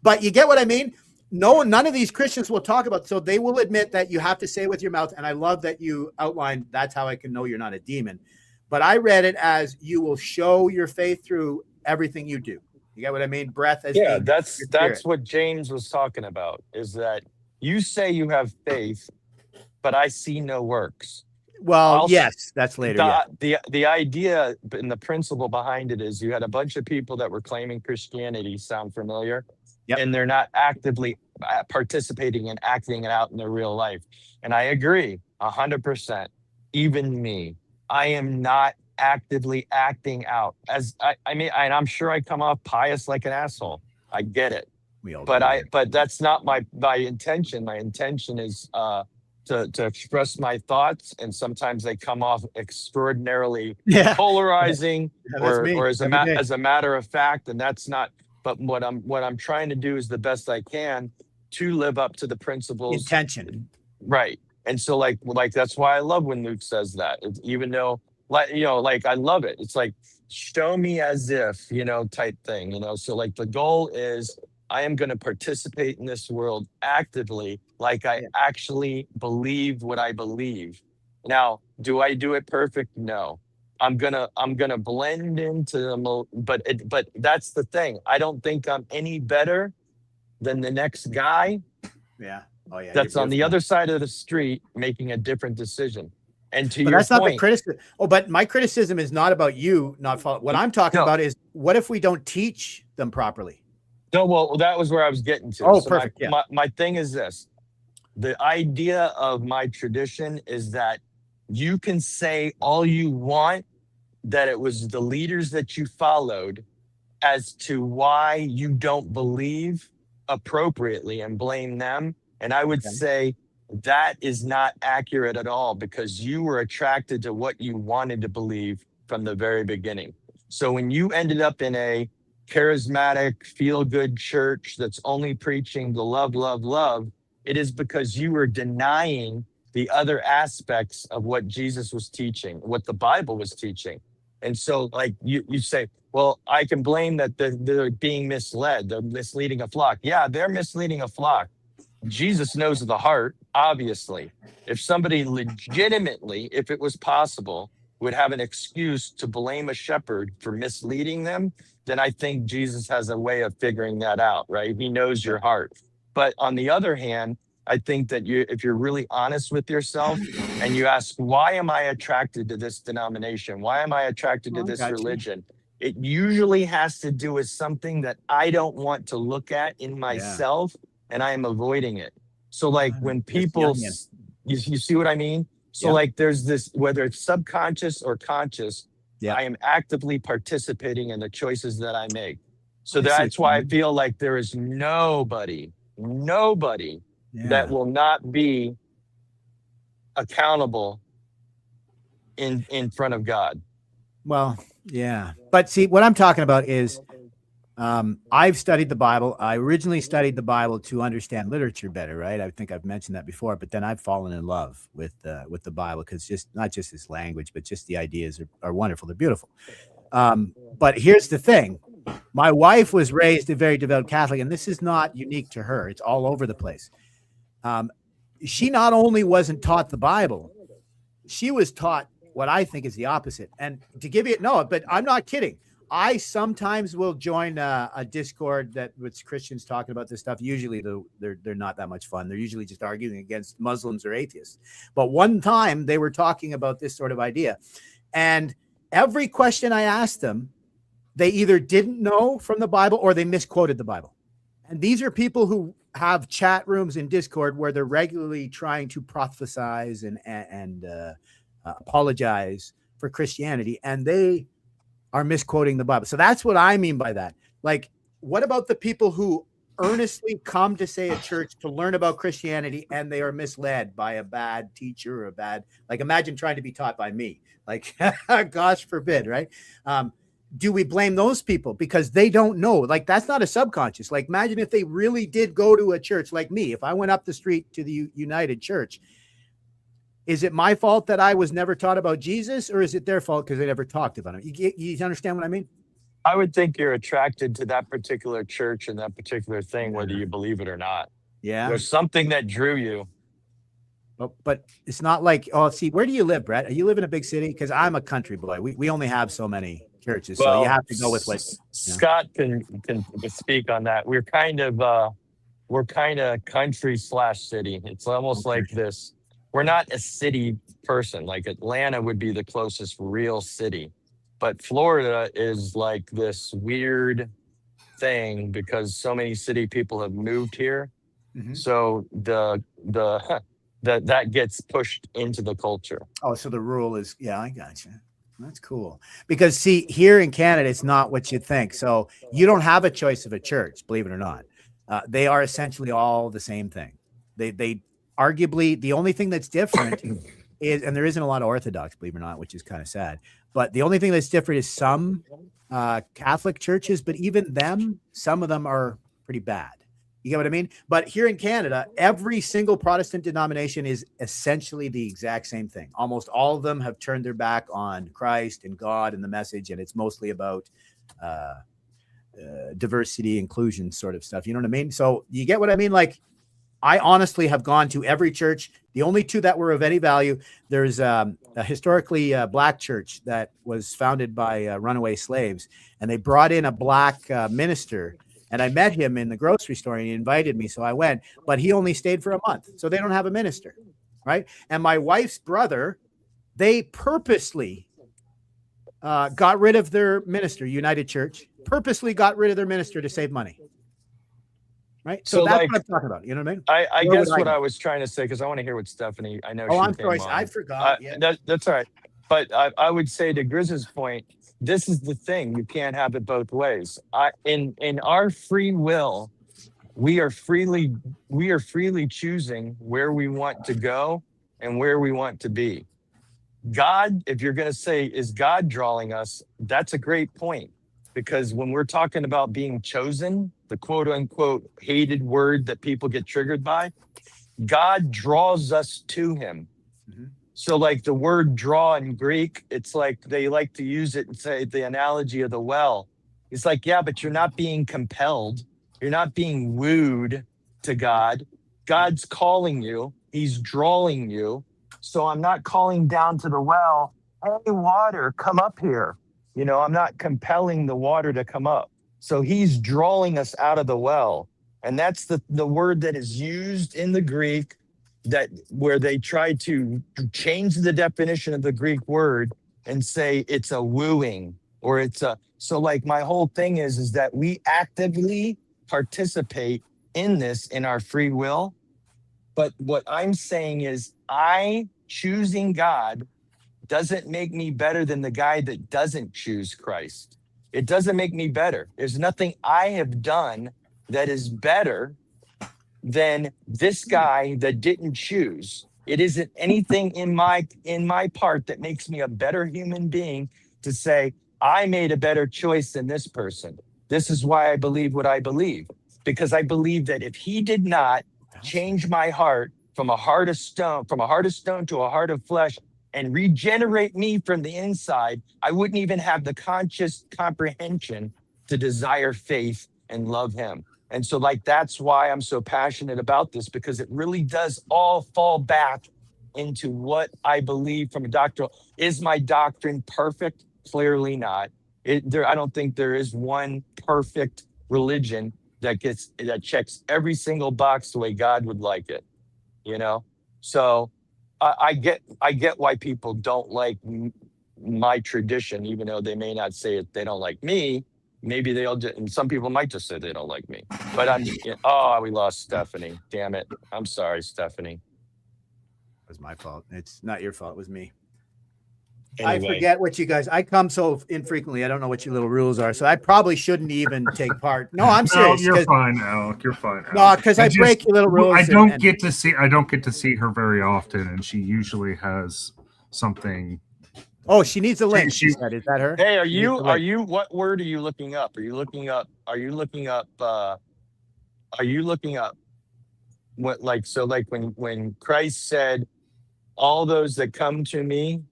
But you get what I mean? No, none of these Christians will talk about, so they will admit that you have to say with your mouth. And I love that you outlined, that's how I can know you're not a demon. But I read it as you will show your faith through everything you do. You get what I mean? Breath as Yeah, being that's your spirit. what James was talking about, is that you say you have faith, but I see no works. Well, Also, yes, that's later. The idea and the principle behind it is you had a bunch of people that were claiming Christianity. Sound familiar? Yep. And they're not actively participating and acting it out in their real life. And I agree 100%. Even me, I am not actively acting out as I mean, and I'm sure I come off pious like an asshole. I get it. We all But do. but that's not my intention. My intention is to express my thoughts, and sometimes they come off extraordinarily Yeah. polarizing, Yeah, that's me or as every day. a matter of fact, and that's not. But what I'm trying to do is the best I can to live up to the principles. Intention. Right. And so like that's why I love when Luke says that. It's, even though like I love it. It's like, show me as if, type thing, So like the goal is I am going to participate in this world actively, like I actually believe what I believe. Now, do I do it perfect? No. I'm gonna blend into them, but that's the thing. I don't think I'm any better than the next guy Yeah. Oh yeah. that's you're on the beautiful. other side of the street making a different decision. And to But your that's not the point, criticism. Oh, but my criticism is not about you not following. What I'm talking No. about is, what if we don't teach them properly? no, well, that was where I was getting to. Oh, So perfect, yeah. my thing is this: the idea of my tradition is that you can say all you want, that it was the leaders that you followed as to why you don't believe appropriately and blame them. And I would Okay. say that is not accurate at all, because you were attracted to what you wanted to believe from the very beginning. So when you ended up in a charismatic, feel-good church that's only preaching the love, love, love, it is because you were denying the other aspects of what Jesus was teaching, what the Bible was teaching. And so like you say, well, I can blame that they're being misled. They're misleading a flock. Yeah, they're misleading a flock. Jesus knows the heart, obviously. If somebody legitimately, if it was possible, would have an excuse to blame a shepherd for misleading them, then I think Jesus has a way of figuring that out, right? He knows your heart. But on the other hand, I think that if you're really honest with yourself and you ask, why am I attracted to this denomination? Why am I attracted to this Gotcha. religion? It usually has to do with something that I don't want to look at in myself, and I am avoiding it. So like when people, Jungian. you see what I mean? So Yeah. like there's this, whether it's subconscious or conscious, Yeah. I am actively participating in the choices that I make. So I see that's what why you I mean. feel like there is nobody that will not be accountable in front of God. Well, yeah. But see, what I'm talking about is, I've studied the Bible. I originally studied the Bible to understand literature better, right? I think I've mentioned that before, but then I've fallen in love with the Bible, because just not just its language, but just the ideas are wonderful. They're beautiful. But here's the thing. My wife was raised a very devout Catholic, and this is not unique to her. It's all over the place. She not only wasn't taught the Bible, she was taught what I think is the opposite. And to give you, no, but I'm not kidding. I sometimes will join a Discord that with Christians talking about this stuff. Usually they're not that much fun. They're usually just arguing against Muslims or atheists. But one time they were talking about this sort of idea. And every question I asked them, they either didn't know from the Bible or they misquoted the Bible. And these are people who have chat rooms in Discord where they're regularly trying to prophesize and apologize for Christianity. And they are misquoting the Bible. So that's what I mean by that. Like, what about the people who earnestly come to, say, a church to learn about Christianity, and they are misled by a bad teacher or a bad, like, imagine trying to be taught by me, like, gosh forbid, right? Do we blame those people because they don't know? Like, that's not a subconscious. Like, imagine if they really did go to a church like me. If I went up the street to the United Church, is it my fault that I was never taught about Jesus, or is it their fault because they never talked about him? You understand what I mean? I would think you're attracted to that particular church and that particular thing, whether you believe it or not. Yeah. There's something that drew you. But it's not like, oh, see, where do you live, Brett? You live in a big city? Because I'm a country boy. We only have so many churches, so you have to go with what. Scott can speak on that. We're kind of country / city. It's almost like this. We're not a city person. Like Atlanta would be the closest real city, but Florida is like this weird thing because so many city people have moved here. Mm-hmm. So that gets pushed into the culture. Oh, so the rule is, yeah, I gotcha. That's cool. Because see, here in Canada, it's not what you think. So you don't have a choice of a church, believe it or not. They are essentially all the same thing. They arguably, the only thing that's different is, and there isn't a lot of Orthodox, believe it or not, which is kind of sad. But the only thing that's different is some Catholic churches, but even them, some of them are pretty bad. You get what I mean? But here in Canada, every single Protestant denomination is essentially the exact same thing. Almost all of them have turned their back on Christ and God and the message, and it's mostly about diversity, inclusion sort of stuff. You know what I mean? So you get what I mean? Like, I honestly have gone to every church. The only two that were of any value, there's a historically black church that was founded by runaway slaves, and they brought in a black minister. And I met him in the grocery store and he invited me. So I went, but he only stayed for a month. So they don't have a minister, right? And my wife's brother, they purposely got rid of their minister, United Church, purposely got rid of their minister to save money. Right. So that's, like, what I'm talking about. You know what I mean? I guess what I was trying to say, because I want to hear what Stephanie, I know. Oh, I'm sorry. I forgot. That's all right. But I would say to Grizz's point, this is the thing. You can't have it both ways. In our free will, we are freely choosing where we want to go and where we want to be. God, if you're going to say, is God drawing us? That's a great point. Because when we're talking about being chosen, the quote unquote hated word that people get triggered by, God draws us to him. Mm-hmm. So like the word draw in Greek, it's like they like to use it and say the analogy of the well. It's like, yeah, but you're not being compelled. You're not being wooed to God. God's calling you. He's drawing you. So I'm not calling down to the well, hey, water, come up here. You know, I'm not compelling the water to come up. So he's drawing us out of the well. And that's the word that is used in the Greek, that where they try to change the definition of the Greek word and say it's a wooing or it's a, so like my whole thing is that we actively participate in this in our free will. But what I'm saying is I choosing God doesn't make me better than the guy that doesn't choose Christ. It doesn't make me better. There's nothing I have done that is better than this guy that didn't choose. It isn't anything in my part that makes me a better human being to say, I made a better choice than this person. This is why I believe what I believe. Because I believe that if he did not change my heart from a heart of stone to a heart of flesh and regenerate me from the inside, I wouldn't even have the conscious comprehension to desire faith and love him. And so like, that's why I'm so passionate about this, because it really does all fall back into what I believe from a doctrinal. Is my doctrine perfect? Clearly not. I don't think there is one perfect religion that checks every single box the way God would like it, you know? So I get why people don't like my tradition, even though they may not say it, they don't like me. Maybe and some people might just say they don't like me. But we lost Stephanie. Damn it. I'm sorry, Stephanie. It was my fault. It's not your fault. It was me. I Anyway, forget what you guys. I come so infrequently. I don't know what your little rules are, so I probably shouldn't even take part. No, I'm No, serious. you're 'cause- fine, Alec. You're fine. No, Alec. because I just- break your little rules. I don't and- get to see. I don't get to see her very often, and she usually has something. Oh, she needs a link. She she- said, "Is that her?" hey, She needs the link. what word are you looking up? Are you looking up what, like, so like when Christ said, all those that come to me,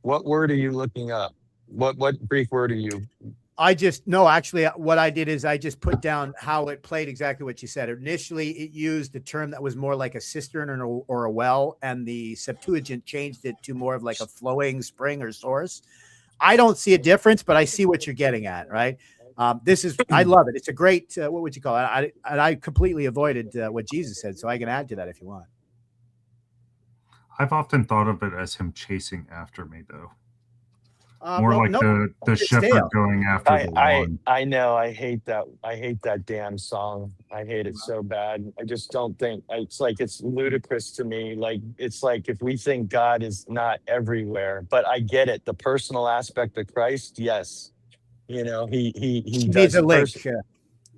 what word are you looking up? What Greek word are you? I just no. Actually, what I did is I just put down how it played exactly what you said. Initially, it used a term that was more like a cistern or a well, and the Septuagint changed it to more of like a flowing spring or source. I don't see a difference, but I see what you're getting at, right? This is I love it. It's a great what would you call it? I completely avoided what Jesus said, so I can add to that if you want. I've often thought of it as him chasing after me, though. More Well, like no, the it's shepherd stale. going after the one. I know. I hate that damn song. I hate it so bad. I just don't think it's like, it's ludicrous to me. Like, it's like, if we think God is not everywhere, but I get it. The personal aspect of Christ, yes. You know, he She does needs a the link.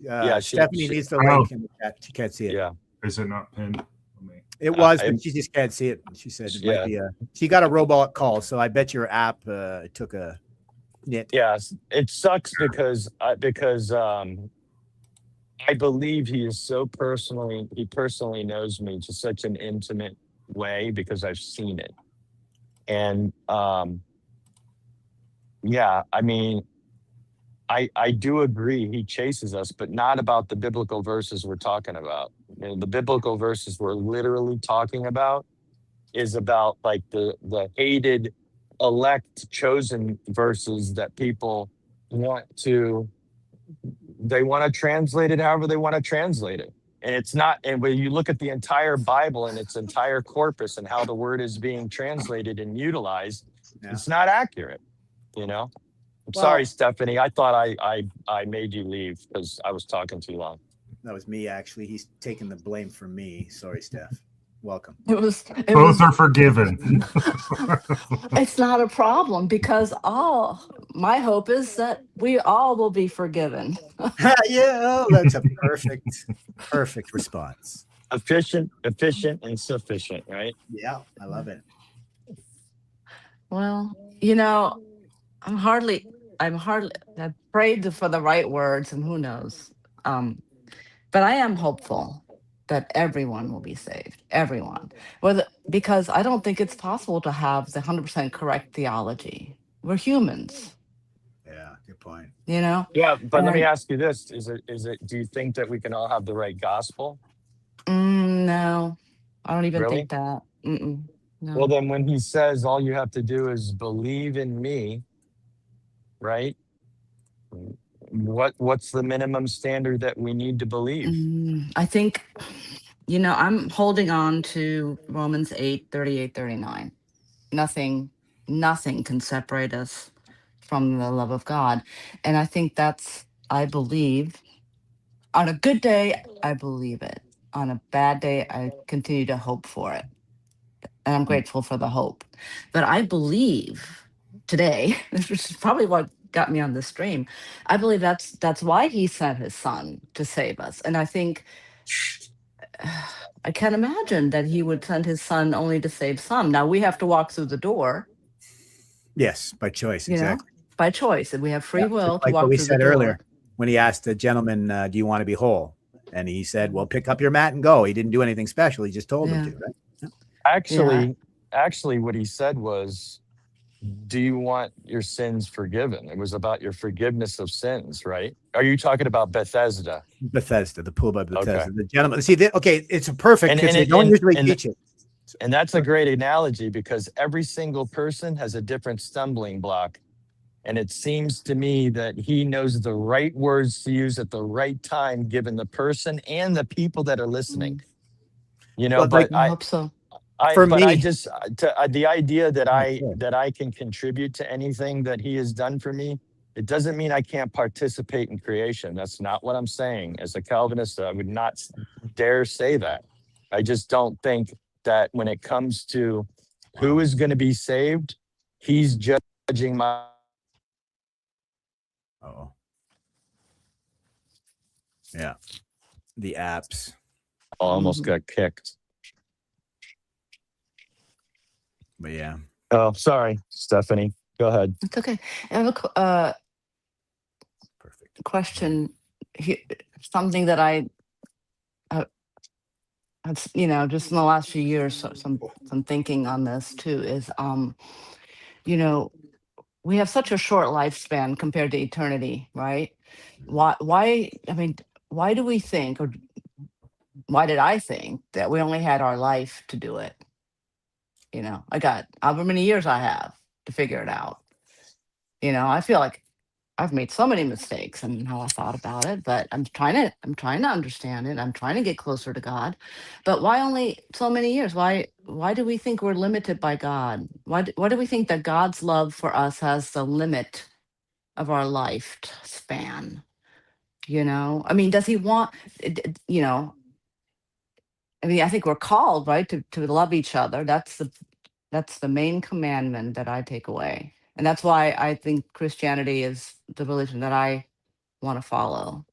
Yeah, Stephanie needs the Oh. link in the chat. She can't see it. Yeah. Is it not pinned? Let me- It was, I- but she just can't see it. She said it Yeah. might be she got a robot call, so I bet your app took a nit. Yes, it sucks because I believe he personally knows me to such an intimate way because I've seen it. And yeah, I mean, I do agree he chases us, but not about the biblical verses we're talking about. You know, the biblical verses we're literally talking about is about like the hated elect chosen verses that people want to translate it however they want to translate it. And it's not, and when you look at the entire Bible and its entire corpus and how the word is being translated and utilized, Yeah. it's not accurate, you know? I'm Well- sorry, Stephanie. I thought I made you leave because I was talking too long. That was me, actually. He's taking the blame from me. Sorry, Steph. Welcome. It was, Both are forgiven. it's not a problem because my hope is that we all will be forgiven. Yeah, oh, that's a perfect response. Efficient, and sufficient, right? Yeah, I love it. Well, I prayed for the right words and who knows. But I am hopeful that everyone will be saved. Everyone. Because I don't think it's possible to have the 100% correct theology. We're humans, Yeah, good point. Yeah, but And let me I- ask you this: Is it? Do you think that we can all have the right gospel? No, I don't even Really? think that. No. Well, then when he says all you have to do is believe in me, right? What's the minimum standard that we need to believe? I think, I'm holding on to Romans 8:38-39. Nothing can separate us from the love of God. And I think I believe, on a good day, I believe it. On a bad day, I continue to hope for it. And I'm grateful for the hope. But I believe today, which is probably what got me on the stream, I believe that's why he sent his son to save us. And I think I can't imagine that he would send his son only to save some. Now we have to walk through the door, Yes, by choice, you know, exactly. by choice, and we have free Yeah, will to like walk what we through said the door. earlier when he asked the gentleman, "Do you want to be whole?" And he said, "Well, pick up your mat and go." He didn't do anything special. He just told him Yeah. to. Right? Actually, what he said was, do you want your sins forgiven? It was about your forgiveness of sins, right? Are you talking about Bethesda? Bethesda, the pool by Bethesda. Okay. The gentleman. See, it's a perfect And- because and they it- don't and- usually and- teach it. And that's a great analogy because every single person has a different stumbling block. And it seems to me that he knows the right words to use at the right time, given the person and the people that are listening. You know, Well, like- but I hope so. For but I me- just the idea that sure. that I can contribute to anything that he has done for me, it doesn't mean I can't participate in creation. That's not what I'm saying. As a Calvinist, I would not dare say that. I just don't think that when it comes to who is going to be saved, he's judging my. Oh, yeah, the apps. Almost got kicked. But yeah, Oh, sorry, Stephanie. Go ahead. It's okay. I have perfect. question. Something that I have, just in the last few years, some thinking on this too is, we have such a short lifespan compared to eternity, right? Why? I mean, why do we think, or why did I think that we only had our life to do it? I got however many years I have to figure it out. I feel like I've made so many mistakes in how I thought about it, but I'm trying to understand it. I'm trying to get closer to God. But why only so many years? Why do we think we're limited by God? Why do we think that God's love for us has the limit of our lifespan? I mean, does he want, I mean, I think we're called, right, to love each other. That's the main commandment that I take away. And that's why I think Christianity is the religion that I want to follow.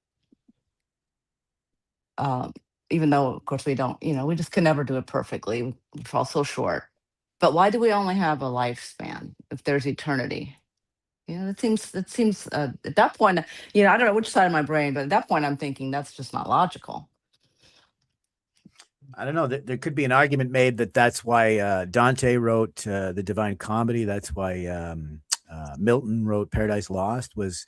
Even though, of course, we don't, we just can never do it perfectly. We fall so short. But why do we only have a lifespan if there's eternity? It seems at that point, I don't know which side of my brain, but at that point I'm thinking that's just not logical. I don't know. There could be an argument made that that's why Dante wrote the Divine Comedy. That's why Milton wrote Paradise Lost, was,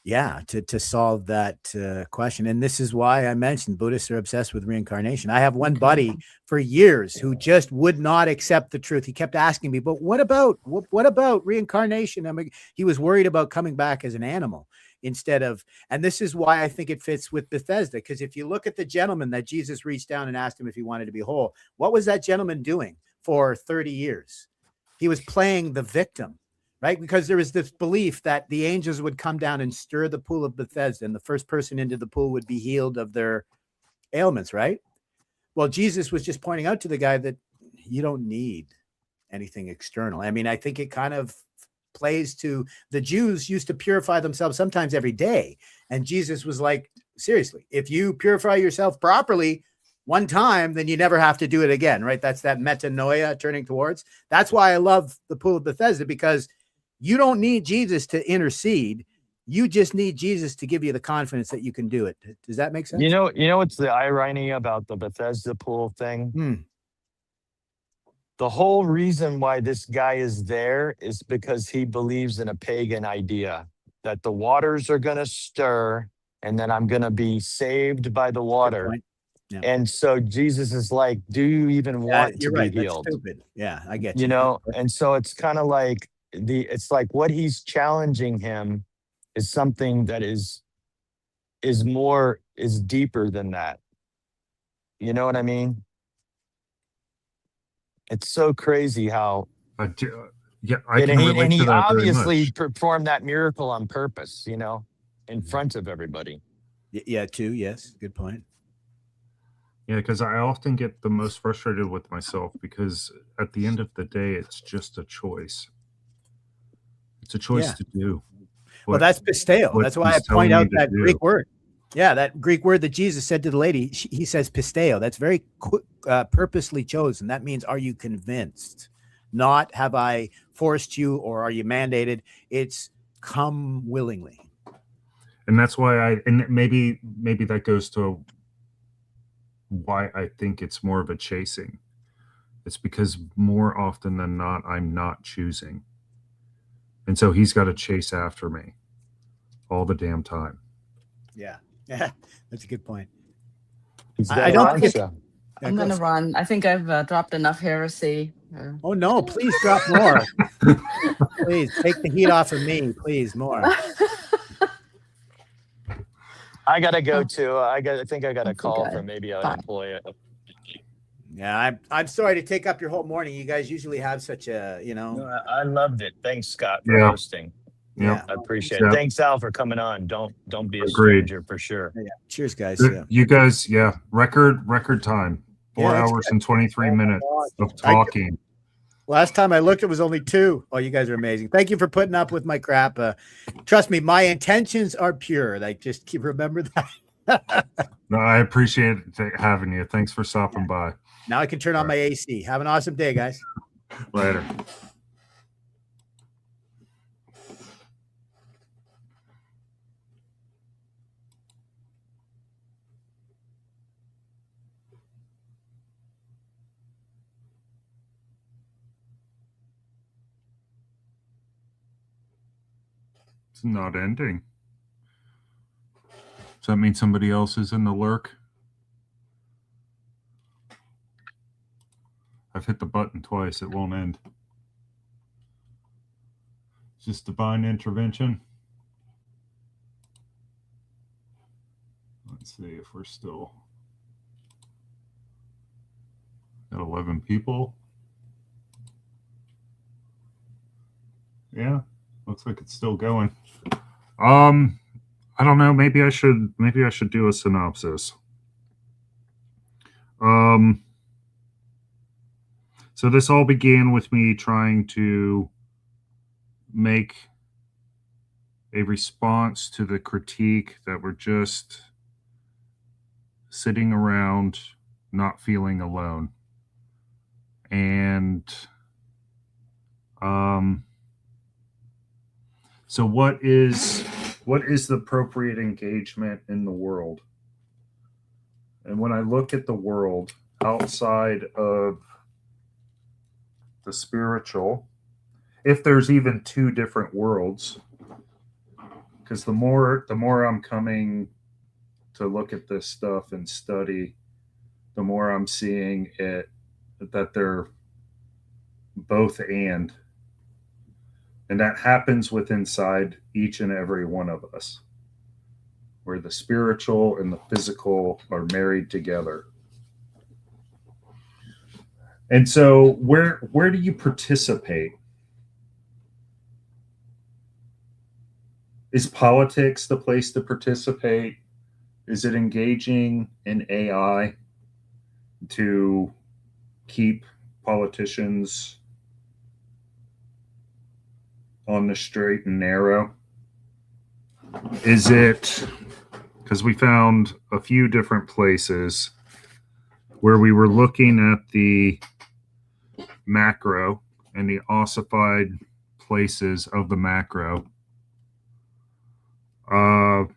to solve that question. And this is why I mentioned Buddhists are obsessed with reincarnation. I have one buddy for years who just would not accept the truth. He kept asking me, but what about reincarnation? I mean, he was worried about coming back as an animal instead of, and this is why I think it fits with Bethesda, because if you look at the gentleman that Jesus reached down and asked him if he wanted to be whole, what was that gentleman doing for 30 years? He was playing the victim, right? Because there was this belief that the angels would come down and stir the pool of Bethesda, and the first person into the pool would be healed of their ailments, right? Well, Jesus was just pointing out to the guy that you don't need anything external. I mean, I think it kind of plays to the Jews used to purify themselves sometimes every day. And Jesus was like, seriously, if you purify yourself properly one time, then you never have to do it again, right? That's that metanoia, turning towards. That's why I love the pool of Bethesda, because you don't need Jesus to intercede. You just need Jesus to give you the confidence that you can do it. Does that make sense? You know what's the irony about the Bethesda pool thing? The whole reason why this guy is there is because he believes in a pagan idea that the waters are going to stir and then I'm going to be saved by the water. Yeah. And so Jesus is like, do you even want to right. be healed? That's stupid. Yeah, I get you. And so it's kind of like it's like what he's challenging him is something that is deeper than that. You know what I mean? It's so crazy how I can and relate he to that very obviously much. performed that miracle on purpose, in front of everybody. Yeah, too. Yes, good point. Yeah, because I often get the most frustrated with myself because at the end of the day, it's just a choice. It's a choice to do. Well, that's pisteo. That's why I point out that Greek word. Yeah, that Greek word that Jesus said to the lady, he says pisteo. That's very purposely chosen. That means, are you convinced? Not have I forced you or are you mandated? It's come willingly. And that's why and maybe that goes to why I think it's more of a chasing. It's because more often than not, I'm not choosing. And so he's got to chase after me all the damn time. Yeah. Yeah, that's a good point. I don't think I'm going to run. I think I've dropped enough heresy. Oh, no, please drop more. Please take the heat off of me. Please, more. I got to go too. I think I got a call from maybe an employee. Yeah, I'm sorry to take up your whole morning. You guys usually have such a, No, I loved it. Thanks, Scott, for hosting. Yeah, I appreciate it. Thanks, Al, for coming on. Don't be a Agreed. stranger for sure. Yeah. Cheers, guys. You guys, record time. 4 hours and 23 minutes of talking. Last time I looked, it was only 2. Oh, you guys are amazing. Thank you for putting up with my crap. Trust me, my intentions are pure. Like, just keep remember that. No, I appreciate having you. Thanks for stopping by. Now I can turn on my AC. Have an awesome day, guys. Later. It's not ending. Does that mean somebody else is in the lurk? I've hit the button twice. It won't end. Is this divine intervention? Let's see if we're still at 11 people. Yeah, looks like it's still going. I don't know. Maybe I should do a synopsis. So this all began with me trying to make a response to the critique that we're just sitting around not feeling alone. And so what is the appropriate engagement in the world? And when I look at the world outside of the spiritual, if there's even 2 different worlds, because the more I'm coming to look at this stuff and study, the more I'm seeing it that they're both and that happens within inside each and every one of us, where the spiritual and the physical are married together. And so where do you participate? Is politics the place to participate? Is it engaging in AI to keep politicians on the straight and narrow? Is it, because we found a few different places where we were looking at the macro and the ossified places of the macro. And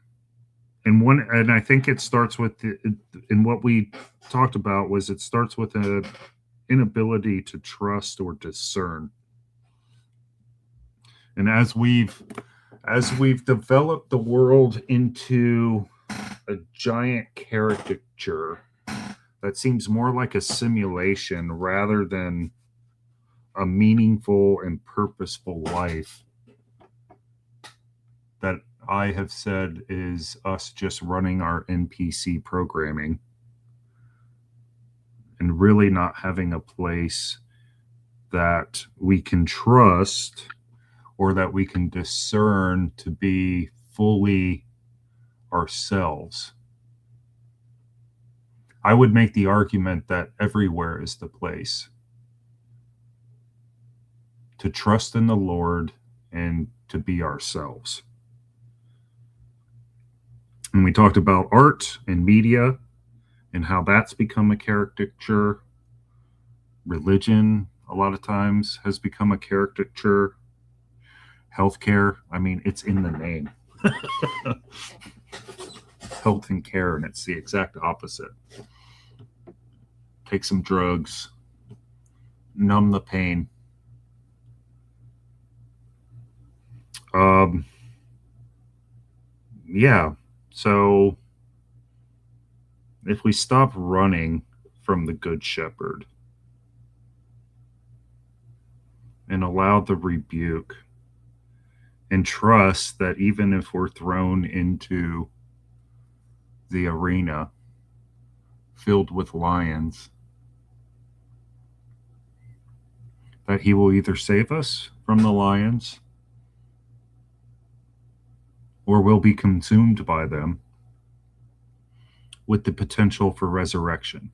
I think it starts with and what we talked about was it starts with an inability to trust or discern. And as we've developed the world into a giant caricature that seems more like a simulation rather than a meaningful and purposeful life, that I have said is us just running our NPC programming and really not having a place that we can trust or that we can discern to be fully ourselves. I would make the argument that everywhere is the place to trust in the Lord and to be ourselves. And we talked about art and media and how that's become a caricature. Religion, a lot of times, has become a caricature. Healthcare, I mean, it's in the name. Health and care, and it's the exact opposite. Take some drugs, numb the pain. Yeah, so if we stop running from the Good Shepherd and allow the rebuke and trust that even if we're thrown into the arena filled with lions, that he will either save us from the lions or we'll be consumed by them with the potential for resurrection.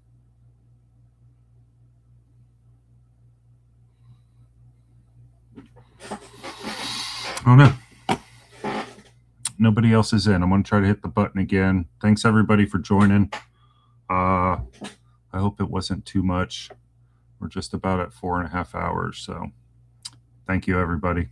Oh no. Nobody else is in. I'm going to try to hit the button again. Thanks everybody for joining. I hope it wasn't too much. We're just about at 4.5 hours. So thank you, everybody.